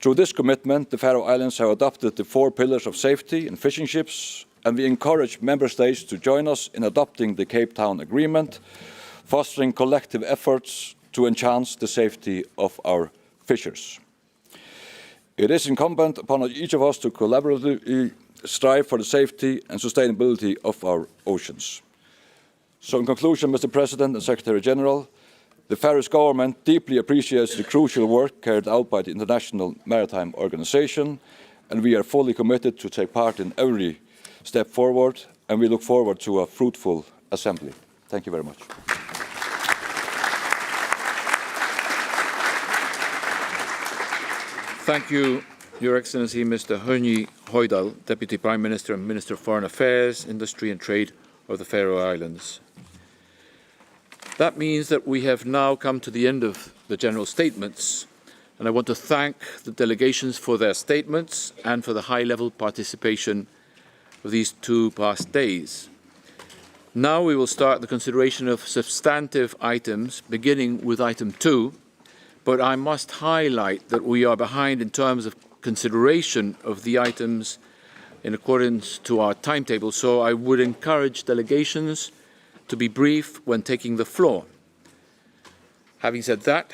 Through this commitment, the Faroe Islands have adopted the 4 pillars of safety in fishing ships, and we encourage member states to join us in adopting the Cape Town Agreement, fostering collective efforts to enhance the safety of our fishers. It is incumbent upon each of us to collaboratively strive for the safety and sustainability of our oceans. So in conclusion, Mr. President and Secretary General, The Faroese government deeply appreciates the crucial work carried out by the International Maritime Organization, and we are fully committed to take part in every step forward, and we look forward to a fruitful assembly. Thank you very much. Thank you, Your Excellency, Mr. Hönyi Hoydal, Deputy Prime Minister and Minister of Foreign Affairs, Industry and Trade of the Faroe Islands. That means that we have now come to the end of the general statements, and I want to thank the delegations for their statements and for the high-level participation of these 2 past days. Now we will start the consideration of substantive items, beginning with item 2, but I must highlight that we are behind in terms of consideration of the items in accordance to our timetable, so I would encourage delegations to be brief when taking the floor. Having said that,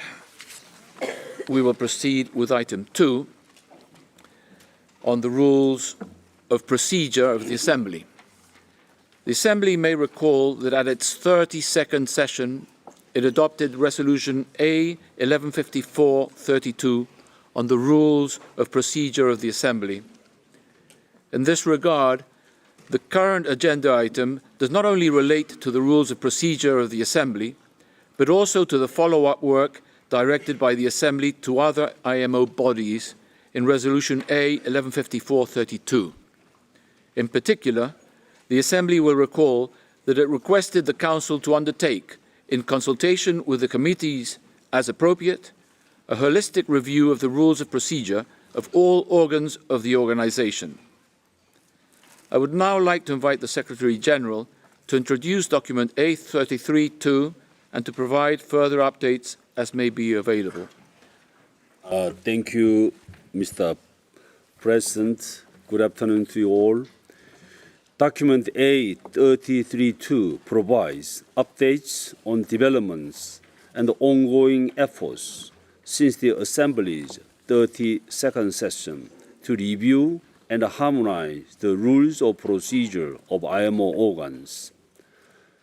we will proceed with item 2 on the rules of procedure of the Assembly. The Assembly may recall that at its 32nd session, it adopted Resolution A 1154-32 on the rules of procedure of the Assembly. In this regard, the current agenda item does not only relate to the rules of procedure of the Assembly, but also to the follow-up work directed by the Assembly to other IMO bodies in Resolution A 1154-32. In particular, the Assembly will recall that it requested the Council to undertake, in consultation with the committees as appropriate, a holistic review of the rules of procedure of all organs of the organisation. I would now like to invite the Secretary-General to introduce document A33-2 and to provide further updates as may be available. Thank you, Mr. President. Good afternoon to you all. Document A33-2 provides updates on developments and ongoing efforts since the Assembly's 32nd session to review and harmonize the rules of procedure of IMO organs.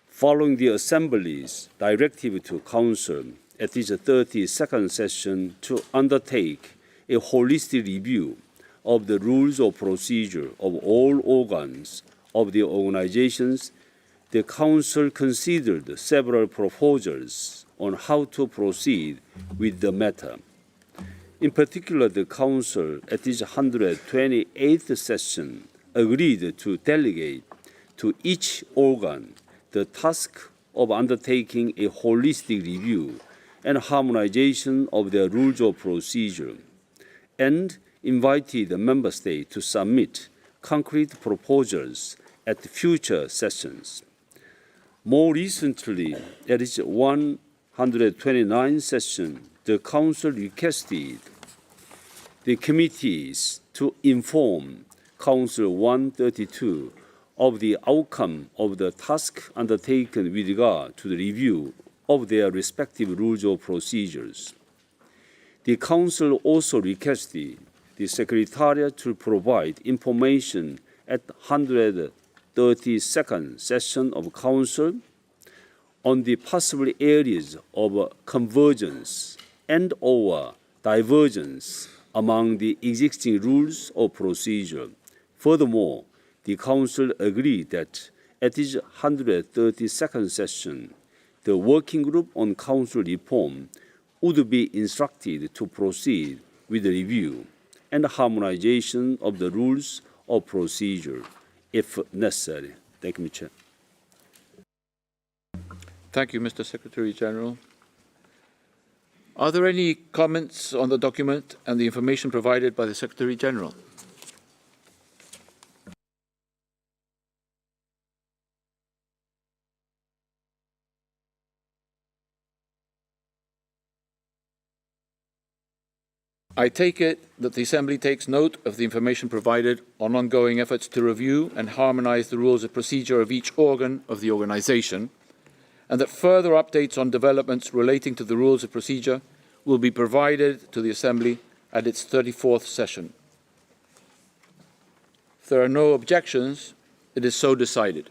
Following the Assembly's directive to Council at its 32nd session to undertake a holistic review of the rules of procedure of all organs of the organizations, the Council considered several proposals on how to proceed with the matter. In particular, the Council at its 128th session agreed to delegate to each organ the task of undertaking a holistic review and harmonization of their rules of procedure, and invited the Member States to submit concrete proposals at future sessions. More recently, at its 129th session, the Council requested the committees to inform Council 132 of the outcome of the task undertaken with regard to the review of their respective rules of procedures. The Council also requested the Secretariat to provide information at 132nd session of Council on the possible areas of convergence and/or divergence among the existing rules of procedure. Furthermore, the Council agreed that at its 132nd session, the Working Group on Council Reform would be instructed to proceed with the review and harmonization of the rules of procedure if necessary. Thank you, Mr. Chair. Thank you, Mr. Secretary-General. Are there any comments on the document and the information provided by the Secretary-General? I take it that the Assembly takes note of the information provided on ongoing efforts to review and harmonize the rules of procedure of each organ of the organization, and that further updates on developments relating to the rules of procedure will be provided to the Assembly at its 34th session. If there are no objections, it is so decided.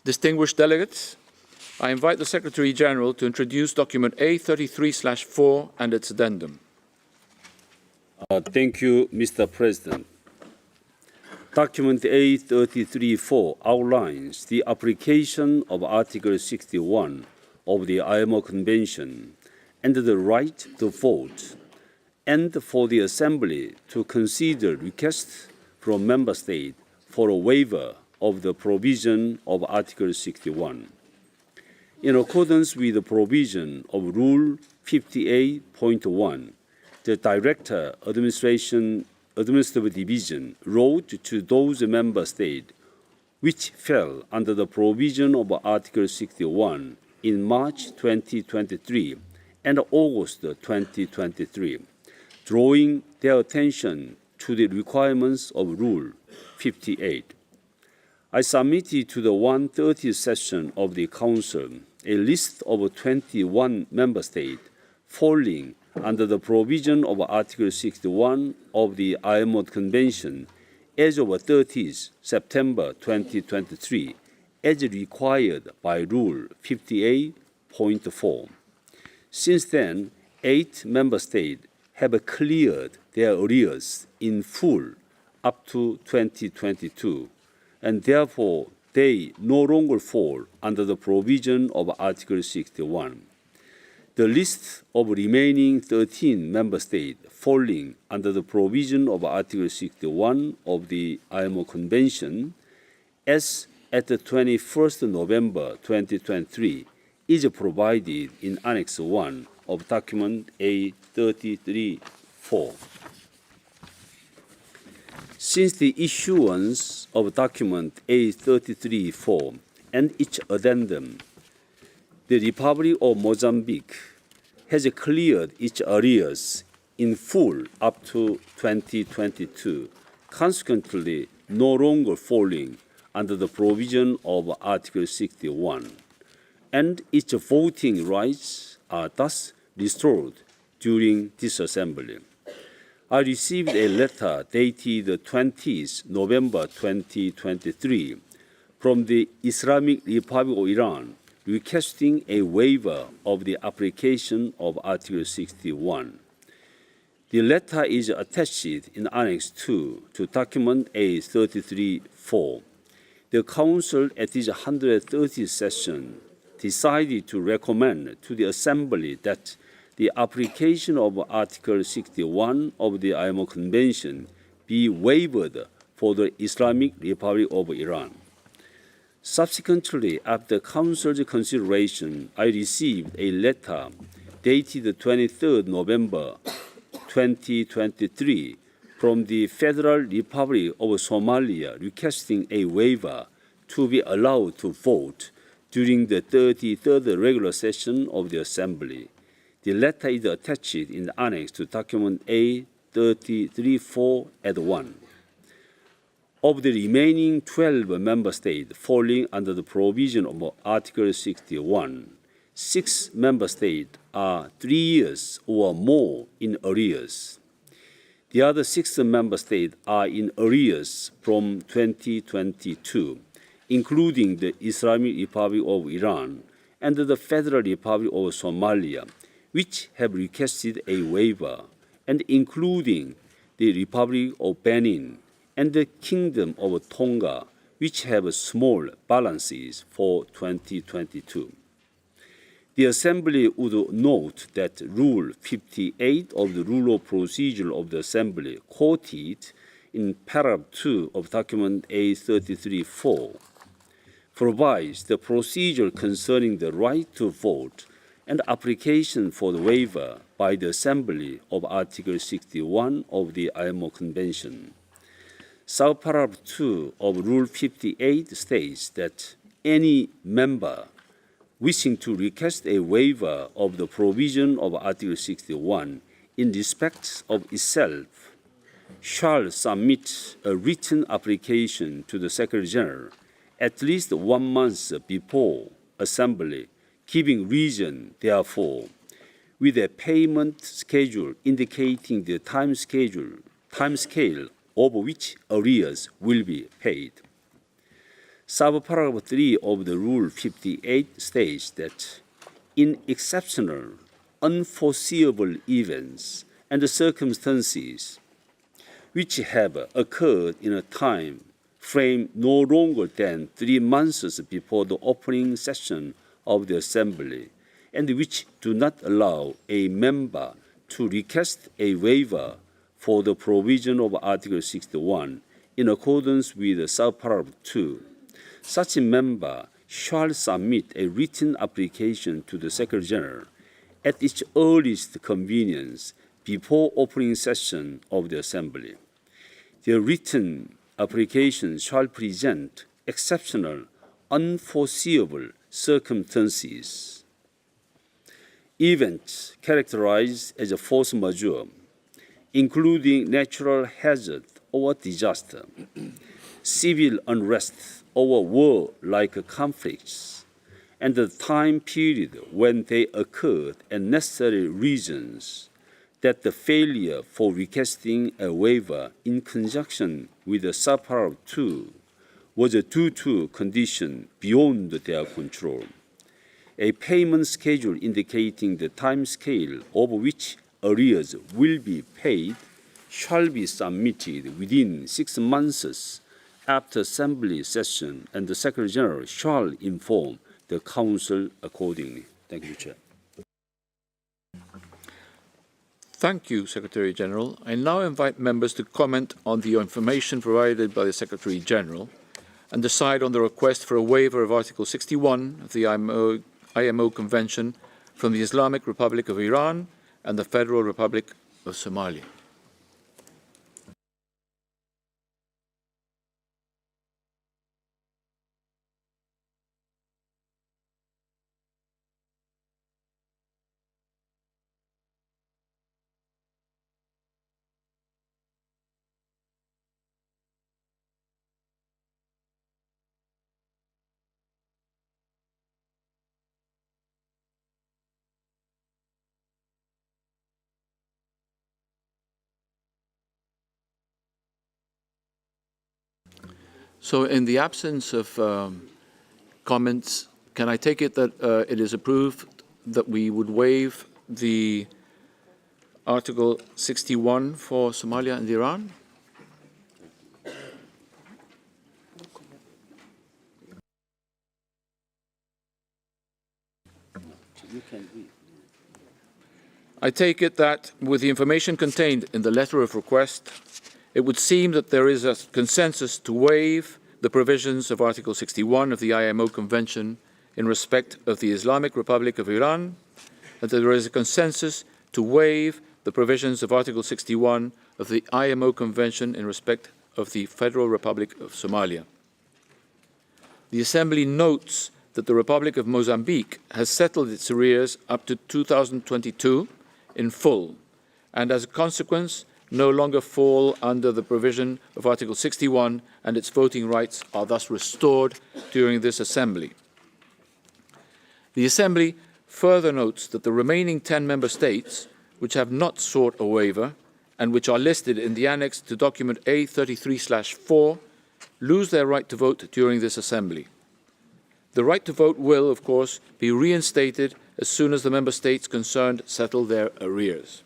Distinguished delegates, I invite the Secretary General to introduce document A33/4 and its addendum. Thank you, Mr. President. Document A33/4 outlines the application of Article 61 of the IMO Convention and the right to vote, and for the Assembly to consider requests from Member States for a waiver of the provision of Article 61. In accordance with the provision of Rule 58.1, the Director, Administrative Division wrote to those Member States which fell under the provision of Article 61 in March 2023 and August 2023, drawing their attention to the requirements of Rule 58. I submitted to the 130th session of the Council a list of 21 Member States falling under the provision of Article 61 of the IMO Convention as of 30th September 2023, as required by Rule 58.4. Since then, 8 Member States have cleared their arrears in full up to 2022, and therefore they no longer fall under the provision of Article 61. The list of remaining 13 Member States falling under the provision of Article 61 of the IMO Convention, as at the 21st November 2023, is provided in Annex 1 of Document A33/4. Since the issuance of Document A33/4 and its addendum, the Republic of Mozambique has cleared its arrears in full up to 2022, consequently no longer falling under the provision of Article 61, and its voting rights are thus restored during this Assembly. I received a letter dated 20th November 2023 from the Islamic Republic of Iran requesting a waiver of the application of Article 61. The letter is attached in Annex 2 to Document A33/4. The Council at its 130th session decided to recommend to the Assembly that the application of Article 61 of the IMO Convention be waived for the Islamic Republic of Iran. Subsequently, after Council's consideration, I received a letter dated 23rd November 2023 from the Federal Republic of Somalia requesting a waiver to be allowed to vote during the 33rd regular session of the Assembly. The letter is attached in the Annex to Document A33/4 at 1. Of the remaining 12 Member States falling under the provision of Article 61, 6 Member States are 3 years or more in arrears. The other 6 Member States are in arrears from 2022, including the Islamic Republic of Iran and the Federal Republic of Somalia, which have requested a waiver, and including the Republic of Benin and the Kingdom of Tonga, which have small balances for 2022. The Assembly would note that Rule 58 of the Rule of Procedure of the Assembly, quoted in paragraph 2 of Document A33/4, provides the procedure concerning the right to vote and application for the waiver by the Assembly of Article 61 of the IMO Convention. Subparagraph 2 of Rule 58 states that any member wishing to request a waiver of the provision of Article 61 in respect of itself shall submit a written application to the Secretary General at least 1 month before Assembly, giving reason, therefore, with a payment schedule indicating the time scale over which arrears will be paid. Subparagraph 3 of the Rule 58 states that in exceptional, unforeseeable events and circumstances which have occurred in a time frame no longer than 3 months before the opening session of the Assembly, and which do not allow a member to request a waiver for the provision of Article 61 in accordance with subparagraph 2, such a member shall submit a written application to the Secretary General at its earliest convenience before opening session of the Assembly. The written application shall present exceptional, unforeseeable circumstances, events characterized as a force majeure, including natural hazard or disaster, civil unrest or war-like conflicts, and the time period when they occurred and necessary reasons that the failure for requesting a waiver in conjunction with the subparagraph 2 was due to condition beyond their control. A payment schedule indicating the time scale over which arrears will be paid shall be submitted within 6 months after Assembly session, and the Secretary General shall inform the Council accordingly. Thank you, Chair. Thank you, Secretary General. I now invite members to comment on the information provided by the Secretary General and decide on the request for a waiver of Article 61 of the IMO Convention from the Islamic Republic of Iran and the Federal Republic of Somalia. So in the absence of comments, can I take it that it is approved that we would waive the Article 61 for Somalia and Iran? I take it that with the information contained in the letter of request, it would seem that there is a consensus to waive the provisions of Article 61 of the IMO Convention in respect of the Islamic Republic of Iran, and that there is a consensus to waive the provisions of Article 61 of the IMO Convention in respect of the Federal Republic of Somalia. The Assembly notes that the Republic of Mozambique has settled its arrears up to 2022 in full, and as a consequence, no longer fall under the provision of Article 61, and its voting rights are thus restored during this Assembly. The Assembly further notes that the remaining 10 member states, which have not sought a waiver and which are listed in the annex to document A33/4, lose their right to vote during this Assembly. The right to vote will, of course, be reinstated as soon as the member states concerned settle their arrears.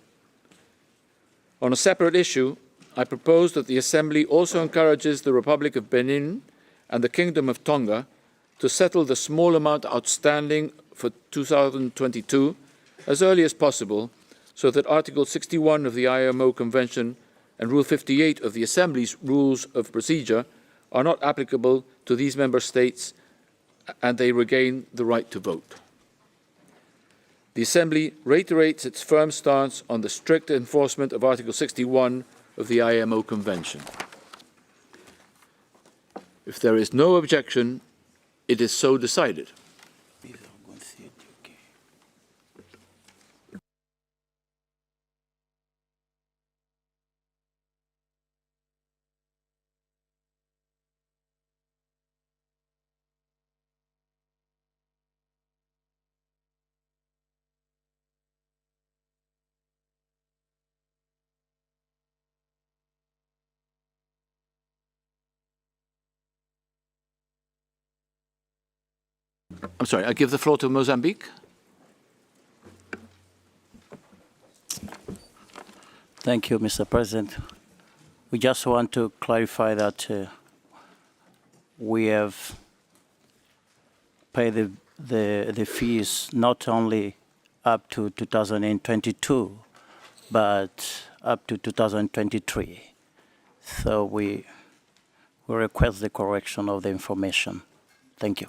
On a separate issue, I propose that the Assembly also encourages the Republic of Benin and the Kingdom of Tonga to settle the small amount outstanding for 2022 as early as possible, so that Article 61 of the IMO Convention and Rule 58 of the Assembly's Rules of Procedure are not applicable to these member states, and they regain the right to vote. The Assembly reiterates its firm stance on the strict enforcement of Article 61 of the IMO Convention. If there is no objection, it is so decided. I'm sorry, I give the floor to Mozambique. Thank you, Mr. President. We just want to clarify that we have paid the fees not only up to 2022, but up to 2023. So we request the correction of the information. Thank you.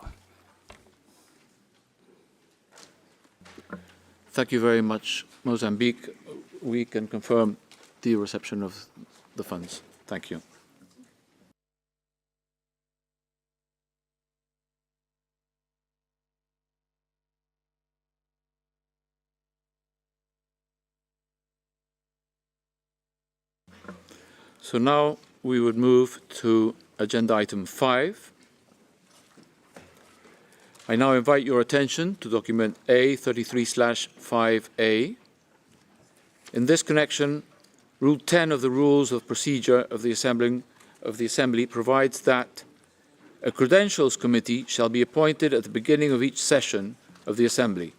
Thank you very much, Mozambique. We can confirm the reception of the funds. Thank you. So now we would move to agenda item 5. I now invite your attention to document A33/5A. In this connection, Rule 10 of the Rules of Procedure of the Assembly provides that a Credentials Committee shall be appointed at the beginning of each session of the Assembly.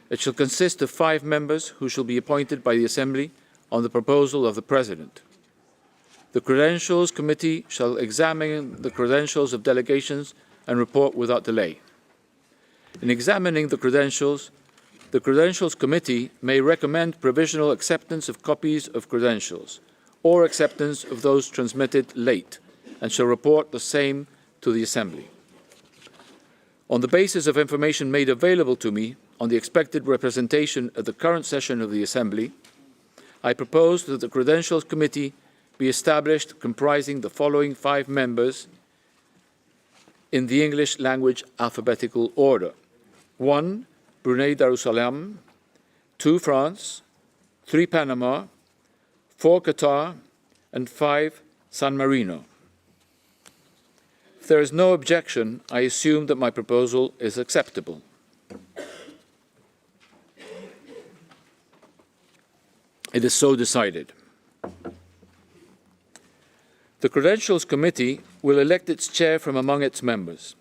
It shall consist of 5 members who shall be appointed by the Assembly on the proposal of the President. The Credentials Committee shall examine the credentials of delegations and report without delay. In examining the Credentials Committee may recommend provisional acceptance of copies of credentials or acceptance of those transmitted late and shall report the same to the Assembly. On the basis of information made available to me on the expected representation at the current session of the Assembly, I propose that the Credentials Committee be established comprising the following 5 members in the English language alphabetical order. 1, Brunei Darussalam, 2, France, 3, Panama, 4, Qatar, and 5, San Marino. If there is no objection, I assume that my proposal is acceptable. It is so decided. The Credentials Committee will elect its chair from among its members.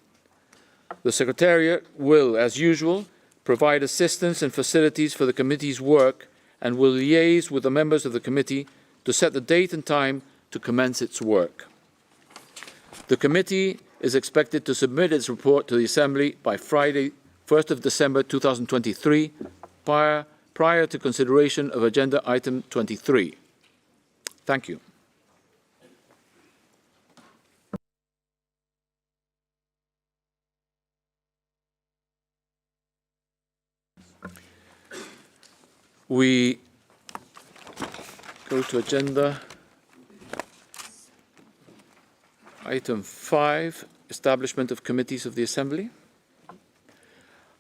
The Secretariat will, as usual, provide assistance and facilities for the committee's work and will liaise with the members of the committee to set the date and time to commence its work. The committee is expected to submit its report to the Assembly by Friday, 1st of December 2023, prior to consideration of Agenda Item 23. Thank you. We go to agenda item 5, establishment of committees of the Assembly.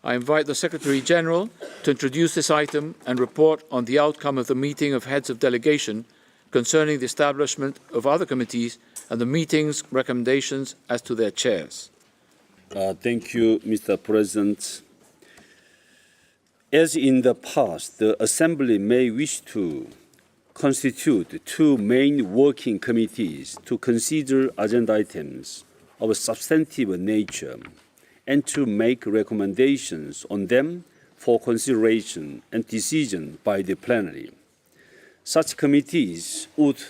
I invite the Secretary General to introduce this item and report on the outcome of the meeting of heads of delegation concerning the establishment of other committees and the meeting's recommendations as to their chairs. Thank you, Mr. President. As in the past, the Assembly may wish to constitute 2 main working committees to consider agenda items of a substantive nature and to make recommendations on them for consideration and decision by the plenary. Such committees would,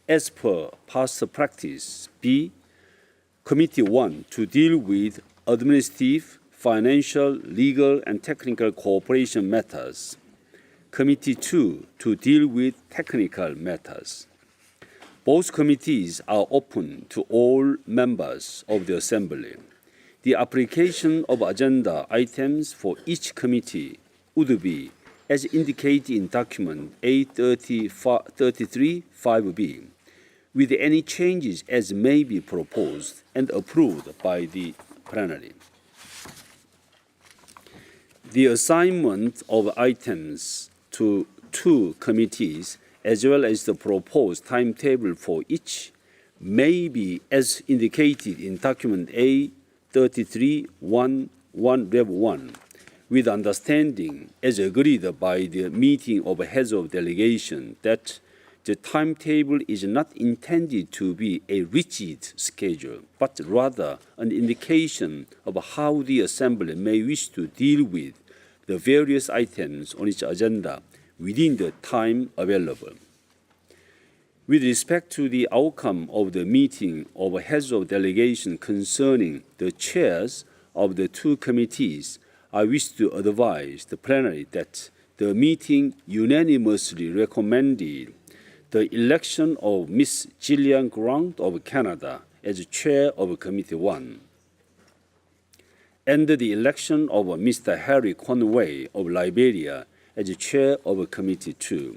as per past practice, be Committee 1 to deal with administrative, financial, legal, and technical cooperation matters. Committee 2 to deal with technical matters. Both committees are open to all members of the Assembly. The application of agenda items for each committee would be, as indicated in document A33/5B, with any changes as may be proposed and approved by the plenary. The assignment of items to 2 committees, as well as the proposed timetable for each, may be as indicated in document A33-1-1-1, with understanding as agreed by the meeting of heads of delegation that The timetable is not intended to be a rigid schedule, but rather an indication of how the Assembly may wish to deal with the various items on its agenda within the time available. With respect to the outcome of the meeting of heads of delegation concerning the chairs of the two committees, I wish to advise the plenary that the meeting unanimously recommended the election of Ms. Gillian Grant of Canada as chair of Committee 1, and the election of Mr. Harry Conway of Liberia as chair of Committee 2.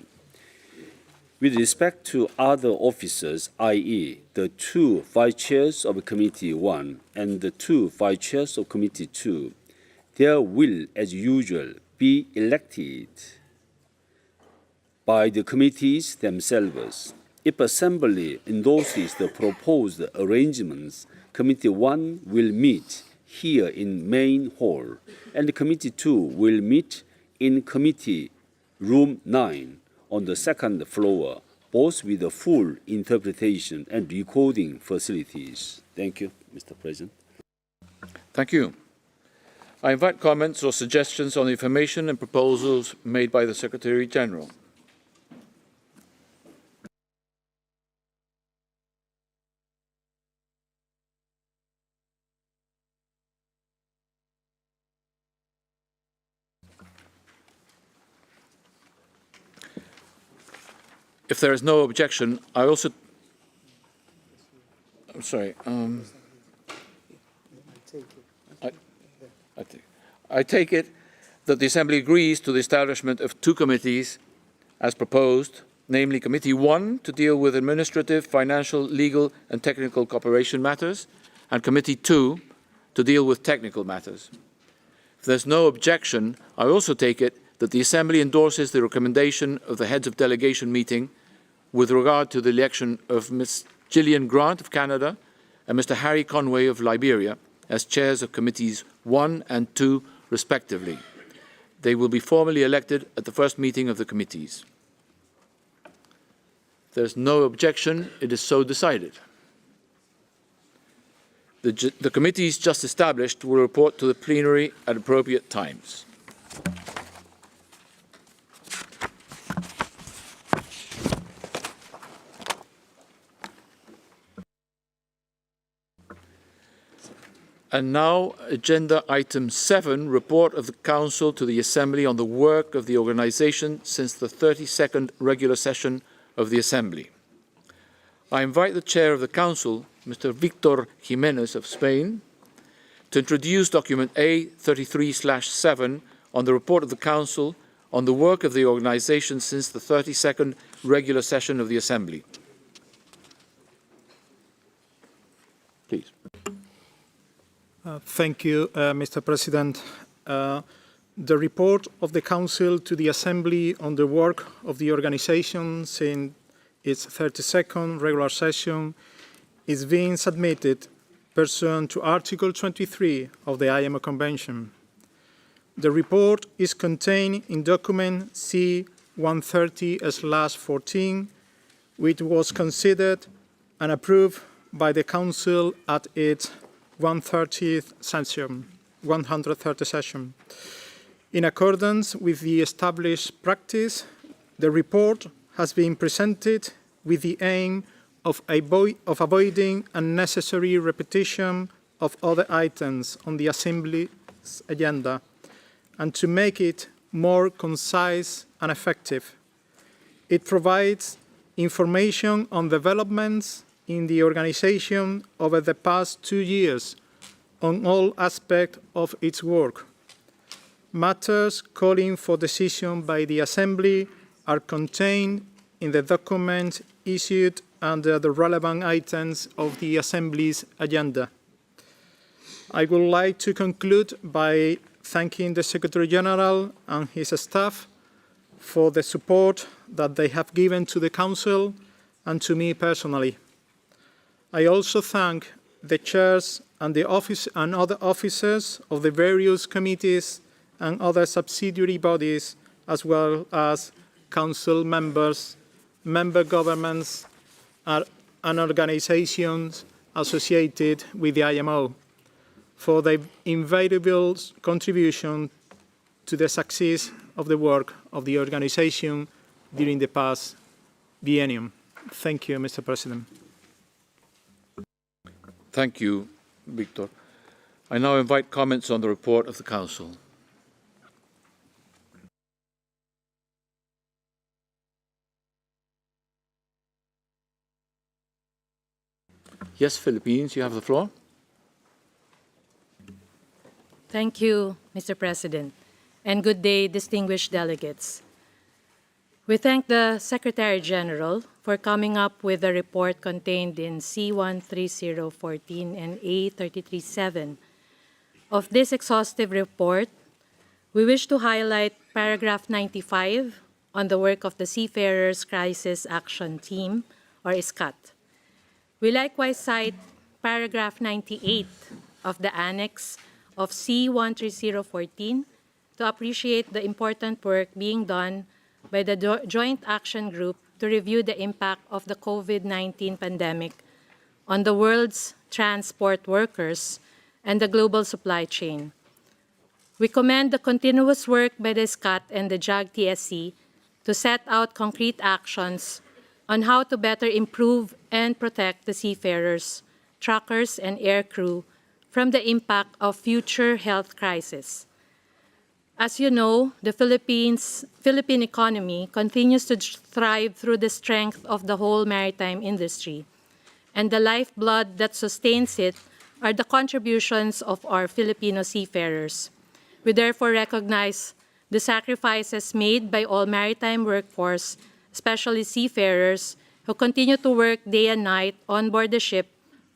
With respect to other officers, i.e., the two vice chairs of Committee 1 and the two vice chairs of Committee 2, there will, as usual, be elected by the committees themselves. If Assembly endorses the proposed arrangements, Committee 1 will meet here in Main Hall, and Committee 2 will meet in Committee Room 9 on the second floor, both with the full interpretation and recording facilities. Thank you, Mr. President. Thank you. I invite comments or suggestions on the information and proposals made by the Secretary General. If there is no objection, I also... I'm sorry. I take it that the Assembly agrees to the establishment of two committees as proposed, namely Committee 1 to deal with administrative, financial, legal and technical cooperation matters, and Committee 2 to deal with technical matters. If there's no objection, I also take it that the Assembly endorses the recommendation of the Heads of Delegation meeting with regard to the election of Ms. Gillian Grant of Canada and Mr. Harry Conway of Liberia as chairs of Committees 1 and 2, respectively. They will be formally elected at the first meeting of the committees. If there is no objection, it is so decided. The committees just established will report to the plenary at appropriate times. And now, agenda item 7, report of the Council to the Assembly on the work of the organization since the 32nd regular session of the Assembly. I invite the Chair of the Council, Mr. Victor Jimenez of Spain, to introduce document A33/7 on the report of the Council on the work of the organization since the 32nd regular session of the Assembly. Please. Thank you, Mr. President. The report of the Council to the Assembly on the work of the organization since its 32nd regular session is being submitted pursuant to Article 23 of the IMO Convention. The report is contained in document C-130/14, which was considered and approved by the Council at its 130th session. In accordance with the established practice, the report has been presented with the aim of avoiding unnecessary repetition of other items on the Assembly's agenda and to make it more concise and effective. It provides information on developments in the organization over the past 2 years on all aspects of its work. Matters calling for decision by the Assembly are contained in the document issued under the relevant items of the Assembly's agenda. I would like to conclude by thanking the Secretary General and his staff for the support that they have given to the Council and to me personally. I also thank the chairs and the other officers of the various committees and other subsidiary bodies, as well as Council members member governments, and organizations associated with the IMO for their invaluable contribution to the success of the work of the organization during the past biennium. Thank you, Mr. President. Thank you, Victor. I now invite comments on the report of the Council. Yes, Philippines, you have the floor. Thank you, Mr. President, and good day, distinguished delegates. We thank the Secretary General for coming up with the report contained in C-13014 and A-337. Of this exhaustive report, we wish to highlight paragraph 95 on the work of the Seafarers Crisis Action Team, or ISCAT. We likewise cite paragraph 98 of the annex of C-13014 to appreciate the important work being done by the Joint Action Group to review the impact of the COVID-19 pandemic on the world's transport workers and the global supply chain. We commend the continuous work by the ISCAT and the JAG-TSC to set out concrete actions on how to better improve and protect the seafarers, truckers, and air crew from the impact of future health crises. As you know, the Philippine economy continues to thrive through the strength of the whole maritime industry, and the lifeblood that sustains it are the contributions of our Filipino seafarers. We therefore recognize the sacrifices made by all maritime workforce, especially seafarers, who continue to work day and night on board the ship,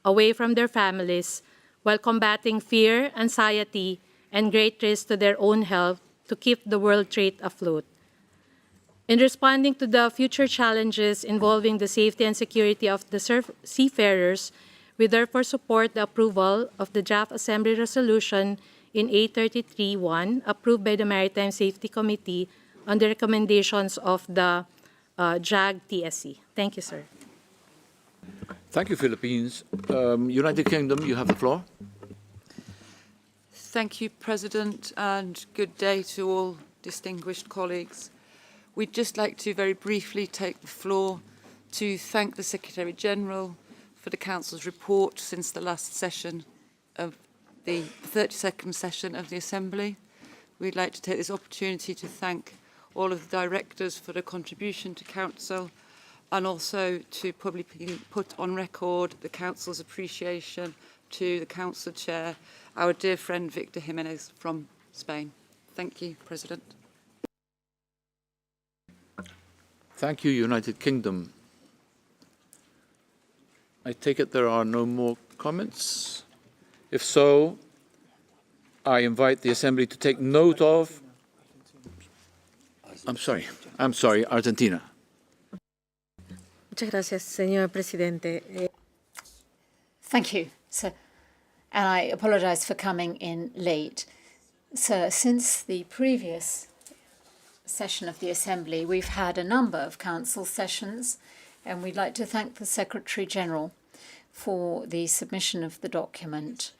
away from their families, while combating fear, anxiety, and great risk to their own health to keep the world trade afloat. In responding to the future challenges involving the safety and security of the seafarers, we therefore support the approval of the draft Assembly resolution in A33-1, approved by the Maritime Safety Committee on the recommendations of the JAG-TSC. Thank you, sir. Thank you, Philippines. United Kingdom, you have the floor. Thank you, President, and good day to all distinguished colleagues. We'd just like to very briefly take the floor to thank the Secretary-General for the Council's report since the last session of the 32nd session of the Assembly. We'd like to take this opportunity to thank all of the directors for their contribution to Council, and also to publicly put on record the Council's appreciation to the Council Chair, our dear friend Victor Jimenez from Spain. Thank you, President. Thank you, United Kingdom. I take it there are no more comments. If so, I invite the Assembly to take note of... I'm sorry, Argentina. Muchas gracias, señor presidente. Thank you, sir. And I apologize for coming in late. Sir, since the previous session of the Assembly, we've had a number of Council sessions, and we'd like to thank the Secretary-General for the submission of the document.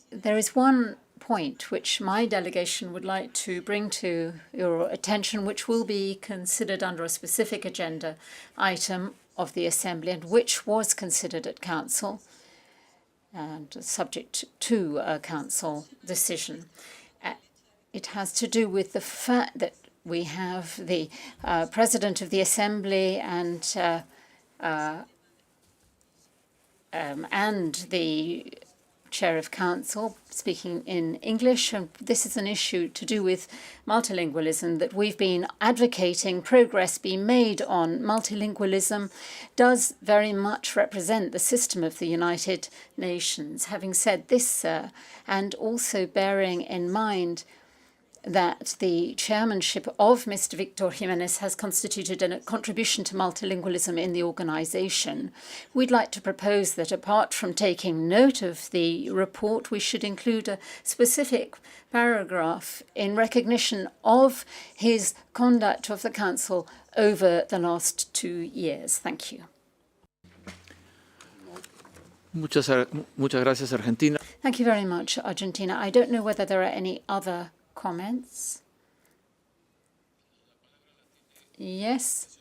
There is one point which my delegation would like to bring to your attention, which will be considered under a specific agenda item of the Assembly, and which was considered at Council and subject to a Council decision. It has to do with the fact that we have the President of the Assembly and the Chair of Council speaking in English, and this is an issue to do with multilingualism that we've been advocating. Progress being made on multilingualism does very much represent the system of the United Nations. Having said this, and also bearing in mind that the chairmanship of Mr. Victor Jimenez has constituted a contribution to multilingualism in the organisation. We'd like to propose that apart from taking note of the report, we should include a specific paragraph in recognition of his conduct of the Council over the last 2 years. Thank you. Muchas gracias, Argentina. Thank you very much, Argentina. I don't know whether there are any other comments. Yes,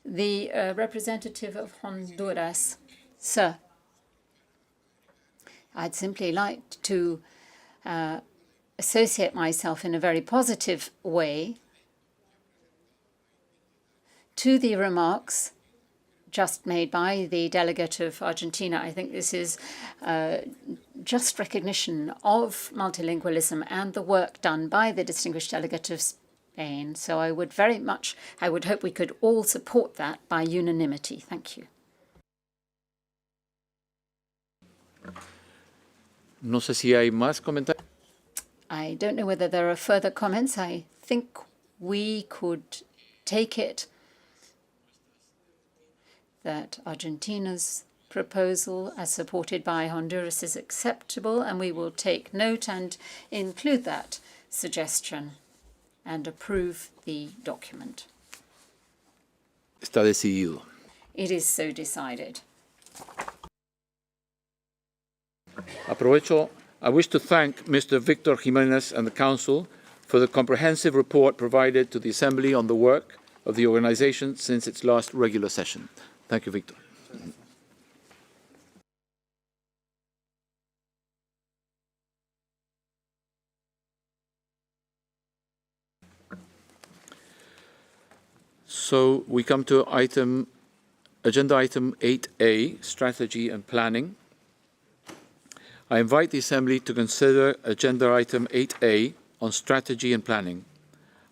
the representative of Honduras. Sir, I'd simply like to associate myself in a very positive way to the remarks just made by the delegate of Argentina. I think this is just recognition of multilingualism and the work done by the distinguished delegate of Spain. So I would hope we could all support that by unanimity. Thank you. No sé si hay más comentarios. I don't know whether there are further comments. I think we could take it that Argentina's proposal, as supported by Honduras, is acceptable, and we will take note and include that suggestion and approve the document. Está decidido. It is so decided. Aprovecho. I wish to thank Mr. Victor Jimenez and the Council for the comprehensive report provided to the Assembly on the work of the organization since its last regular session. Thank you, Victor. So we come to agenda item 8A, Strategy and Planning. I invite the Assembly to consider agenda item 8A on Strategy and Planning.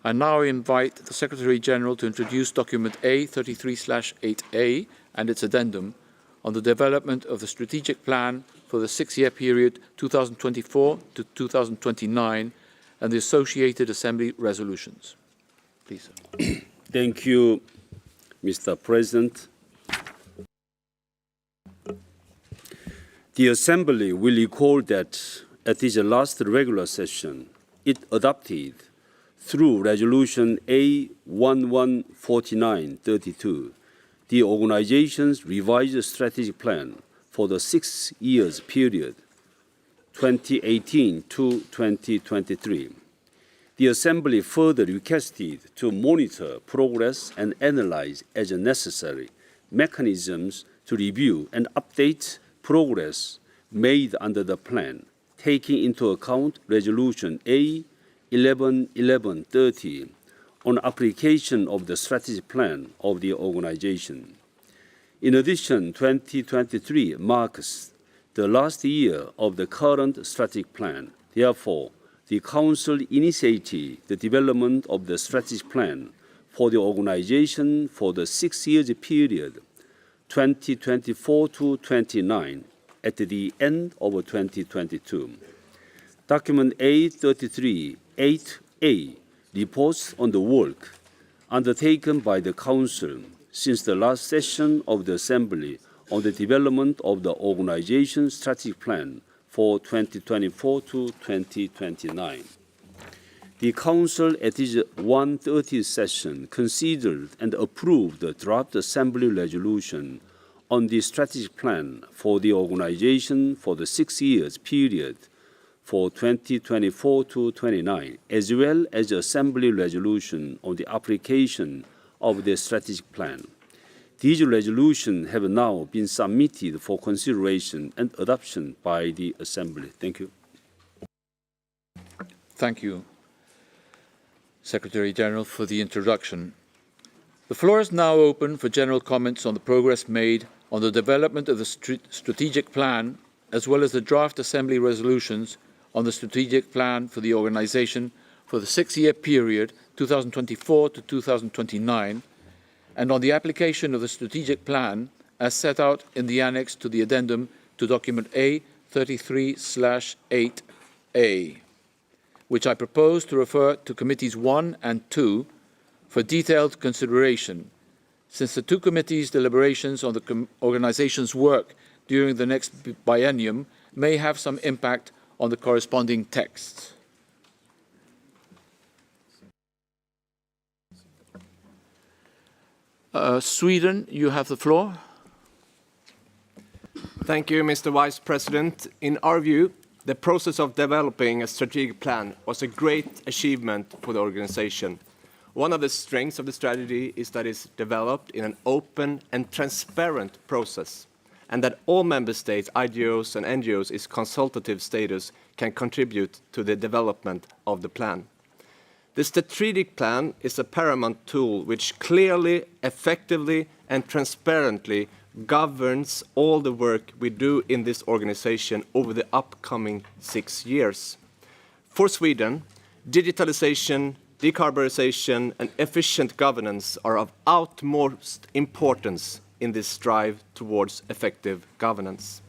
I now invite the Secretary-General to introduce document A33/8A and its addendum on the development of the strategic plan for the 6-year period 2024 to 2029 and the associated Assembly resolutions. Please. Thank you, Mr. President. The Assembly will recall that at its last regular session, it adopted through Resolution A1149/32, the organization's revised strategic plan for the 6 years period 2018 to 2023. The Assembly further requested to monitor progress and analyze as necessary mechanisms to review and update progress made under the plan, taking into account Resolution A1111/30 on application of the strategic plan of the organization. In addition, 2023 marks the last year of the current strategic plan. Therefore, the Council initiated the development of the strategic plan for the organization for the 6-year period 2024 to 29 at the end of 2022. Document A33/8A reports on the work undertaken by the Council since the last session of the Assembly on the development of the organization's strategic plan for 2024 to 2029. The Council at its 130th session considered and approved the draft Assembly resolution on the strategic plan for the organization for the 6 years period for 2024 to 29, as well as the Assembly resolution on the application of the strategic plan. These resolutions have now been submitted for consideration and adoption by the Assembly. Thank you. Thank you, Secretary-General, for the introduction. The floor is now open for general comments on the progress made on the development of the strategic plan, as well as the draft Assembly resolutions on the strategic plan for the organization for the 6-year period 2024 to 2029, and on the application of the strategic plan as set out in the annex to the addendum to document A33/8A. which I propose to refer to Committees 1 and 2 for detailed consideration, since the two committees' deliberations on the organisation's work during the next biennium may have some impact on the corresponding texts. Sweden, you have the floor. Thank you, Mr. Vice President. In our view, the process of developing a strategic plan was a great achievement for the organization. One of the strengths of the strategy is that it's developed in an open and transparent process, and that all member states, IGOs and NGOs in consultative status can contribute to the development of the plan. The strategic plan is a paramount tool which clearly, effectively, and transparently governs all the work we do in this organization over the upcoming 6 years. For Sweden, digitalization, decarbonization, and efficient governance are of utmost importance in this strive towards effective governance.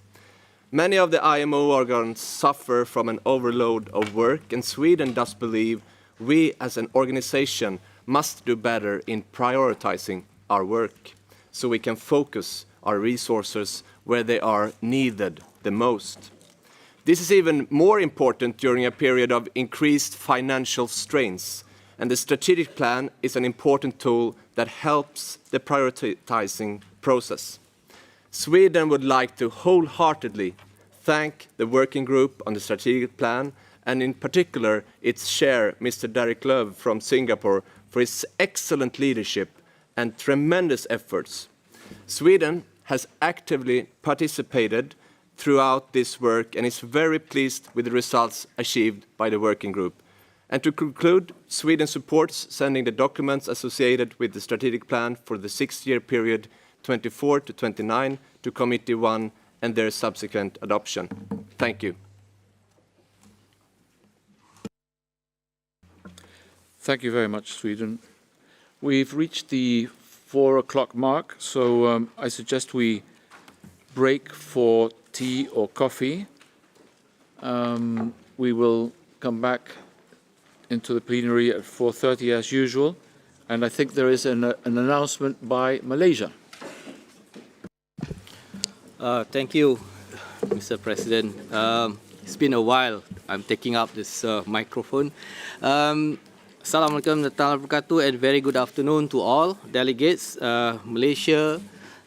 Many of the IMO organs suffer from an overload of work, and Sweden does believe we as an organization must do better in prioritizing our work so we can focus our resources where they are needed the most. This is even more important during a period of increased financial strains, and the strategic plan is an important tool that helps the prioritizing process. Sweden would like to wholeheartedly thank the working group on the strategic plan, and in particular its chair, Mr. Derek Lööf from Singapore, for his excellent leadership and tremendous efforts. Sweden has actively participated throughout this work and is very pleased with the results achieved by the working group. And to conclude, Sweden supports sending the documents associated with the strategic plan for the 6-year period 24 to 29 to Committee 1 and their subsequent adoption. Thank you. Thank you very much, Sweden. We've reached the 4 o'clock mark, so I suggest we break for tea or coffee. We will come back into the plenary at 4:30 as usual, and I think there is an announcement by Malaysia. Thank you, Mr. President. It's been a while I'm taking up this microphone. Assalamualaikum warahmatullahi wabarakatuh, and very good afternoon to all delegates. Malaysia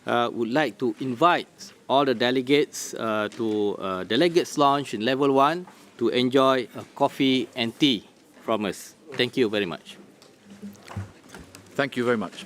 would like to invite all the delegates to Delegates Lounge in Level 1 to enjoy a coffee and tea from us. Thank you very much. Thank you very much.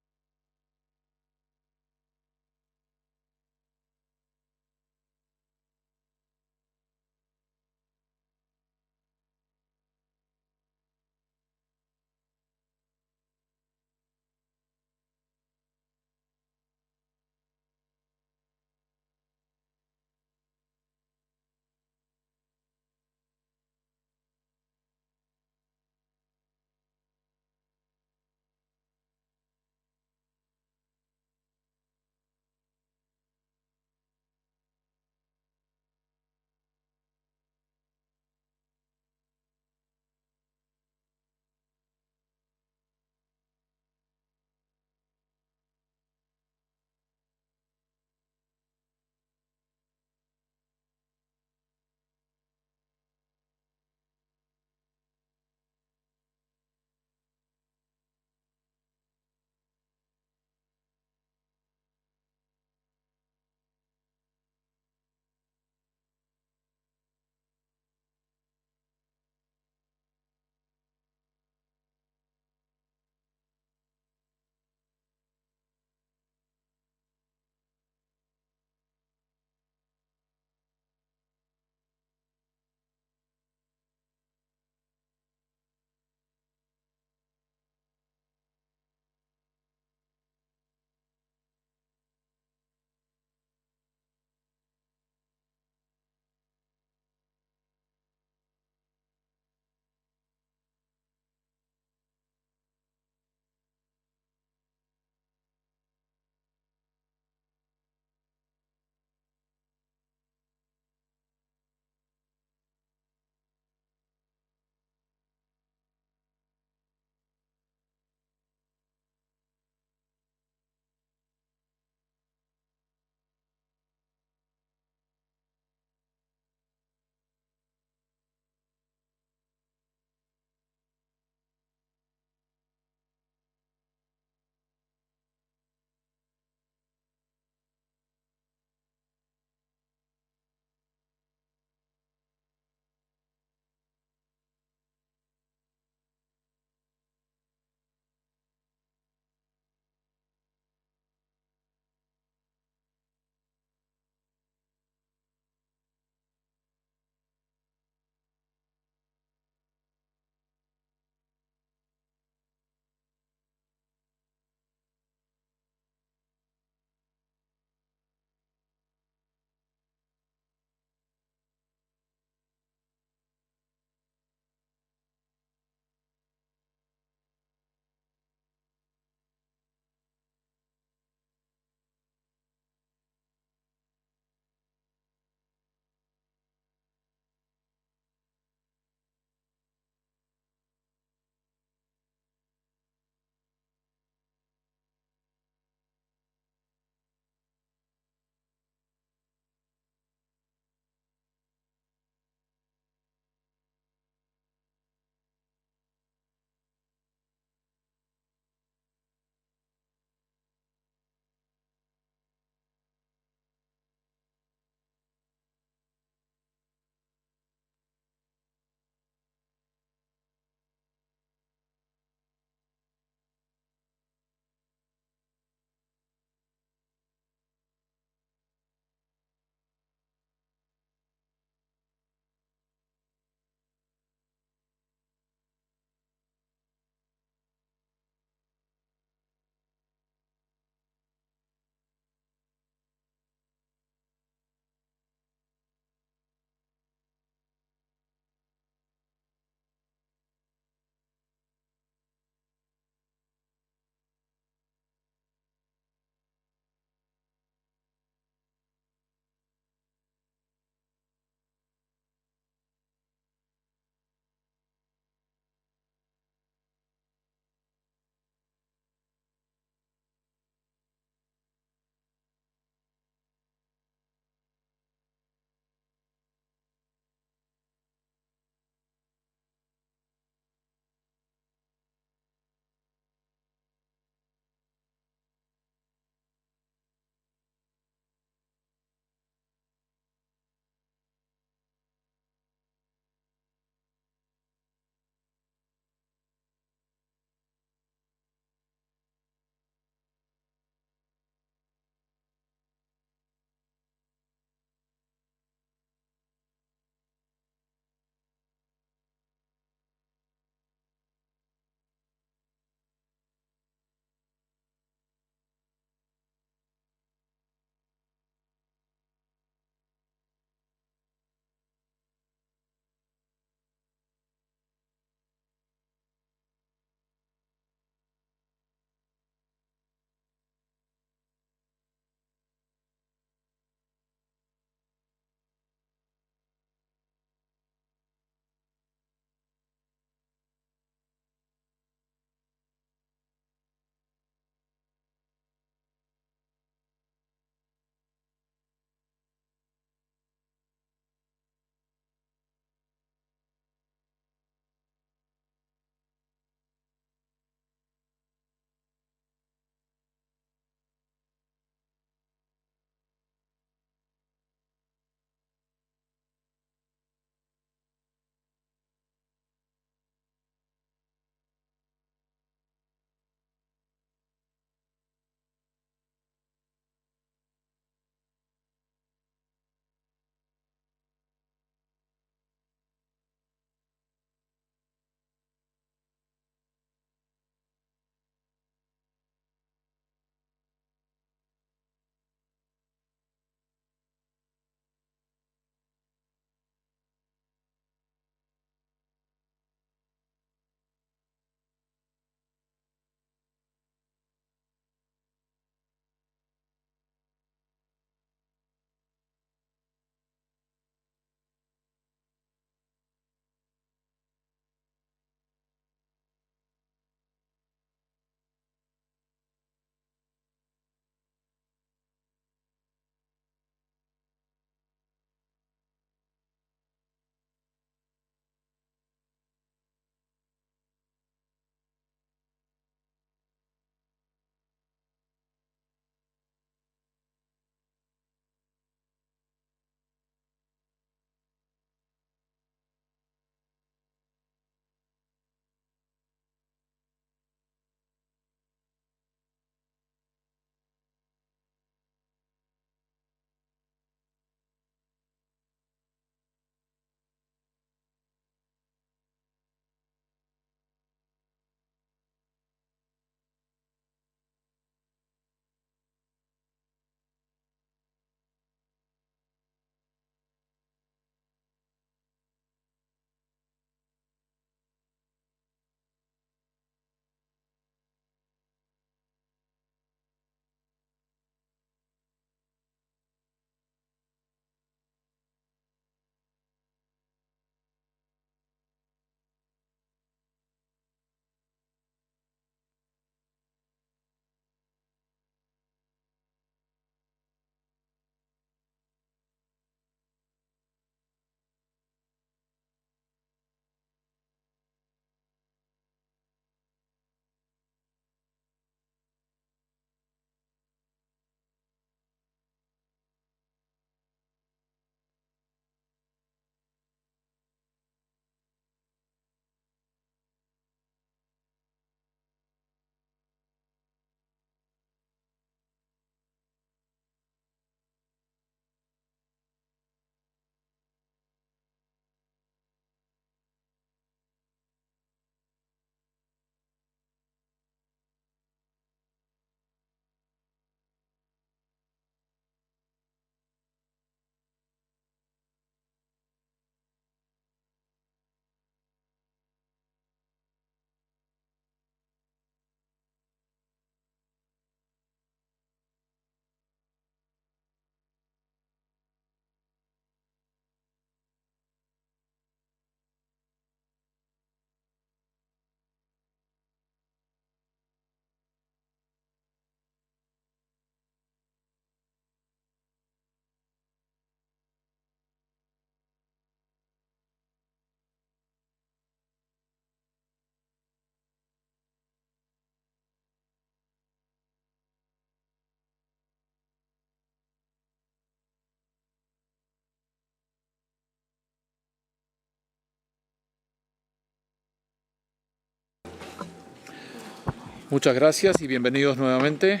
Muchas gracias y bienvenidos nuevamente.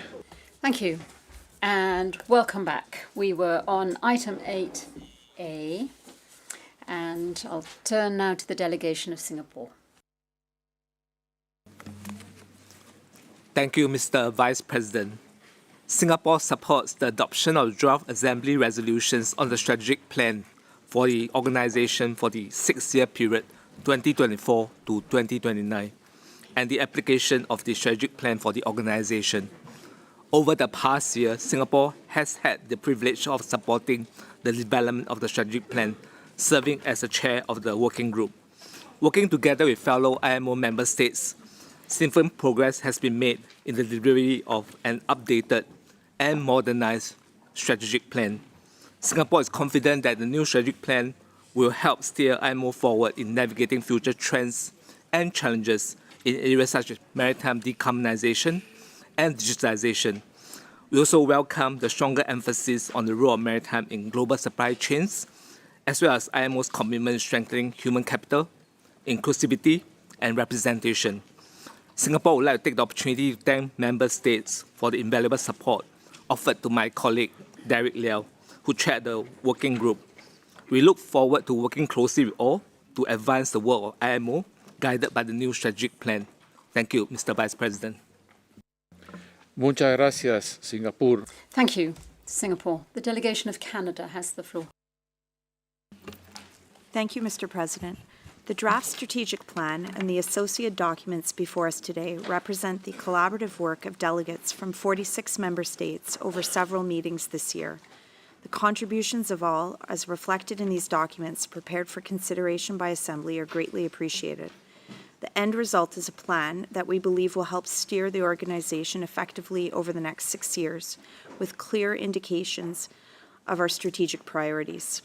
Thank you. And welcome back. We were on item 8A, and I'll turn now to the delegation of Singapore. Thank you, Mr. Vice President. Singapore supports the adoption of draft assembly resolutions on the strategic plan for the organization for the 6-year period 2024 to 2029 and the application of the strategic plan for the organization. Over the past year, Singapore has had the privilege of supporting the development of the strategic plan, serving as the chair of the working group. Working together with fellow IMO member states, significant progress has been made in the delivery of an updated and modernized strategic plan. Singapore is confident that the new strategic plan will help steer IMO forward in navigating future trends and challenges in areas such as maritime decarbonization and digitalization. We also welcome the stronger emphasis on the role of maritime in global supply chains, as well as IMO's commitment to strengthening human capital, inclusivity, and representation. Singapore would like to take the opportunity to thank member states for the invaluable support offered to my colleague, Derek Liao, who chaired the working group. We look forward to working closely with all to advance the work of IMO, guided by the new strategic plan. Thank you, Mr. Vice President. Muchas gracias, Singapur. Thank you, Singapore. The delegation of Canada has the floor. Thank you, Mr. President. The draft strategic plan and the associated documents before us today represent the collaborative work of delegates from 46 member states over several meetings this year. The contributions of all, as reflected in these documents prepared for consideration by Assembly, are greatly appreciated. The end result is a plan that we believe will help steer the organization effectively over the next 6 years, with clear indications of our strategic priorities.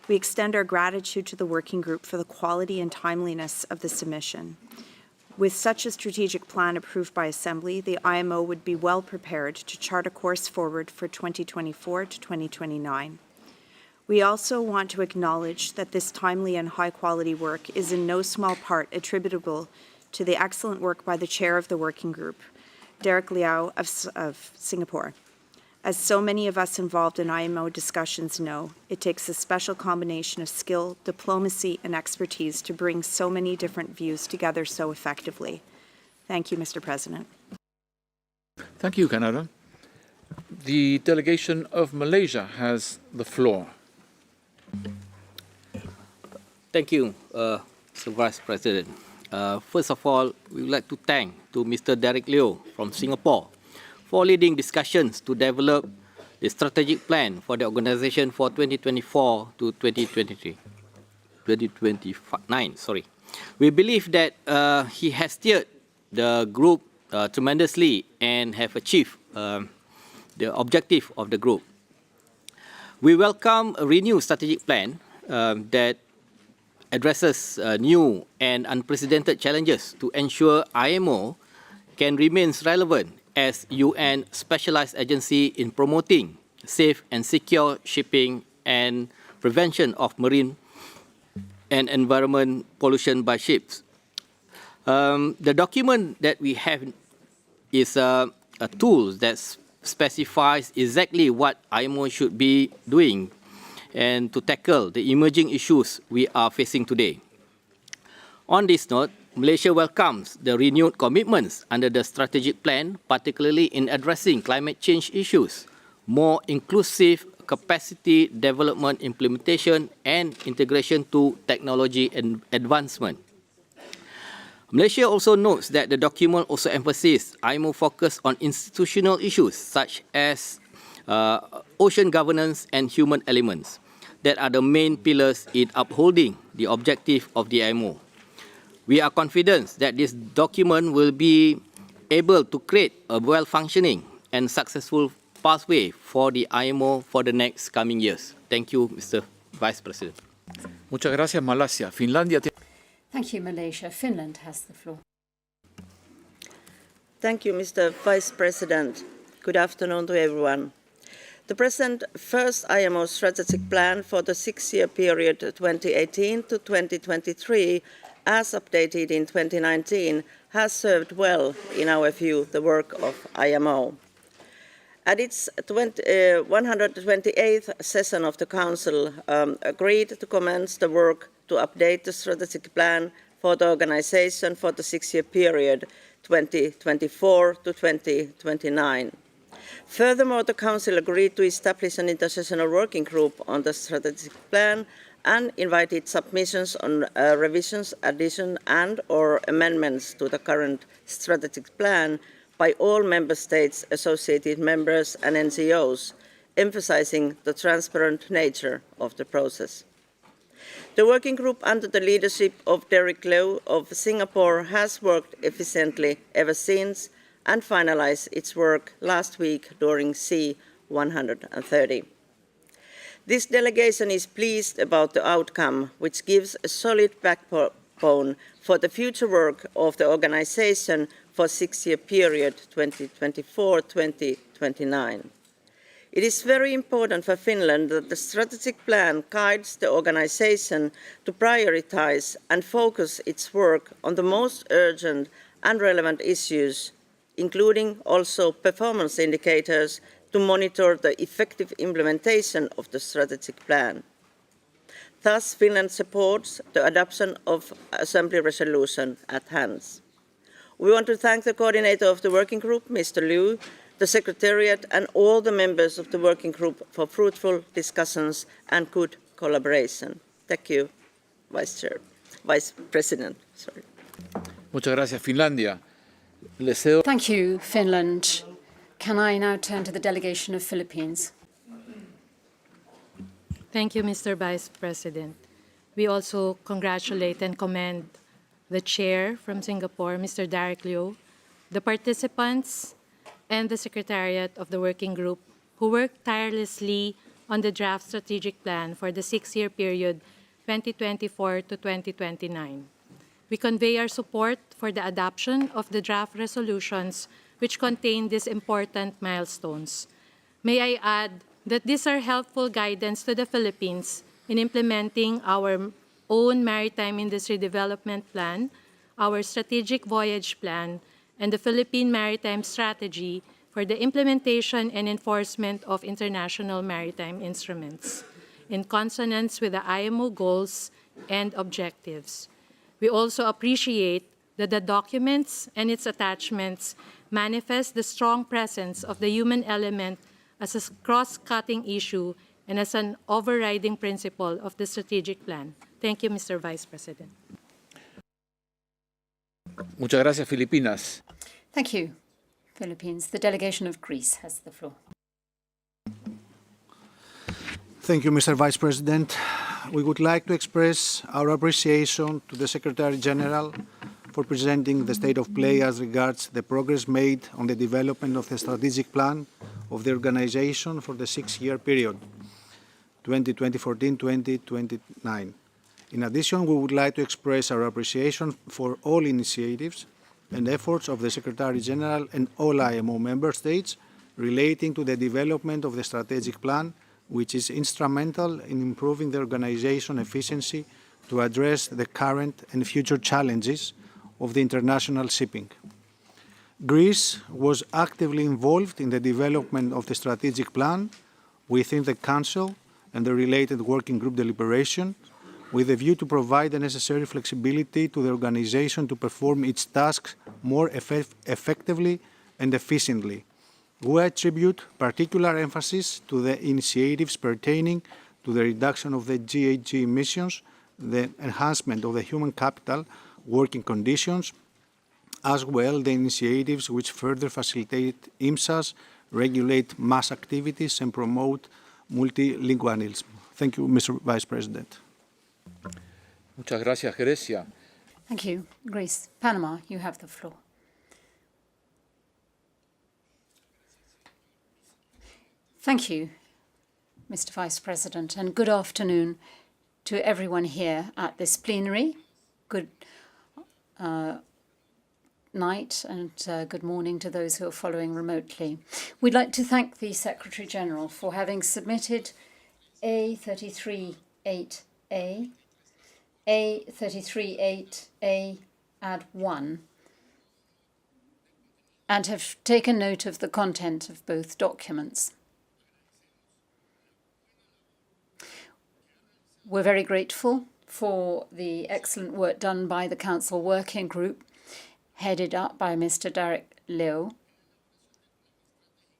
We extend our gratitude to the working group for the quality and timeliness of the submission. With such a strategic plan approved by Assembly, the IMO would be well prepared to chart a course forward for 2024 to 2029. We also want to acknowledge that this timely and high-quality work is in no small part attributable to the excellent work by the chair of the working group, Derek Liao of Singapore. As so many of us involved in IMO discussions know, it takes a special combination of skill, diplomacy, and expertise to bring so many different views together so effectively. Thank you, Mr. President. Thank you, Canada. The delegation of Malaysia has the floor. Thank you, Mr. Vice President. First of all, we would like to thank Mr. Derek Liao from Singapore for leading discussions to develop the strategic plan for the organization for 2024 to 2029. We believe that he has steered the group tremendously and have achieved the objective of the group. We welcome a renewed strategic plan that addresses new and unprecedented challenges to ensure IMO can remain relevant as UN specialized agency in promoting safe and secure shipping and prevention of marine and environment pollution by ships. The document that we have is a tool that specifies exactly what IMO should be doing and to tackle the emerging issues we are facing today. On this note, Malaysia welcomes the renewed commitments under the strategic plan, particularly in addressing climate change issues, more inclusive capacity development implementation, and integration to technology and advancement. Malaysia also notes that the document also emphasizes IMO focus on institutional issues such as ocean governance and human elements that are the main pillars in upholding the objective of the IMO. We are confident that this document will be able to create a well-functioning and successful pathway for the IMO for the next coming years. Thank you, Mr. Vice President. Muchas gracias, Malasia. Finlandia. Thank you, Malaysia. Finland has the floor. Thank you, Mr. Vice President. Good afternoon to everyone. The present first IMO strategic plan for the 6-year period 2018 to 2023 as updated in 2019, has served well, in our view, the work of IMO. At its 128th session of the Council, agreed to commence the work to update the strategic plan for the organisation for the 6-year period 2024 to 2029. Furthermore, the Council agreed to establish an intersessional working group on the strategic plan and invited submissions on revisions, additions and/or amendments to the current strategic plan by all Member States, associated members and NGOs, emphasising the transparent nature of the process. The working group under the leadership of Derek Lowe of Singapore has worked efficiently ever since and finalised its work last week during C130. This delegation is pleased about the outcome, which gives a solid backbone for the future work of the organisation for 6-year period 2024-2029. It is very important for Finland that the strategic plan guides the organisation to prioritise and focus its work on the most urgent and relevant issues, including also performance indicators to monitor the effective implementation of the strategic plan. Thus, Finland supports the adoption of Assembly resolution at hand. We want to thank the coordinator of the working group, Mr. Liu, the Secretariat and all the members of the working group for fruitful discussions and good collaboration. Thank you, Vice President. Sorry. Muchas gracias, Finlandia. Le cedo. Thank you, Finland. Can I now turn to the delegation of Philippines? Thank you, Mr. Vice President. We also congratulate and commend the chair from Singapore, Mr. Derek Liu, the participants, and the Secretariat of the Working Group, who worked tirelessly on the draft strategic plan for the 6-year period 2024 to 2029. We convey our support for the adoption of the draft resolutions which contain these important milestones. May I add that these are helpful guidance to the Philippines in implementing our own Maritime Industry Development Plan, our Strategic Voyage Plan, and the Philippine Maritime Strategy for the implementation and enforcement of international maritime instruments, in consonance with the IMO goals and objectives. We also appreciate that the documents and its attachments manifest the strong presence of the human element as a cross-cutting issue and as an overriding principle of the strategic plan. Thank you, Mr. Vice President. Muchas gracias, Filipinas. Thank you, Philippines. The delegation of Greece has the floor. Thank you, Mr. Vice President. We would like to express our appreciation to the Secretary General for presenting the state of play as regards the progress made on the development of the strategic plan of the organization for the 6-year period, 2014-2029. In addition, we would like to express our appreciation for all initiatives and efforts of the Secretary General and all IMO member states relating to the development of the strategic plan, which is instrumental in improving the organization efficiency to address the current and future challenges of the international shipping. Greece was actively involved in the development of the strategic plan within the Council and the related working group deliberation, with a view to provide the necessary flexibility to the organization to perform its tasks more effectively and efficiently. We attribute particular emphasis to the initiatives pertaining to the reduction of the GHG emissions, the enhancement of the human capital working conditions, as well the initiatives which further facilitate IMSAs, regulate mass activities and promote multilingualism. Thank you, Mr. Vice President. Muchas gracias, Grecia. Thank you, Greece. Panama, you have the floor. Thank you, Mr. Vice President, and good afternoon to everyone here at this plenary. Good night and good morning to those who are following remotely. We'd like to thank the Secretary General for having submitted A338A A33.8a add 1 and have taken note of the content of both documents. We're very grateful for the excellent work done by the Council Working Group, headed up by Mr. Derek Leo,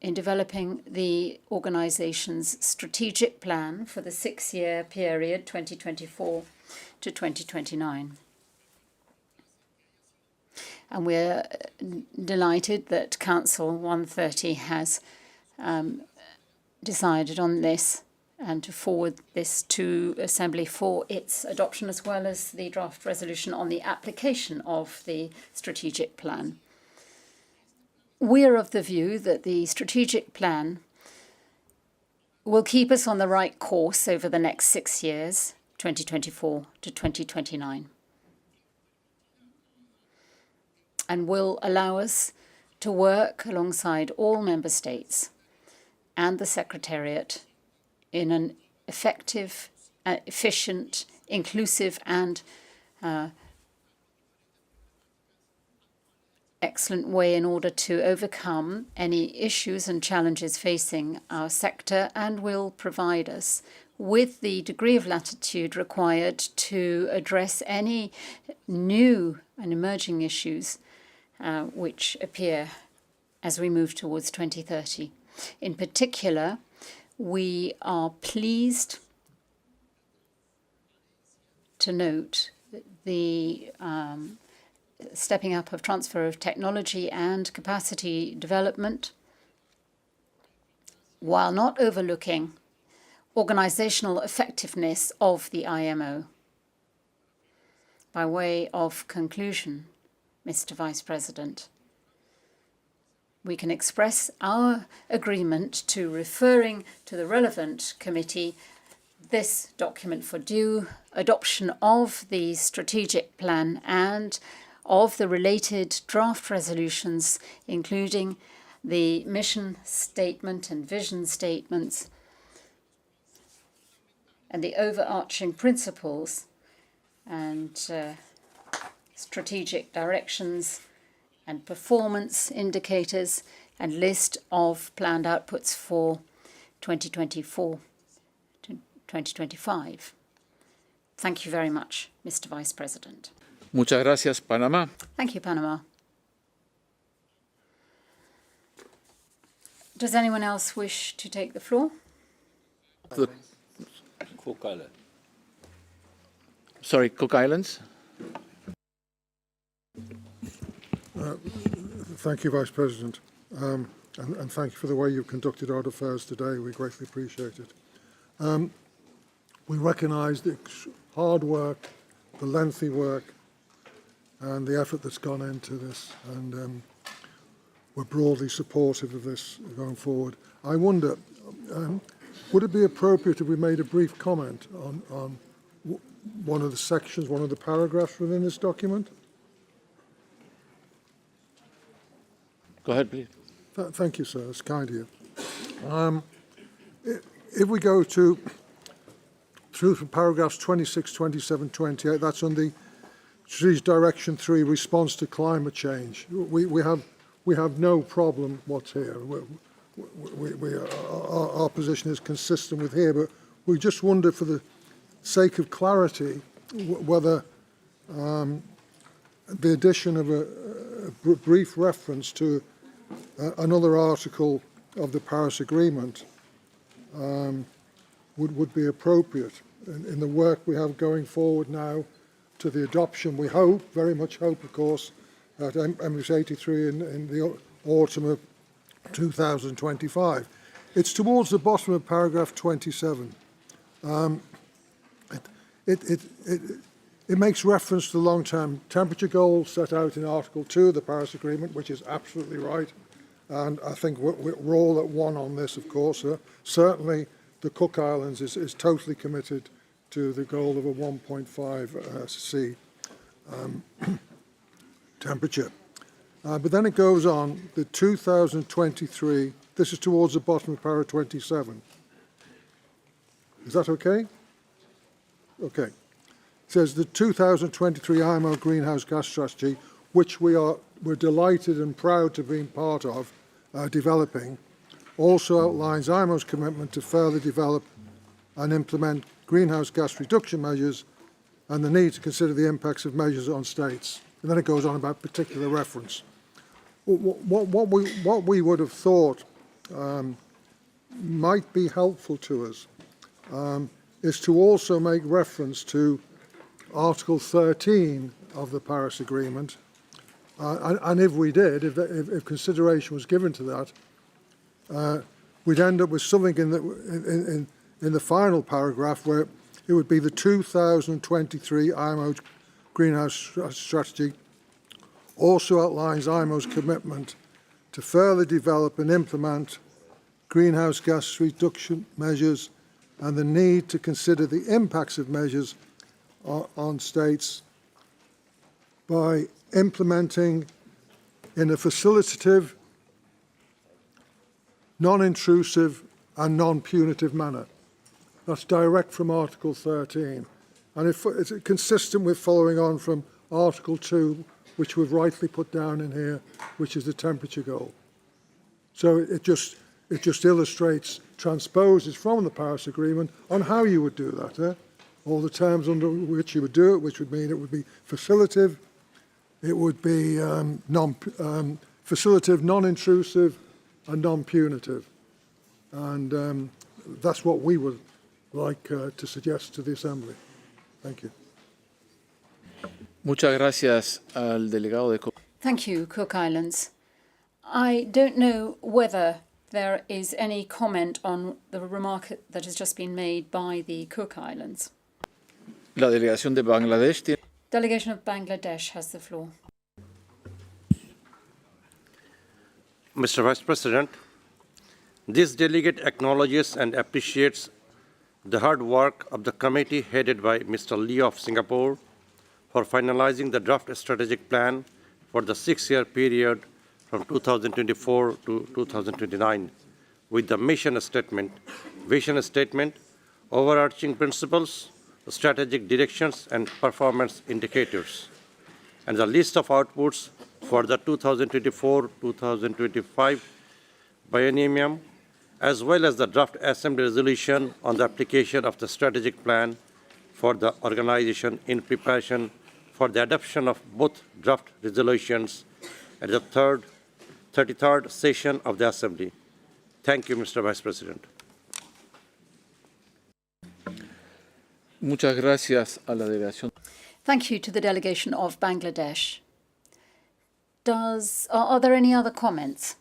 in developing the organisation's strategic plan for the 6-year period 2024 to 2029. And we're delighted that Council 130 has decided on this and to forward this to Assembly for its adoption, as well as the draft resolution on the application of the strategic plan. We are of the view that the strategic plan will keep us on the right course over the next 6 years, 2024 to 2029, and will allow us to work alongside all member states and the Secretariat in an effective, efficient, inclusive and excellent way in order to overcome any issues and challenges facing our sector, and will provide us with the degree of latitude required to address any new and emerging issues which appear as we move towards 2030. In particular, we are pleased to note the stepping up of transfer of technology and capacity development, while not overlooking organizational effectiveness of the IMO. By way of conclusion, Mr. Vice President, we can express our agreement to referring to the relevant committee this document for due adoption of the strategic plan and of the related draft resolutions, including the mission statement and vision statements and the overarching principles and strategic directions and performance indicators and list of planned outputs for 2024 to 2025. Thank you very much, Mr. Vice President. Muchas gracias, Panamá. Thank you, Panama. Does anyone else wish to take the floor? Cook Island. Sorry, Cook Islands. Thank you, Vice President, and thank you for the way you've conducted our affairs today. We greatly appreciate it. We recognise the hard work, the lengthy work, and the effort that's gone into this, and we're broadly supportive of this going forward. I wonder, would it be appropriate if we made a brief comment on one of the sections, one of the paragraphs within this document? Go ahead, please. Thank you, sir. That's kind of you. If we go through paragraphs 26, 27, 28, that's on the Strategic Direction 3, response to climate change. We have no problem what's here. Our position is consistent with here, but we just wonder, for the sake of clarity, whether the addition of a brief reference to another article of the Paris Agreement would be appropriate in the work we have going forward now to the adoption, we hope, very much hope, of course, at MS83 in the autumn of 2025. It's towards the bottom of paragraph 27. It makes reference to the long-term temperature goals set out in Article 2 of the Paris Agreement, which is absolutely right. And I think we're all at one on this, of course. Certainly, the Cook Islands is totally committed to the goal of a 1.5 C temperature. But then it goes on, the 2023, this is towards the bottom of paragraph 27. Is that okay? Okay. says the 2023 IMO greenhouse gas strategy, which we're delighted and proud to be part of developing, also outlines IMO's commitment to further develop and implement greenhouse gas reduction measures and the need to consider the impacts of measures on states. And then it goes on about particular reference. What we would have thought might be helpful to us is to also make reference to Article 13 of the Paris Agreement. And if we did, if consideration was given to that, we'd end up with something in the final paragraph where it would be the 2023 IMO greenhouse strategy also outlines IMO's commitment to further develop and implement greenhouse gas reduction measures and the need to consider the impacts of measures on states by implementing in a facilitative, non-intrusive and non-punitive manner. That's direct from Article 13. And it's consistent with following on from Article 2, which we've rightly put down in here, which is the temperature goal. So it just illustrates, transposes from the Paris Agreement on how you would do that. All the terms under which you would do it, which would mean it would be facilitative, it would be facilitative, non-intrusive, and non-punitive. And that's what we would like to suggest to the Assembly. Thank you. Muchas gracias al delegado de Cook. Thank you, Cook Islands. I don't know whether there is any comment on the remark that has just been made by the Cook Islands. La delegación de Bangladesh tiene. Delegation of Bangladesh has the floor. Mr. Vice President, this delegate acknowledges and appreciates the hard work of the committee headed by Mr. Lee of Singapore for finalizing the draft strategic plan for the 6-year period from 2024 to 2029 with the mission statement, vision statement, overarching principles, strategic directions and performance indicators, and the list of outputs for the 2024-2025 biennium, as well as the draft Assembly resolution on the application of the strategic plan for the organization in preparation for the adoption of both draft resolutions at the 33rd session of the Assembly. Thank you, Mr. Vice President. Muchas gracias a la delegación. Thank you to the delegation of Bangladesh. Are there any other comments?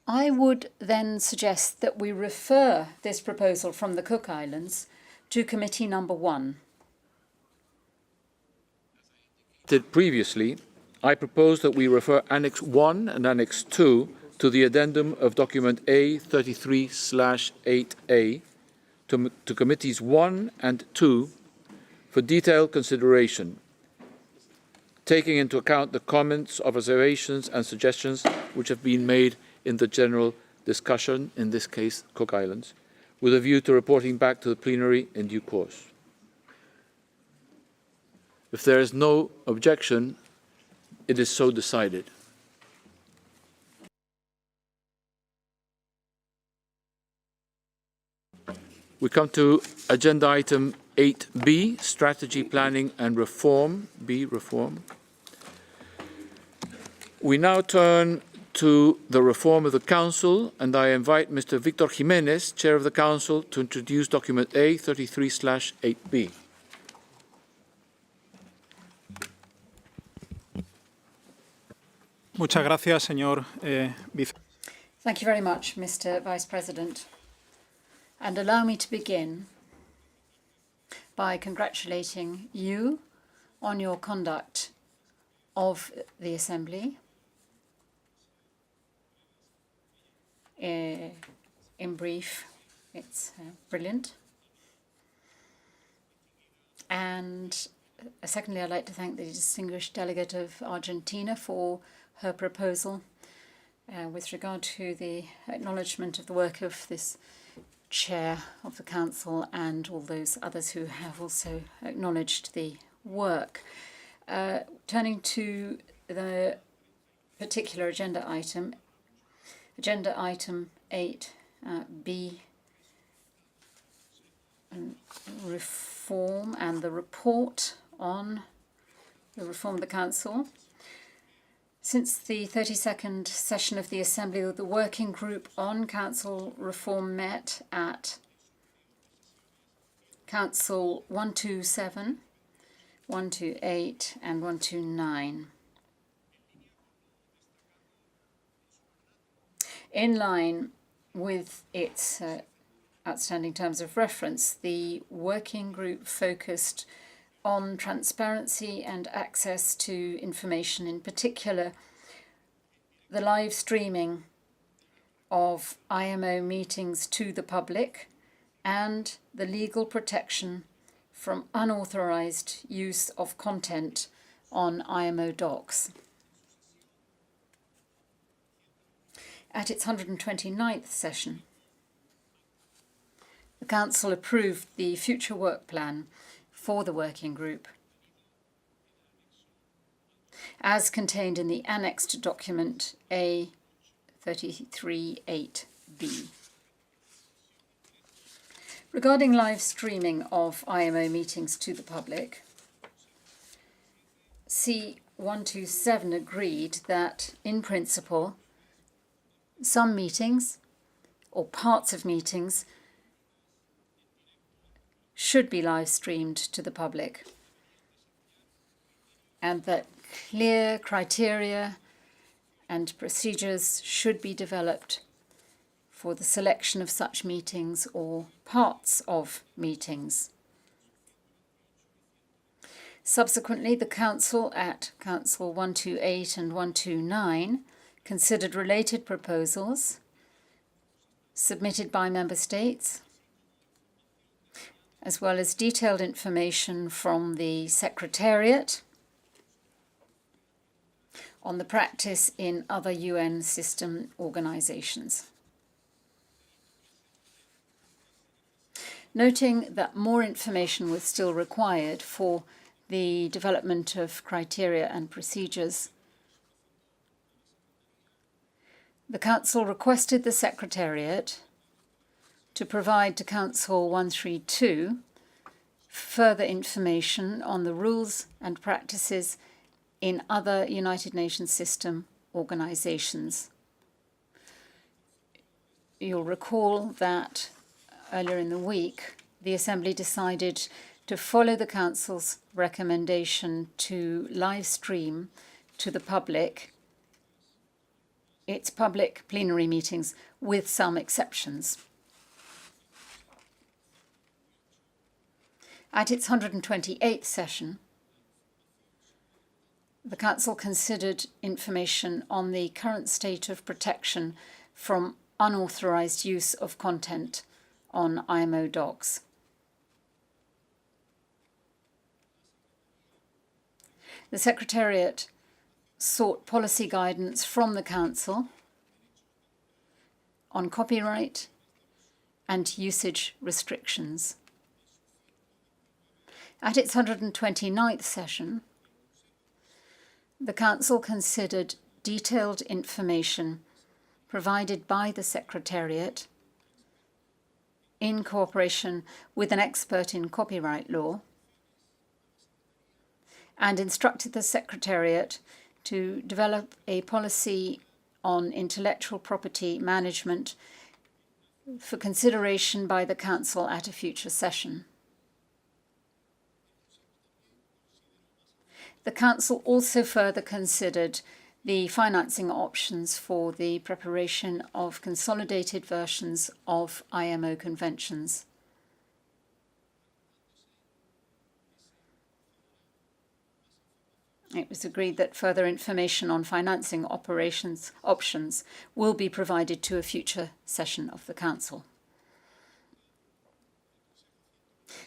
I would then suggest that we refer this proposal from the Cook Islands to Committee Number 1. Previously, I propose that we refer Annex 1 and Annex 2 to the addendum of document A33/8A to Committees 1 and 2 for detailed consideration, taking into account the comments, observations and suggestions which have been made in the general discussion, in this case Cook Islands, with a view to reporting back to the plenary in due course. If there is no objection, it is so decided. We come to agenda item 8B, Strategy Planning and Reform, B, Reform. We now turn to the reform of the Council, and I invite Mr. Victor Jimenez, Chair of the Council, to introduce document A33/8B. Muchas gracias, señor vice. Thank you very much, Mr. Vice President. And allow me to begin by congratulating you on your conduct of the Assembly. In brief, it's brilliant. And secondly, I'd like to thank the distinguished delegate of Argentina for her proposal with regard to the acknowledgement of the work of this Chair of the Council and all those others who have also acknowledged the work. Turning to the particular agenda item 8B, reform and the report on the reform of the Council. Since the 32nd session of the Assembly, the Working Group on Council Reform met at Council 127, 128 and 129. In line with its outstanding terms of reference, the Working Group focused on transparency and access to information, in particular the live streaming of IMO meetings to the public and the legal protection from unauthorized use of content on IMO docs. At its 129th session, the Council approved the future work plan for the Working Group, as contained in the annexed document A338B. Regarding live streaming of IMO meetings to the public, C127 agreed that, in principle, some meetings or parts of meetings should be live streamed to the public, and that clear criteria and procedures should be developed for the selection of such meetings or parts of meetings. Subsequently, the Council at Council 128 and 129 considered related proposals submitted by Member States, as well as detailed information from the Secretariat on the practice in other UN system organizations. Noting that more information was still required for the development of criteria and procedures, the Council requested the Secretariat to provide to Council 132 further information on the rules and practices in other United Nations system organizations. You'll recall that earlier in the week, the Assembly decided to follow the Council's recommendation to live stream to the public its public plenary meetings, with some exceptions. At its 128th session, the Council considered information on the current state of protection from unauthorized use of content on IMO docs. The Secretariat sought policy guidance from the Council on copyright and usage restrictions. At its 129th session, the Council considered detailed information provided by the Secretariat in cooperation with an expert in copyright law, and instructed the Secretariat to develop a policy on intellectual property management for consideration by the Council at a future session. The Council also further considered the financing options for the preparation of consolidated versions of IMO conventions. It was agreed that further information on financing options will be provided to a future session of the Council.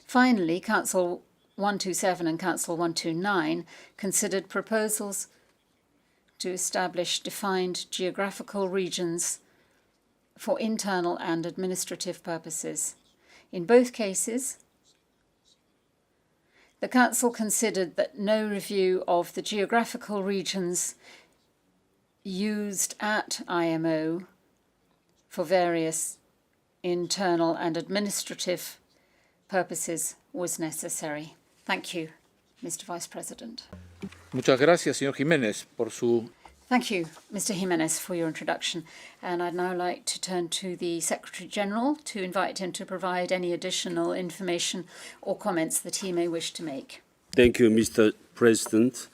Finally, Council 127 and Council 129 considered proposals to establish defined geographical regions for internal and administrative purposes. In both cases, the Council considered that no review of the geographical regions used at IMO for various internal and administrative purposes was necessary. Thank you, Mr. Vice President. Muchas gracias, señor Jiménez, por su... Thank you, Mr. Jimenez, for your introduction. And I'd now like to turn to the Secretary-General to invite him to provide any additional information or comments that he may wish to make. Thank you, Mr. President.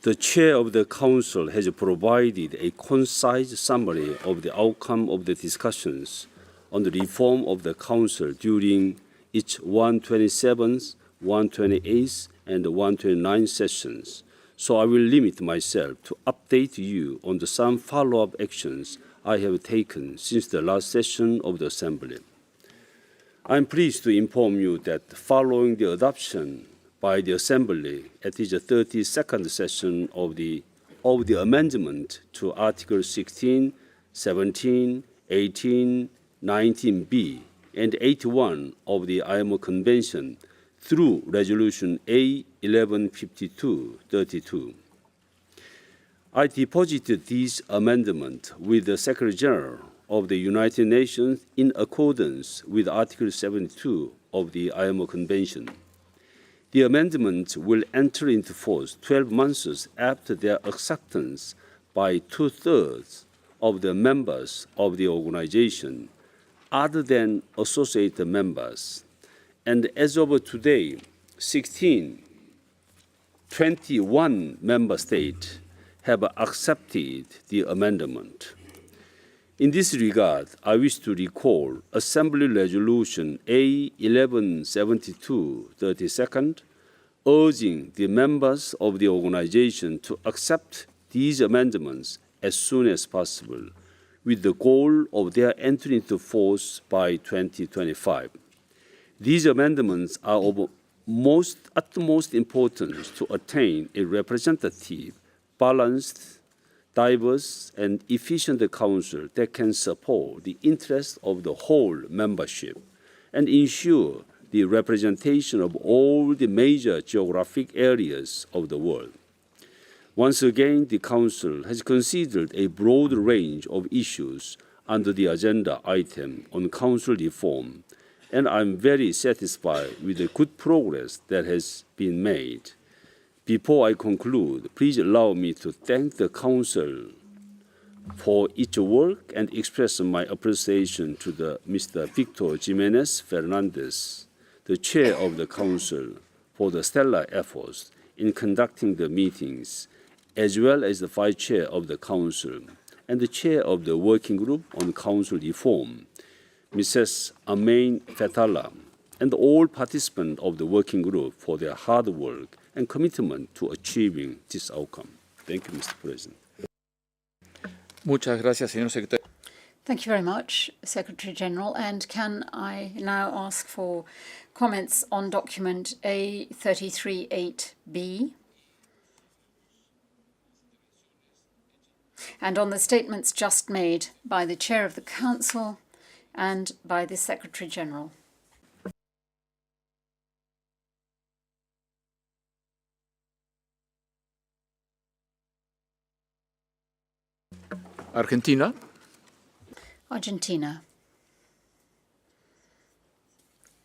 The Chair of the Council has provided a concise summary of the outcome of the discussions on the reform of the Council during its 127th, 128th, and 129th sessions. So I will limit myself to update you on the some follow-up actions I have taken since the last session of the Assembly. I am pleased to inform you that following the adoption by the Assembly at its 32nd session of the amendment to Article 16, 17, 18, 19b, and 81 of the IMO Convention through Resolution A1152-32. I deposited these amendments with the Secretary-General of the United Nations in accordance with Article 72 of the IMO Convention. The amendments will enter into force 12 months after their acceptance by 2/3 of the members of the organization, other than associated members. And as of today, 21 member states have accepted the amendment. In this regard, I wish to recall Assembly Resolution A1172-32, urging the members of the organization to accept these amendments as soon as possible, with the goal of their entry into force by 2025. These amendments are of utmost importance to attain a representative, balanced, diverse, and efficient council that can support the interests of the whole membership and ensure the representation of all the major geographic areas of the world. Once again, the Council has considered a broad range of issues under the agenda item on Council reform, and I'm very satisfied with the good progress that has been made. Before I conclude, please allow me to thank the Council for its work and express my appreciation to Mr. Victor Jimenez Fernandez, the Chair of the Council, for the stellar efforts in conducting the meetings, as well as the Vice Chair of the Council and the Chair of the Working Group on Council Reform, Mrs. Amain Fetala, and all participants of the Working Group for their hard work and commitment to achieving this outcome. Thank you, Mr. President. Muchas gracias, señor secretario. Thank you very much, Secretary General. And can I now ask for comments on document A338B and on the statements just made by the Chair of the Council and by the Secretary General? Argentina. Argentina.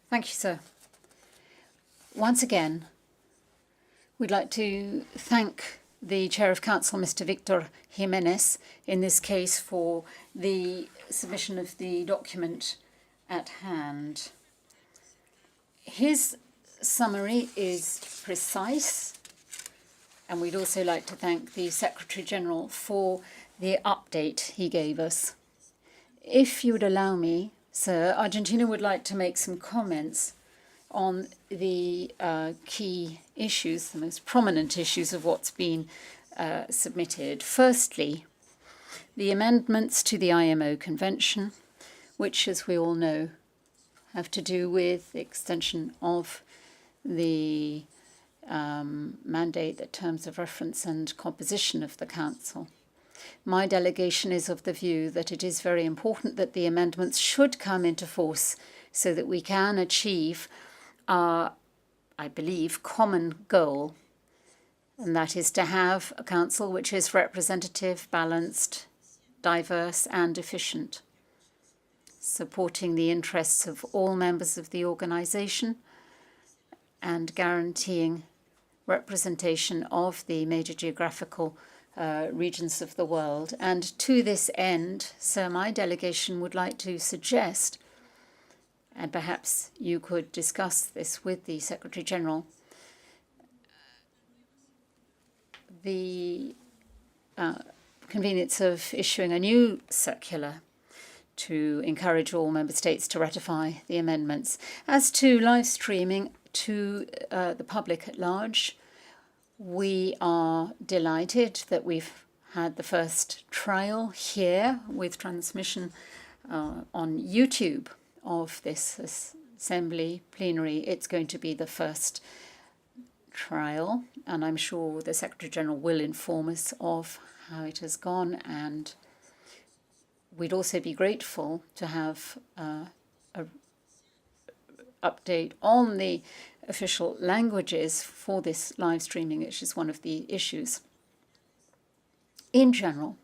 Thank you, sir. Once again, we'd like to thank the Chair of Council, Mr. Victor Jimenez, in this case for the submission of the document at hand. His summary is precise, and we'd also like to thank the Secretary General for the update he gave us. If you would allow me, sir, Argentina would like to make some comments on the key issues, the most prominent issues of what's been submitted. Firstly, the amendments to the IMO Convention, which, as we all know, have to do with the extension of the mandate, the terms of reference and composition of the Council. My delegation is of the view that it is very important that the amendments should come into force so that we can achieve our, I believe, common goal, and that is to have a council which is representative, balanced, diverse and efficient, supporting the interests of all members of the organization and guaranteeing representation of the major geographical regions of the world. And to this end, sir, my delegation would like to suggest, and perhaps you could discuss this with the Secretary General, the convenience of issuing a new circular to encourage all member states to ratify the amendments. As to live streaming to the public at large, we are delighted that we've had the first trial here with transmission on YouTube of this Assembly plenary. It's going to be the first trial, and I'm sure the Secretary General will inform us of how it has gone, and we'd also be grateful to have an update on the official languages for this live streaming, which is one of the issues. In general,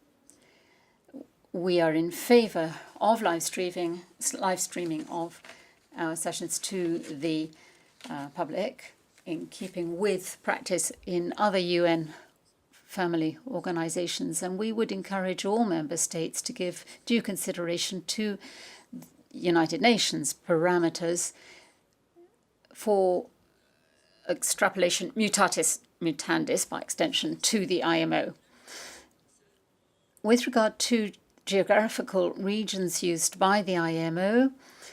we are in favor of live streaming of our sessions to the public, in keeping with practice in other UN family organizations, and we would encourage all member states to give due consideration to United Nations parameters for extrapolation mutatis mutandis, by extension, to the IMO. With regard to geographical regions used by the IMO,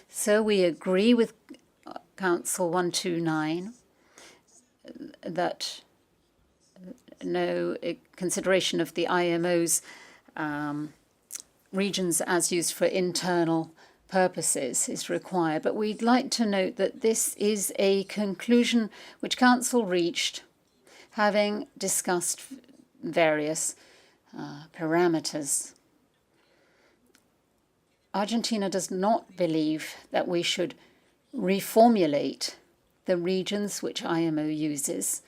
so we agree with Council 129 that no consideration of the IMO's regions as used for internal purposes is required. But we'd like to note that this is a conclusion which Council reached having discussed various parameters. Argentina does not believe that we should reformulate the regions which IMO uses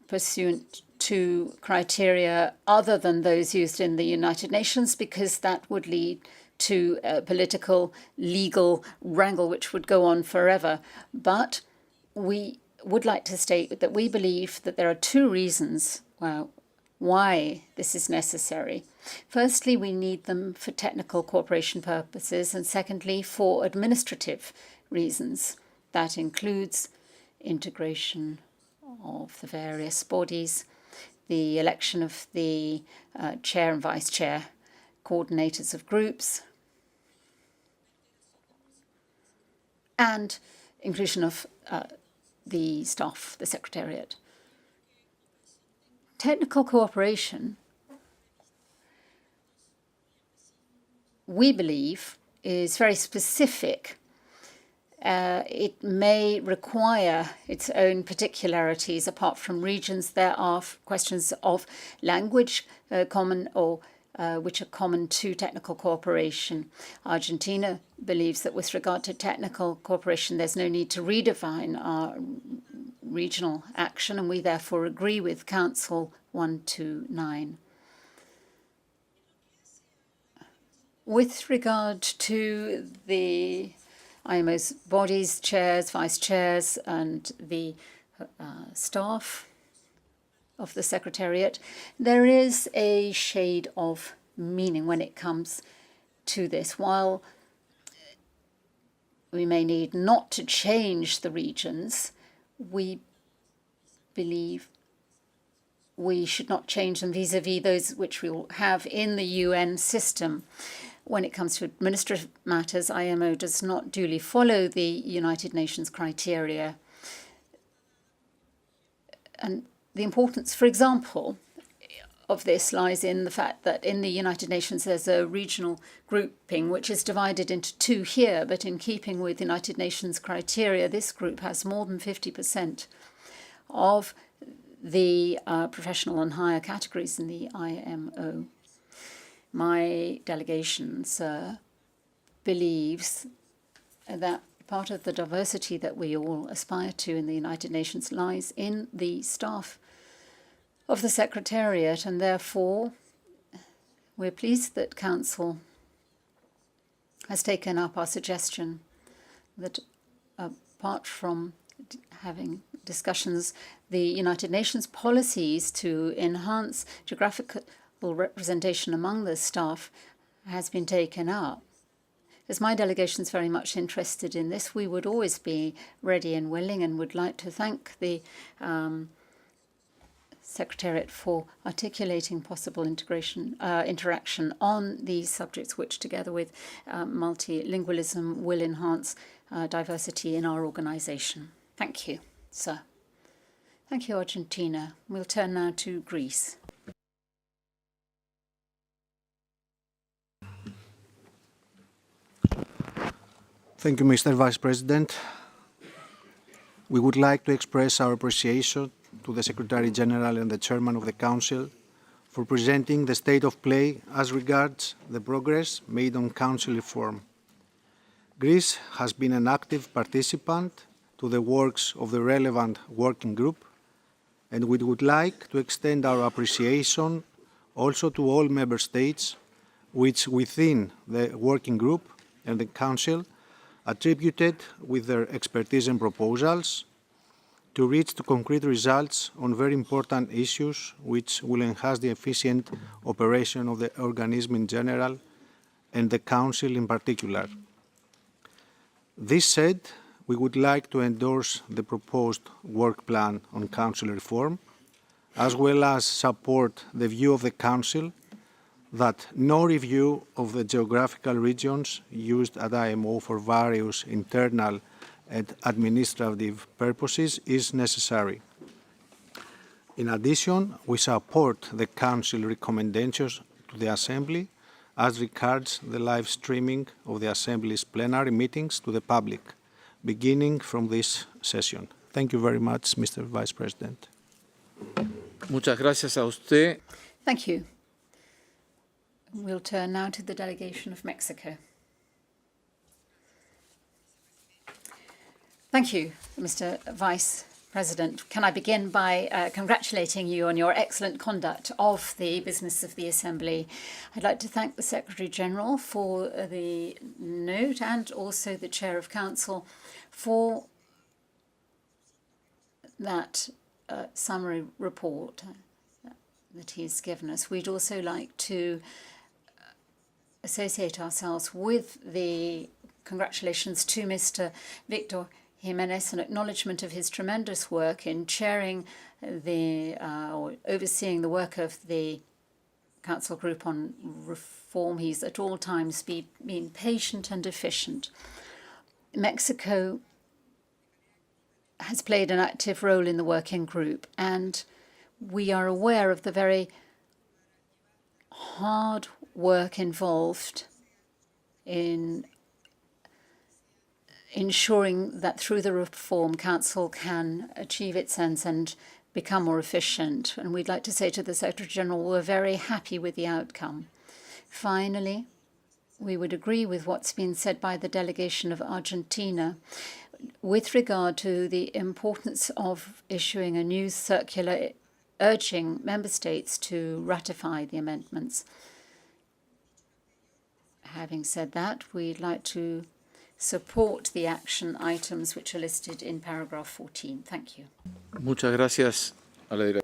pursuant to criteria other than those used in the United Nations, because that would lead to a political, legal wrangle which would go on forever. But we would like to state that we believe that there are two reasons why this is necessary. Firstly, we need them for technical cooperation purposes, and secondly, for administrative reasons. That includes integration of the various bodies, the election of the chair and vice chair, coordinators of groups, and inclusion of the staff, the secretariat. Technical cooperation, we believe, is very specific. It may require its own particularities. Apart from regions, there are questions of language common or which are common to technical cooperation. Argentina believes that with regard to technical cooperation, there's no need to redefine our regional action, and we therefore agree with Council 129. With regard to the IMO's bodies, chairs, vice chairs, and the staff of the Secretariat, there is a shade of meaning when it comes to this. While we may need not to change the regions, we believe we should not change them vis-à-vis those which we will have in the UN system. When it comes to administrative matters, IMO does not duly follow the United Nations criteria. And the importance, for example, of this lies in the fact that in the United Nations there's a regional grouping which is divided into two here, but in keeping with United Nations criteria, this group has more than 50% of the professional and higher categories in the IMO. My delegation, sir, believes that part of the diversity that we all aspire to in the United Nations lies in the staff of the Secretariat, and therefore we're pleased that Council has taken up our suggestion that apart from having discussions, the United Nations policies to enhance geographical representation among the staff has been taken up. As my delegation is very much interested in this, we would always be ready and willing and would like to thank the Secretariat for articulating possible interaction on these subjects, which together with multilingualism will enhance diversity in our organisation. Thank you, sir. Thank you, Argentina. We'll turn now to Greece. Thank you, Mr. Vice President. We would like to express our appreciation to the Secretary General and the Chairman of the Council for presenting the state of play as regards the progress made on Council reform. Greece has been an active participant to the works of the relevant working group, and we would like to extend our appreciation also to all Member States which within the working group and the Council attributed with their expertise and proposals to reach to concrete results on very important issues which will enhance the efficient operation of the organism in general and the Council in particular. This said, we would like to endorse the proposed work plan on Council reform, as well as support the view of the Council that no review of the geographical regions used at IMO for various internal and administrative purposes is necessary. In addition, we support the Council recommendations to the Assembly as regards the live streaming of the Assembly's plenary meetings to the public, beginning from this session. Thank you very much, Mr. Vice President. Muchas gracias a usted. Thank you. We'll turn now to the delegation of Mexico. Thank you, Mr. Vice President. Can I begin by congratulating you on your excellent conduct of the business of the Assembly. I'd like to thank the Secretary General for the note and also the Chair of Council for that summary report that he's given us. We'd also like to associate ourselves with the congratulations to Mr. Victor Jimenez, an acknowledgement of his tremendous work in chairing the or overseeing the work of the Council Group on Reform. He's at all times been patient and efficient. Mexico has played an active role in the working group, and we are aware of the very hard work involved in ensuring that through the Reform Council can achieve its ends and become more efficient. And we'd like to say to the Secretary General, we're very happy with the outcome. Finally, we would agree with what's been said by the delegation of Argentina with regard to the importance of issuing a new circular urging member states to ratify the amendments. Having said that, we'd like to support the action items which are listed in paragraph 14. Thank you. Muchas gracias a la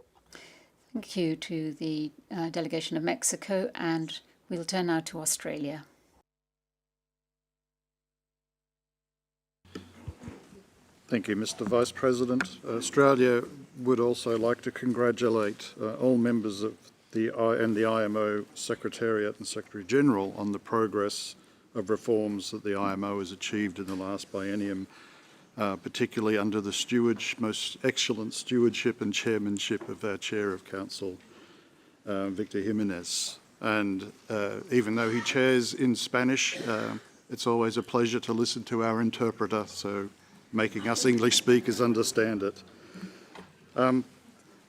Thank you to the delegation of Mexico, and we'll turn now to Australia. Thank you, Mr. Vice President. Australia would also like to congratulate all members of the IMO Secretariat and Secretary General on the progress of reforms that the IMO has achieved in the last biennium, particularly under the most excellent stewardship and chairmanship of our Chair of Council, Victor Jimenez. And even though he chairs in Spanish, it's always a pleasure to listen to our interpreter, so making us English speakers understand it.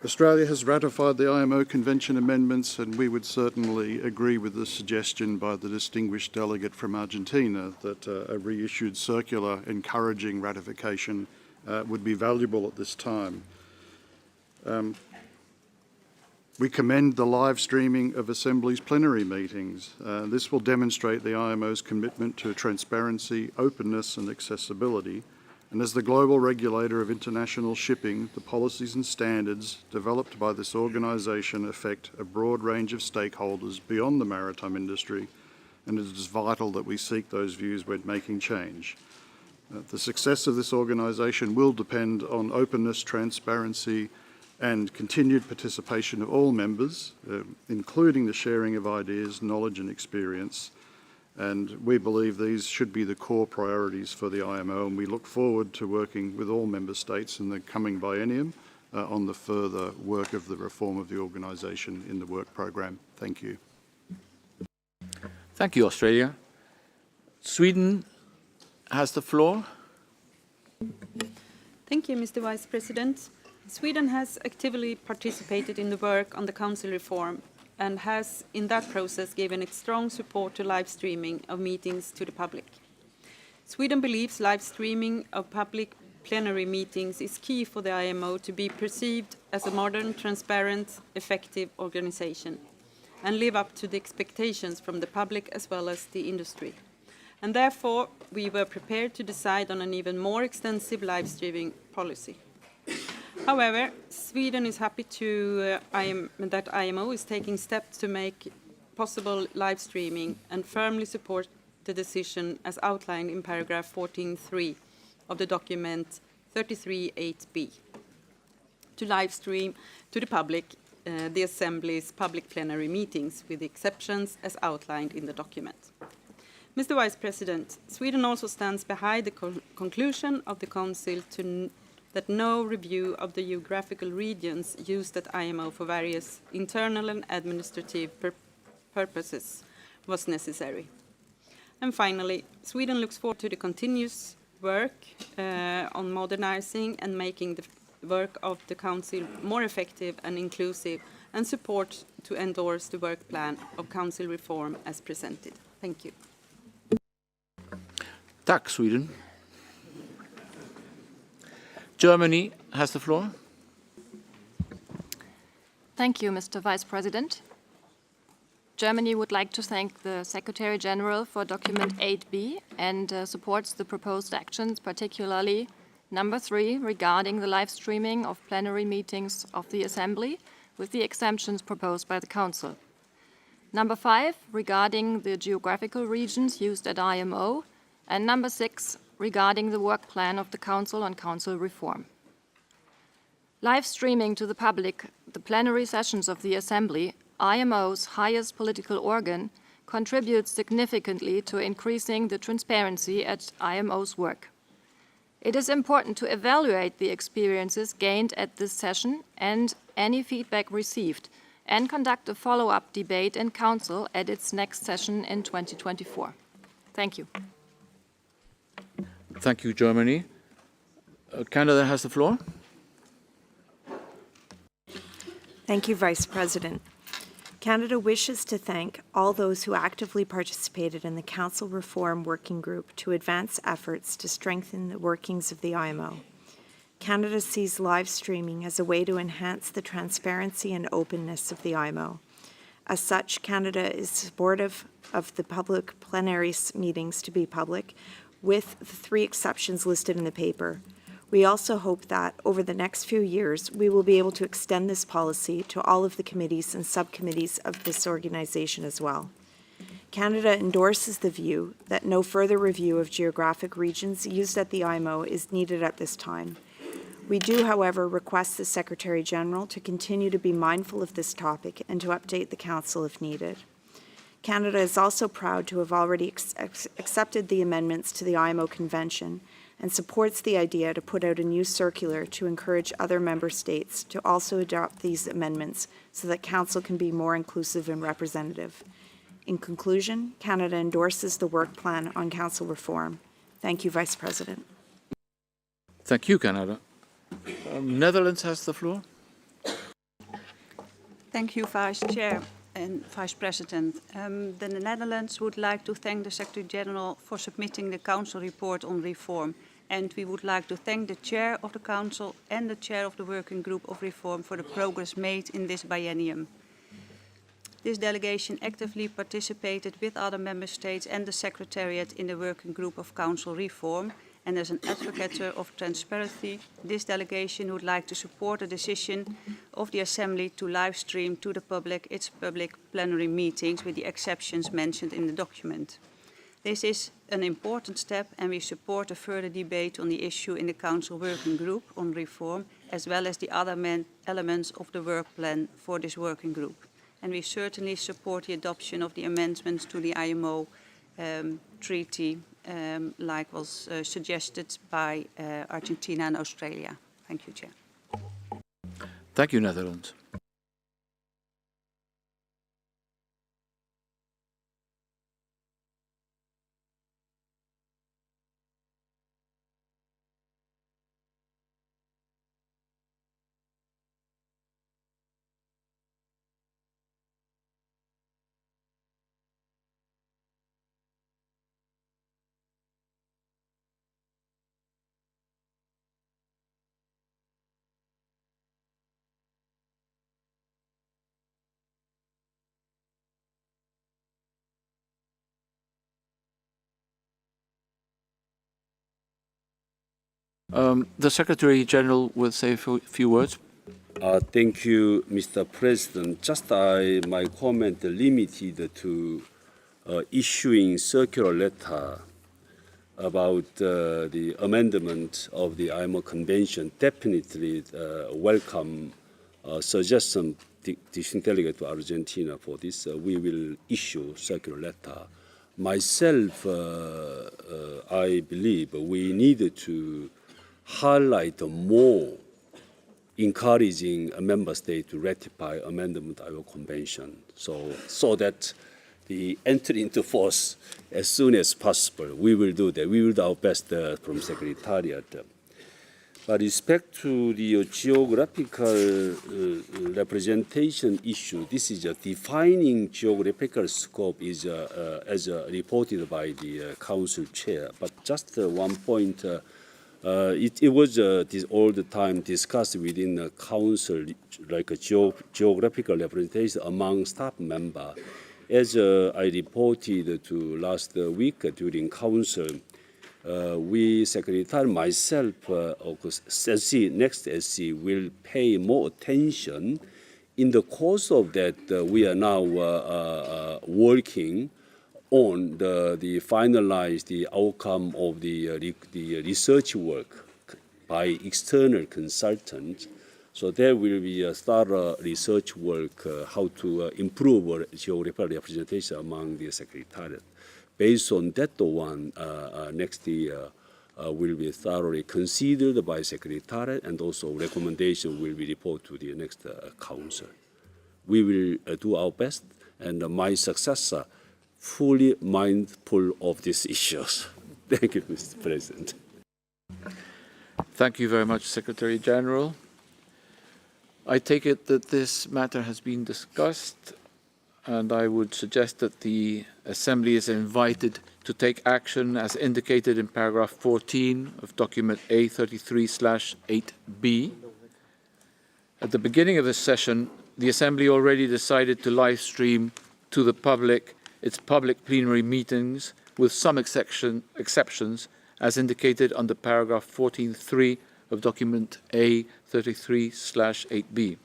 Australia has ratified the IMO Convention amendments, and we would certainly agree with the suggestion by the distinguished delegate from Argentina that a reissued circular encouraging ratification would be valuable at this time. We commend the live streaming of Assembly's plenary meetings. This will demonstrate the IMO's commitment to transparency, openness and accessibility. And as the global regulator of international shipping, the policies and standards developed by this organisation affect a broad range of stakeholders beyond the maritime industry, and it is vital that we seek those views when making change. The success of this organisation will depend on openness, transparency, and continued participation of all members, including the sharing of ideas, knowledge and experience. And we believe these should be the core priorities for the IMO, and we look forward to working with all member states in the coming biennium on the further work of the reform of the organisation in the work programme. Thank you. Thank you, Australia. Sweden has the floor. Thank you, Mr. Vice President. Sweden has actively participated in the work on the Council reform and has, in that process, given its strong support to live streaming of meetings to the public. Sweden believes live streaming of public plenary meetings is key for the IMO to be perceived as a modern, transparent, effective organization and live up to the expectations from the public as well as the industry. And therefore, we were prepared to decide on an even more extensive live streaming policy. However, Sweden is happy that IMO is taking steps to make possible live streaming and firmly support the decision as outlined in paragraph 14.3 of the document 33.8b to live stream to the public the Assembly's public plenary meetings with the exceptions as outlined in the document. Mr. Vice President, Sweden also stands behind the conclusion of the Council that no review of the geographical regions used at IMO for various internal and administrative purposes was necessary. And finally, Sweden looks forward to the continuous work on modernizing and making the work of the Council more effective and inclusive, and support to endorse the work plan of Council reform as presented. Thank you. Tack, Sweden. Germany has the floor. Thank you, Mr. Vice President. Germany would like to thank the Secretary General for document 8b and supports the proposed actions, particularly number 3 regarding the live streaming of plenary meetings of the Assembly with the exemptions proposed by the Council. Number 5 regarding the geographical regions used at IMO, and number 6 regarding the work plan of the Council on Council reform. Live streaming to the public the plenary sessions of the Assembly, IMO's highest political organ, contributes significantly to increasing the transparency at IMO's work. It is important to evaluate the experiences gained at this session and any feedback received, and conduct a follow-up debate in Council at its next session in 2024. Thank you. Thank you, Germany. Canada has the floor. Thank you, Vice President. Canada wishes to thank all those who actively participated in the Council Reform Working Group to advance efforts to strengthen the workings of the IMO. Canada sees live streaming as a way to enhance the transparency and openness of the IMO. As such, Canada is supportive of the public plenary meetings to be public, with the 3 exceptions listed in the paper. We also hope that over the next few years, we will be able to extend this policy to all of the committees and subcommittees of this organization as well. Canada endorses the view that no further review of geographic regions used at the IMO is needed at this time. We do, however, request the Secretary General to continue to be mindful of this topic and to update the Council if needed. Canada is also proud to have already accepted the amendments to the IMO Convention and supports the idea to put out a new circular to encourage other member states to also adopt these amendments so that Council can be more inclusive and representative. In conclusion, Canada endorses the work plan on Council reform. Thank you, Vice President. Thank you, Canada. Netherlands has the floor. Thank you, Vice Chair and Vice President. The Netherlands would like to thank the Secretary General for submitting the Council report on reform. And we would like to thank the Chair of the Council and the Chair of the Working Group of Reform for the progress made in this biennium. This delegation actively participated with other Member States and the Secretariat in the Working Group of Council Reform. And as an advocate of transparency, this delegation would like to support the decision of the Assembly to live stream to the public its public plenary meetings with the exceptions mentioned in the document. This is an important step and we support a further debate on the issue in the Council Working Group on Reform, as well as the other elements of the work plan for this working group. And we certainly support the adoption of the amendments to the IMO treaty, like was suggested by Argentina and Australia. Thank you, Chair. Thank you, Netherlands. The Secretary General will say a few words. Thank you, Mr. President. Just my comment limited to issuing circular letter about the amendment of the IMO Convention. Definitely welcome suggestion, distinct delegate to Argentina for this. We will issue circular letter. Myself, I believe we need to highlight more encouraging a member state to ratify amendment of our convention, so that the entry into force as soon as possible. We will do that. We will do our best from Secretariat. But respect to the geographical representation issue, this is a defining geographical scope is as reported by the Council Chair. But just one point. It was all the time discussed within the council, like a geographical representation among staff members. As I reported to last week during council, we, Secretary, myself, SC, next SC, will pay more attention. In the course of that, we are now working on the finalize the outcome of the research work by external consultants. So there will be a thorough research work how to improve our geographical representation among the Secretariat. Based on that one, next year will be thoroughly considered by Secretariat, and also recommendation will be reported to the next Council. We will do our best, and my successor fully mindful of these issues. Thank you, Mr. President. Thank you very much, Secretary General. I take it that this matter has been discussed, and I would suggest that the Assembly is invited to take action as indicated in paragraph 14 of document A33/8B. At the beginning of this session, the Assembly already decided to live stream to the public its public plenary meetings, with some exceptions, as indicated under paragraph 14.3 of document A33/8B.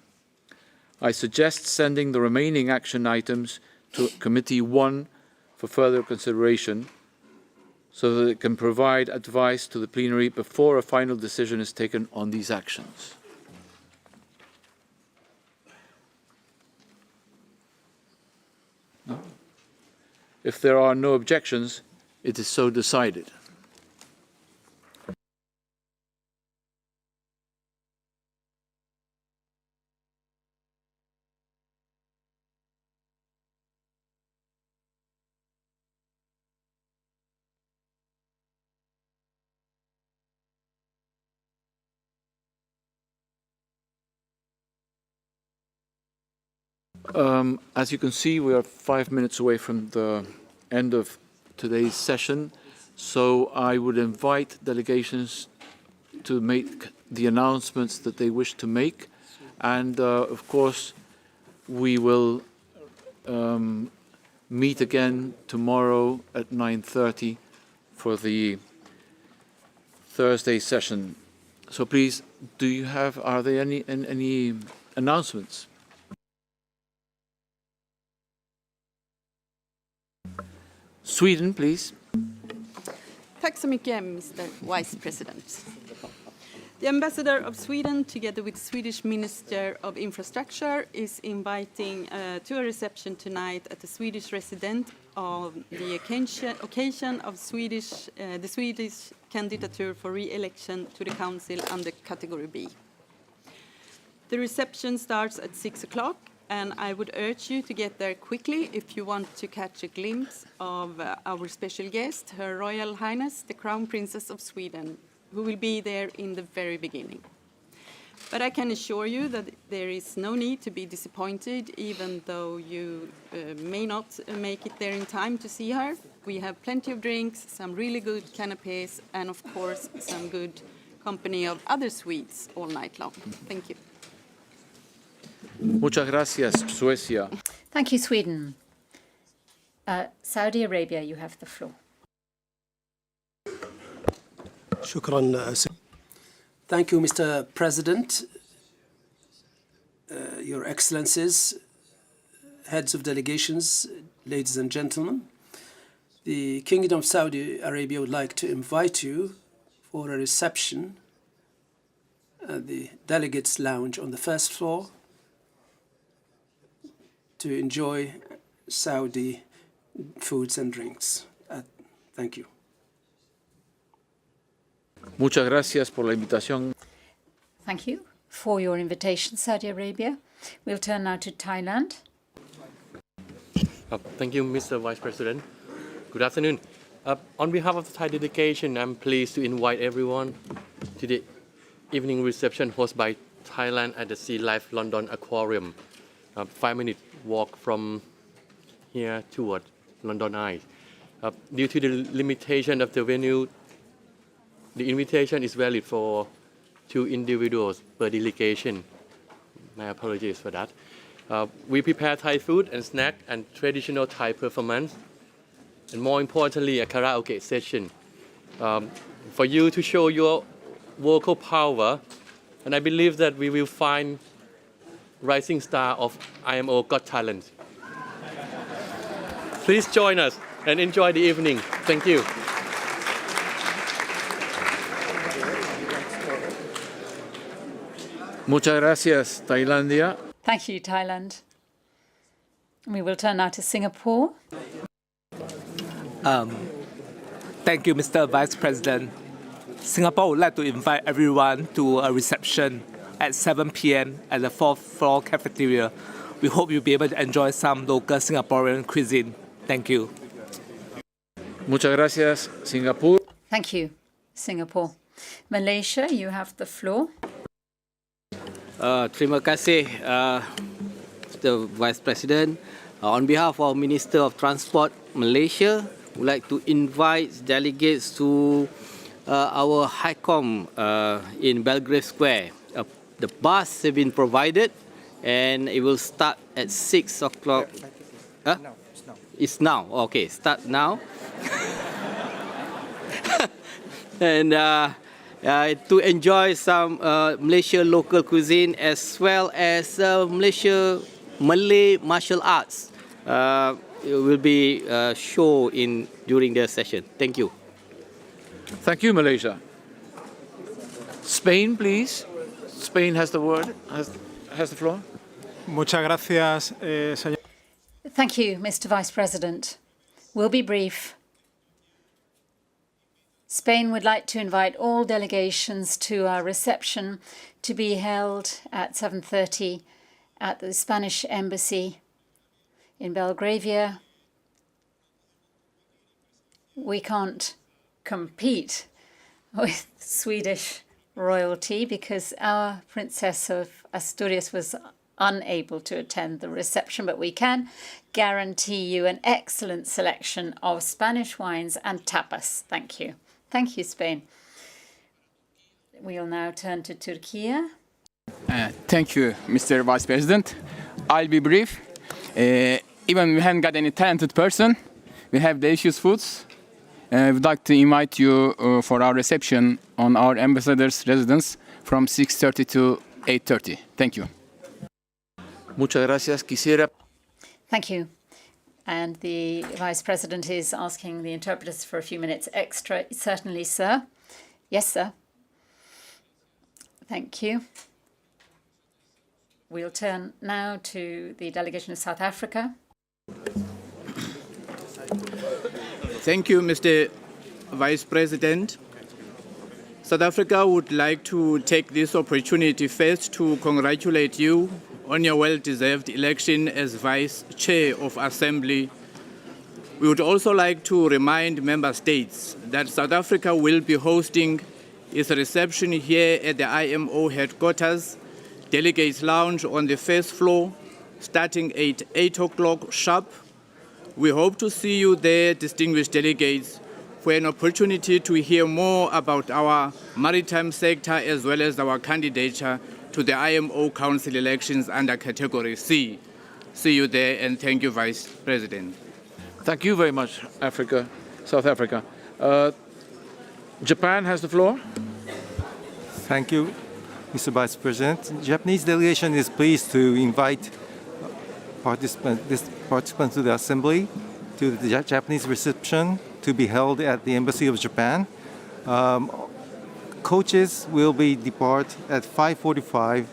I suggest sending the remaining action items to Committee 1 for further consideration, so that it can provide advice to the plenary before a final decision is taken on these actions. No? If there are no objections, it is so decided. As you can see, we are 5 minutes away from the end of today's session, so I would invite delegations to make the announcements that they wish to make, and of course we will meet again tomorrow at 9:30 for the Thursday session. So please, are there any announcements? Sweden, please. Tack så mycket, Mr. Vice President. The Ambassador of Sweden, together with Swedish Minister of Infrastructure, is inviting to a reception tonight at the Swedish resident on the occasion of the Swedish candidature for re-election to the Council under Category B. The reception starts at 6 o'clock, and I would urge you to get there quickly if you want to catch a glimpse of our special guest, Her Royal Highness, the Crown Princess of Sweden, who will be there in the very beginning. But I can assure you that there is no need to be disappointed, even though you may not make it there in time to see her. We have plenty of drinks, some really good canapés, and of course some good company of other Swedes all night long. Thank you. Muchas gracias, Suecia. Thank you, Sweden. Saudi Arabia, you have the floor. Thank you, Mr. President, Your Excellencies, heads of delegations, ladies and gentlemen. The Kingdom of Saudi Arabia would like to invite you for a reception at the Delegates Lounge on the first floor to enjoy Saudi foods and drinks. Thank you. Muchas gracias por la invitación. Thank you for your invitation, Saudi Arabia. We'll turn now to Thailand. Thank you, Mr. Vice President. Good afternoon. On behalf of the Thai delegation, I'm pleased to invite everyone to the evening reception hosted by Thailand at the Sea Life London Aquarium. 5-minute walk from here toward London Eye. Due to the limitation of the venue, the invitation is valid for 2 individuals per delegation. My apologies for that. We prepare Thai food and snack and traditional Thai performance, and more importantly, a karaoke session for you to show your vocal power. And I believe that we will find rising star of IMO Got Talent. Please join us and enjoy the evening. Thank you. Muchas gracias, Tailandia. Thank you, Thailand. We will turn now to Singapore. Thank you, Mr. Vice President. Singapore would like to invite everyone to a reception at 7 p.m. at the 4th floor cafeteria. We hope you'll be able to enjoy some local Singaporean cuisine. Thank you. Muchas gracias, Singapore. Thank you, Singapore. Malaysia, you have the floor. Terima kasih, Mr. Vice President. On behalf of Minister of Transport Malaysia, we'd like to invite delegates to our HICOM in Belgrave Square. The bus have been provided, and it will start at 6 o'clock. It's now. Okay, start now. And to enjoy some Malaysia local cuisine as well as Malaysia Malay martial arts. It will be show during the session. Thank you. Thank you, Malaysia. Spain, please. Spain has the word, has the floor. Muchas gracias, señor. Thank you, Mr. Vice President. We'll be brief. Spain would like to invite all delegations to our reception to be held at 7:30 at the Spanish Embassy in Belgravia. We can't compete with Swedish royalty because our Princess of Asturias was unable to attend the reception, but we can guarantee you an excellent selection of Spanish wines and tapas. Thank you. Thank you, Spain. We'll now turn to Turkey. Thank you, Mr. Vice President. I'll be brief. Even we haven't got any talented person, we have delicious foods. We'd like to invite you for our reception on our ambassador's residence from 6:30 to 8:30. Thank you. Muchas gracias. Quisiera. Thank you. And the Vice President is asking the interpreters for a few minutes extra. Certainly, sir. Yes, sir. Thank you. We'll turn now to the delegation of South Africa. Thank you, Mr. Vice President. South Africa would like to take this opportunity first to congratulate you on your well-deserved election as Vice Chair of Assembly. We would also like to remind Member States that South Africa will be hosting its reception here at the IMO headquarters, Delegates Lounge on the first floor, starting at 8 o'clock sharp. We hope to see you there, distinguished delegates, for an opportunity to hear more about our maritime sector as well as our candidature to the IMO Council elections under Category C. See you there, and thank you, Vice President. Thank you very much, South Africa. Japan has the floor. Thank you, Mr. Vice President. The Japanese delegation is pleased to invite participants to the Assembly to the Japanese reception to be held at the Embassy of Japan. Coaches will be depart at 5:45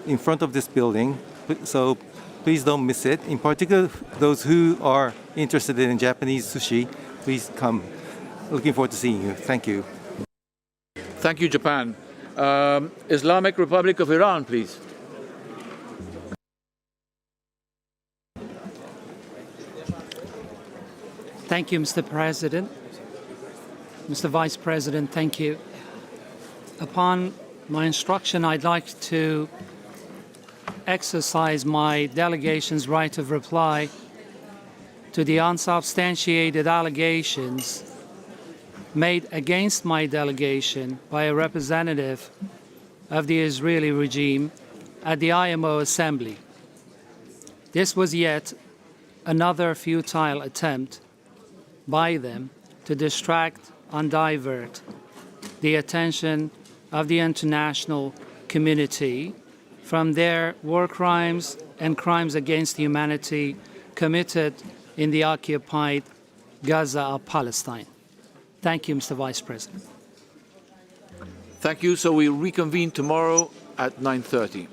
in front of this building, so please don't miss it. In particular, those who are interested in Japanese sushi, please come. Looking forward to seeing you. Thank you. Thank you, Japan. Islamic Republic of Iran, please. Thank you, Mr. President. Mr. Vice President, thank you. Upon my instruction, I'd like to exercise my delegation's right of reply to the unsubstantiated allegations made against my delegation by a representative of the Israeli regime at the IMO Assembly. This was yet another futile attempt by them to distract and divert the attention of the international community from their war crimes and crimes against humanity committed in the occupied Gaza of Palestine. Thank you, Mr. Vice President. Thank you. So we reconvene tomorrow at 9:30.